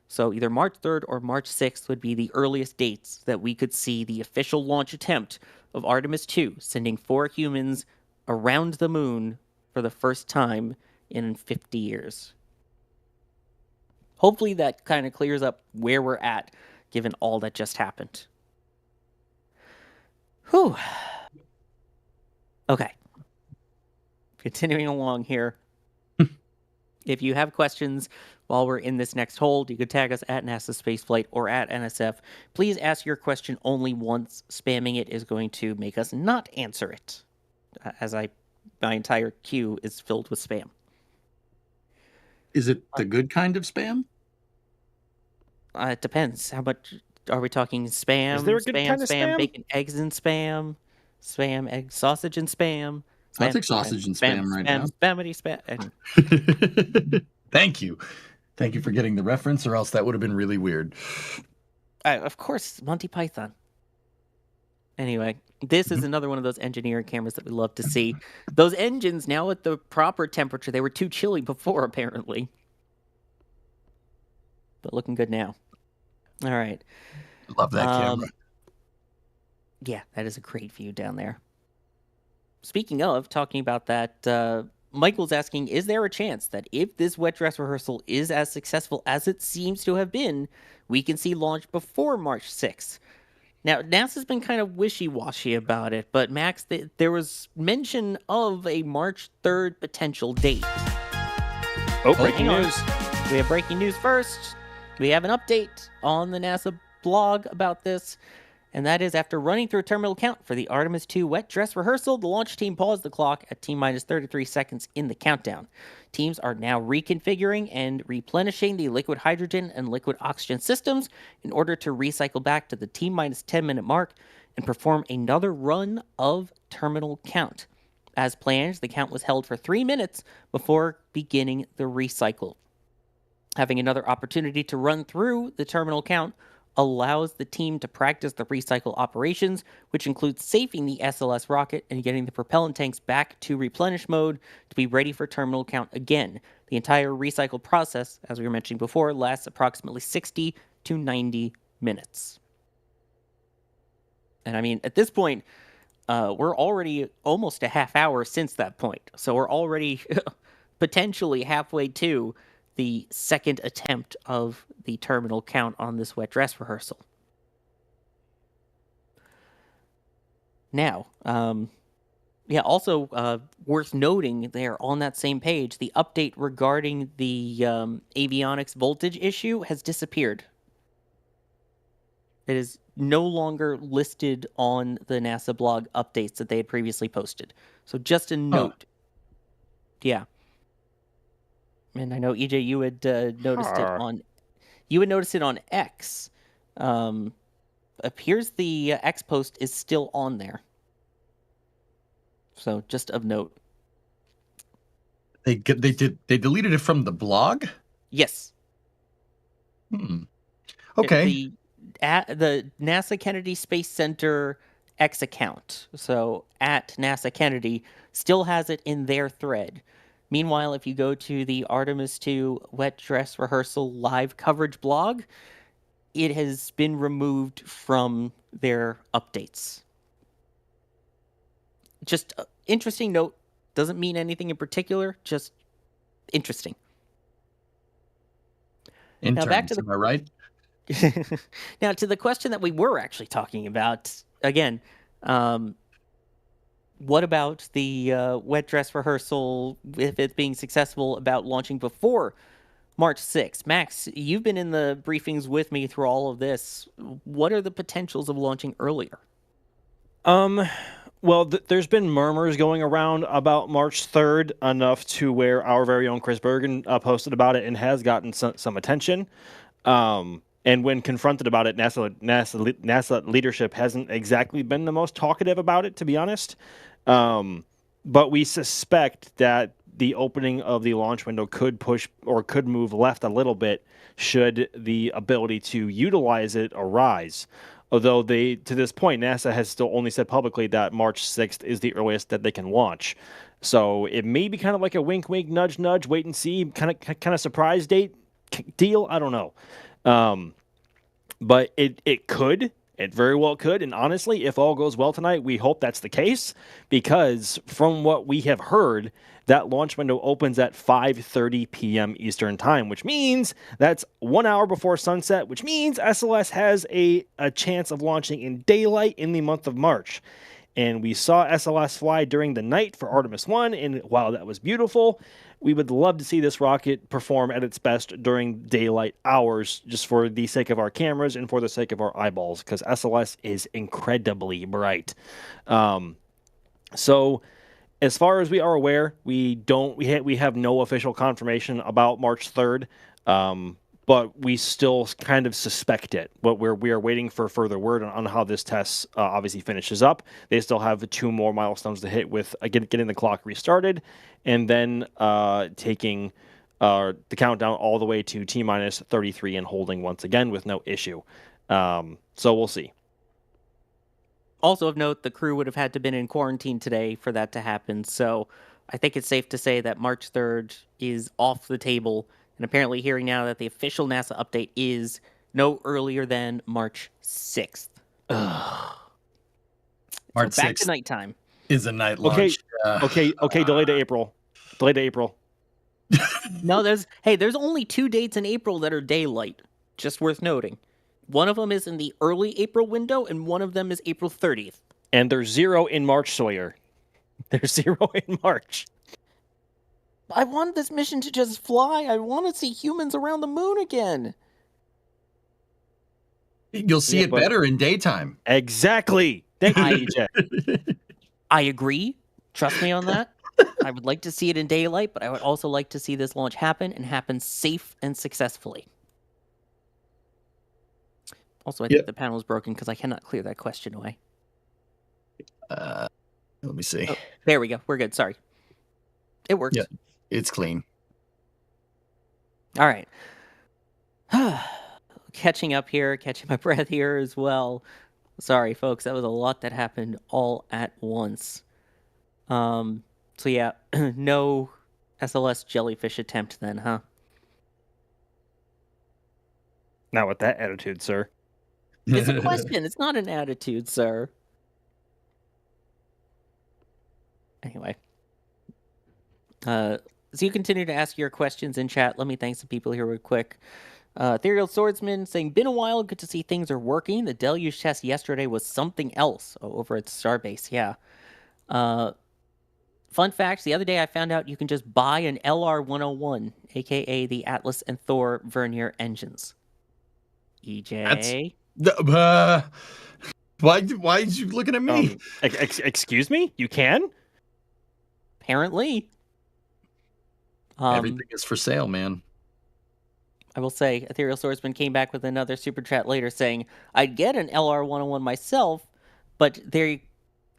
So either March 3rd or March 6th would be the earliest dates that we could see the official launch attempt of Artemis II, sending 4 humans around the moon for the first time in 50 years. Hopefully that kind of clears up where we're at, given all that just happened. Whew. Okay. Continuing along here. If you have questions while we're in this next hold, you could tag us at NASASpaceflight or at NSF. Please ask your question only once. Spamming it is going to make us not answer it, as my entire queue is filled with spam. Is it the good kind of spam? It depends. How much are we talking? Spam? Is there a good spam, kind of spam? Bacon, eggs, and spam. Spam, egg, sausage, and spam. I'll take sausage and spam right now. Spamity spam. Thank you. Thank you for getting the reference, or else that would have been really weird. Of course, Monty Python. Anyway, this is another one of those engineering cameras that we love to see. Those engines now at the proper temperature. They were too chilly before, apparently. But looking good now. All right. Love that camera. Yeah, that is a great view down there. Speaking of, talking about that, Michael's asking, is there a chance that if this wet dress rehearsal is as successful as it seems to have been, we can see launch before March 6th? Now, NASA's been kind of wishy-washy about it, but Max, there was mention of a March 3rd potential date. Oh, breaking news. We have breaking news first. We have an update on the NASA blog about this, and that is after running through a terminal count for the Artemis II wet dress rehearsal, the launch team paused the clock at T-minus 33 seconds in the countdown. Teams are now reconfiguring and replenishing the liquid hydrogen and liquid oxygen systems in order to recycle back to the T-minus 10-minute mark and perform another run of terminal count. As planned, the count was held for 3 minutes before beginning the recycle. Having another opportunity to run through the terminal count allows the team to practice the recycle operations, which includes safing the SLS rocket and getting the propellant tanks back to replenish mode to be ready for terminal count again. The entire recycle process, as we were mentioning before, lasts approximately 60 to 90 minutes. And I mean, at this point, we're already almost a half hour since that point. So we're already potentially halfway to the second attempt of the terminal count on this wet dress rehearsal. Now, also worth noting there on that same page, the update regarding the avionics voltage issue has disappeared. It is no longer listed on the NASA blog updates that they had previously posted. So just a note. Yeah. And I know, EJ, you had noticed it on X. Appears the X post is still on there. So just of note. They deleted it from the blog? Yes. Okay. The NASA Kennedy Space Center X account, so at NASA Kennedy, still has it in their thread. Meanwhile, if you go to the Artemis II Wet Dress Rehearsal live coverage blog, it has been removed from their updates. Just interesting note. Doesn't mean anything in particular, just interesting. Interns, now back to am I right? Now, to the question that we were actually talking about, again, what about the wet dress rehearsal, if it's being successful, about launching before March 6th? Max, you've been in the briefings with me through all of this. What are the potentials of launching earlier? Well, there's been murmurs going around about March 3rd, enough to where our very own Chris Bergen posted about it and has gotten some attention. And when confronted about it, NASA leadership hasn't exactly been the most talkative about it, to be honest. But we suspect that the opening of the launch window could push or could move left a little bit should the ability to utilize it arise. Although to this point, NASA has still only said publicly that March 6th is the earliest that they can launch. So it may be kind of like a wink, wink, nudge, nudge, wait and see, kind of surprise date deal. I don't know. But it very well could. And honestly, if all goes well tonight, we hope that's the case, because from what we have heard, that launch window opens at 5:30 p.m. Eastern time, which means that's 1 hour before sunset, which means SLS has a chance of launching in daylight in the month of March. And we saw SLS fly during the night for Artemis I, and while that was beautiful, we would love to see this rocket perform at its best during daylight hours, just for the sake of our cameras and for the sake of our eyeballs, because SLS is incredibly bright. So as far as we are aware, we have no official confirmation about March 3rd. But we still kind of suspect it. But we are waiting for further word on how this test obviously finishes up. They still have 2 more milestones to hit with getting the clock restarted, and then taking the countdown all the way to T-minus 33 and holding once again with no issue. So we'll see. Also of note, the crew would have had to been in quarantine today for that to happen. So I think it's safe to say that March 3rd is off the table. And apparently hearing now that the official NASA update is no earlier than March 6th. March so back 6th to nighttime. is a night launch. Okay, delayed to April. No, there's only 2 dates in April that are daylight. Just worth noting. One of them is in the early April window, and one of them is April 30th. And there's 0 in March, Sawyer. There's 0 in March. I want this mission to just fly. I want to see humans around the moon again. You'll see it better in daytime. Exactly. Thank you, EJ. I agree. Trust me on that. I would like to see it in daylight, but I would also like to see this launch happen and happen safe and successfully. Also, I think the panel is broken because I cannot clear that question away. Let me see. Oh, there we go. We're good. Sorry. It works. Yeah, it's clean. All right. Catching up here, catching my breath here as well. Sorry, folks. That was a lot that happened all at once. So yeah, no SLS jellyfish attempt then, huh? Not with that attitude, sir. It's a question. It's not an attitude, sir. Anyway. as you continue to ask your questions in chat, let me thank some people here real quick. Ethereal Swordsman saying, been a while, good to see things are working. The deluge test yesterday was something else over at Starbase, yeah. Fun fact, the other day I found out you can just buy an LR-101, a.k.a. the Atlas and Thor Vernier engines. EJ? Why did you looking at me? Excuse me? You can? Apparently. Everything is for sale, man. I will say, Ethereal Swordsman came back with another super chat later saying, I'd get an LR-101 myself, but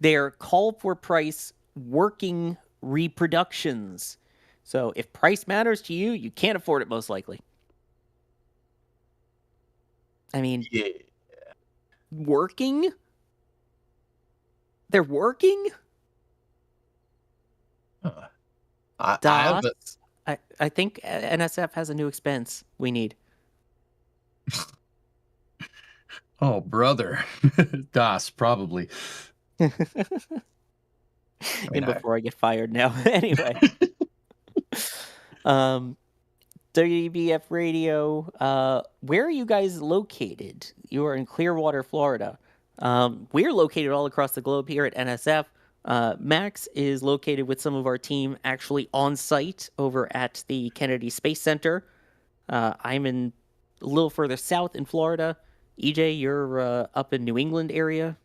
they're call for price working reproductions. So if price matters to you, you can't afford it most likely. I mean, Yeah. Working? They're working? I think NSF has a new expense we need. Oh, brother. Das, probably. Before I get fired now. Anyway. WBF Radio, where are you guys located? You are in Clearwater, Florida. We're located all across the globe here at NSF. Max is located with some of our team actually on site over at the Kennedy Space Center. I'm in a little further south in Florida. EJ, you're up in New England area.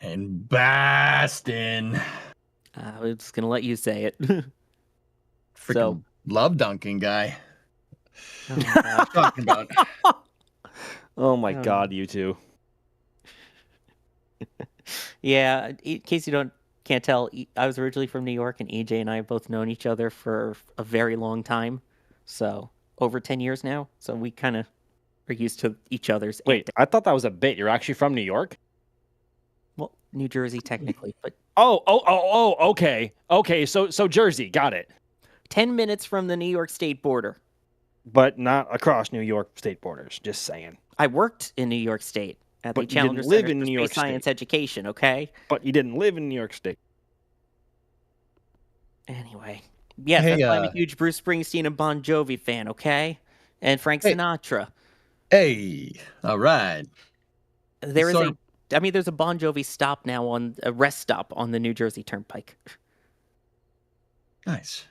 And Boston. I'm just going to let you say it. Freaking love dunking guy. Oh my gosh. Talking about. Oh my God, you two. Yeah, in case you can't tell, I was originally from New York, and EJ and I have both known each other for a very long time. So, over 10 years now. So, we kind of are used to each other's. Wait, I thought that was a bit. You're actually from New York? Well, New Jersey, technically. But okay. Okay, so Jersey, got it. 10 minutes from the New York State border. But not across New York state borders, just saying. I worked in New York State at the But you Challenger didn't live Center in for New York Space Science State. Education, okay? But you didn't live in New York State. Anyway. Yes, Hey, that's why I'm a huge Bruce Springsteen and Bon Jovi fan, okay? And Frank Sinatra. Hey, all right. There's a Bon Jovi stop now on a rest stop on the New Jersey Turnpike. Nice.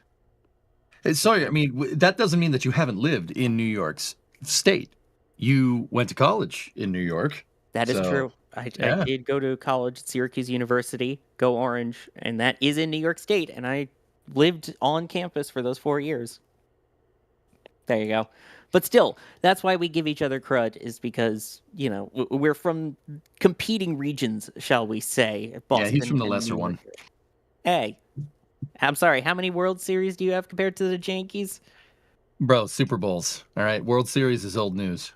Sorry, I mean, that doesn't mean that you haven't lived in New York State. You went to college in New York. That is true. I did go to college at Syracuse University, go Orange, and that is in New York State, and I lived on campus for those 4 years. There you go. But still, that's why we give each other crud, is because, you know, we're from competing regions, shall we say. Boston, yeah, he's from the and lesser New one. York. Hey, I'm sorry, how many World Series do you have compared to the Yankees? Bro, Super Bowls. All right, World Series is old news.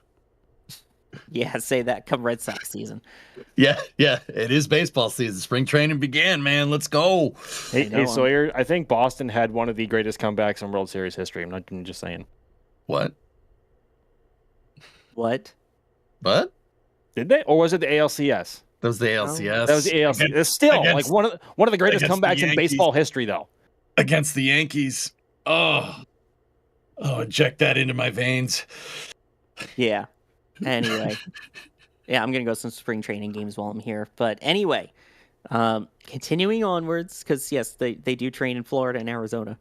Yeah, say that come Red Sox season. Yeah, it is baseball season. Spring training began, man. Let's go. Hey, Sawyer, I think Boston had one of the greatest comebacks in World Series history. I'm just saying. What? What? Did they? Or was it the ALCS? That was the ALCS. That was the ALCS. It's still like one of the greatest comebacks in baseball history, though. Against the Yankees. Oh, inject that into my veins. Yeah. Anyway. Yeah, I'm going to go some spring training games while I'm here. But anyway, continuing onwards, because, yes, they do train in Florida and Arizona.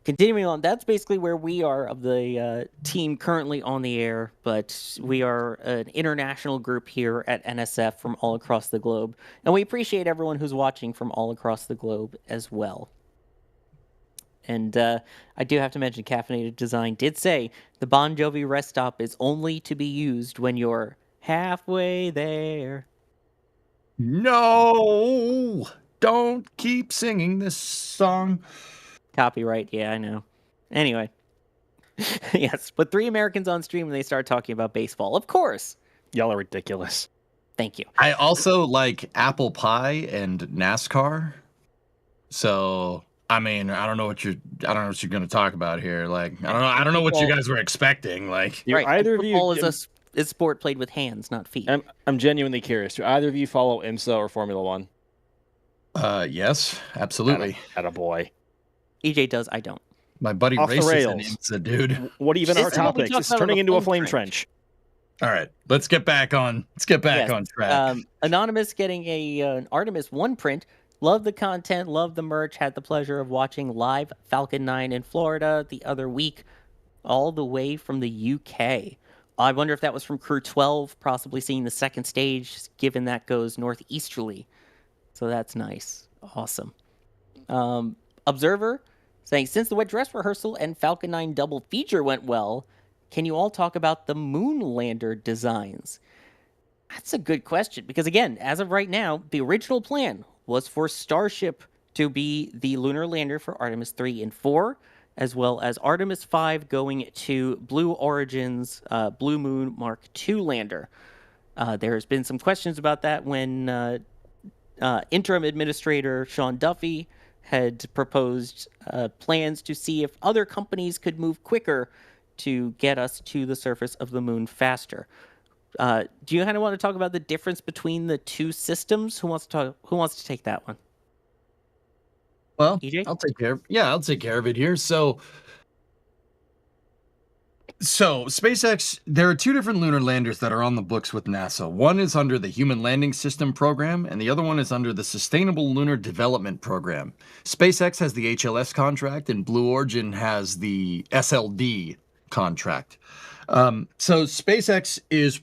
Continuing on, that's basically where we are of the team currently on the air, but we are an international group here at NSF from all across the globe, and we appreciate everyone who's watching from all across the globe as well. And I do have to mention, Caffeinated Design did say the Bon Jovi rest stop is only to be used when you're halfway there. No! Don't keep singing this song. Copyright, yeah, I know. Anyway. Yes, but 3 Americans on stream and they start talking about baseball. Of course. Y'all are ridiculous. Thank you. I also like apple pie and NASCAR. So, I mean, I don't know what you're going to talk about here. Like, I don't know what you guys were expecting. Like, right. Either of you football is a sport played with hands, not feet. I'm genuinely curious. Do either of you follow IMSA or Formula One? Yes, absolutely. Attaboy. EJ does, I don't. My buddy Off the races rails. an IMSA, dude. What even This our is what we topics? talked It's about on turning the into a flame flame trench. trench. All right, let's get back on. Let's get back Yes. on track. Anonymous getting an Artemis 1 print. Love the content, love the merch. Had the pleasure of watching live Falcon 9 in Florida the other week, all the way from the UK. I wonder if that was from Crew 12, possibly seeing the second stage, given that goes northeasterly. So that's nice. Awesome. Observer saying, since the Wet Dress Rehearsal and Falcon 9 double feature went well, can you all talk about the moon lander designs? That's a good question, because again, as of right now, the original plan was for Starship to be the lunar lander for Artemis 3 and 4, as well as Artemis 5 going to Blue Origin's Blue Moon Mark II lander. There's been some questions about that when interim administrator Sean Duffy had proposed plans to see if other companies could move quicker to get us to the surface of the moon faster. Do you kind of want to talk about the difference between the two systems? Who wants to take that one? Well, EJ? I'll take care of it here. So SpaceX, there are two different lunar landers that are on the books with NASA. One is under the Human Landing System program, and the other one is under the Sustainable Lunar Development program. SpaceX has the HLS contract, and Blue Origin has the SLD contract. So SpaceX is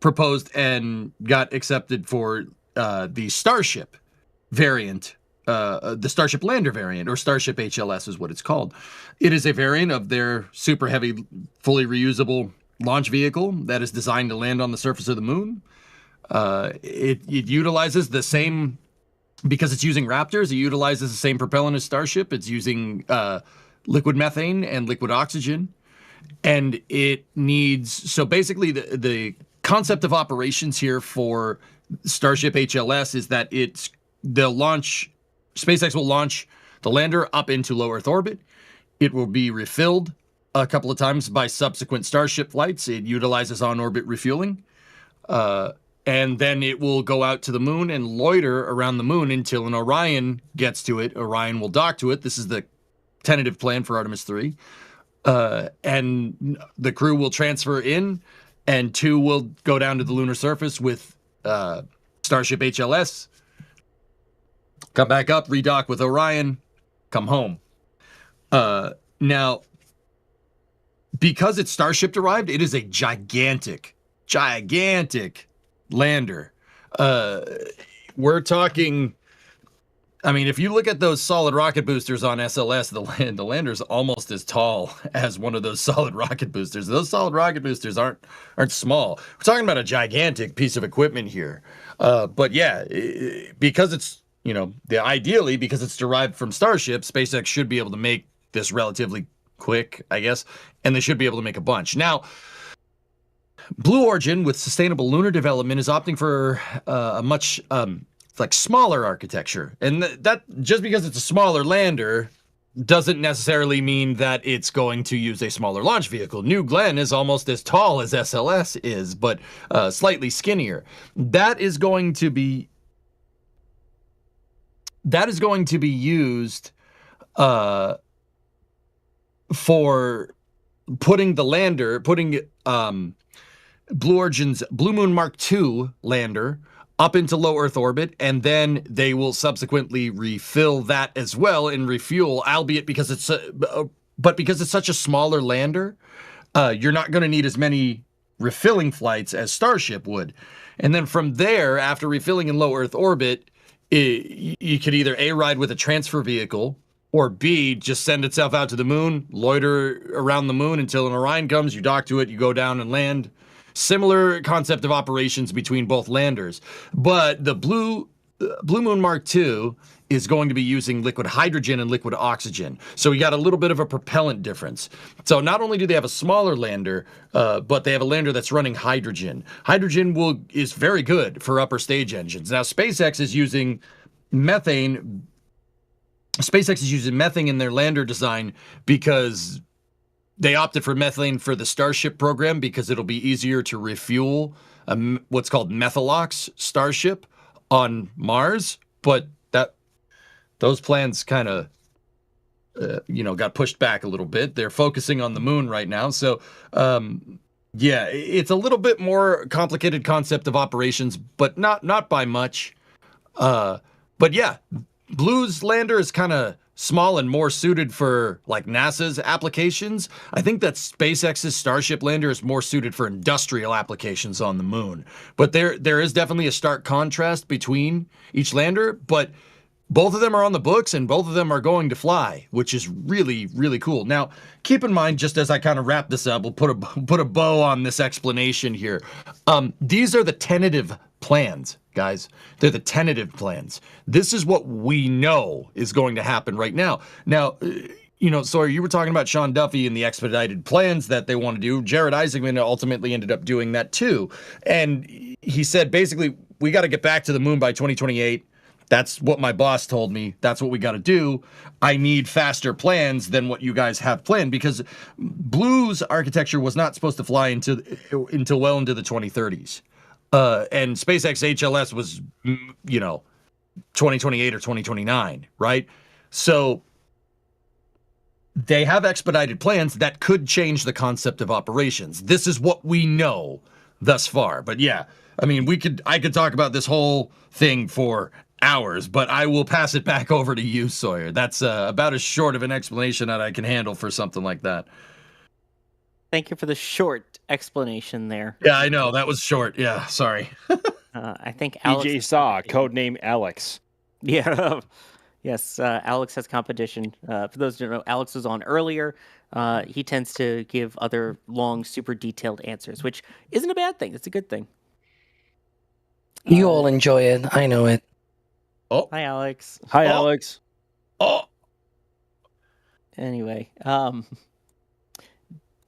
proposed and got accepted for the Starship variant. The Starship Lander variant, or Starship HLS is what it's called. It is a variant of their super heavy, fully reusable launch vehicle that is designed to land on the surface of the moon. It utilizes the same, because it's using Raptors, it utilizes the same propellant as Starship. It's using liquid methane and liquid oxygen. And it needs, so basically the concept of operations here for Starship HLS is that SpaceX will launch the lander up into low Earth orbit. It will be refilled a couple of times by subsequent Starship flights. It utilizes on-orbit refueling. And then it will go out to the moon and loiter around the moon until an Orion gets to it. Orion will dock to it. This is the tentative plan for Artemis 3. And the crew will transfer in, and 2 will go down to the lunar surface with Starship HLS. Come back up, redock with Orion, come home. Now, because it's Starship derived, it is a gigantic lander. We're talking, I mean, if you look at those solid rocket boosters on SLS, the lander's almost as tall as one of those solid rocket boosters. Those solid rocket boosters aren't small. We're talking about a gigantic piece of equipment here. But yeah, because it's, ideally, because it's derived from Starship, SpaceX should be able to make this relatively quick, I guess, and they should be able to make a bunch. Now, Blue Origin with Sustainable Lunar Development is opting for a much smaller architecture, and that just because it's a smaller lander doesn't necessarily mean that it's going to use a smaller launch vehicle. New Glenn is almost as tall as SLS is, but slightly skinnier. That is going to be used for putting Blue Origin's Blue Moon Mark II lander up into low Earth orbit, and then they will subsequently refill that as well and refuel, albeit because it's such a smaller lander, you're not going to need as many refilling flights as Starship would. And then from there, after refilling in low Earth orbit, you could either A, ride with a transfer vehicle, or B, just send itself out to the moon, loiter around the moon until an Orion comes, you dock to it, you go down and land. Similar concept of operations between both landers. But the Blue Moon Mark II is going to be using liquid hydrogen and liquid oxygen. So we got a little bit of a propellant difference. So not only do they have a smaller lander, but they have a lander that's running hydrogen. Hydrogen is very good for upper stage engines. Now, SpaceX is using methane. SpaceX is using methane in their lander design because they opted for methane for the Starship program because it'll be easier to refuel what's called Methalox Starship on Mars. But those plans kind of got pushed back a little bit. They're focusing on the moon right now. So, yeah, it's a little bit more complicated concept of operations, but not by much. But yeah, Blue's lander is kind of small and more suited for like NASA's applications. I think that SpaceX's Starship lander is more suited for industrial applications on the moon. But there is definitely a stark contrast between each lander, but both of them are on the books and both of them are going to fly, which is really, really cool. Now, keep in mind, just as I kind of wrap this up, we'll put a bow on this explanation here. These are the tentative plans, guys. They're the tentative plans. This is what we know is going to happen right now. Now, Sawyer, you were talking about Sean Duffy and the expedited plans that they want to do. Jared Isaacman ultimately ended up doing that too. And he said, basically, we got to get back to the moon by 2028. That's what my boss told me. That's what we got to do. I need faster plans than what you guys have planned, because Blue's architecture was not supposed to fly until well into the 2030s. And SpaceX HLS was, 2028 or 2029, right? So they have expedited plans that could change the concept of operations. This is what we know thus far. But yeah, I mean, I could talk about this whole thing for hours, but I will pass it back over to you, Sawyer. That's about as short of an explanation that I can handle for something like that. Thank you for the short explanation there. Yeah, I know. That was short. Yeah, sorry. I think Alex... DJ Saw, codename Alex. Yeah. Yes, Alex has competition. For those who don't know, Alex was on earlier. He tends to give other long, super detailed answers, which isn't a bad thing. It's a good thing. You all enjoy it. I know it. Oh. Hi, Alex. Hi, Alex. Oh. Anyway,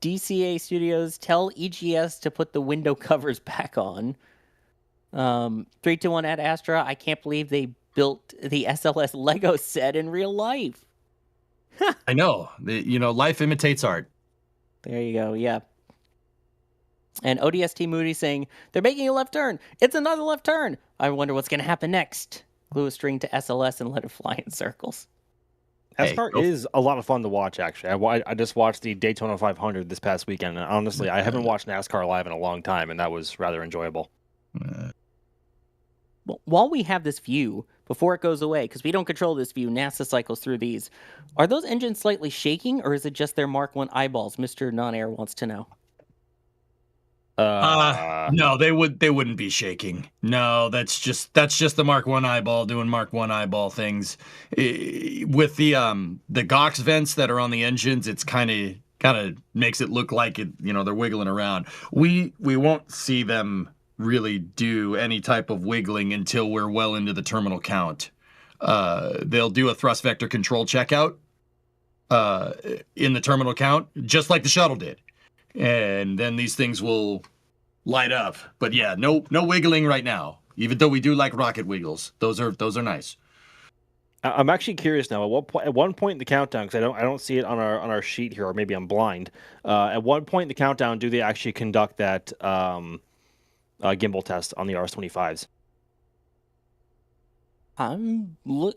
DCA Studios, tell EGS to put the window covers back on. 321 at Astra, I can't believe they built the SLS Lego set in real life. I know. Life imitates art. There you go, yeah. And ODST Moody saying, they're making a left turn. It's another left turn. I wonder what's going to happen next. Glue a string to SLS and let it fly in circles. NASCAR is a lot of fun to watch, actually. I just watched the Daytona 500 this past weekend, and honestly, I haven't watched NASCAR live in a long time, and that was rather enjoyable. Well, while we have this view, before it goes away, because we don't control this view, NASA cycles through these, are those engines slightly shaking, or is it just their Mark 1 eyeballs? Mr. Non-Air wants to know. No, they wouldn't be shaking. No, that's just the Mark 1 eyeball doing Mark 1 eyeball things. With the GOX vents that are on the engines, it's kind of makes it look like it, they're wiggling around. We won't see them really do any type of wiggling until we're well into the terminal count. They'll do a thrust vector control checkout in the terminal count, just like the shuttle did. And then these things will light up. But yeah, no wiggling right now. Even though we do like rocket wiggles, those are nice. I'm actually curious now. At one point in the countdown, because I don't see it on our sheet here, or maybe I'm blind. At one point in the countdown, do they actually conduct that gimbal test on the RS-25s?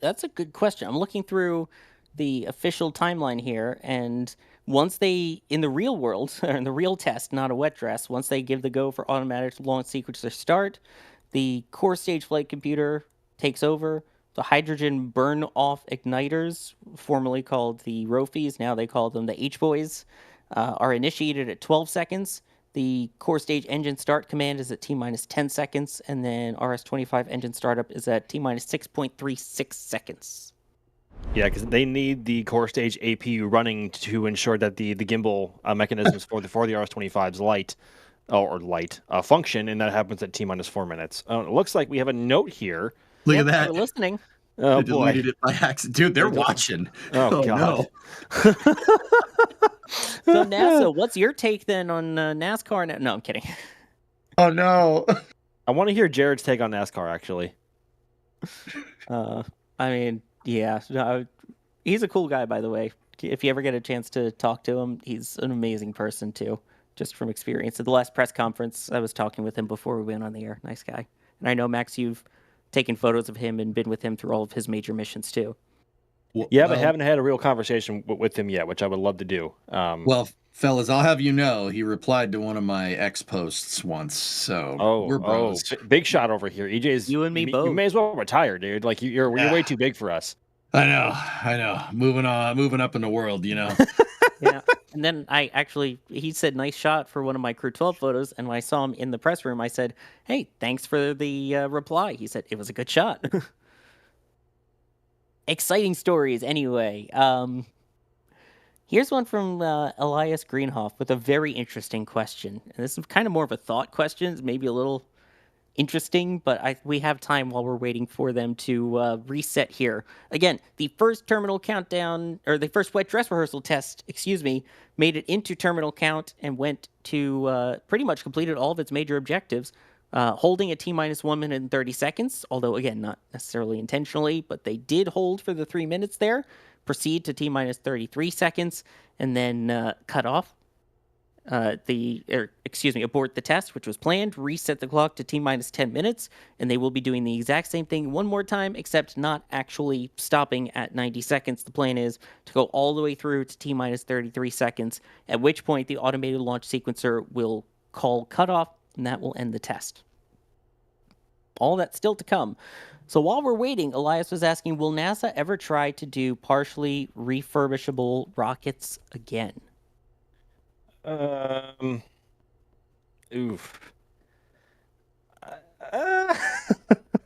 That's a good question. I'm looking through the official timeline here, and once they, in the real world, or in the real test, not a wet dress, once they give the go for automatic launch sequencer start, the core stage flight computer takes over. The hydrogen burn-off igniters, formerly called the ROFIs, now they call them the H-Boys, are initiated at 12 seconds. The core stage engine start command is at T-minus 10 seconds, and then RS-25 engine startup is at T-minus 6.36 seconds. Yeah, because they need the core stage APU running to ensure that the gimbal mechanisms for the RS-25's function, and that happens at T-minus 4 minutes. It looks like we have a note here. Look at that. They're listening. Oh, I boy. deleted it by accident. Dude, they're watching. Oh, God. No. So NASA, what's your take then on NASCAR? No, I'm kidding. Oh, no. I want to hear Jared's take on NASCAR, actually. I mean, yeah. No, he's a cool guy, by the way. If you ever get a chance to talk to him, he's an amazing person, too, just from experience. At the last press conference, I was talking with him before we went on the air. Nice guy. And I know, Max, you've taken photos of him and been with him through all of his major missions, too. Yeah, but haven't had a real conversation with him yet, which I would love to do. Well, fellas, I'll have you know, he replied to one of my X posts once, so we're bros. Big shot over here. EJ's You and me both. You may as well retire, dude. Like you're way too big for us. I know. Moving up in the world, you know. Yeah. And then he said, nice shot for one of my Crew 12 photos. And when I saw him in the press room, I said, hey, thanks for the reply. He said, it was a good shot. Exciting stories anyway. Here's one from Elias Greenhoff with a very interesting question. And this is kind of more of a thought question, maybe a little interesting, but we have time while we're waiting for them to reset here. Again, the first terminal countdown, or the first wet dress rehearsal test, made it into terminal count and went to pretty much completed all of its major objectives, holding at T-minus 1 minute and 30 seconds, although again, not necessarily intentionally, but they did hold for the 3 minutes there, proceed to T-minus 33 seconds, and then cut off. Abort the test, which was planned, reset the clock to T-minus 10 minutes, and they will be doing the exact same thing one more time, except not actually stopping at 90 seconds. The plan is to go all the way through to T-minus 33 seconds, at which point the automated launch sequencer will call cutoff, and that will end the test. All that's still to come. So while we're waiting, Elias was asking, will NASA ever try to do partially refurbishable rockets again? Oof.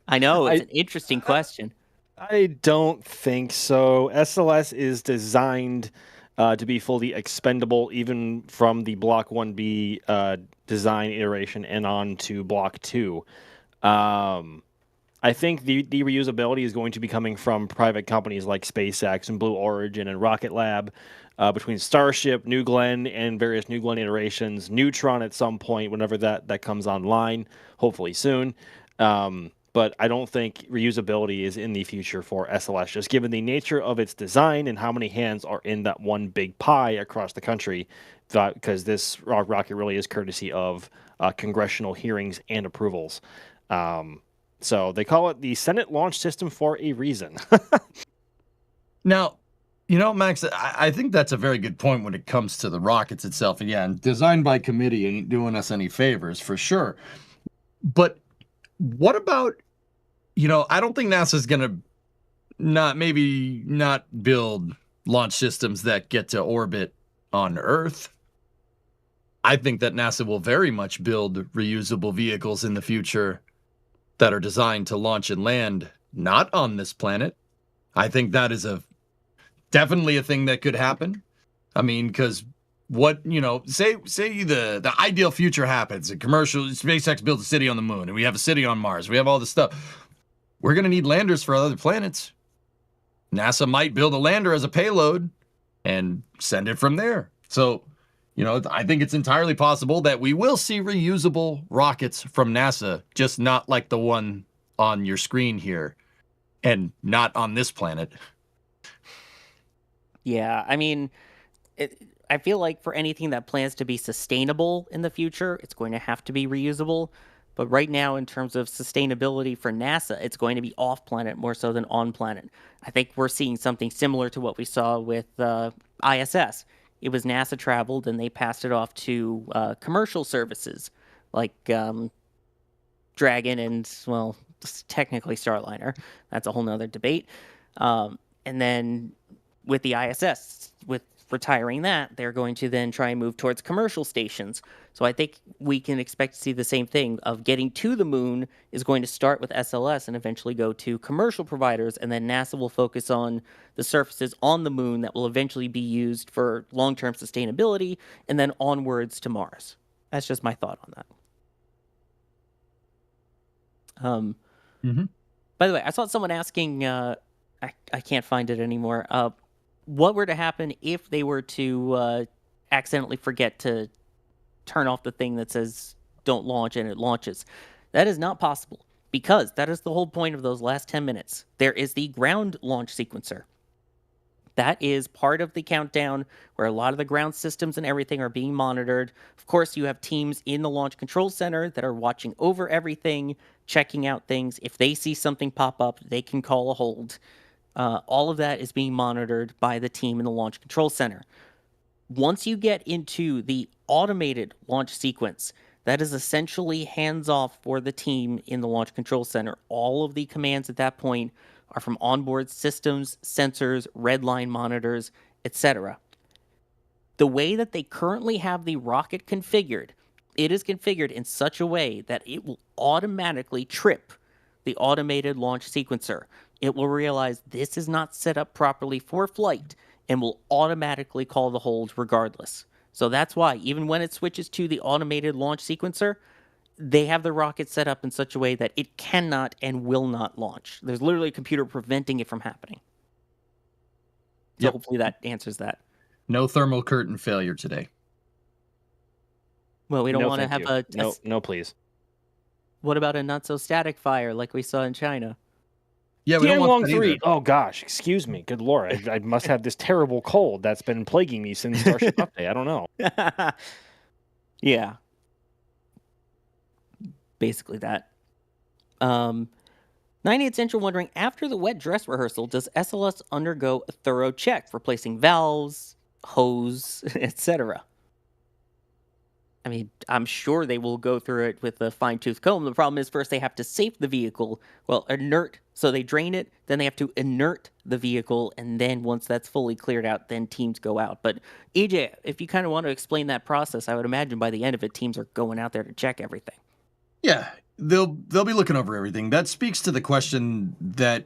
I know, it's an interesting question. I don't think so. SLS is designed to be fully expendable, even from the Block 1B design iteration and on to Block 2. I think the reusability is going to be coming from private companies like SpaceX and Blue Origin and Rocket Lab, between Starship, New Glenn, and various New Glenn iterations, Neutron at some point, whenever that comes online, hopefully soon. But I don't think reusability is in the future for SLS, just given the nature of its design and how many hands are in that one big pie across the country, because this rocket really is courtesy of congressional hearings and approvals. So they call it the Senate Launch System for a reason. Now, you know, Max, I think that's a very good point when it comes to the rockets itself. And yeah, designed by committee ain't doing us any favors for sure. But what about, you know, I don't think NASA's going to not build launch systems that get to orbit on Earth. I think that NASA will very much build reusable vehicles in the future that are designed to launch and land not on this planet. I think that is definitely a thing that could happen. I mean, because what, you know, say the ideal future happens, a commercial SpaceX builds a city on the moon, and we have a city on Mars. We have all this stuff. We're going to need landers for other planets. NASA might build a lander as a payload and send it from there. So, you know, I think it's entirely possible that we will see reusable rockets from NASA, just not like the one on your screen here, and not on this planet. Yeah, I mean, I feel like for anything that plans to be sustainable in the future, it's going to have to be reusable. But right now, in terms of sustainability for NASA, it's going to be off-planet more so than on-planet. I think we're seeing something similar to what we saw with ISS. It was NASA traveled, and they passed it off to commercial services like Dragon and, well, technically Starliner. That's a whole nother debate. And then with the ISS, with retiring that, they're going to then try and move towards commercial stations. So I think we can expect to see the same thing of getting to the moon is going to start with SLS and eventually go to commercial providers, and then NASA will focus on the surfaces on the moon that will eventually be used for long-term sustainability, and then onwards to Mars. That's just my thought on that. By the way, I saw someone asking, I can't find it anymore, what were to happen if they were to accidentally forget to turn off the thing that says don't launch and it launches? That is not possible, because that is the whole point of those last 10 minutes. There is the ground launch sequencer. That is part of the countdown where a lot of the ground systems and everything are being monitored. Of course, you have teams in the Launch Control Center that are watching over everything, checking out things. If they see something pop up, they can call a hold. All of that is being monitored by the team in the Launch Control Center. Once you get into the automated launch sequence, that is essentially hands-off for the team in the Launch Control Center. All of the commands at that point are from onboard systems, sensors, red line monitors, etc. The way that they currently have the rocket configured, it is configured in such a way that it will automatically trip the automated launch sequencer. It will realize this is not set up properly for flight and will automatically call the hold regardless. So that's why, even when it switches to the automated launch sequencer, they have the rocket set up in such a way that it cannot and will not launch. There's literally a computer preventing it from happening. So hopefully that answers that. No thermal curtain failure today. Well, we don't want to have a... No, please. What about a not-so-static fire like we saw in China? Yeah, we don't want that 3. either. Oh gosh, excuse me. Good lord, I must have this terrible cold that's been plaguing me since Starship Update. I don't know. Yeah. Basically that. 98 Central wondering, after the wet dress rehearsal, does SLS undergo a thorough check, replacing valves, hose, etc.? I mean, I'm sure they will go through it with a fine-tooth comb. The problem is first they have to safe the vehicle. Well, inert. So they drain it, then they have to inert the vehicle, and then once that's fully cleared out, then teams go out. But EJ, if you kind of want to explain that process, I would imagine by the end of it, teams are going out there to check everything. Yeah, they'll be looking over everything. That speaks to the question that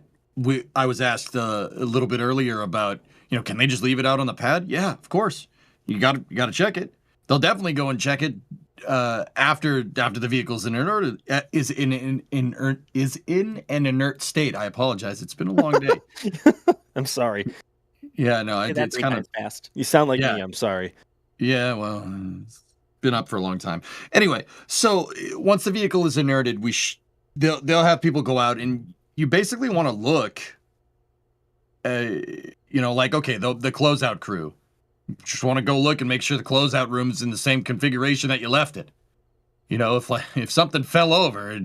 I was asked a little bit earlier about, can they just leave it out on the pad? Yeah, of course. You got to check it. They'll definitely go and check it after the vehicle's is in an inert state. I apologize. It's been a long day. I'm sorry. Yeah, no, it's kind of fast. You sound like me. I'm sorry. Yeah, well, it's been up for a long time. Anyway, so once the vehicle is inerted, they'll have people go out, and you basically want to look. Like, okay, the closeout crew. Just want to go look and make sure the closeout room is in the same configuration that you left it. If something fell over,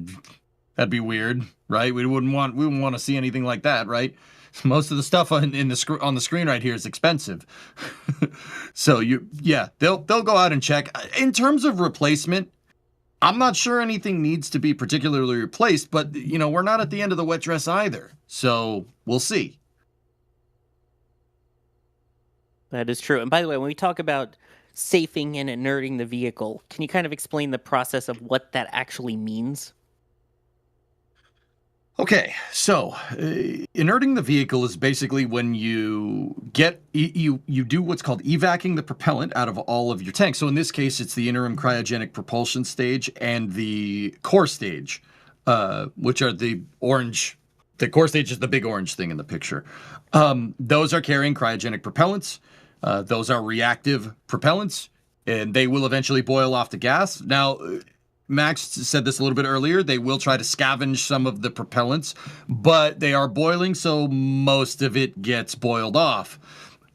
that'd be weird, right? We wouldn't want to see anything like that, right? Most of the stuff on the screen right here is expensive. So they'll go out and check. In terms of replacement, I'm not sure anything needs to be particularly replaced, but we're not at the end of the wet dress either. So we'll see. That is true. And by the way, when we talk about safing and inerting the vehicle, can you kind of explain the process of what that actually means? Okay, so inerting the vehicle is basically when you do what's called evacing the propellant out of all of your tanks. So in this case, it's the interim cryogenic propulsion stage and the core stage, which are the orange. The core stage is the big orange thing in the picture. Those are carrying cryogenic propellants. Those are reactive propellants, and they will eventually boil off the gas. Now, Max said this a little bit earlier. They will try to scavenge some of the propellants, but they are boiling, so most of it gets boiled off.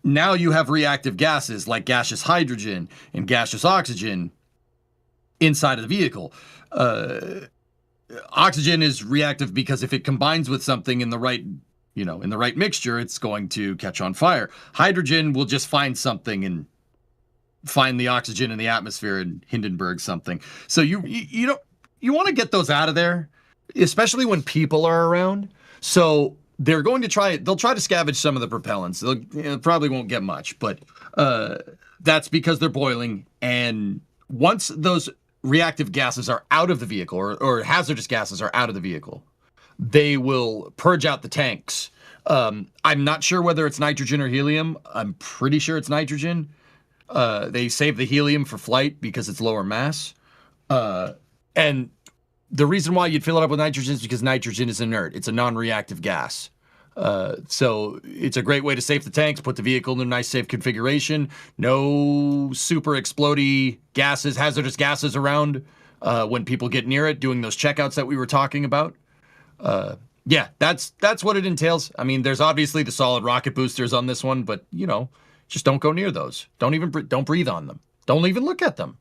Now you have reactive gases like gaseous hydrogen and gaseous oxygen inside of the vehicle. Oxygen is reactive because if it combines with something in the right mixture, it's going to catch on fire. Hydrogen will just find something and find the oxygen in the atmosphere and Hindenburg something. So you want to get those out of there, especially when people are around. So they'll try to scavenge some of the propellants. They probably won't get much, but that's because they're boiling. And once those reactive gases are out of the vehicle, or hazardous gases are out of the vehicle, they will purge out the tanks. I'm not sure whether it's nitrogen or helium. I'm pretty sure it's nitrogen. They save the helium for flight because it's lower mass. And the reason why you'd fill it up with nitrogen is because nitrogen is inert. It's a non-reactive gas. So it's a great way to save the tanks, put the vehicle in a nice safe configuration. No super explodey gases, hazardous gases around when people get near it, doing those checkouts that we were talking about. That's what it entails. I mean, there's obviously the solid rocket boosters on this one, but just don't go near those. Don't breathe on them. Don't even look at them.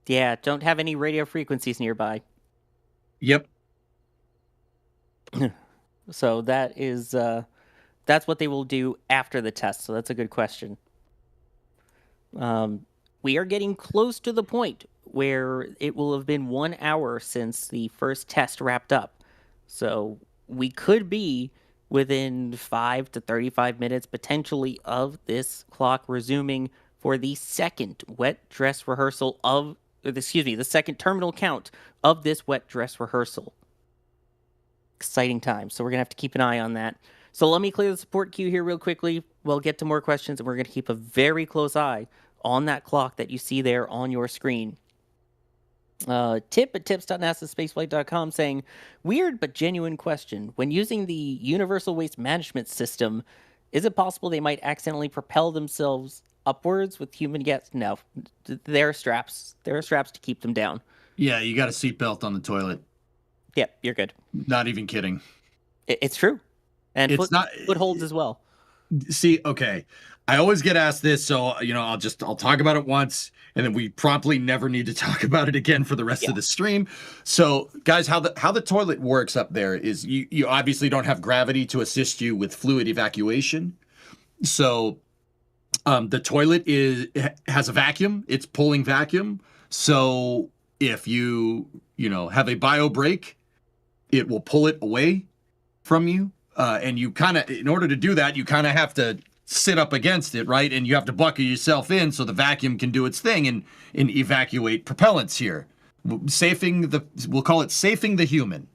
Yeah, don't have any radio frequencies nearby. Yep. So that is that's what they will do after the test. So that's a good question. We are getting close to the point where it will have been 1 hour since the first test wrapped up. So we could be within 5 to 35 minutes potentially of this clock resuming for the second wet dress rehearsal the second terminal count of this wet dress rehearsal. Exciting time. So we're going to have to keep an eye on that. So let me clear the support queue here real quickly. We'll get to more questions, and we're going to keep a very close eye on that clock that you see there on your screen. Tip at tips.nasaspaceflight.com saying, weird but genuine question. When using the Universal Waste Management System, is it possible they might accidentally propel themselves upwards with human gas? No. There are straps. There are straps to keep them down. Yeah, you got a seatbelt on the toilet. Yep, you're good. Not even kidding. It's true. And It's not footholds as well. See, okay. I always get asked this, so I'll talk about it once, and then we promptly never need to talk about it again for the rest of the stream. So, guys, how the toilet works up there is you obviously don't have gravity to assist you with fluid evacuation. So, the toilet has a vacuum. It's pulling vacuum. So, if you have a bio break, it will pull it away from you. And you in order to do that, you kind of have to sit up against it, right? And you have to buckle yourself in so the vacuum can do its thing and evacuate propellants here. We'll call it safing the human.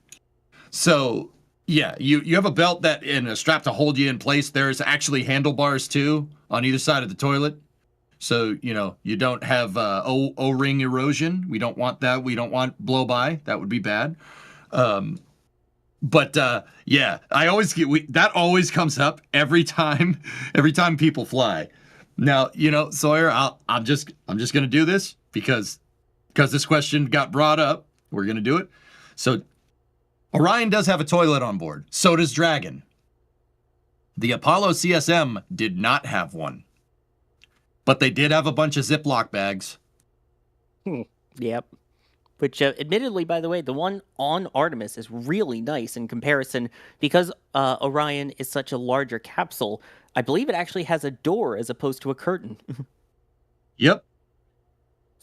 So yeah, you have a belt and a strap to hold you in place. There's actually handlebars too on either side of the toilet. So, you don't have O-ring erosion. We don't want that. We don't want blow by. That would be bad. But yeah, I always that always comes up every time people fly. Now, Sawyer, I'm just gonna do this because this question got brought up. We're gonna do it. So Orion does have a toilet on board. So does Dragon. The Apollo CSM did not have one, but they did have a bunch of Ziploc bags. Yep. Which, admittedly, by the way, the one on Artemis is really nice in comparison because Orion is such a larger capsule. I believe it actually has a door as opposed to a curtain. Yep.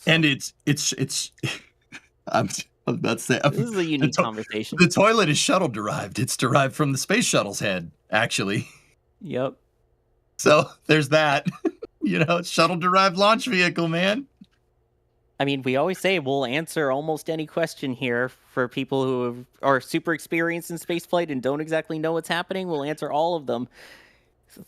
And it's I'm about to say this is a unique conversation. The toilet is shuttle derived. It's derived from the space shuttle's head, actually. Yep. So there's that. Shuttle derived launch vehicle, man. I mean, we always say we'll answer almost any question here for people who are super experienced in spaceflight and don't exactly know what's happening. We'll answer all of them.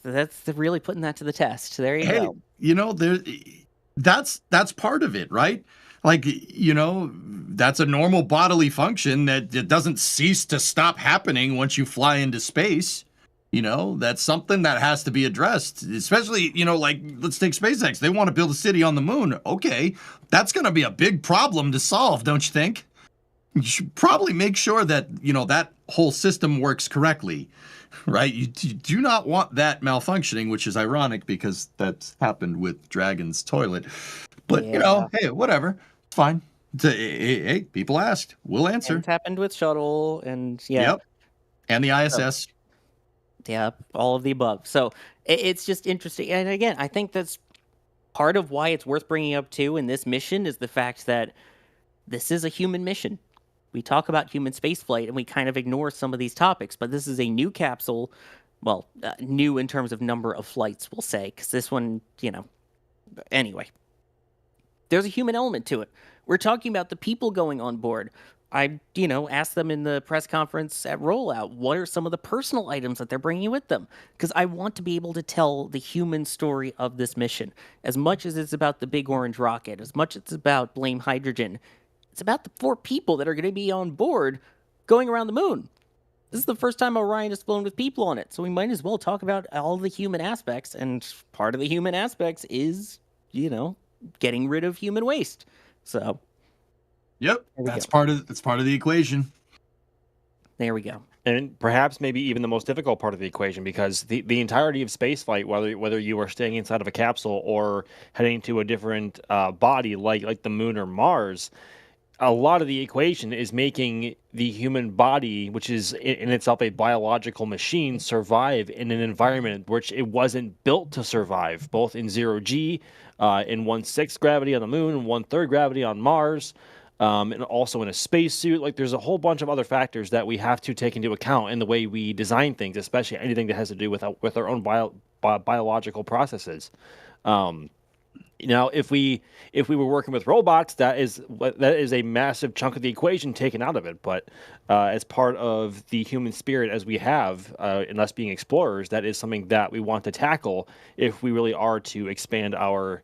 That's really putting that to the test. There you go. That's part of it, right? Like, that's a normal bodily function that it doesn't cease to stop happening once you fly into space. That's something that has to be addressed, especially, let's take SpaceX. They want to build a city on the moon. Okay, that's going to be a big problem to solve, don't you think? You should probably make sure that, that whole system works correctly, right? You do not want that malfunctioning, which is ironic because that's happened with Dragon's toilet. But, hey, whatever. It's fine. Hey, people asked. We'll answer. It's happened with Shuttle and, Yep. And the ISS. Yeah, all of the above. So it's just interesting. And again, I think that's part of why it's worth bringing up too in this mission is the fact that this is a human mission. We talk about human spaceflight and we kind of ignore some of these topics, but this is a new capsule. Well, new in terms of number of flights, we'll say, because this one, anyway. There's a human element to it. We're talking about the people going on board. I, asked them in the press conference at Rollout, what are some of the personal items that they're bringing with them? Because I want to be able to tell the human story of this mission. As much as it's about the big orange rocket, as much as it's about blame hydrogen, it's about the 4 people that are going to be on board going around the moon. This is the first time Orion has flown with people on it, so we might as well talk about all the human aspects, and part of the human aspects is, getting rid of human waste. So... Yep, that's part of the equation. There we go. And perhaps maybe even the most difficult part of the equation, because the entirety of spaceflight, whether you are staying inside of a capsule or heading to a different body like the moon or Mars, a lot of the equation is making the human body, which is in itself a biological machine, survive in an environment which it wasn't built to survive, both in 0G, in 1/6 gravity on the moon, and 1/3 gravity on Mars, and also in a spacesuit. Like, there's a whole bunch of other factors that we have to take into account in the way we design things, especially anything that has to do with our own biological processes. Now, if we were working with robots, that is a massive chunk of the equation taken out of it. But as part of the human spirit, as we have, and us being explorers, that is something that we want to tackle if we really are to expand our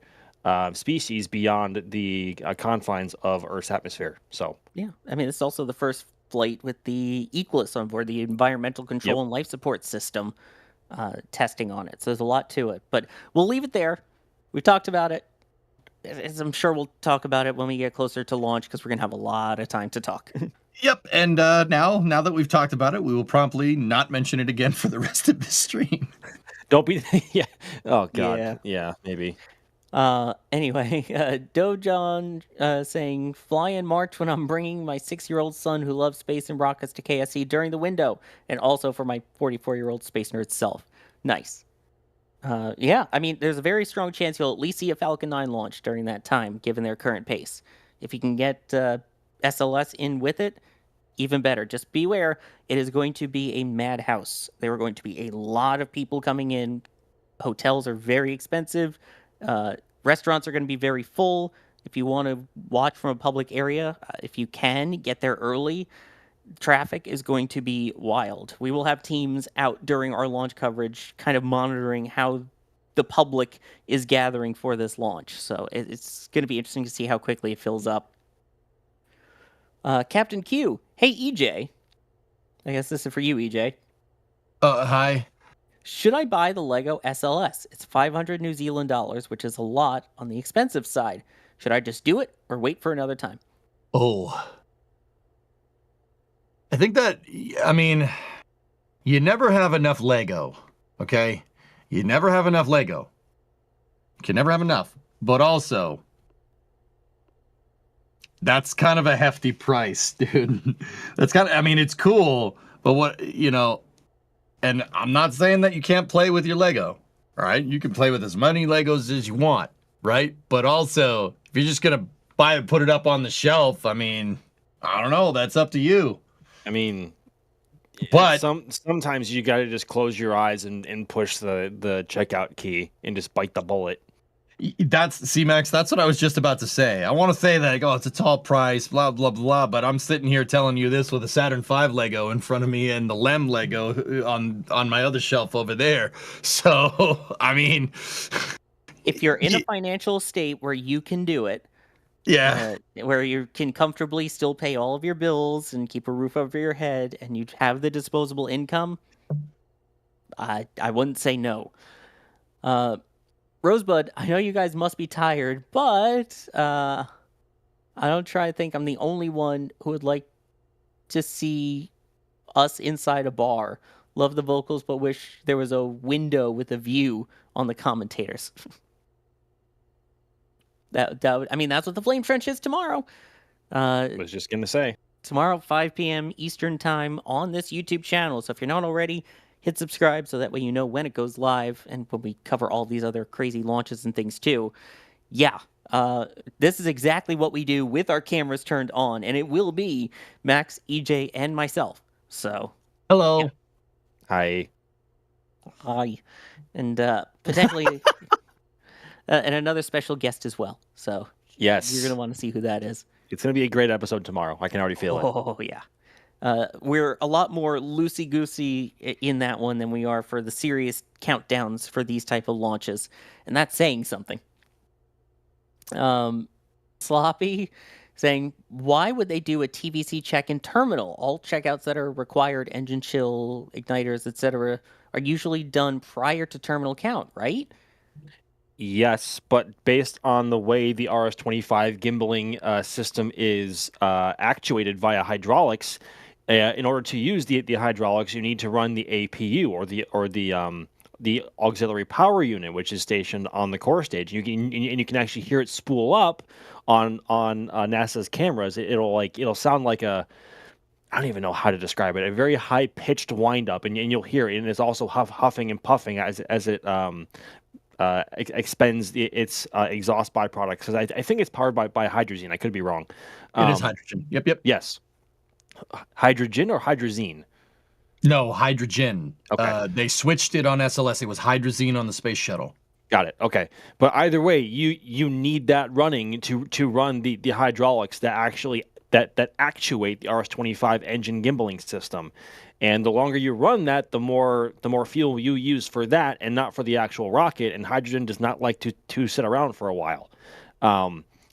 species beyond the confines of Earth's atmosphere. So Yeah, I mean, it's also the first flight with the EQUALIS on board, the environmental control and life support system testing on it. So there's a lot to it. But we'll leave it there. We talked about it. As I'm sure we'll talk about it when we get closer to launch, because we're going to have a lot of time to talk. Yep, and now that we've talked about it, we will promptly not mention it again for the rest of this stream. don't be, yeah. Oh God, Yeah. yeah, maybe. Anyway, Dojon saying, fly in March when I'm bringing my 6-year-old son who loves space and rockets to KSC during the window, and also for my 44-year-old space nerd self. Nice. Yeah, I mean, there's a very strong chance you'll at least see a Falcon 9 launch during that time, given their current pace. If you can get SLS in with it, even better. Just beware, it is going to be a madhouse. There are going to be a lot of people coming in. Hotels are very expensive. Restaurants are going to be very full. If you want to watch from a public area, if you can, get there early. Traffic is going to be wild. We will have teams out during our launch coverage kind of monitoring how the public is gathering for this launch. So it's going to be interesting to see how quickly it fills up. Captain Q. Hey, EJ. I guess this is for you, EJ. Hi. Should I buy the Lego SLS? It's 500 New Zealand dollars, which is a lot on the expensive side. Should I just do it or wait for another time? Oh. I think that, I mean, you never have enough Lego, okay? You never have enough Lego. You can never have enough. But also, that's kind of a hefty price, dude. That's kind of, I mean, it's cool, but what, and I'm not saying that you can't play with your Lego, all right? You can play with as many Legos as you want, right? But also, if you're just going to buy it, put it up on the shelf, I mean, I don't know, that's up to you. I mean, but sometimes you got to just close your eyes and push the checkout key and just bite the bullet. That's C-Max. That's what I was just about to say. I want to say that, it's a tall price, blah, blah, blah. But I'm sitting here telling you this with a Saturn V Lego in front of me and the Lem Lego on my other shelf over there. So, I mean, if you're in a financial state where you can do it, yeah, where you can comfortably still pay all of your bills and keep a roof over your head, and you have the disposable income, I wouldn't say no. Rosebud, I know you guys must be tired, but I don't try to think I'm the only one who would like to see us inside a bar. Love the vocals, but wish there was a window with a view on the commentators. I mean, that's what the Flame Trench is tomorrow. I was just gonna say. Tomorrow, 5 p.m. Eastern Time on this YouTube channel. So if you're not already, hit subscribe so that way you know when it goes live and when we cover all these other crazy launches and things too. Yeah, this is exactly what we do with our cameras turned on, and it will be Max, EJ, and myself. So, hello. Yeah. Hi. Hi. And potentially... and another special guest as well. So yes, you're going to want to see who that is. It's going to be a great episode tomorrow. I can already feel it. Oh, yeah. We're a lot more loosey-goosey in that one than we are for the serious countdowns for these type of launches. And that's saying something. Sloppy saying, why would they do a TVC check-in terminal? All checkouts that are required, engine chill, igniters, etc., are usually done prior to terminal count, right? Yes, but based on the way the RS-25 gimbaling system is actuated via hydraulics, in order to use the hydraulics, you need to run the APU or the auxiliary power unit, which is stationed on the core stage. You can actually hear it spool up on NASA's cameras. It'll sound like a, I don't even know how to describe it, a very high pitched wind up, and you'll hear it, and it's also huffing and puffing as it expends its exhaust byproducts. Because I think it's powered by hydrogen. I could be wrong. It is hydrogen. Yep. Yes. Hydrogen or hydrazine? No, hydrogen. Okay. They switched it on SLS. It was hydrazine on the space shuttle. Got it. Okay. But either way, you need that running to run the hydraulics that actually that actuate the RS-25 engine gimbaling system. And the longer you run that, the more fuel you use for that and not for the actual rocket. And hydrogen does not like to sit around for a while.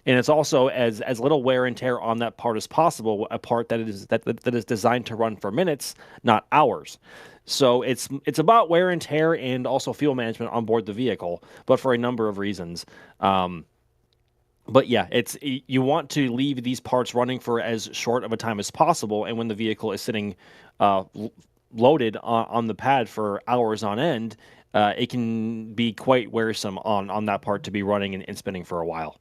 And it's also as little wear and tear on that part as possible, a part that is designed to run for minutes, not hours. So it's about wear and tear and also fuel management on board the vehicle, but for a number of reasons. But yeah, you want to leave these parts running for as short of a time as possible, and when the vehicle is sitting loaded on the pad for hours on end, it can be quite wearisome on that part to be running and spinning for a while.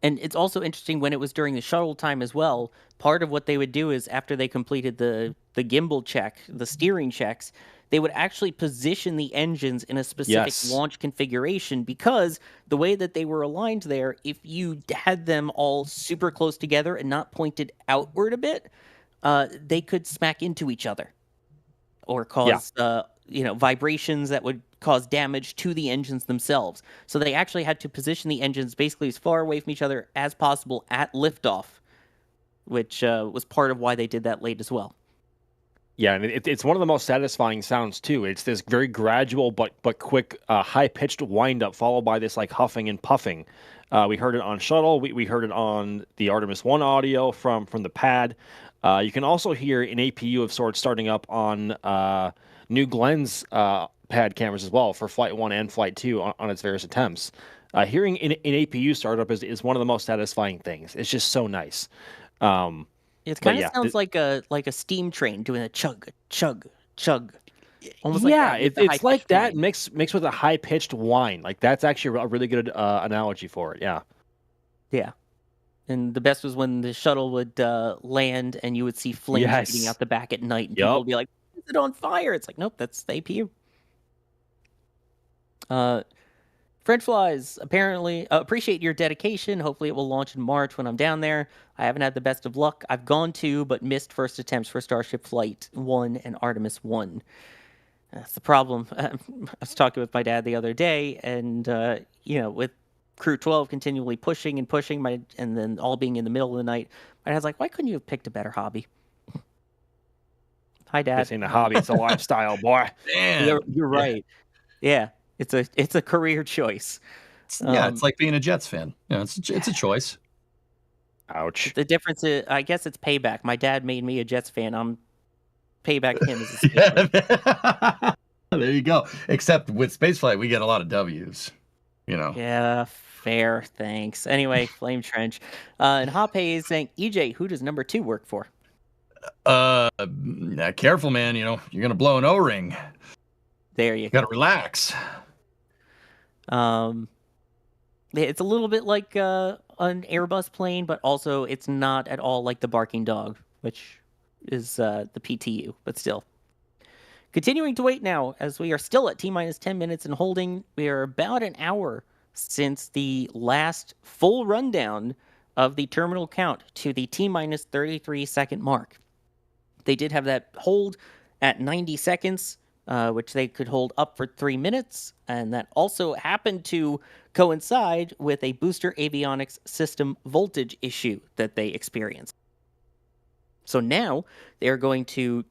And it's also interesting when it was during the shuttle time as well. Part of what they would do is after they completed the gimbal check, the steering checks, they would actually position the engines in a specific launch configuration, because the way that they were aligned there, if you had them all super close together and not pointed outward a bit, they could smack into each other or cause vibrations that would cause damage to the engines themselves. So they actually had to position the engines basically as far away from each other as possible at liftoff, which was part of why they did that late as well. Yeah, and it's one of the most satisfying sounds too. It's this very gradual but quick, high-pitched wind-up followed by this like huffing and puffing. We heard it on shuttle. We heard it on the Artemis I audio from the pad. You can also hear an APU of sorts starting up on New Glenn's pad cameras as well for Flight 1 and Flight 2 on its various attempts. Hearing an APU startup is one of the most satisfying things. It's just so nice. It kind of sounds like a steam train doing a chug, chug, chug. Almost like that, it's like that mixed with a high pitched whine. Like that's actually a really good analogy for it. Yeah. Yeah. And the best was when the shuttle would land and you would see flames shooting out the back at night, and people would be like, "Is it on fire?" It's like, nope, that's the APU. French flies, apparently, appreciate your dedication. Hopefully it will launch in March when I'm down there. I haven't had the best of luck. I've gone to, but missed first attempts for Starship Flight 1 and Artemis 1. That's the problem. I was talking with my dad the other day, and, with Crew 12 continually pushing and pushing, and then all being in the middle of the night, my dad's like, why couldn't you have picked a better hobby? Hi, Dad. This ain't a hobby, it's a lifestyle, boy. You're right. Yeah. It's a career choice. It's like being a Jets fan. It's a choice. Ouch. The difference is, I guess it's payback. My dad made me a Jets fan. I'm payback him as a spaceflight. There you go. Except with spaceflight, we get a lot of W's. Yeah, fair. Thanks. Anyway, Flame Trench. And Hoppe is saying, EJ, who does number 2 work for? Careful, man. You're gonna blow an O-ring. There you gotta relax. It's a little bit like an Airbus plane, but also it's not at all like the barking dog, which is the PTU, but still. Continuing to wait now, as we are still at T-minus 10 minutes and holding. We are about an hour since the last full rundown of the terminal count to the T-minus 33 second mark. They did have that hold at 90 seconds, which they could hold up for 3 minutes, and that also happened to coincide with a booster avionics system voltage issue that they experienced. So now they're going to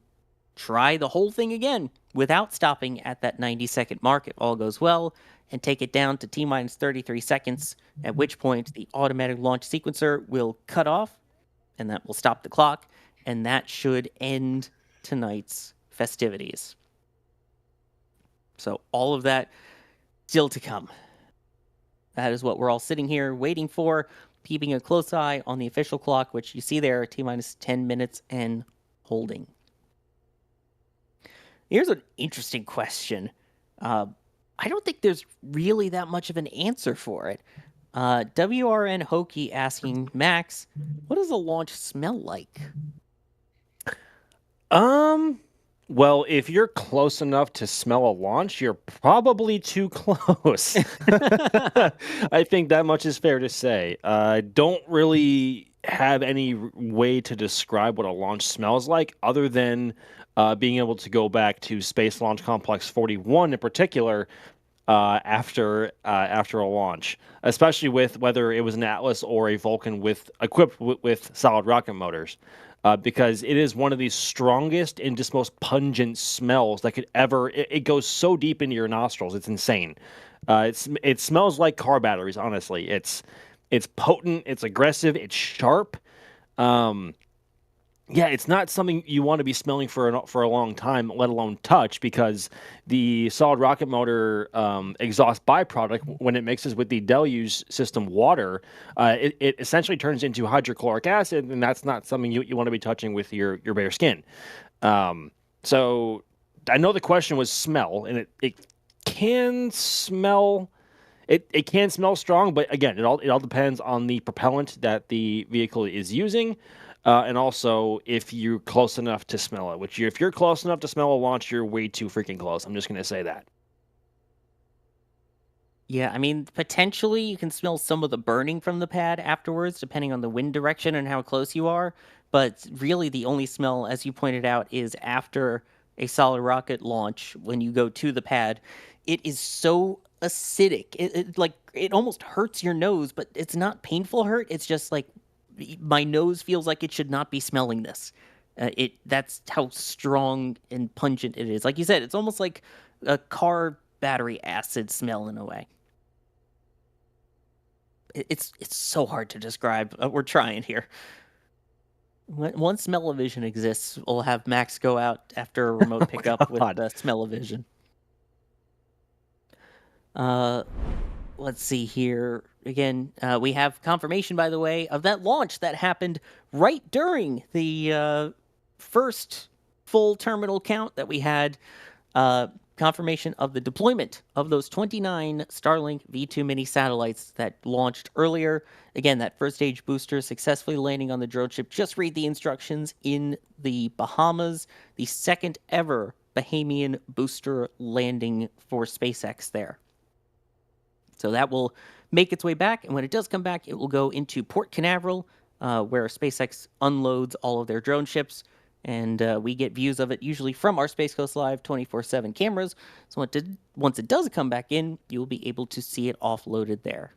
try the whole thing again without stopping at that 90-second mark if all goes well, and take it down to T-minus 33 seconds, at which point the automatic launch sequencer will cut off, and that will stop the clock, and that should end tonight's festivities. So all of that still to come. That is what we're all sitting here waiting for, keeping a close eye on the official clock, which you see there, T-minus 10 minutes and holding. Here's an interesting question. I don't think there's really that much of an answer for it. WRN Hokie asking Max, what does a launch smell like? Well, if you're close enough to smell a launch, you're probably too close. I think that much is fair to say. I don't really have any way to describe what a launch smells like other than being able to go back to Space Launch Complex 41 in particular after a launch, especially with whether it was an Atlas or a Vulcan equipped with solid rocket motors. Because it is one of the strongest and just most pungent smells that could ever. It goes so deep into your nostrils, it's insane. It smells like car batteries. Honestly, it's potent, it's aggressive, it's sharp. Yeah, it's not something you want to be smelling for a long time, let alone touch, because the solid rocket motor exhaust byproduct, when it mixes with the deluge system water, it essentially turns into hydrochloric acid, and that's not something you want to be touching with your bare skin. So I know the question was smell, and it can smell. It can smell strong, but again, it all depends on the propellant that the vehicle is using. And also, if you're close enough to smell it, if you're close enough to smell a launch, you're way too freaking close. I'm just going to say that. Yeah, I mean, potentially you can smell some of the burning from the pad afterwards, depending on the wind direction and how close you are. But really, the only smell, as you pointed out, is after a solid rocket launch when you go to the pad. It is so acidic. It almost hurts your nose, but it's not painful hurt. It's just like my nose feels like it should not be smelling this. That's how strong and pungent it is. Like you said, it's almost like a car battery acid smell in a way. It's so hard to describe. We're trying here. Once smell-o-vision exists, we'll have Max go out after a remote pickup with smell-o-vision. Let's see here. Again, we have confirmation, by the way, of that launch that happened right during the first full terminal count that we had. Confirmation of the deployment of those 29 Starlink V2 mini satellites that launched earlier. Again, that first stage booster successfully landing on the drone ship. Just read the instructions in the Bahamas. The second ever Bahamian booster landing for SpaceX there. So that will make its way back, and when it does come back, it will go into Port Canaveral, where SpaceX unloads all of their drone ships, and we get views of it usually from our Space Coast Live 24/7 cameras. So once it does come back in, you'll be able to see it offloaded there.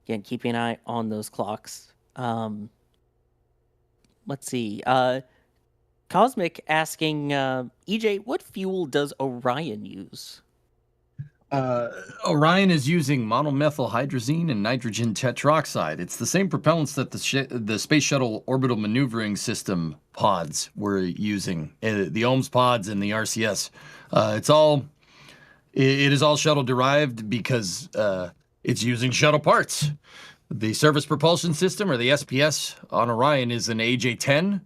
Again, keeping an eye on those clocks. Let's see. Cosmic asking, EJ, what fuel does Orion use? Orion is using monomethyl hydrazine and nitrogen tetroxide. It's the same propellants that the Space Shuttle Orbital Maneuvering System pods were using, the OMS pods and the RCS. It is all shuttle derived because it's using shuttle parts. The Service Propulsion System, or the SPS, on Orion is an AJ-10.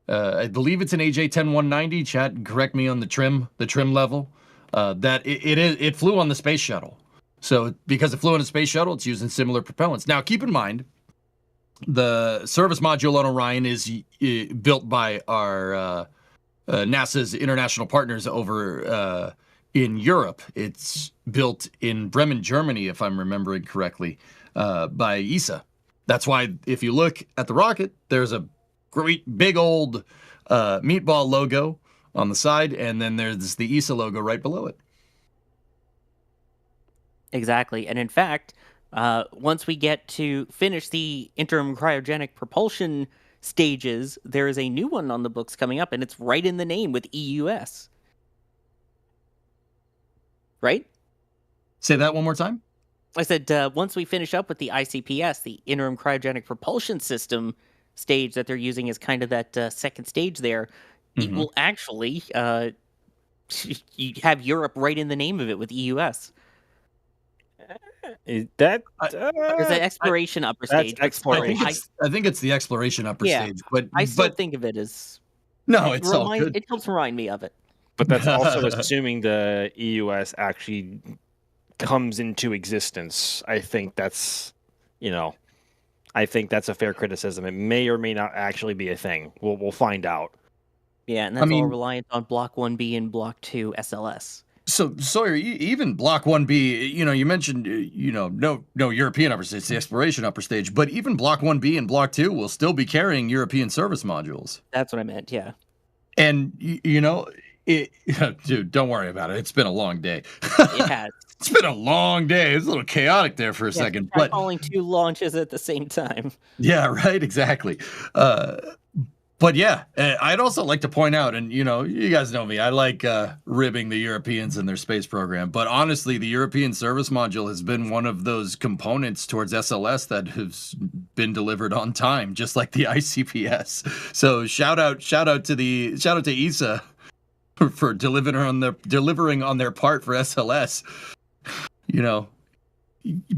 I believe it's an AJ-10-190. Chat, correct me on the trim level. That it flew on the space shuttle. So because it flew on a space shuttle, it's using similar propellants. Now, keep in mind, the service module on Orion is built by our NASA's international partners over in Europe. It's built in Bremen, Germany, if I'm remembering correctly, by ESA. That's why if you look at the rocket, there's a great big old meatball logo on the side, and then there's the ESA logo right below it. Exactly. And in fact, once we get to finish the interim cryogenic propulsion stages, there is a new one on the books coming up, and it's right in the name with EUS. Right? Say that one more time? I said, once we finish up with the ICPS, the interim cryogenic propulsion system stage that they're using is kind of that second stage there. It will actually you have Europe right in the name of it with EUS. Is that there's an exploration upper stage? I think it's the exploration upper stage, but I still think of it as No, it's all good. It helps remind me of it. But that's also assuming the EUS actually comes into existence. I think that's, I think that's a fair criticism. It may or may not actually be a thing. We'll find out. Yeah, and that's all reliant on Block 1B and Block 2 SLS. So Sawyer, even Block 1B, you mentioned, no European upper stage, the exploration upper stage, but even Block 1B and Block 2 will still be carrying European service modules. That's what I meant, yeah. And, dude, don't worry about it. It's been a long day. It has. It's been a long day. It's a little chaotic there for a second. But calling 2 launches at the same time. Yeah, right, exactly. But yeah, I'd also like to point out, and you guys know me, I like ribbing the Europeans and their space program. But honestly, the European service module has been one of those components towards SLS that has been delivered on time, just like the ICPS. So shout out to ESA for delivering on their part for SLS.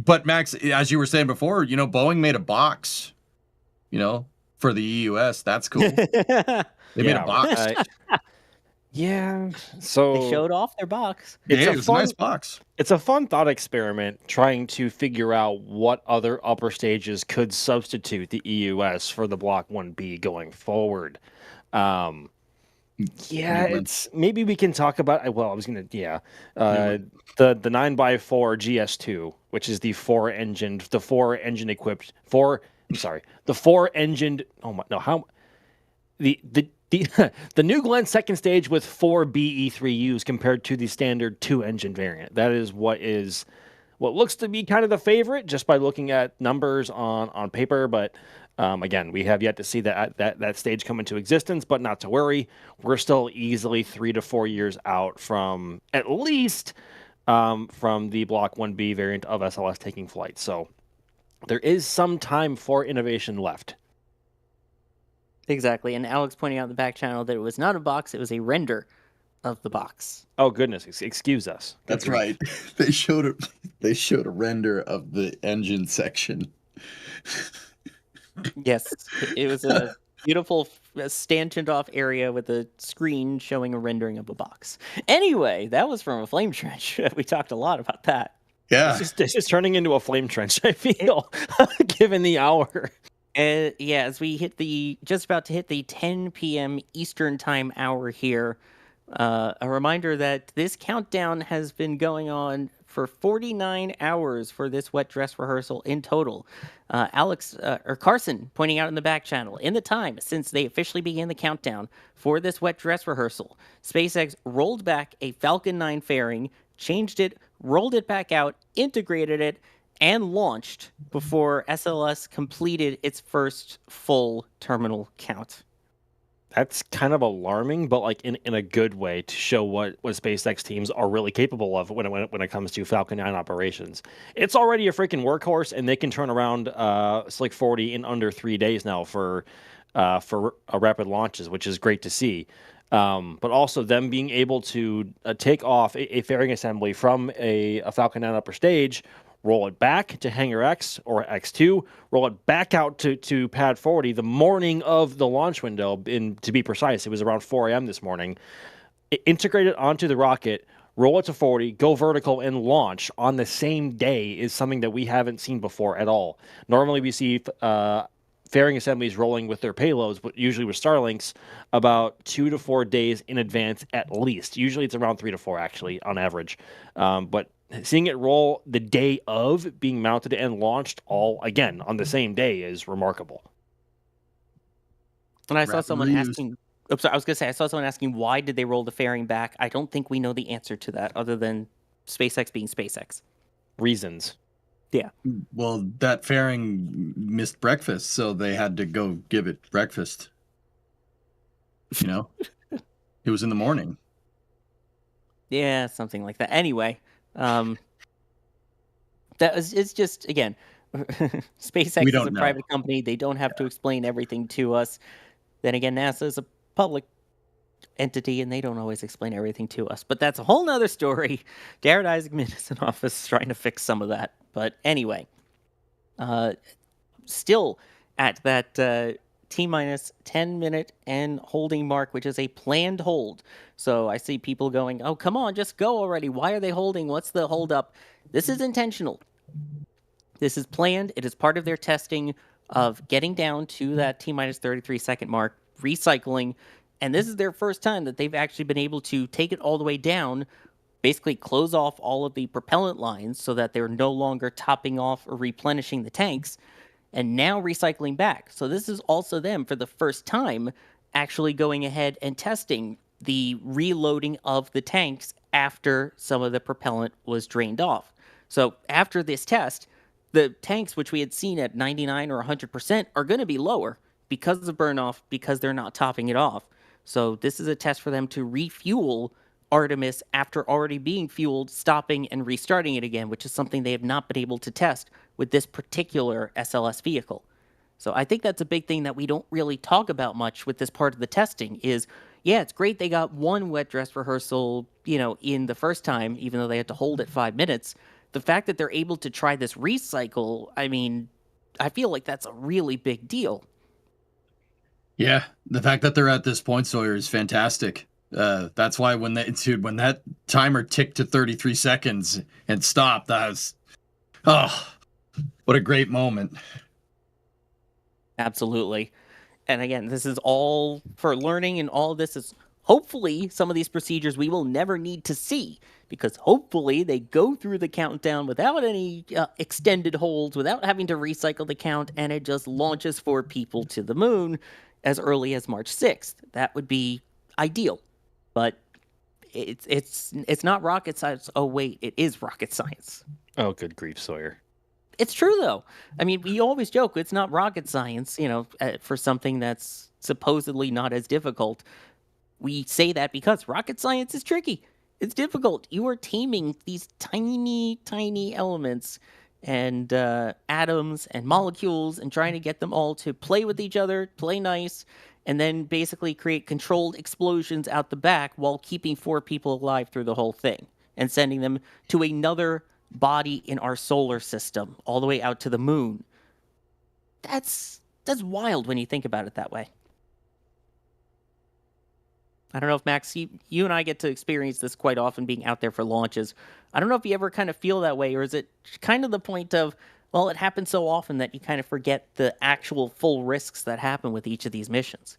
But Max, as you were saying before, Boeing made a box. For the EUS, that's cool. They made a box. Yeah. So they showed off their box. It was a nice box. It's a fun thought experiment trying to figure out what other upper stages could substitute the EUS for the Block 1B going forward. It's maybe we can talk about. Well, I was gonna. The 9x4 GS2, which is the four engined equipped the four engined. Oh my, no, how the New Glenn second stage with 4 BE3Us compared to the standard 2 engine variant. That is what looks to be kind of the favorite just by looking at numbers on paper. But again, we have yet to see that stage come into existence. But not to worry, we're still easily 3 to 4 years out from at least from the Block 1B variant of SLS taking flight. So there is some time for innovation left. Exactly, and Alex pointing out in the back channel that it was not a box, it was a render of the box. Oh goodness, excuse us. That's right. They showed a render of the engine section. Yes, it was a beautiful stanchioned off area with a screen showing a rendering of a box. Anyway, that was from a flame trench. We talked a lot about that. Yeah, it's just turning into a flame trench, I feel, given the hour. As we just about to hit the 10 p.m. Eastern time hour here, a reminder that this countdown has been going on for 49 hours for this wet dress rehearsal in total. Carson pointing out in the back channel, in the time since they officially began the countdown for this wet dress rehearsal, SpaceX rolled back a Falcon 9 fairing, changed it, rolled it back out, integrated it, and launched before SLS completed its first full terminal count. That's kind of alarming, but like in a good way to show what SpaceX teams are really capable of when it comes to Falcon 9 operations. It's already a freaking workhorse, and they can turn around Slick 40 in under 3 days now for rapid launches, which is great to see. But also them being able to take off a fairing assembly from a Falcon 9 upper stage, roll it back to Hangar X or X2, roll it back out to Pad 40 the morning of the launch window. To be precise, it was around 4 a.m. this morning. Integrate it onto the rocket, roll it to 40, go vertical, and launch on the same day is something that we haven't seen before at all. Normally we see fairing assemblies rolling with their payloads, but usually with Starlinks, about 2 to 4 days in advance at least. Usually it's around 3 to 4, actually, on average. But seeing it roll the day of being mounted and launched all, again, on the same day is remarkable. And I saw someone asking... Oops, I was going to say, I saw someone asking, why did they roll the fairing back? I don't think we know the answer to that, other than SpaceX being SpaceX. Reasons. Yeah. Well, that fairing missed breakfast, so they had to go give it breakfast. It was in the morning. Yeah, something like that. Anyway, it's just, again, SpaceX is a private company. They don't have to explain everything to us. Then again, NASA is a public entity, and they don't always explain everything to us. But that's a whole nother story. Garrett Isaacman is in office trying to fix some of that. But anyway, still at that T-minus 10-minute and holding mark, which is a planned hold. So I see people going, oh, come on, just go already. Why are they holding? What's the holdup? This is intentional. This is planned. It is part of their testing of getting down to that T-minus 33-second mark, recycling, and this is their first time that they've actually been able to take it all the way down, basically close off all of the propellant lines so that they're no longer topping off or replenishing the tanks, and now recycling back. So this is also them, for the first time, actually going ahead and testing the reloading of the tanks after some of the propellant was drained off. So after this test, the tanks, which we had seen at 99 or 100%, are going to be lower because of burn-off, because they're not topping it off. So this is a test for them to refuel Artemis after already being fueled, stopping and restarting it again, which is something they have not been able to test with this particular SLS vehicle. So I think that's a big thing that we don't really talk about much with this part of the testing is, yeah, it's great they got one wet dress rehearsal, in the first time, even though they had to hold it 5 minutes. The fact that they're able to try this recycle, I mean, I feel like that's a really big deal. Yeah, the fact that they're at this point, Sawyer, is fantastic. That's why when that timer ticked to 33 seconds and stopped, that was, what a great moment. Absolutely. And again, this is all for learning, and all of this is hopefully some of these procedures we will never need to see, because hopefully they go through the countdown without any extended holds, without having to recycle the count, and it just launches 4 people to the moon as early as March 6th. That would be ideal. But it's not rocket science. Oh, wait, it is rocket science. Oh, good grief, Sawyer. It's true, though. I mean, we always joke it's not rocket science, for something that's supposedly not as difficult. We say that because rocket science is tricky. It's difficult. You are taming these tiny, tiny elements and atoms and molecules and trying to get them all to play with each other, play nice, and then basically create controlled explosions out the back while keeping 4 people alive through the whole thing and sending them to another body in our solar system, all the way out to the moon. That's wild when you think about it that way. I don't know if, Max, you and I get to experience this quite often being out there for launches. I don't know if you ever kind of feel that way, or is it kind of the point of, well, it happens so often that you kind of forget the actual full risks that happen with each of these missions?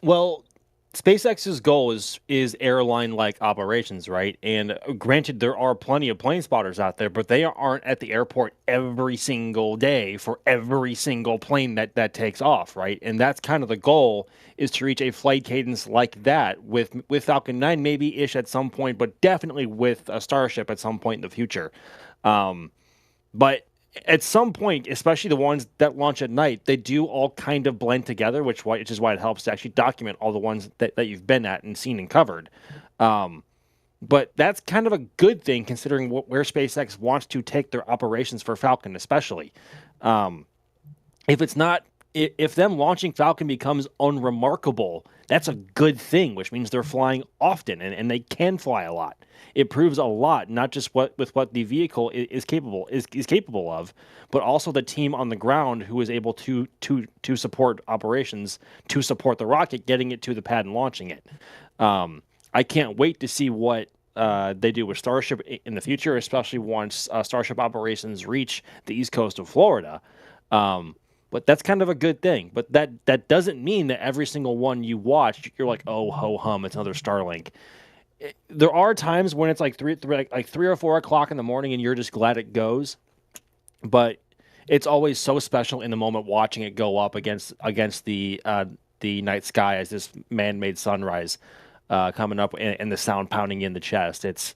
Well, SpaceX's goal is airline-like operations, right? And granted, there are plenty of plane spotters out there, but they aren't at the airport every single day for every single plane that takes off, right? And that's kind of the goal, is to reach a flight cadence like that with Falcon 9 maybe-ish at some point, but definitely with a Starship at some point in the future. But at some point, especially the ones that launch at night, they do all kind of blend together, which is why it helps to actually document all the ones that you've been at and seen and covered. But that's kind of a good thing, considering where SpaceX wants to take their operations for Falcon, especially. If them launching Falcon becomes unremarkable, that's a good thing, which means they're flying often and they can fly a lot. It proves a lot, not just what the vehicle is capable of, but also the team on the ground who is able to support operations, to support the rocket, getting it to the pad and launching it. I can't wait to see what they do with Starship in the future, especially once Starship operations reach the east coast of Florida. But that's kind of a good thing. But that doesn't mean that every single one you watch, you're like, oh, ho hum, it's another Starlink. There are times when it's like 3 or 4 o'clock in the morning and you're just glad it goes. But it's always so special in the moment watching it go up against the night sky as this man-made sunrise coming up and the sound pounding in the chest. It's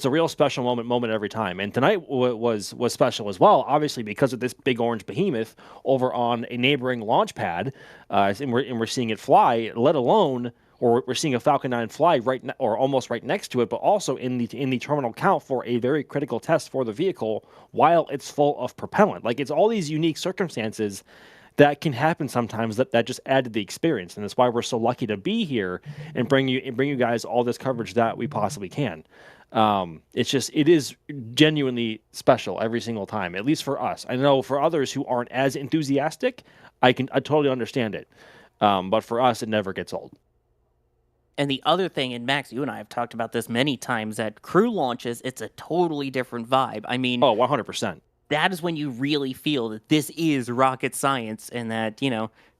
a real special moment every time. And tonight was special as well, obviously because of this big orange behemoth over on a neighboring launch pad, and we're seeing it fly, let alone, or we're seeing a Falcon 9 fly or almost right next to it, but also in the terminal count for a very critical test for the vehicle while it's full of propellant. Like, it's all these unique circumstances that can happen sometimes that just add to the experience, and that's why we're so lucky to be here and bring you guys all this coverage that we possibly can. It is genuinely special every single time, at least for us. I know for others who aren't as enthusiastic, I totally understand it. But for us, it never gets old. And the other thing, and Max, you and I have talked about this many times, at crew launches, it's a totally different vibe. I mean, 100%. That is when you really feel that this is rocket science, and that,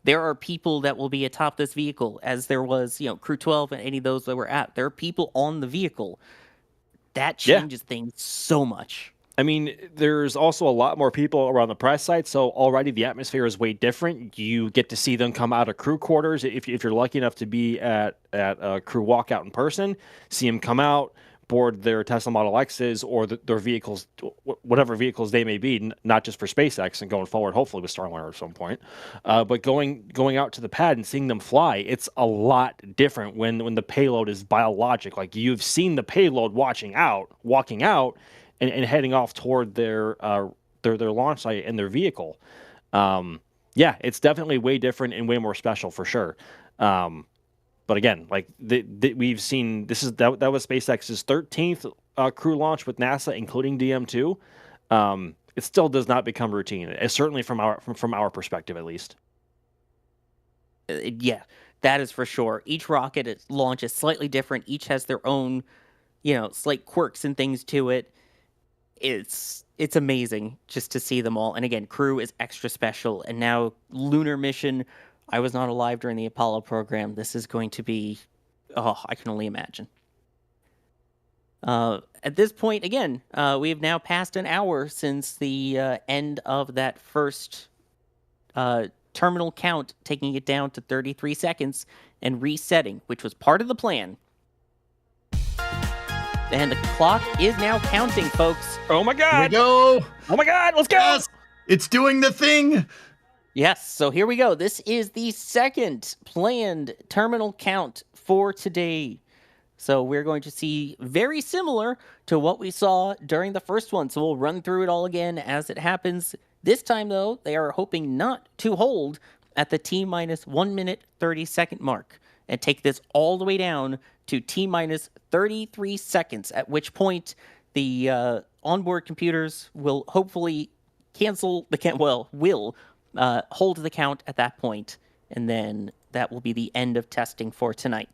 there are people that will be atop this vehicle, as there was, Crew 12 and any of those that were at. There are people on the vehicle. That changes things so much. I mean, there's also a lot more people around the press site, so already the atmosphere is way different. You get to see them come out of crew quarters. If you're lucky enough to be at a crew walkout in person, see them come out, board their Tesla Model X's or their vehicles, whatever vehicles they may be, not just for SpaceX and going forward, hopefully with Starliner at some point, but going out to the pad and seeing them fly, it's a lot different when the payload is biologic. Like, you've seen the payload walking out, and heading off toward their launch site and their vehicle. It's definitely way different and way more special for sure. But again, like we've seen, that was SpaceX's 13th crew launch with NASA, including DM2. It still does not become routine, certainly from our perspective at least. Yeah, that is for sure. Each rocket launch is slightly different. Each has their own, slight quirks and things to it. It's amazing just to see them all. And again, crew is extra special. And now lunar mission. I was not alive during the Apollo program. This is going to be, I can only imagine. At this point, again, we have now passed an hour since the end of that first terminal count, taking it down to 33 seconds and resetting, which was part of the plan. And the clock is now counting, folks. Oh my God! Here we go! Oh my God! Let's go! Yes! It's doing the thing! Yes, so here we go. This is the second planned terminal count for today. So we're going to see very similar to what we saw during the first one. So we'll run through it all again as it happens. This time, though, they are hoping not to hold at the T-minus 1 minute 30 second mark and take this all the way down to T-minus 33 seconds, at which point the onboard computers will hopefully hold the count at that point, and then that will be the end of testing for tonight.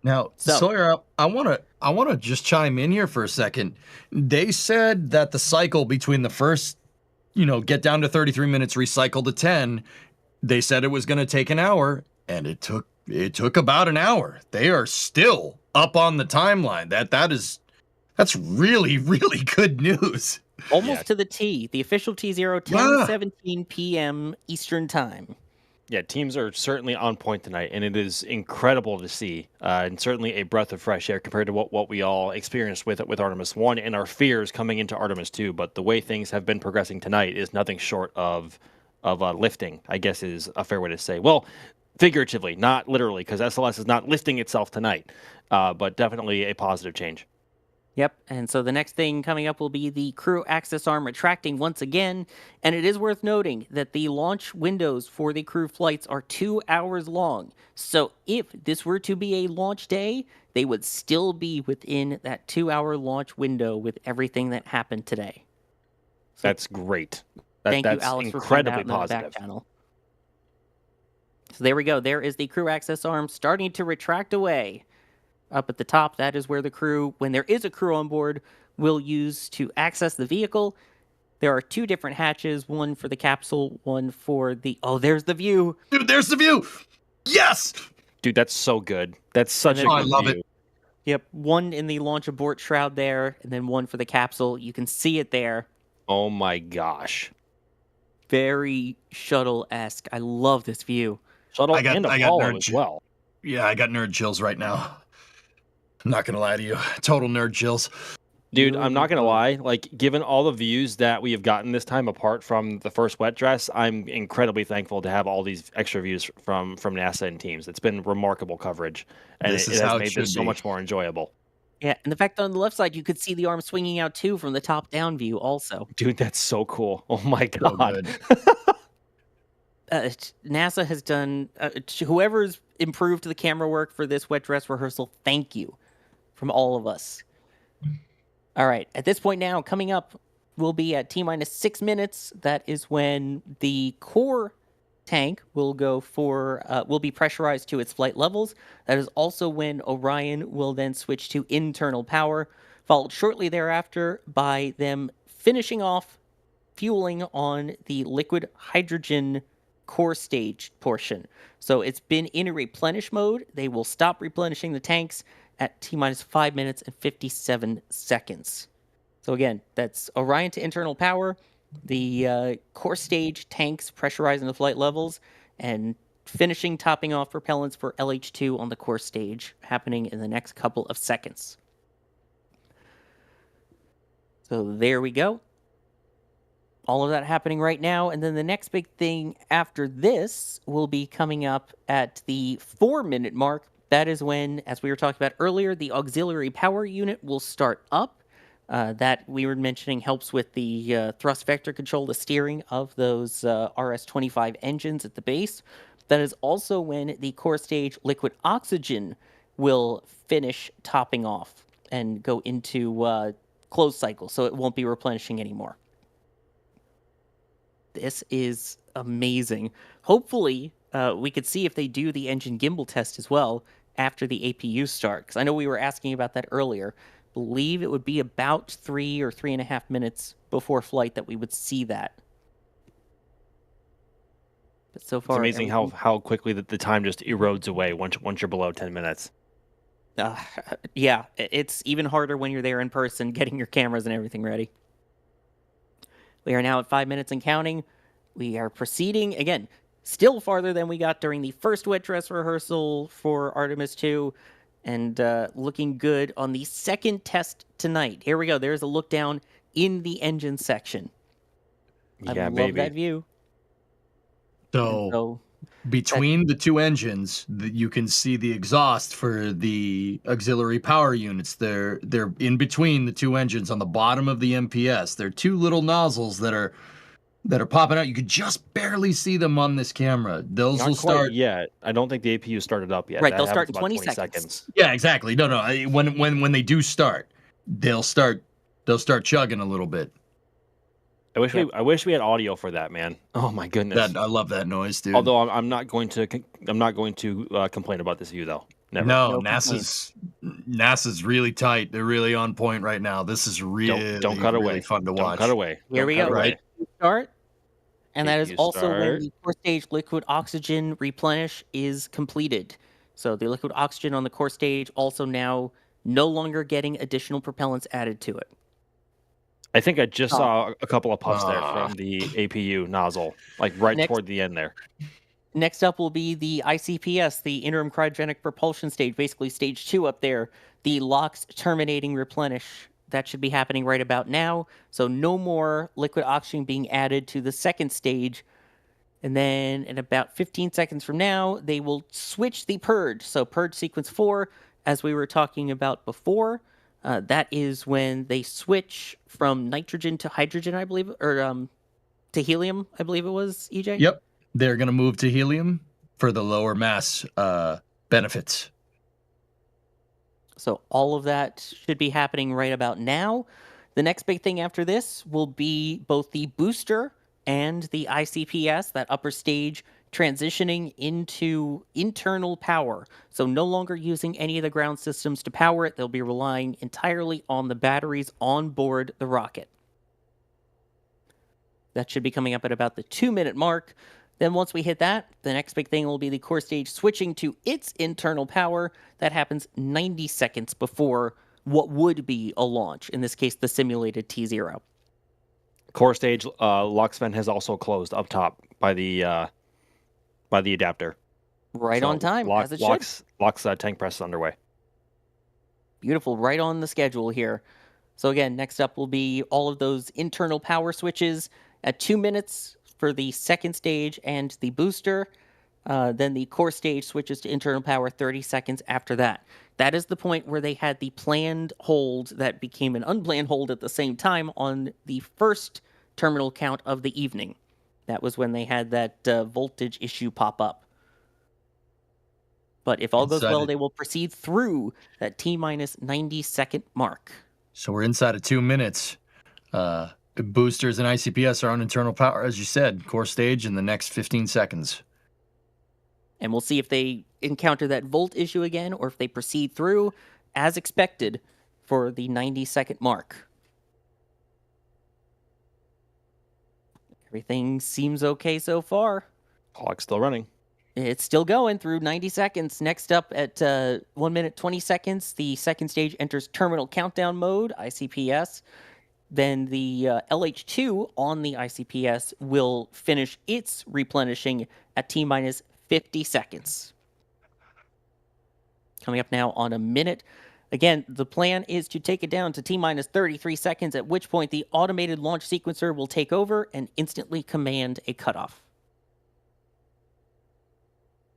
Now, Sawyer, I want to just chime in here for a second. They said that the cycle between the first, get down to 33 minutes, recycle to 10, they said it was going to take an hour, and it took about an hour. They are still up on the timeline. That's really, really good news. Almost to the T. The official T0, 10:17 p.m. Eastern Time. Yeah, teams are certainly on point tonight, and it is incredible to see, and certainly a breath of fresh air compared to what we all experienced with Artemis 1 and our fears coming into Artemis 2. But the way things have been progressing tonight is nothing short of lifting, I guess is a fair way to say. Well, figuratively, not literally, because SLS is not lifting itself tonight, but definitely a positive change. Yep, and so the next thing coming up will be the crew access arm retracting once again, and it is worth noting that the launch windows for the crew flights are 2 hours long. So if this were to be a launch day, they would still be within that 2-hour launch window with everything that happened today. So that's great. Thank that's you, Alex, incredibly for putting that in the positive. back channel. So there we go. There is the crew access arm starting to retract away. Up at the top, that is where the crew, when there is a crew on board, will use to access the vehicle. There are 2 different hatches, one for the capsule, one for the... Oh, there's the view! Dude, there's the view! Yes! Dude, that's so good. That's such a good I love view. it. Yep, one in the launch abort shroud there, and then one for the capsule. You can see it there. Oh my gosh. Very shuttle-esque. I love this view. Shuttle I got and Apollo nerd as well. Yeah, I got nerd chills right now. I'm not gonna lie to you. Total nerd chills. Dude, I'm not gonna lie. Like, given all the views that we have gotten this time, apart from the first wet dress, I'm incredibly thankful to have all these extra views from NASA and teams. It's been remarkable coverage, and it has made this so much more enjoyable. Yeah, and the fact that on the left side you could see the arm swinging out too from the top-down view, also. Dude, that's so cool. Oh my god. NASA has done. Whoever's improved the camera work for this wet dress rehearsal, thank you, from all of us. All right. At this point now, coming up, we'll be at T-minus 6 minutes. That is when the core tank will will be pressurized to its flight levels. That is also when Orion will then switch to internal power, followed shortly thereafter by them finishing off fueling on the liquid hydrogen core stage portion. So it's been in a replenish mode. They will stop replenishing the tanks at T-minus 5 minutes and 57 seconds. So again, that's Orion to internal power, the core stage tanks pressurizing the flight levels, and finishing topping off propellants for LH2 on the core stage, happening in the next couple of seconds. So there we go. All of that happening right now, and then the next big thing after this will be coming up at the 4-minute mark. That is when, as we were talking about earlier, the auxiliary power unit will start up. That we were mentioning helps with the thrust vector control, the steering of those RS-25 engines at the base. That is also when the core stage liquid oxygen will finish topping off and go into closed cycle, so it won't be replenishing anymore. This is amazing. Hopefully, we could see if they do the engine gimbal test as well after the APU start, because I know we were asking about that earlier. Believe it would be about 3 or 3.5 minutes before flight that we would see that. But so far, it's amazing how quickly the time just erodes away once you're below 10 minutes. Yeah, it's even harder when you're there in person, getting your cameras and everything ready. We are now at 5 minutes and counting. We are proceeding, again, still farther than we got during the first wet dress rehearsal for Artemis II, and looking good on the second test tonight. Here we go. There's a look down in the engine section. I love that view. So between the two engines, you can see the exhaust for the auxiliary power units. They're in between the two engines on the bottom of the MPS. They're two little nozzles that are popping out. You could just barely see them on this camera. Those Not will quite start yet. I don't think the APU started up yet. Right, That they'll start happens in about 20 seconds. Yeah, exactly. No. When they do start, they'll start chugging a little bit. I wish we had audio for that, man. Oh my goodness. I love that noise, dude. Although I'm not going to complain about this view though. Never. No, NASA's really tight. They're really on point right now. This is really don't cut really away. fun to watch. Don't cut away. Here we go. Right. Start. And that is APU also when start. the core stage liquid oxygen replenish is completed. So the liquid oxygen on the core stage also now no longer getting additional propellants added to it. I think I just saw a couple of puffs there from the APU nozzle, like toward the end there. Next up will be the ICPS, the interim cryogenic propulsion stage, basically stage 2 up there, the LOX terminating replenish. That should be happening right about now. So no more liquid oxygen being added to the second stage. And then in about 15 seconds from now, they will switch the purge. So purge sequence 4, as we were talking about before, that is when they switch from nitrogen to hydrogen, I believe, or to helium, I believe it was, EJ? Yep. They're going to move to helium for the lower mass benefits. So all of that should be happening right about now. The next big thing after this will be both the booster and the ICPS, that upper stage, transitioning into internal power. So no longer using any of the ground systems to power it. They'll be relying entirely on the batteries on board the rocket. That should be coming up at about the 2-minute mark. Then once we hit that, the next big thing will be the core stage switching to its internal power. That happens 90 seconds before what would be a launch, in this case, the simulated T0. Core stage LOX vent has also closed up top by the adapter. Right on time, as it should. LOX tank press is underway. Beautiful, right on the schedule here. So again, next up will be all of those internal power switches at 2 minutes for the second stage and the booster. Then the core stage switches to internal power 30 seconds after that. That is the point where they had the planned hold that became an unplanned hold at the same time on the first terminal count of the evening. That was when they had that voltage issue pop up. But if all goes well, they will proceed through that T-minus 90-second mark. So we're inside of 2 minutes. Boosters and ICPS are on internal power, as you said. Core stage in the next 15 seconds. And we'll see if they encounter that volt issue again or if they proceed through as expected for the 90-second mark. Everything seems okay so far. Clock's still running. It's still going through 90 seconds. Next up at 1 minute 20 seconds, the second stage enters terminal countdown mode, ICPS. Then the LH2 on the ICPS will finish its replenishing at T-minus 50 seconds. Coming up now on a minute. Again, the plan is to take it down to T-minus 33 seconds, at which point the automated launch sequencer will take over and instantly command a cutoff.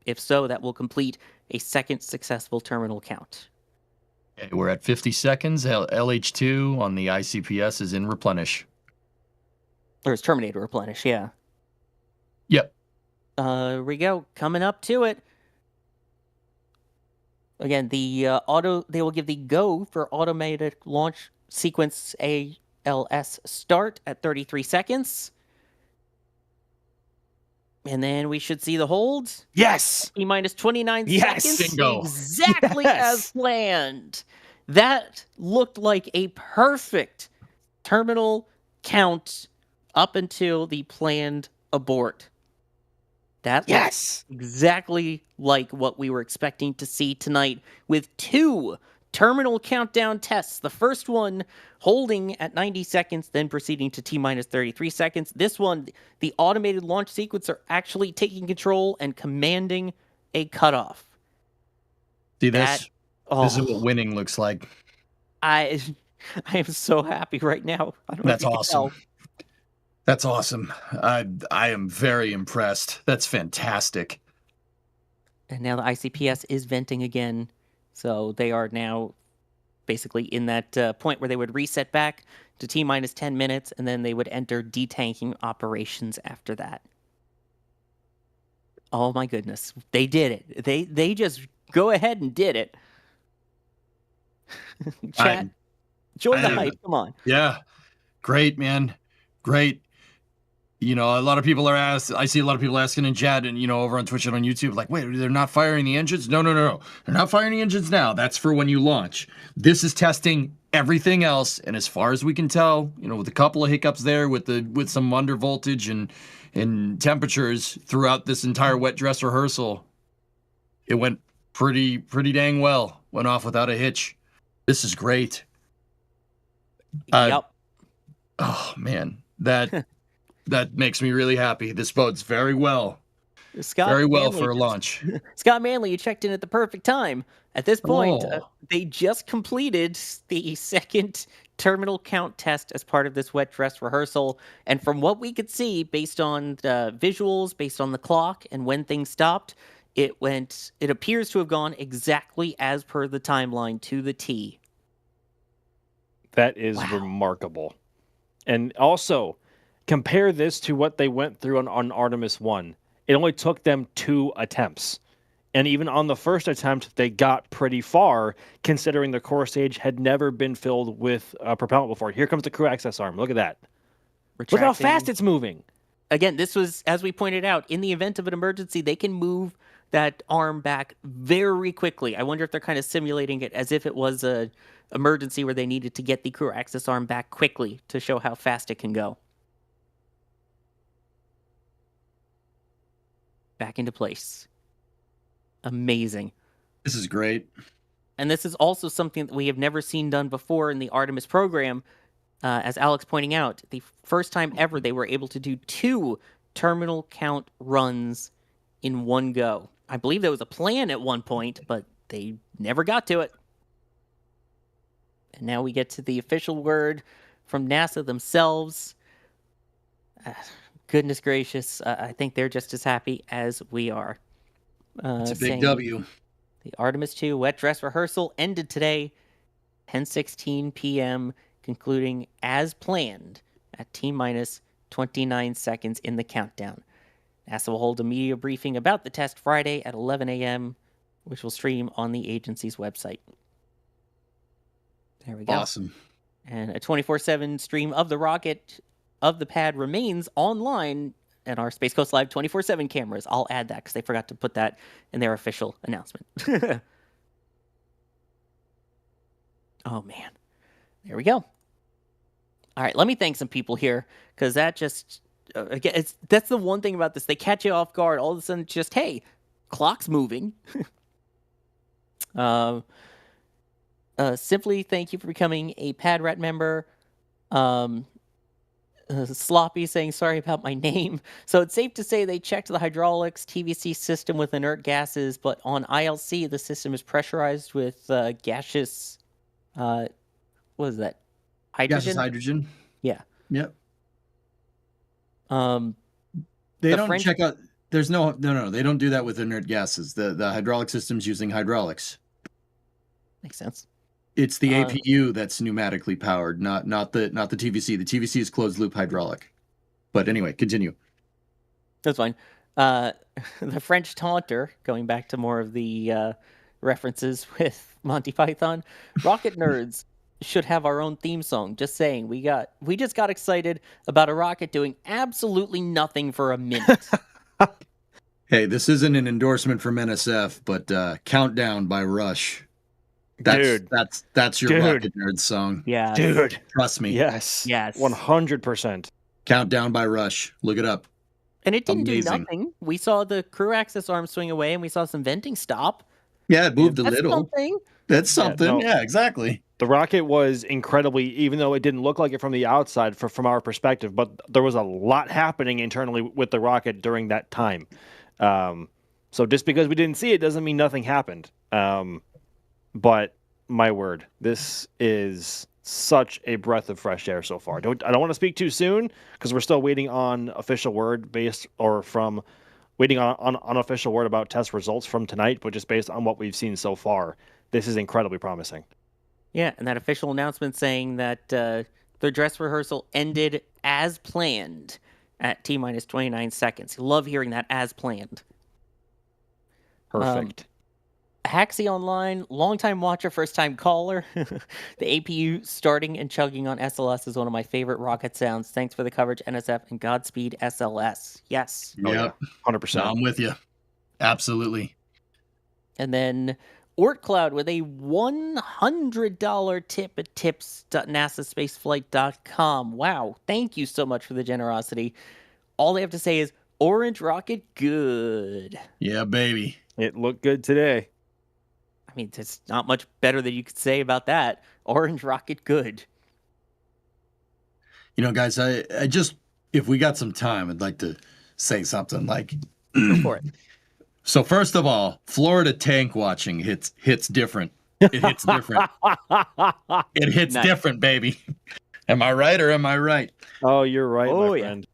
If so, that will complete a second successful terminal count. Okay, we're at 50 seconds. LH2 on the ICPS is in replenish. Or it's terminator replenish, yeah. Yep. Here we go. Coming up to it. Again, they will give the go for automated launch sequence ALS start at 33 seconds. And then we should see the hold. Yes! T-minus 29 Yes! seconds. Bingo. Exactly as planned. That looked like a perfect terminal count up until the planned abort. That Yes! looks exactly like what we were expecting to see tonight with 2 terminal countdown tests. The first one holding at 90 seconds, then proceeding to T-minus 33 seconds. This one, the automated launch sequencer actually taking control and commanding a cutoff. See this? This is what winning looks like. I am so happy right now. I don't know if That's you can awesome. tell. That's awesome. I am very impressed. That's fantastic. And now the ICPS is venting again. So they are now basically in that point where they would reset back to T-minus 10 minutes, and then they would enter detanking operations after that. Oh my goodness. They did it. They just go ahead and did it. Chat, join the hype. Come on. Yeah. Great, man. Great. You know, a lot of people I see a lot of people asking in chat and, over on Twitch and on YouTube, like, wait, they're not firing the engines? No. They're not firing the engines now. That's for when you launch. This is testing everything else. And as far as we can tell, with a couple of hiccups there with some under voltage and temperatures throughout this entire wet dress rehearsal, it went pretty dang well. Went off without a hitch. This is great. Yep. Oh, man. That makes me really happy. This bodes very well. Scott very well Manley for a launch. Scott Manley, you checked in at the perfect time. At this point, Oh. they just completed the second terminal count test as part of this wet dress rehearsal. And from what we could see, based on the visuals, based on the clock, and when things stopped, it appears to have gone exactly as per the timeline to the T. That is remarkable. And also, compare this to what they went through on Artemis I. It only took them 2 attempts. And even on the first attempt, they got pretty far, considering the core stage had never been filled with propellant before. Here comes the crew access arm. Look at that. Look how fast it's moving. Again, this was, as we pointed out, in the event of an emergency, they can move that arm back very quickly. I wonder if they're kind of simulating it as if it was a emergency where they needed to get the crew access arm back quickly to show how fast it can go. Back into place. Amazing. This is great. And this is also something that we have never seen done before in the Artemis program. As Alex pointing out, the first time ever they were able to do 2 terminal count runs in one go. I believe there was a plan at one point, but they never got to it. And now we get to the official word from NASA themselves. Goodness gracious, I think they're just as happy as we are. It's a big W. The Artemis II wet dress rehearsal ended today, 10:16 p.m., concluding as planned at T-minus 29 seconds in the countdown. NASA will hold a media briefing about the test Friday at 11 a.m., which will stream on the agency's website. There we go. Awesome. And a 24/7 stream of the rocket of the pad remains online at our Space Coast Live 24/7 cameras. I'll add that because they forgot to put that in their official announcement. Oh, man. There we go. All right, let me thank some people here because that just, again, that's the one thing about this. They catch you off guard. All of a sudden, it's just, hey, clock's moving. Simply thank you for becoming a Pad Rat member. Sloppy saying sorry about my name. So it's safe to say they checked the hydraulics TVC system with inert gases, but on ILC the system is pressurized with gaseous. What is that? Hydrogen. Gaseous hydrogen. Yeah. Yep. The They don't French- check out. There's no. They don't do that with inert gases. The hydraulic system's using hydraulics. Makes sense. It's the APU that's pneumatically powered, not the TVC. The TVC is closed loop hydraulic. But anyway, continue. That's fine. The French taunter, going back to more of the references with Monty Python, rocket nerds should have our own theme song. Just saying, we just got excited about a rocket doing absolutely nothing for a minute. Hey, this isn't an endorsement from NSF, but "Countdown" by Rush. That's your Rocket Nerd song. Yeah, Dude. Trust me. Yes. Yes. 100%. "Countdown" by Rush. Look it up. And it didn't Amazing. do nothing. We saw the crew access arm swing away, and we saw some venting stop. Yeah, it moved a That's little. something. That's something. no. Yeah, exactly. The rocket was incredibly, even though it didn't look like it from the outside from our perspective, but there was a lot happening internally with the rocket during that time. So just because we didn't see it doesn't mean nothing happened. But my word, this is such a breath of fresh air so far. I don't want to speak too soon because we're still waiting on official word waiting on unofficial word about test results from tonight, but just based on what we've seen so far, this is incredibly promising. Yeah, and that official announcement saying that the dress rehearsal ended as planned at T-minus 29 seconds. Love hearing that, as planned. Perfect. Haxie Online, longtime watcher, first-time caller. The APU starting and chugging on SLS is one of my favorite rocket sounds. Thanks for the coverage, NSF, and Godspeed, SLS. Yes. Yep. 100%. No, I'm with you. Absolutely. And then OrtCloud with a $100 tip at tips.nasaspaceflight.com. Wow. Thank you so much for the generosity. All they have to say is, Orange Rocket good. Yeah, baby. It looked good today. I mean, there's not much better that you could say about that. Orange Rocket good. You know, guys, I just, if we got some time, I'd like to say something like, Go for it. So first of all, Florida tank watching hits different. It hits different. It hits Nice. different, baby. Am I right or am I right? Oh, you're right, Oh, my yeah. friend.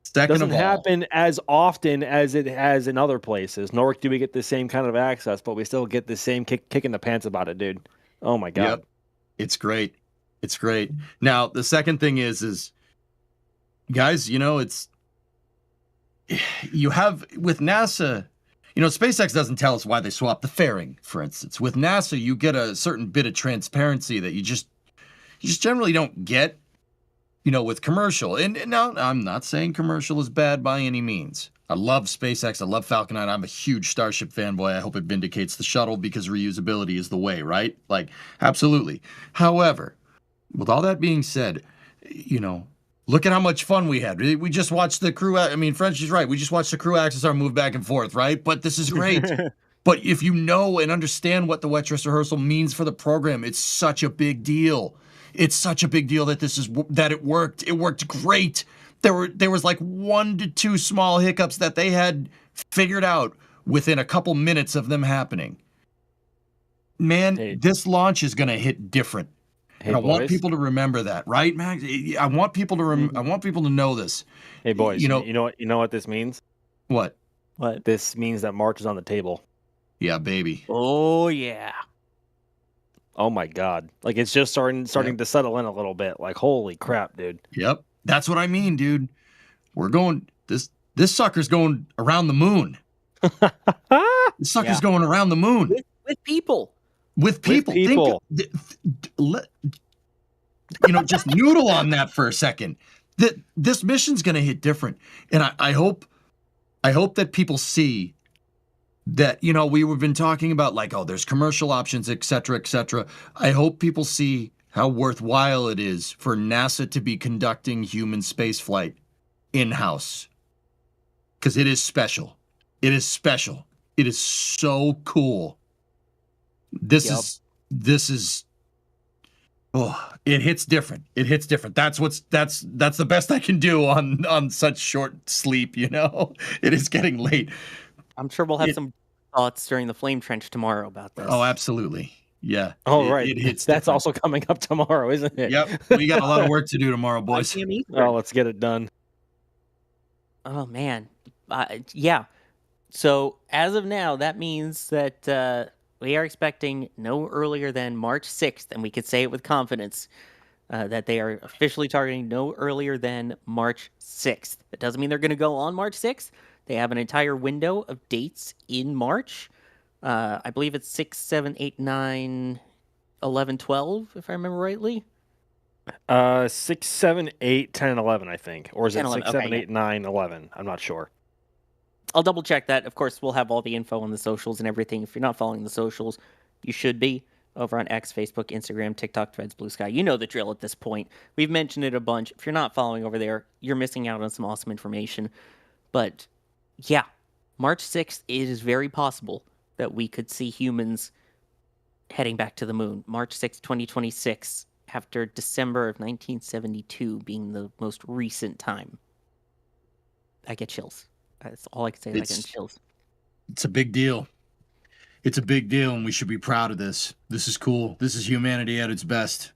Second Doesn't of all, happen as often as it has in other places. Nor do we get the same kind of access, but we still get the same kick in the pants about it, dude. Oh my god. Yep. It's great. It's great. Now, the second thing is guys, you know, you have with NASA, you know, SpaceX doesn't tell us why they swapped the fairing, for instance. With NASA, you get a certain bit of transparency that you just generally don't get, you know, with commercial. And now I'm not saying commercial is bad by any means. I love SpaceX. I love Falcon 9. I'm a huge Starship fanboy. I hope it vindicates the shuttle because reusability is the way, right? Like, absolutely. However, with all that being said, you know, look at how much fun we had. We just watched the crew. I mean, Frenchie's right. We just watched the crew axis arm move back and forth, right? But this is great. But if you know and understand what the wet dress rehearsal means for the program, it's such a big deal. It's such a big deal that that it worked. It worked great. There was like 1 to 2 small hiccups that they had figured out within a couple minutes of them happening. Man, this launch is going to hit different. Hey, and I want boys. people to remember that, right, Max? I want people to I want people to know this. Hey boys, You know- you know what this means? What? What? This means that March is on the table. Yeah, baby. Oh, yeah. Oh my god. Like it's just starting to settle in a little bit. Like holy crap, dude. Yep. That's what I mean, dude. We're going this sucker's going around the moon. This sucker's Yeah. going around the moon With people. with people. people. just noodle on that for a second. This mission's going to hit different. And I hope that people see that, we've been talking about like, oh, there's commercial options, et cetera, et cetera. I hope people see how worthwhile it is for NASA to be conducting human spaceflight in-house. Because it is special. It is special. It is so cool. This is it hits different. It hits different. That's the best I can do on such short sleep, It is getting late. I'm sure we'll have some thoughts during the Flame Trench tomorrow about this. Oh, absolutely. Yeah. Oh, right. It hits That's different. also coming up tomorrow, isn't it? Yep. We got a lot of work to do tomorrow, boys. Oh, let's get it done. Oh, man. Yeah. So as of now, that means that we are expecting no earlier than March 6th, and we could say it with confidence, that they are officially targeting no earlier than March 6th. That doesn't mean they're going to go on March 6th. They have an entire window of dates in March. I believe it's 6, 7, 8, 9, 11, 12, if I remember rightly. 6, 7, 8, 10, and 11, I think. Or is 10, it 6, 11, 7, okay, 8, 9, 11? I'm not sure. I'll double check that. Of course, we'll have all the info on the socials and everything. If you're not following the socials, you should be over on X, Facebook, Instagram, TikTok, Threads, Blue Sky. You know the drill at this point. We've mentioned it a bunch. If you're not following over there, you're missing out on some awesome information. But yeah, March 6th, it is very possible that we could see humans heading back to the moon. March 6th, 2026, after December of 1972 being the most recent time. I get chills. That's all I can say. I get chills. It's a big deal. It's a big deal, and we should be proud of this. This is cool. This is humanity at its best.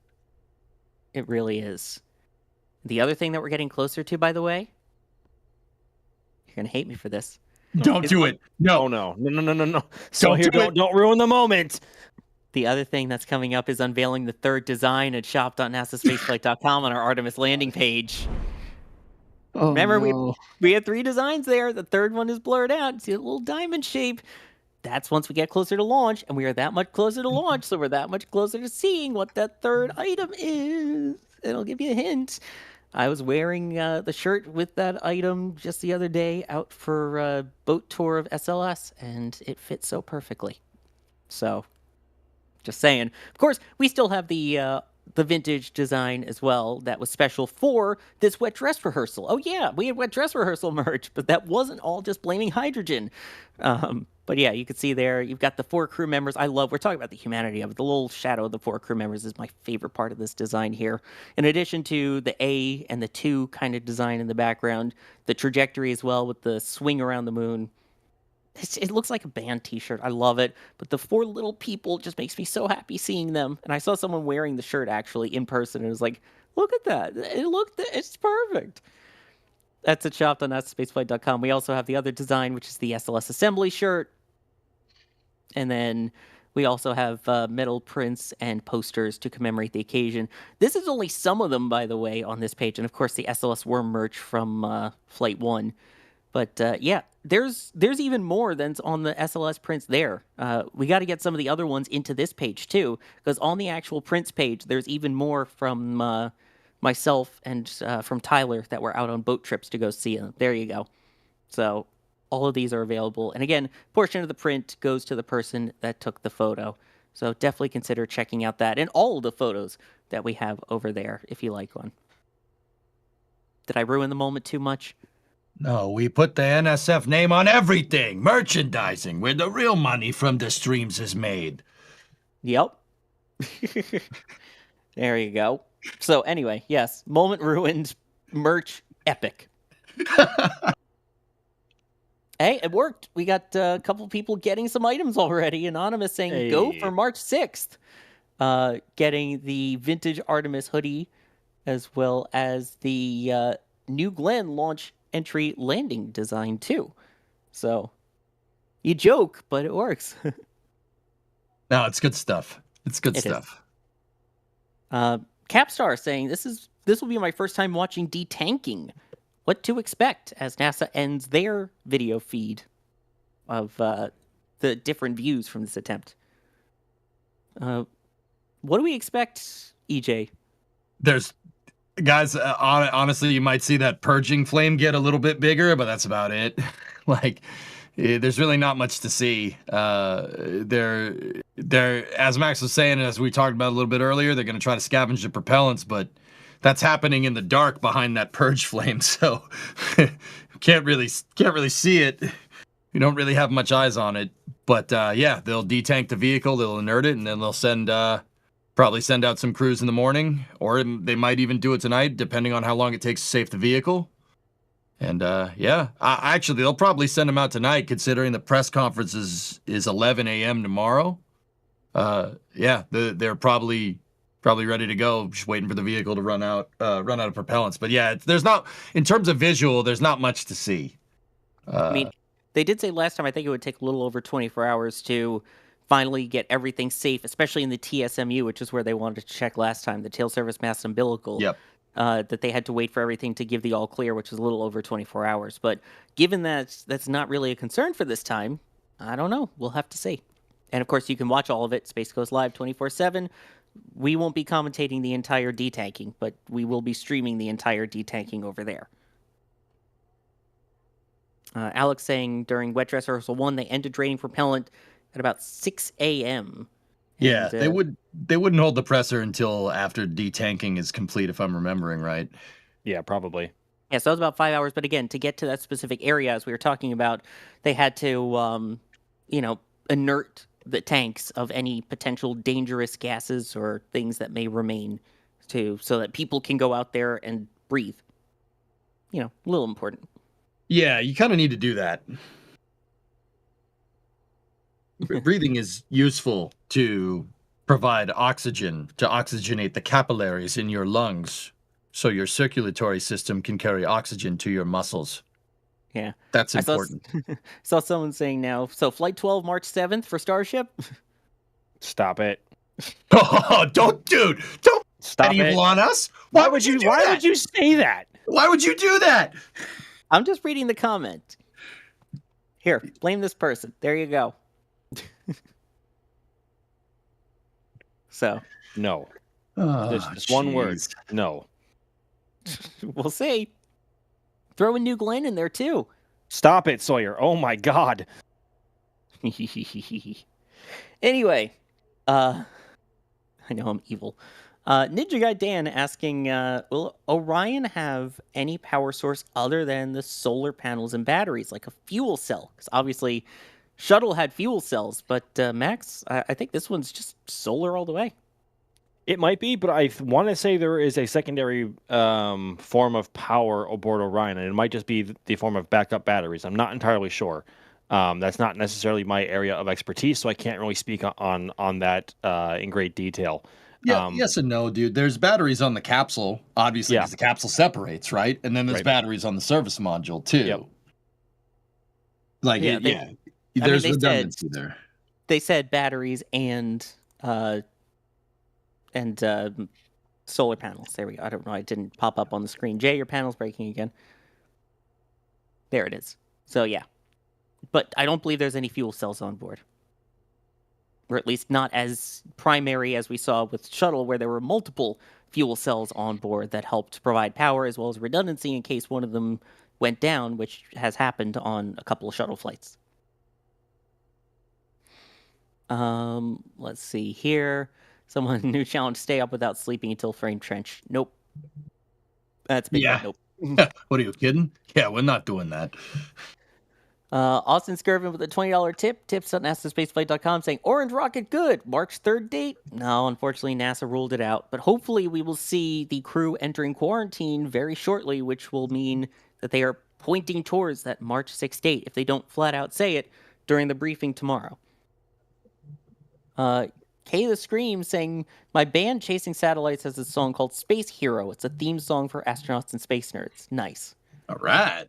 It really is. The other thing that we're getting closer to, by the way, you're going to hate me for this. Don't do it. No. Oh, no. So here, don't ruin the moment. The other thing that's coming up is unveiling the third design at shop.nasaspaceflight.com on our Artemis landing page. Oh, Remember, no. we had 3 designs there. The third one is blurred out. See a little diamond shape. That's once we get closer to launch, and we are that much closer to launch, so we're that much closer to seeing what that third item is. It'll give you a hint. I was wearing the shirt with that item just the other day out for a boat tour of SLS, and it fits so perfectly. So, just saying. Of course, we still have the vintage design as well that was special for this wet dress rehearsal. Oh yeah, we had wet dress rehearsal merch, but that wasn't all just blaming hydrogen. But yeah, you can see there, you've got the 4 crew members. We're talking about the humanity of it. The little shadow of the 4 crew members is my favorite part of this design here. In addition to the A and the 2 kind of design in the background, the trajectory as well with the swing around the moon. It looks like a band t-shirt. I love it. But the 4 little people just makes me so happy seeing them. And I saw someone wearing the shirt actually in person and it was like, look at that. It's perfect. That's at shop.nasaspaceflight.com. We also have the other design, which is the SLS assembly shirt. And then we also have metal prints and posters to commemorate the occasion. This is only some of them, by the way, on this page. And of course, the SLS worm merch from Flight 1. But yeah, there's even more than's on the SLS prints there. We got to get some of the other ones into this page too, because on the actual prints page, there's even more from myself and from Tyler that were out on boat trips to go see them. There you go. So all of these are available. And again, portion of the print goes to the person that took the photo. So definitely consider checking out that and all of the photos that we have over there if you like one. Did I ruin the moment too much? No, we put the NSF name on everything. Merchandising, where the real money from the streams is made. Yep. There you go. So anyway, yes, moment ruined, merch epic. Hey, it worked. We got a couple people getting some items already. Anonymous saying, go for March 6th. Getting the vintage Artemis hoodie, as well as the New Glenn launch entry landing design, too. So, you joke, but it works. No, it's good stuff. It's good stuff. Capstar saying, this will be my first time watching detanking. What to expect as NASA ends their video feed of the different views from this attempt. What do we expect, EJ? there's guys. Honestly, you might see that purging flame get a little bit bigger, but that's about it. Like, there's really not much to see. They're as Max was saying, and as we talked about a little bit earlier, they're going to try to scavenge the propellants, but that's happening in the dark behind that purge flame, so can't really see it. You don't really have much eyes on it. But yeah, they'll detank the vehicle, they'll inert it, and then they'll probably send out some crews in the morning, or they might even do it tonight, depending on how long it takes to safe the vehicle. And yeah, actually, they'll probably send them out tonight, considering the press conference is 11 a.m. tomorrow. Yeah, they're probably ready to go, just waiting for the vehicle to run out of propellants. But yeah, there's not, in terms of visual, there's not much to see. I mean, they did say last time, I think it would take a little over 24 hours to finally get everything safe, especially in the TSMU, which is where they wanted to check last time, the tail service mast umbilical. Yep. That they had to wait for everything to give the all clear, which was a little over 24 hours. But given that that's not really a concern for this time, I don't know. We'll have to see. And of course, you can watch all of it. Space Coast Live 24/7. We won't be commentating the entire detanking, but we will be streaming the entire detanking over there. Alex saying during Wet Dress Rehearsal 1, they ended draining propellant at about 6 a.m. Yeah, they wouldn't hold the presser until after detanking is complete, if I'm remembering right. Yeah, probably. Yeah, so that was about 5 hours. But again, to get to that specific area, as we were talking about, they had to, inert the tanks of any potential dangerous gases or things that may remain, so that people can go out there and breathe. A little important. Yeah, you kind of need to do that. Breathing is useful to provide oxygen, to oxygenate the capillaries in your lungs, so your circulatory system can carry oxygen to your muscles. Yeah. That's important. I saw someone saying now, so Flight 12, March 7th for Starship? Stop it. Oh, don't Stop evil it. on us. Why would you say that? Why would you do that? I'm just reading the comment. Here, blame this person. There you go. So. No. Oh, Just one word. No. We'll see. Throw a New Glenn in there, too. Stop it, Sawyer. Oh, my God. Anyway, I know I'm evil. Ninja Guy Dan asking, will Orion have any power source other than the solar panels and batteries, like a fuel cell? Because obviously, Shuttle had fuel cells, but Max, I think this one's just solar all the way. It might be, but I want to say there is a secondary form of power aboard Orion, and it might just be the form of backup batteries. I'm not entirely sure. That's not necessarily my area of expertise, so I can't really speak on that in great detail. Yeah, yes and no, dude. There's batteries on the capsule, obviously, because the capsule separates, right? And then there's batteries on the service module, too. Yep. Like, there's redundancy there. They said batteries and solar panels. There we go. I don't know. It didn't pop up on the screen. Jay, your panel's breaking again. There it is. So, yeah. But I don't believe there's any fuel cells on board. Or at least not as primary as we saw with Shuttle, where there were multiple fuel cells on board that helped provide power as well as redundancy in case one of them went down, which has happened on a couple of shuttle flights. Let's see here. Someone, new challenge, stay up without sleeping until frame trench. Nope. That's big. Yeah. Nope. What are you kidding? Yeah, we're not doing that. Austin Skirvin with a $20 tip. Tips on NASASpaceflight.com saying, Orange Rocket good. March 3rd date? No, unfortunately, NASA ruled it out. But hopefully we will see the crew entering quarantine very shortly, which will mean that they are pointing towards that March 6th date, if they don't flat out say it during the briefing tomorrow. Kay the Scream saying, my band Chasing Satellites has a song called Space Hero. It's a theme song for astronauts and space nerds. Nice. All right.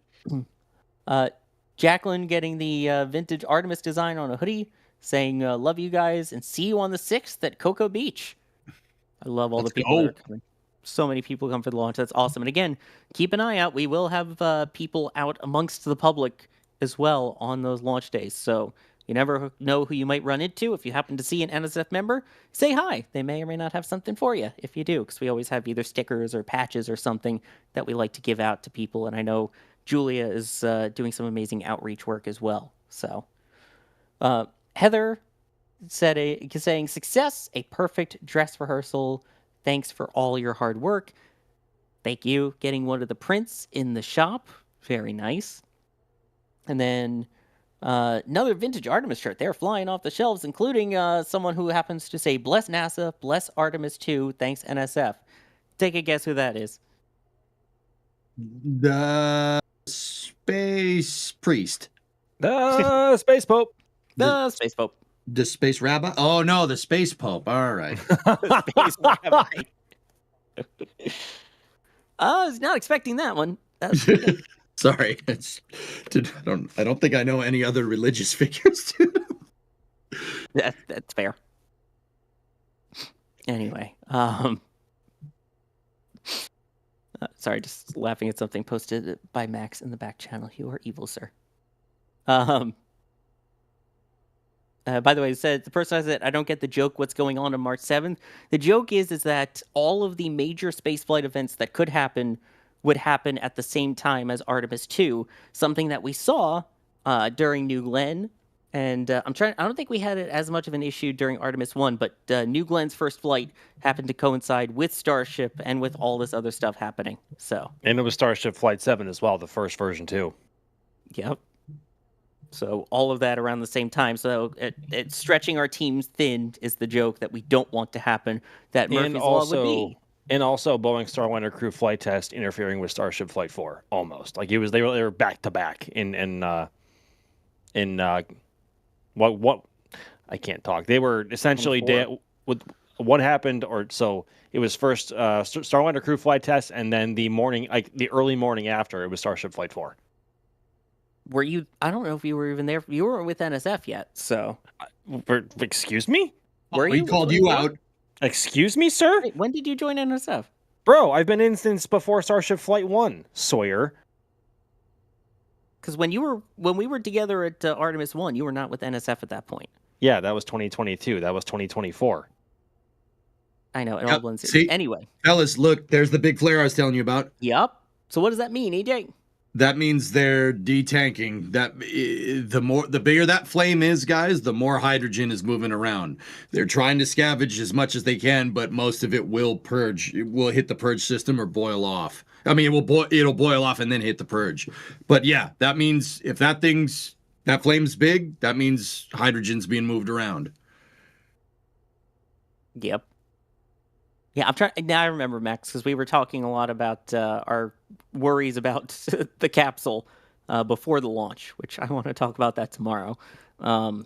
Jacqueline getting the vintage Artemis design on a hoodie, saying, love you guys, and see you on the 6th at Cocoa Beach. I love all the people that are coming. So many people come for the launch. That's awesome. And again, keep an eye out. We will have people out amongst the public as well on those launch days. So You never know who you might run into. If you happen to see an NSF member, say hi. They may or may not have something for you if you do, because we always have either stickers or patches or something that we like to give out to people. And I know Julia is doing some amazing outreach work as well. So Heather saying, success, a perfect dress rehearsal. Thanks for all your hard work. Thank you. Getting one of the prints in the shop. Very nice. And then another vintage Artemis shirt. They're flying off the shelves, including someone who happens to say, bless NASA, bless Artemis II, thanks NSF. Take a guess who that is. The Space Priest. The Space Pope. The Space Pope. The Space Rabbi? Oh, no, the Space Pope. All right. Space Rabbi. I was not expecting that one. That's Sorry. I don't think I know any other religious figures. That's fair. Anyway, sorry, just laughing at something posted by Max in the back channel. You are evil, sir. By the way, it said the person said, I don't get the joke. What's going on March 7th? The joke is that all of the major spaceflight events that could happen would happen at the same time as Artemis II, something that we saw during New Glenn. And I don't think we had it as much of an issue during Artemis 1, but New Glenn's first flight happened to coincide with Starship and with all this other stuff happening. So. And it was Starship Flight 7 as well, the first version too. Yep. So all of that around the same time. So it's stretching our teams thin is the joke that we don't want to happen. That Murphy's Law would be. And also Boeing Starliner crew flight test interfering with Starship Flight 4, almost. Like they were back to back in what I can't talk. They were essentially with what happened, or so it was first Starliner crew flight test, and then the early morning after it was Starship Flight 4. Were you? I don't know if you were even there. You weren't with NSF yet, so. Excuse me? We called you out. Excuse me, sir? Wait, when did you join NSF? Bro, I've been in since before Starship Flight 1, Sawyer. Because when we were together at Artemis 1, you were not with NSF at that point. Yeah, that was 2022. That was 2024. I know, it all blends in. See, anyway. Fellas, look, there's the big flare I was telling you about. Yep. So what does that mean, EJ? That means they're detanking. The bigger that flame is, guys, the more hydrogen is moving around. They're trying to scavenge as much as they can, but most of it will purge. It will hit the purge system or boil off. I mean, it'll boil off and then hit the purge. But yeah, that means if that flame's big, that means hydrogen's being moved around. Yep. Yeah, now I remember, Max, because we were talking a lot about our worries about the capsule before the launch, which I want to talk about that tomorrow. And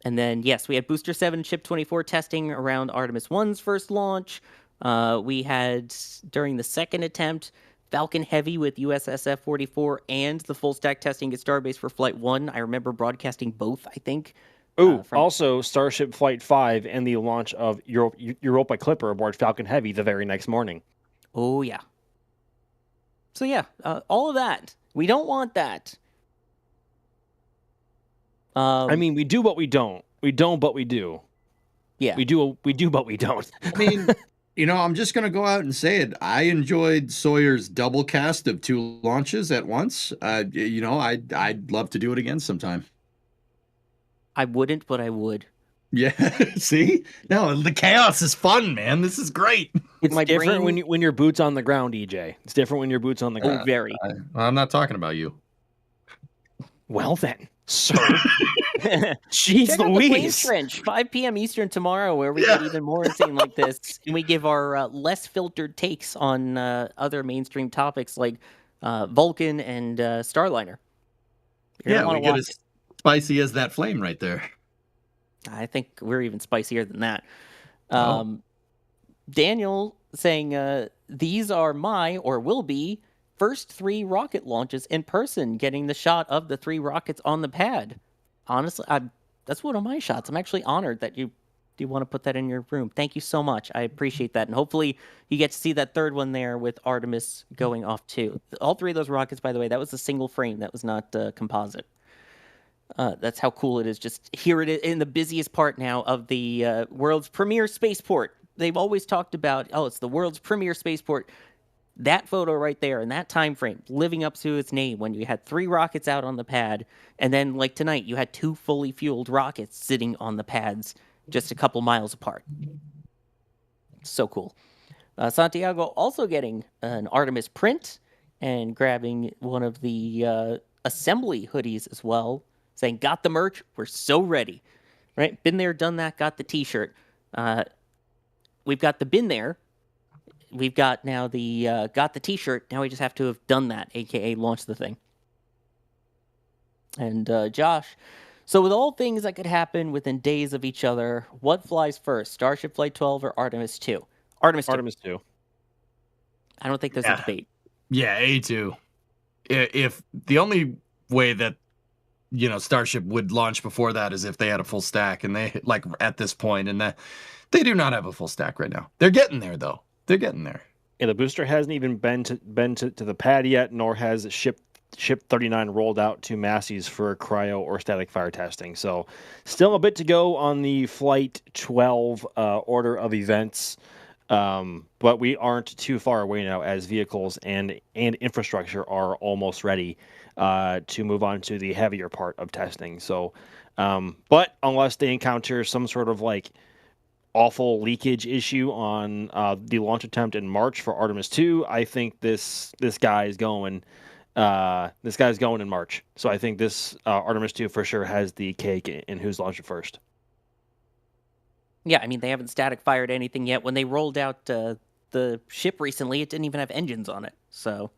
then, yes, we had Booster 7 and Ship 24 testing around Artemis 1's first launch. We had, during the second attempt, Falcon Heavy with USSF 44 and the full stack testing at Starbase for Flight 1. I remember broadcasting both, I think. Also Starship Flight 5 and the launch of Europa Clipper aboard Falcon Heavy the very next morning. Oh, yeah. So, yeah, all of that. We don't want that. I mean, we do, but we don't. We don't, but we do. Yeah. We do, but we don't. I mean, I'm just going to go out and say it. I enjoyed Sawyer's double cast of 2 launches at once. I'd love to do it again sometime. I wouldn't, but I would. Yeah, see? No, the chaos is fun, man. This is great. It's different when your boots on the ground, EJ. It's different when your boots on the ground. Very. I'm not talking about you. Well then, sir. Jeez Check out the Flame Louise. Trench, 5 p.m. Eastern tomorrow, where we get even more insane like this, and we give our less filtered takes on other mainstream topics like Vulcan and Starliner. Yeah, we get as spicy as that flame right there. I think we're even spicier than that. Daniel saying, these are my, or will be, first 3 rocket launches in person, getting the shot of the 3 rockets on the pad. Honestly, that's one of my shots. I'm actually honored that you want to put that in your room. Thank you so much. I appreciate that. And hopefully you get to see that third one there with Artemis going off too. All 3 of those rockets, by the way, that was a single frame. That was not composite. That's how cool it is. Just here it is in the busiest part now of the world's premier spaceport. They've always talked about, oh, it's the world's premier spaceport. That photo right there in that time frame, living up to its name, when you had 3 rockets out on the pad, and then like tonight, you had 2 fully fueled rockets sitting on the pads just a couple miles apart. So cool. Santiago also getting an Artemis print and grabbing one of the assembly hoodies as well, saying, got the merch, we're so ready. Right? Been there, done that, got the t-shirt. We've got the been there. We've got now the got the t-shirt. Now we just have to have done that, aka launch the thing. And Josh, so with all things that could happen within days of each other, what flies first, Starship Flight 12 or Artemis 2? Artemis 2. Artemis 2. I don't think there's a debate. Yeah, A2. If the only way that Starship would launch before that is if they had a full stack, and they at this point, and that they do not have a full stack right now. They're getting there though. They're getting there. Yeah, the booster hasn't even been to the pad yet, nor has ship 39 rolled out to Massey's for cryo or static fire testing. So still a bit to go on the Flight 12 order of events. But we aren't too far away now, as vehicles and infrastructure are almost ready to move on to the heavier part of testing. So, but unless they encounter some sort of awful leakage issue on the launch attempt in March for Artemis II, I think this guy is going. This guy's going in March. So I think this Artemis II for sure has the cake in who's launching first. Yeah, I mean, they haven't static fired anything yet. When they rolled out the ship recently, it didn't even have engines on it. So,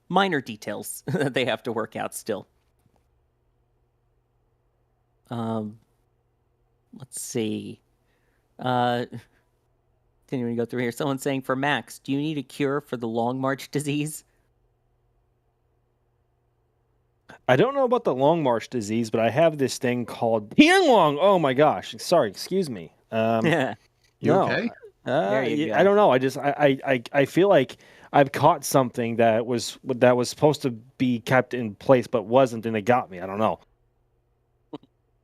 minor details that they have to work out still. Let's see. Continuing to go through here. Someone's saying, for Max, do you need a cure for the Long March disease? I don't know about the Long March disease, but I have this thing called Tianlong. Oh my gosh! Sorry, excuse me. Yeah. You okay? There you go. I don't know. I feel like I've caught something that was supposed to be kept in place but wasn't, and it got me. I don't know.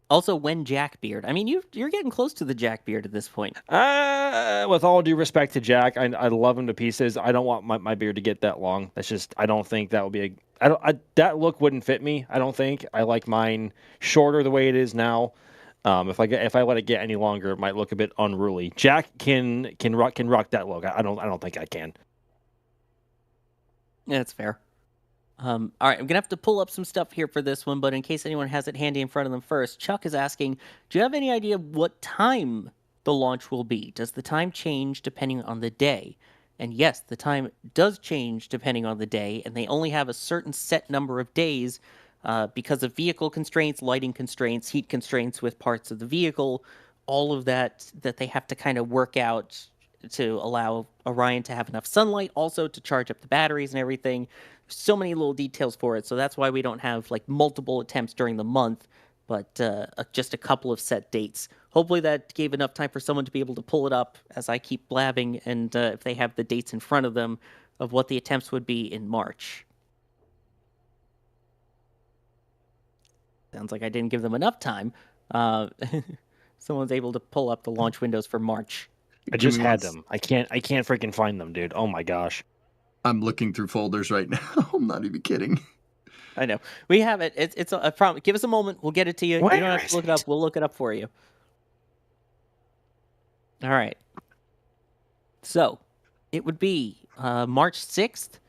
Also, when Jack Beard. I mean, you're getting close to the Jack Beard at this point. With all due respect to Jack, I love him to pieces. I don't want my beard to get that long. That's just, I don't think that would be that look wouldn't fit me. I don't think. I like mine shorter the way it is now. If I let it get any longer, it might look a bit unruly. Jack can rock that look. I don't think I can. Yeah, that's fair. All right, I'm gonna have to pull up some stuff here for this one, but in case anyone has it handy in front of them first, Chuck is asking, do you have any idea what time the launch will be? Does the time change depending on the day? And yes, the time does change depending on the day, and they only have a certain set number of days because of vehicle constraints, lighting constraints, heat constraints with parts of the vehicle, all of that they have to kind of work out to allow Orion to have enough sunlight, also to charge up the batteries and everything. So many little details for it, so that's why we don't have multiple attempts during the month, but just a couple of set dates. Hopefully that gave enough time for someone to be able to pull it up as I keep blabbing, and if they have the dates in front of them of what the attempts would be in March. Sounds like I didn't give them enough time. Someone's able to pull up the launch windows for March. I just had them. I can't freaking find them, dude. Oh my gosh. I'm looking through folders right now. I'm not even kidding. I know. We have it. It's a problem. Give us a moment. We'll get it to you. Where you don't have to look it up. We'll look it up for you. All right. So, it would be March 6th.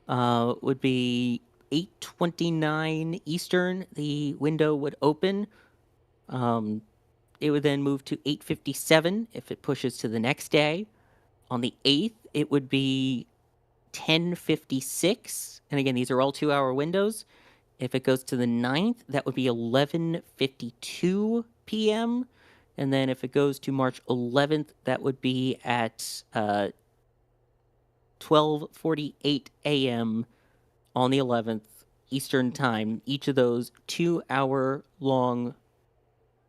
Would be 8:29 Eastern. The window would open. It would then move to 8:57 if it pushes to the next day. On the 8th, it would be 10:56, and again, these are all 2-hour windows. If it goes to the 9th, that would be 11:52 p.m., and then if it goes to March 11th, that would be at 12:48 a.m. on the 11th Eastern Time. Each of those 2-hour long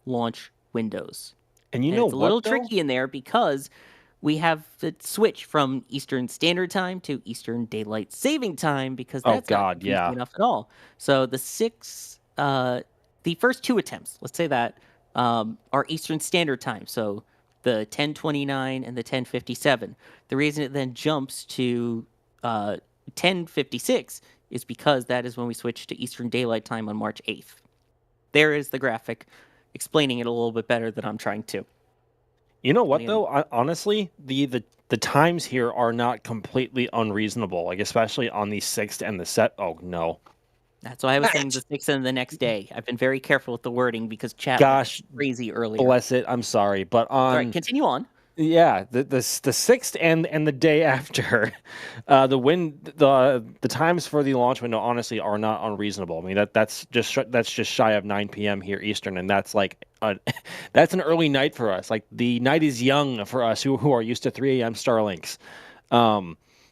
launch windows. And it's a little tricky in there because we have the switch from Eastern Standard Time to Eastern Daylight Saving Time because Oh, that's God, not confusing yeah. enough at all. So the first 2 attempts, let's say that, are Eastern Standard Time. So the 1029 and the 1057. The reason it then jumps to 1056 is because that is when we switch to Eastern Daylight Time on March 8th. There is the graphic explaining it a little bit better than I'm trying to. You know what, though? Honestly, the times here are not completely unreasonable, like especially on the 6th and the set. Oh, no. That's why I was saying the 6th and the next day. I've been very careful with the wording because chat Gosh, went crazy earlier. Bless it. I'm sorry. But All on... right, continue on. Yeah, the 6th and the day after, the times for the launch window honestly are not unreasonable. I mean that's just shy of 9 p.m. here Eastern, and that's like that's an early night for us. Like the night is young for us who are used to 3 a.m. Starlinks.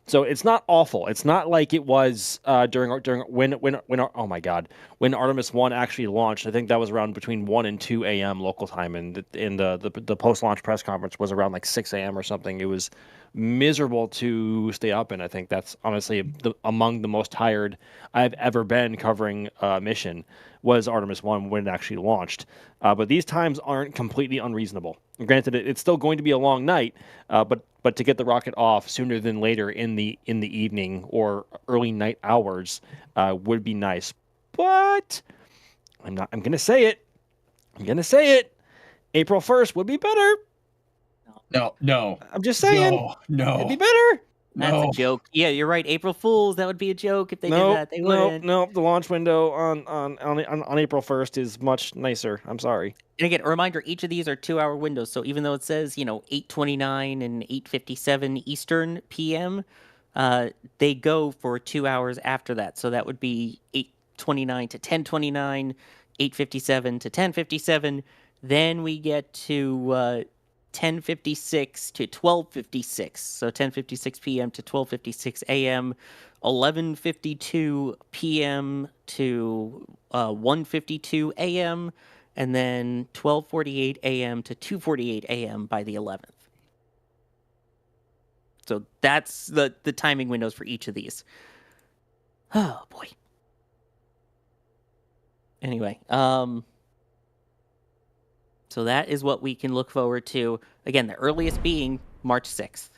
So it's not awful. It's not like it was during oh my God, when Artemis I actually launched. I think that was around between 1 and 2 a.m. local time, and the post-launch press conference was around like 6 a.m. or something. It was miserable to stay up in. I think that's honestly among the most tired I've ever been covering a mission was Artemis I when it actually launched. But these times aren't completely unreasonable. Granted, it's still going to be a long night, but to get the rocket off sooner than later in the evening or early night hours would be nice. But I'm going to say it. April 1st would be better. No. I'm just saying. No. It'd be better. That's a joke. Yeah, you're right. April Fools. That would be a joke if they did that. They wouldn't. No. The launch window on April 1st is much nicer. I'm sorry. And again, a reminder: each of these are 2-hour windows. So even though it says 8:29 and 8:57 Eastern PM, they go for 2 hours after that. So that would be 8:29 to 10:29, 8:57 to 10:57. Then we get to 10:56 to 12:56. So 10:56 p.m. to 12:56 a.m., 11:52 p.m. to 1:52 a.m., and then 12:48 a.m. to 2:48 a.m. by the 11th. So that's the timing windows for each of these. Oh boy. Anyway, so that is what we can look forward to. Again, the earliest being March 6th.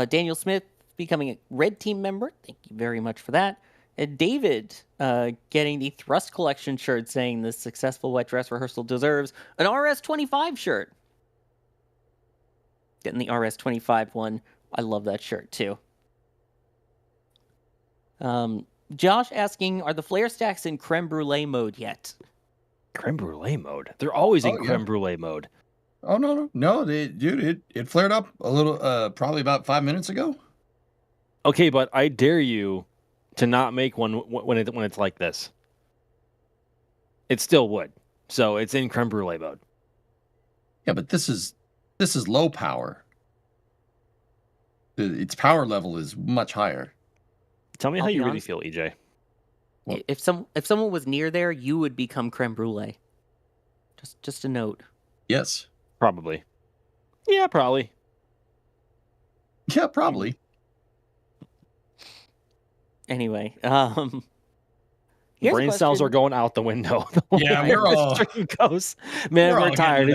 Daniel Smith becoming a Red Team member. Thank you very much for that. And David getting the Thrust Collection shirt saying the successful wet dress rehearsal deserves an RS-25 shirt. Getting the RS-25 one. I love that shirt too. Josh asking, are the flare stacks in creme brulee mode yet? Creme brulee mode? They're always in creme brulee mode. Oh, no, it flared up a little, probably about 5 minutes ago. Okay, but I dare you to not make one when it's like this. It still would. So it's in creme brulee mode. Yeah, but this is low power. Its power level is much higher. Tell me how you really feel, EJ. What? If someone was near there, you would become creme brulee. Just a note. Yes. Probably. Yeah, probably. Yeah, probably. Anyway, brain cells are going out the window. Yeah, we're all goes. Man, we're tired.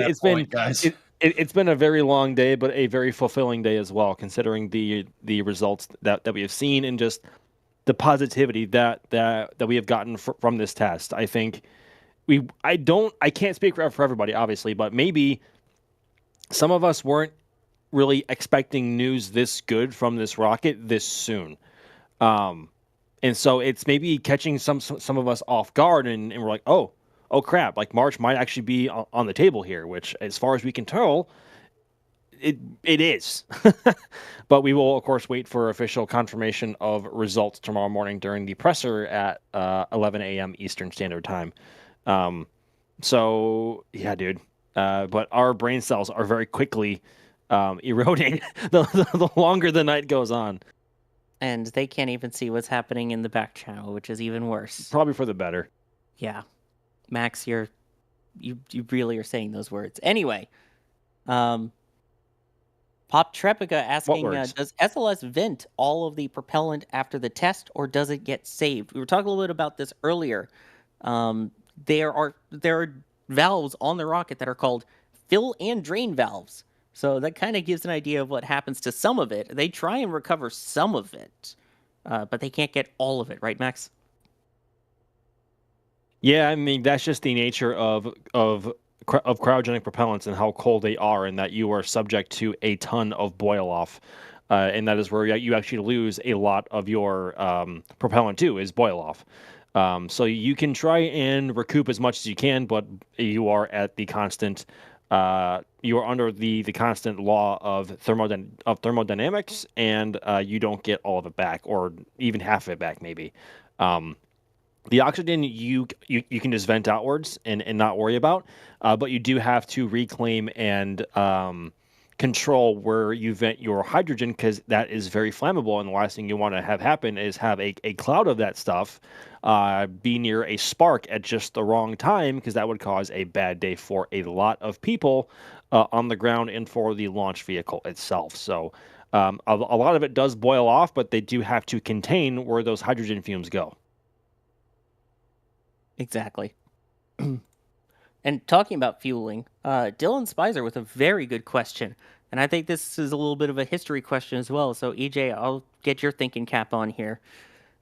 It's been a very long day, but a very fulfilling day as well, considering the results that we have seen and just the positivity that we have gotten from this test. I think I can't speak for everybody, obviously, but maybe some of us weren't really expecting news this good from this rocket this soon. And so it's maybe catching some of us off guard, and we're like, oh crap, like March might actually be on the table here, which as far as we can tell, it is. But we will, of course, wait for official confirmation of results tomorrow morning during the presser at 11 a.m. Eastern Standard Time. So, yeah, dude. But our brain cells are very quickly eroding the longer the night goes on. And they can't even see what's happening in the back channel, which is even worse. Probably for the better. Yeah. Max, you really are saying those words. Anyway, Pop Trepica asking, words? does SLS vent all of the propellant after the test, or does it get saved? We were talking a little bit about this earlier. There are valves on the rocket that are called fill and drain valves. So that kind of gives an idea of what happens to some of it. They try and recover some of it, but they can't get all of it, right, Max? Yeah, I mean that's just the nature of cryogenic propellants and how cold they are, and that you are subject to a ton of boil off, and that is where you actually lose a lot of your propellant too, is boil off. So you can try and recoup as much as you can, but you are at the constant. You are under the constant law of thermodynamics, and you don't get all of it back, or even half of it back, maybe. The oxygen you can just vent outwards and not worry about, but you do have to reclaim and control where you vent your hydrogen, because that is very flammable, and the last thing you want to have happen is have a cloud of that stuff be near a spark at just the wrong time, because that would cause a bad day for a lot of people on the ground and for the launch vehicle itself. So a lot of it does boil off, but they do have to contain where those hydrogen fumes go. Exactly. And talking about fueling, Dylan Spicer with a very good question. And I think this is a little bit of a history question as well. So, EJ, I'll get your thinking cap on here.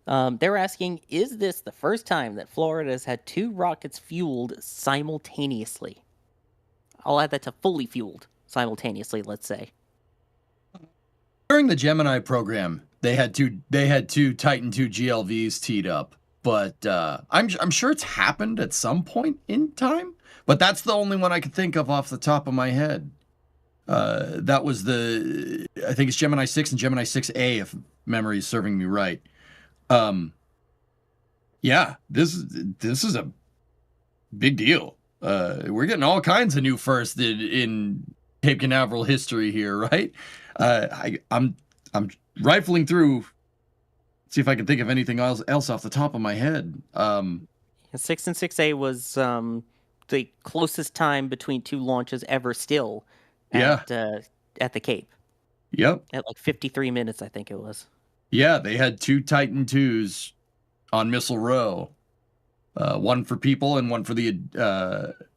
They're asking, is this the first time that Florida has had 2 rockets fueled simultaneously? I'll add that to fully fueled simultaneously, let's say. During the Gemini program, they had two Titan II GLVs teed up. But I'm sure it's happened at some point in time. But that's the only one I could think of off the top of my head. That was I think it's Gemini 6 and Gemini 6A, if memory is serving me right. Yeah, this is a big deal. We're getting all kinds of new firsts in Cape Canaveral history here, right? I'm rifling through. See if I can think of anything else off the top of my head. 6 and 6A was the closest time between 2 launches ever still at the Cape. Yep. At like 53 minutes, I think it was. Yeah, they had 2 Titan IIs on Missile Row. One for people and one for the...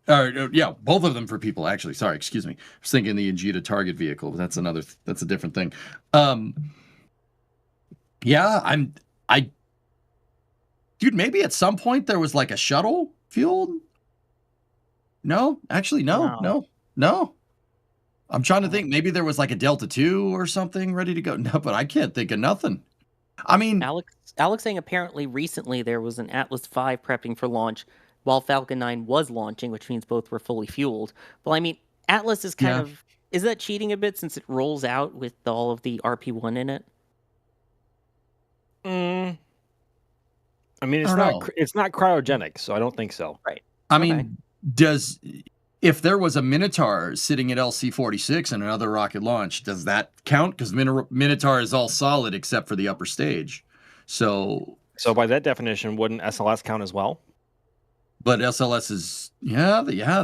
both of them for people, actually. Sorry, excuse me. I was thinking the Ajita target vehicle, but that's a different thing. Yeah, dude, maybe at some point there was like a shuttle fueled? No, actually, no. I'm trying to think. Maybe there was like a Delta II or something ready to go. No, but I can't think of nothing. I mean, Alex saying apparently recently there was an Atlas V prepping for launch while Falcon 9 was launching, which means both were fully fueled. Well, I mean, Atlas is kind of... Is that cheating a bit since it rolls out with all of the RP1 in it? I mean, it's not cryogenic, so I don't think so. Right. I mean, if there was a Minotaur sitting at LC-46 and another rocket launch, does that count? Because Minotaur is all solid except for the upper stage. So by that definition, wouldn't SLS count as well? But SLS is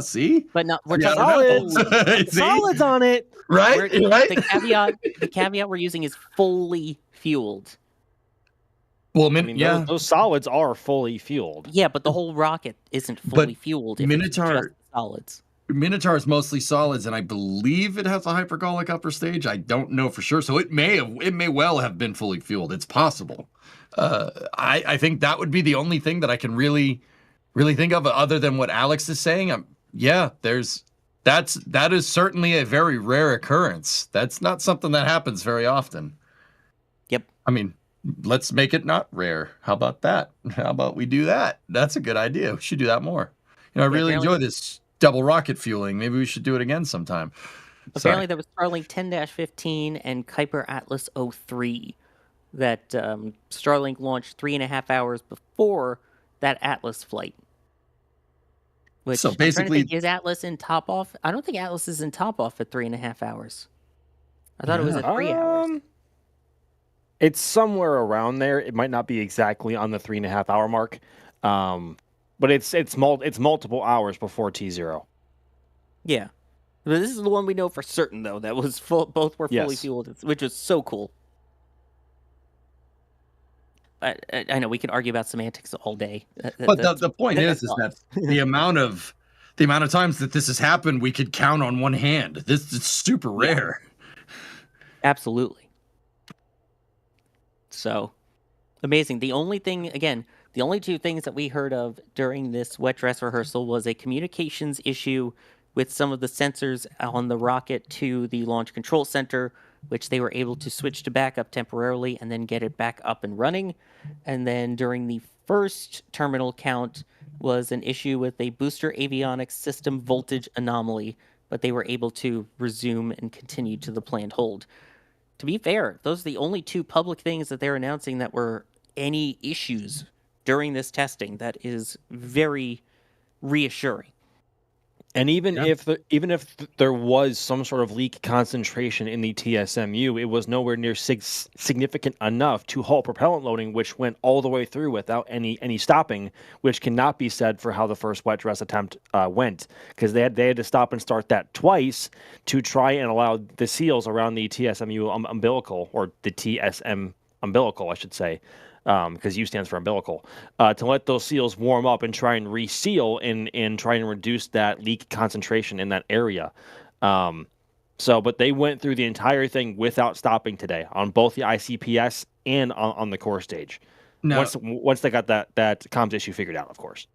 see, but no, we're solids. Solids on it, right? The caveat we're using is fully fueled. Well, those solids are fully fueled. Yeah, but the whole rocket isn't fully fueled. If Minotaur it's just solids. Minotaur is mostly solids, and I believe it has a hypergolic upper stage. I don't know for sure, so it may well have been fully fueled. It's possible. I think that would be the only thing that I can really think of other than what Alex is saying. That is certainly a very rare occurrence. That's not something that happens very often. Yep. I mean, let's make it not rare. How about that? How about we do that? That's a good idea. We should do that more. I really enjoy this double rocket fueling. Maybe we should do it again sometime. Apparently there was Starlink 10-15 and Kuiper Atlas 03 that Starlink launched 3.5 hours before that Atlas flight. Which, so basically, is Atlas in top off? I don't think Atlas is in top off at 3.5 hours. I thought it was at 3 hours. It's somewhere around there. It might not be exactly on the 3.5 hour mark, but it's multiple hours before T0. Yeah. But this is the one we know for certain, though. That was full. Both were fully Yes. fueled, which was so cool. I know we can argue about semantics all day. But the point is that the amount of times that this has happened, we could count on one hand. This is super rare. Absolutely. So amazing. The only thing, again, the only two things that we heard of during this wet dress rehearsal was a communications issue with some of the sensors on the rocket to the Launch Control Center, which they were able to switch to backup temporarily and then get it back up and running. And then during the first terminal count was an issue with a booster avionics system voltage anomaly, but they were able to resume and continue to the planned hold. To be fair, those are the only two public things that they're announcing that were any issues during this testing. That is very reassuring. And even if there was some sort of leak concentration in the TSMU, it was nowhere near significant enough to halt propellant loading, which went all the way through without any stopping, which cannot be said for how the first wet dress attempt went, because they had to stop and start that twice to try and allow the seals around the TSMU umbilical, or the TSM umbilical, I should say, because U stands for umbilical, to let those seals warm up and try and reseal and try and reduce that leak concentration in that area. But they went through the entire thing without stopping today on both the ICPS and on the core stage. Now, Once they got that comms issue figured out, of course.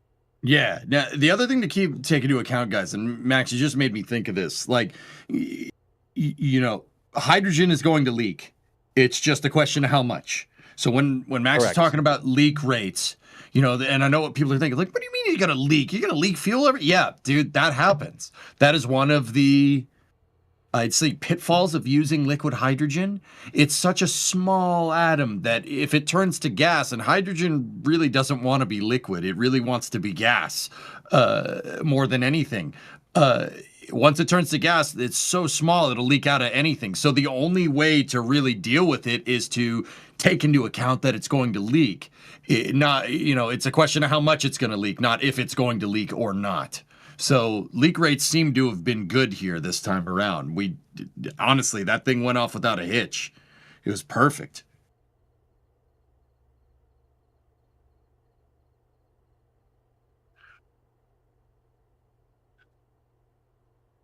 Yeah. Now, the other thing to take into account, guys, and Max, you just made me think of this. Like, hydrogen is going to leak. It's just a question of how much. So when Max is talking about leak rates, and I know what people are thinking, like, what do you mean you're going to leak? You're going to leak fuel? Yeah, dude, that happens. That is one of the, I'd say, pitfalls of using liquid hydrogen. It's such a small atom that if it turns to gas, and hydrogen really doesn't want to be liquid, it really wants to be gas more than anything. Once it turns to gas, it's so small it'll leak out of anything. So the only way to really deal with it is to take into account that it's going to leak. It's a question of how much it's going to leak, not if it's going to leak or not. So leak rates seem to have been good here this time around. Honestly, that thing went off without a hitch. It was perfect.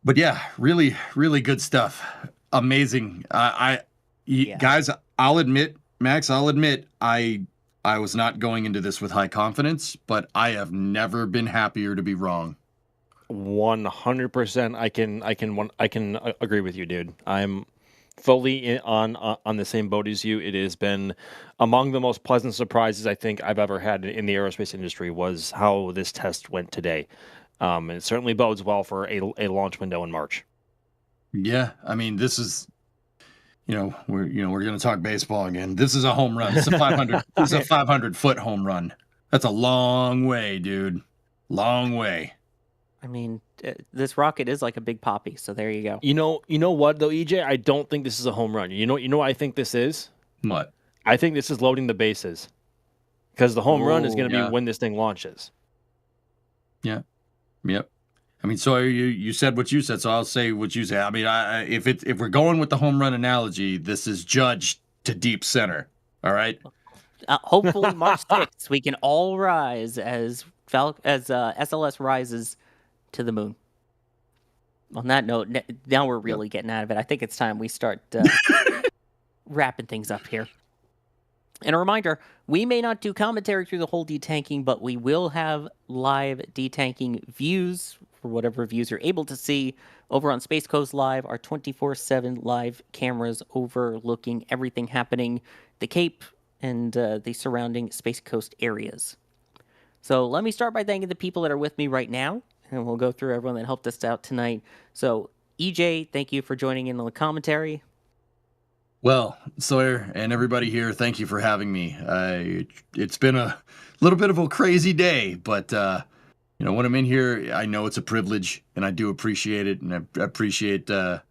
But yeah, really, really good stuff. Amazing. Guys, I'll admit, Max, I was not going into this with high confidence, but I have never been happier to be wrong. 100%. I can agree with you, dude. I'm fully on the same boat as you. It has been among the most pleasant surprises I think I've ever had in the aerospace industry was how this test went today. And it certainly bodes well for a launch window in March. Yeah, I mean, this is, we're going to talk baseball again. This is a home run. It's a 500. This is a 500-foot home run. That's a long way, dude. Long way. I mean, this rocket is like a big poppy. So there you go. You know what though, EJ? I don't think this is a home run. You know what I think this is? What? I think this is loading the bases, because the home run is going to be when this thing launches. Yeah. Yep. I mean, so you said what you said, so I'll say what you say. I mean, if we're going with the home run analogy, this is judged to deep center. All right. Hopefully, March 6th, we can all rise as SLS rises to the moon. On that note, now we're really getting out of it. I think it's time we start wrapping things up here. And a reminder, we may not do commentary through the whole detanking, but we will have live detanking views for whatever views you're able to see over on Space Coast Live, our 24/7 live cameras overlooking everything happening, the Cape and the surrounding Space Coast areas. So let me start by thanking the people that are with me right now, and we'll go through everyone that helped us out tonight. So EJ, thank you for joining in on the commentary. Well, Sawyer and everybody here, thank you for having me. It's been a little bit of a crazy day, but when I'm in here, I know it's a privilege, and I do appreciate it, and I appreciate the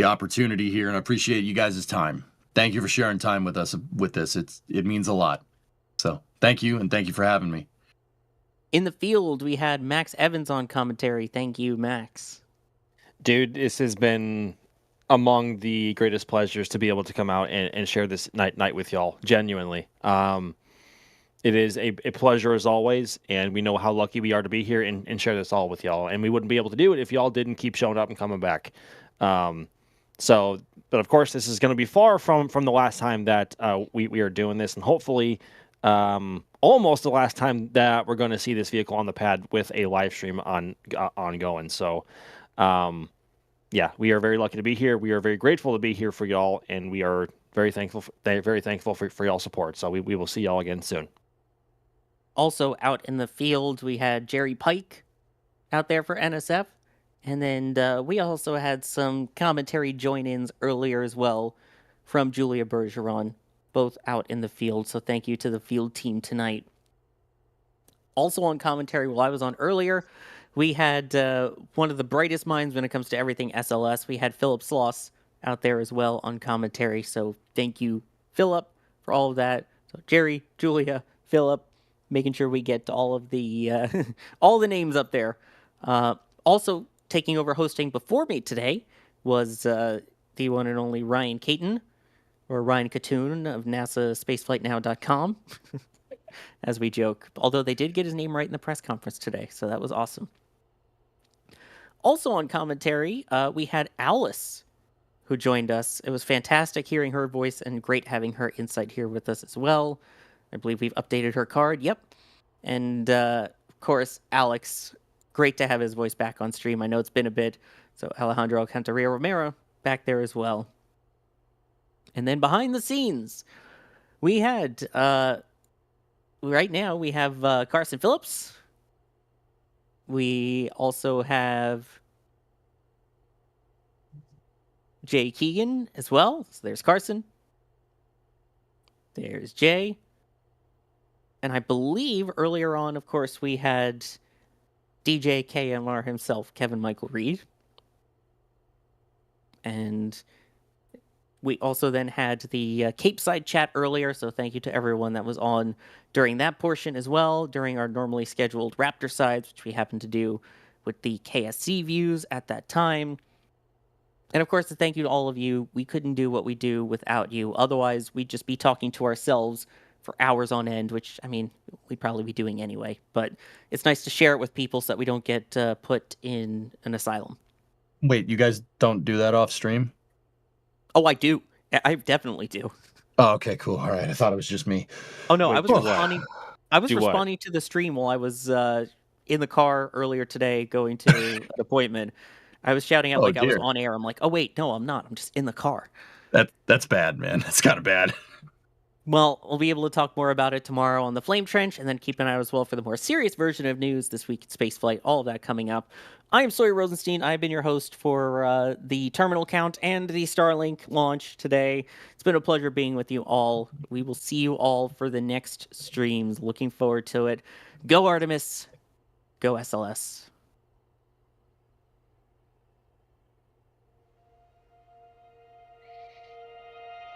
opportunity here, and I appreciate you guys' time. Thank you for sharing time with us with this. It means a lot. So thank you, and thank you for having me. In the field, we had Max Evans on commentary. Thank you, Max. Dude, this has been among the greatest pleasures to be able to come out and share this night with y'all. Genuinely. It is a pleasure as always, and we know how lucky we are to be here and share this all with y'all. And we wouldn't be able to do it if y'all didn't keep showing up and coming back. But of course, this is going to be far from the last time that we are doing this, and hopefully almost the last time that we're going to see this vehicle on the pad with a live stream ongoing. So, yeah, we are very lucky to be here. We are very grateful to be here for y'all, and we are very thankful for y'all's support. So we will see y'all again soon. Also out in the field, we had Jerry Pike out there for NSF. And then we also had some commentary join-ins earlier as well from Julia Bergeron, both out in the field. So thank you to the field team tonight. Also on commentary while I was on earlier, we had one of the brightest minds when it comes to everything SLS. We had Philip Sloss out there as well on commentary. So thank you, Philip, for all of that. So Jerry, Julia, Philip, making sure we get to all of the all the names up there. Also taking over hosting before me today was the one and only Ryan Caton, or Ryan Catoon of NASASpaceflightnow.com, as we joke. Although they did get his name right in the press conference today, so that was awesome. Also on commentary, we had Alice, who joined us. It was fantastic hearing her voice and great having her insight here with us as well. I believe we've updated her card. Yep. And, of course, Alex, great to have his voice back on stream. I know it's been a bit. So Alejandro Alcantara Romero back there as well. And then behind the scenes, we had, right now, we have Carson Phillips. We also have Jay Keegan as well. So there's Carson. There's Jay. And I believe earlier on, of course, we had DJ KMR himself, Kevin Michael Reed. And we also then had the Cape Side chat earlier, so thank you to everyone that was on during that portion as well, during our normally scheduled Raptor Sides, which we happened to do with the KSC views at that time. And of course, a thank you to all of you. We couldn't do what we do without you. Otherwise, we'd just be talking to ourselves for hours on end, which, I mean, we'd probably be doing anyway. But it's nice to share it with people so that we don't get put in an asylum. Wait, you guys don't do that off stream? Oh, I do. I definitely do. Oh, okay, cool. All right, I thought it was just me. Oh no, Wait, I was responding. I was responding to the stream while I was in the car earlier today, going to an appointment. I was shouting out like I was on air. I'm like, oh wait, no, I'm not. I'm just in the car. That's bad, man. That's kind of bad. Well, we'll be able to talk more about it tomorrow on the Flame Trench, and then keep an eye out as well for the more serious version of news this week at Spaceflight. All of that coming up. I am Sawyer Rosenstein. I've been your host for the terminal count and the Starlink launch today. It's been a pleasure being with you all. We will see you all for the next streams. Looking forward to it. Go Artemis. Go SLS.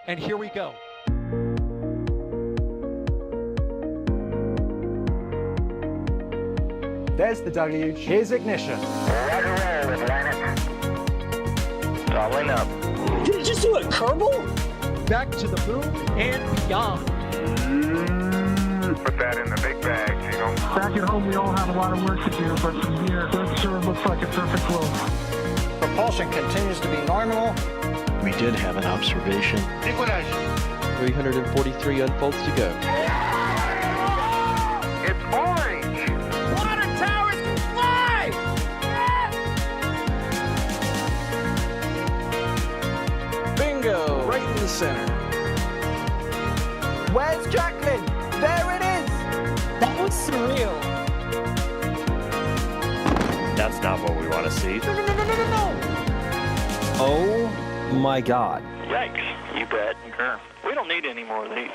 And here we go. There's the W. Here's ignition. Doubling up. Did it just do a Kerbal? Back to the moon and beyond. Put that in the big bag, you know. Back at home, we all have a lot of work to do, but from here, it sure looks like a perfect flow. Propulsion continues to be nominal. We did have an observation. 343 unfolds to go. It's orange. Water towers can fly! Bingo! Right in the center. Where's Jacqueline? There it is! That was surreal. That's not what we want to see. No! Oh my God. Yikes. You bet. We don't need any more of these.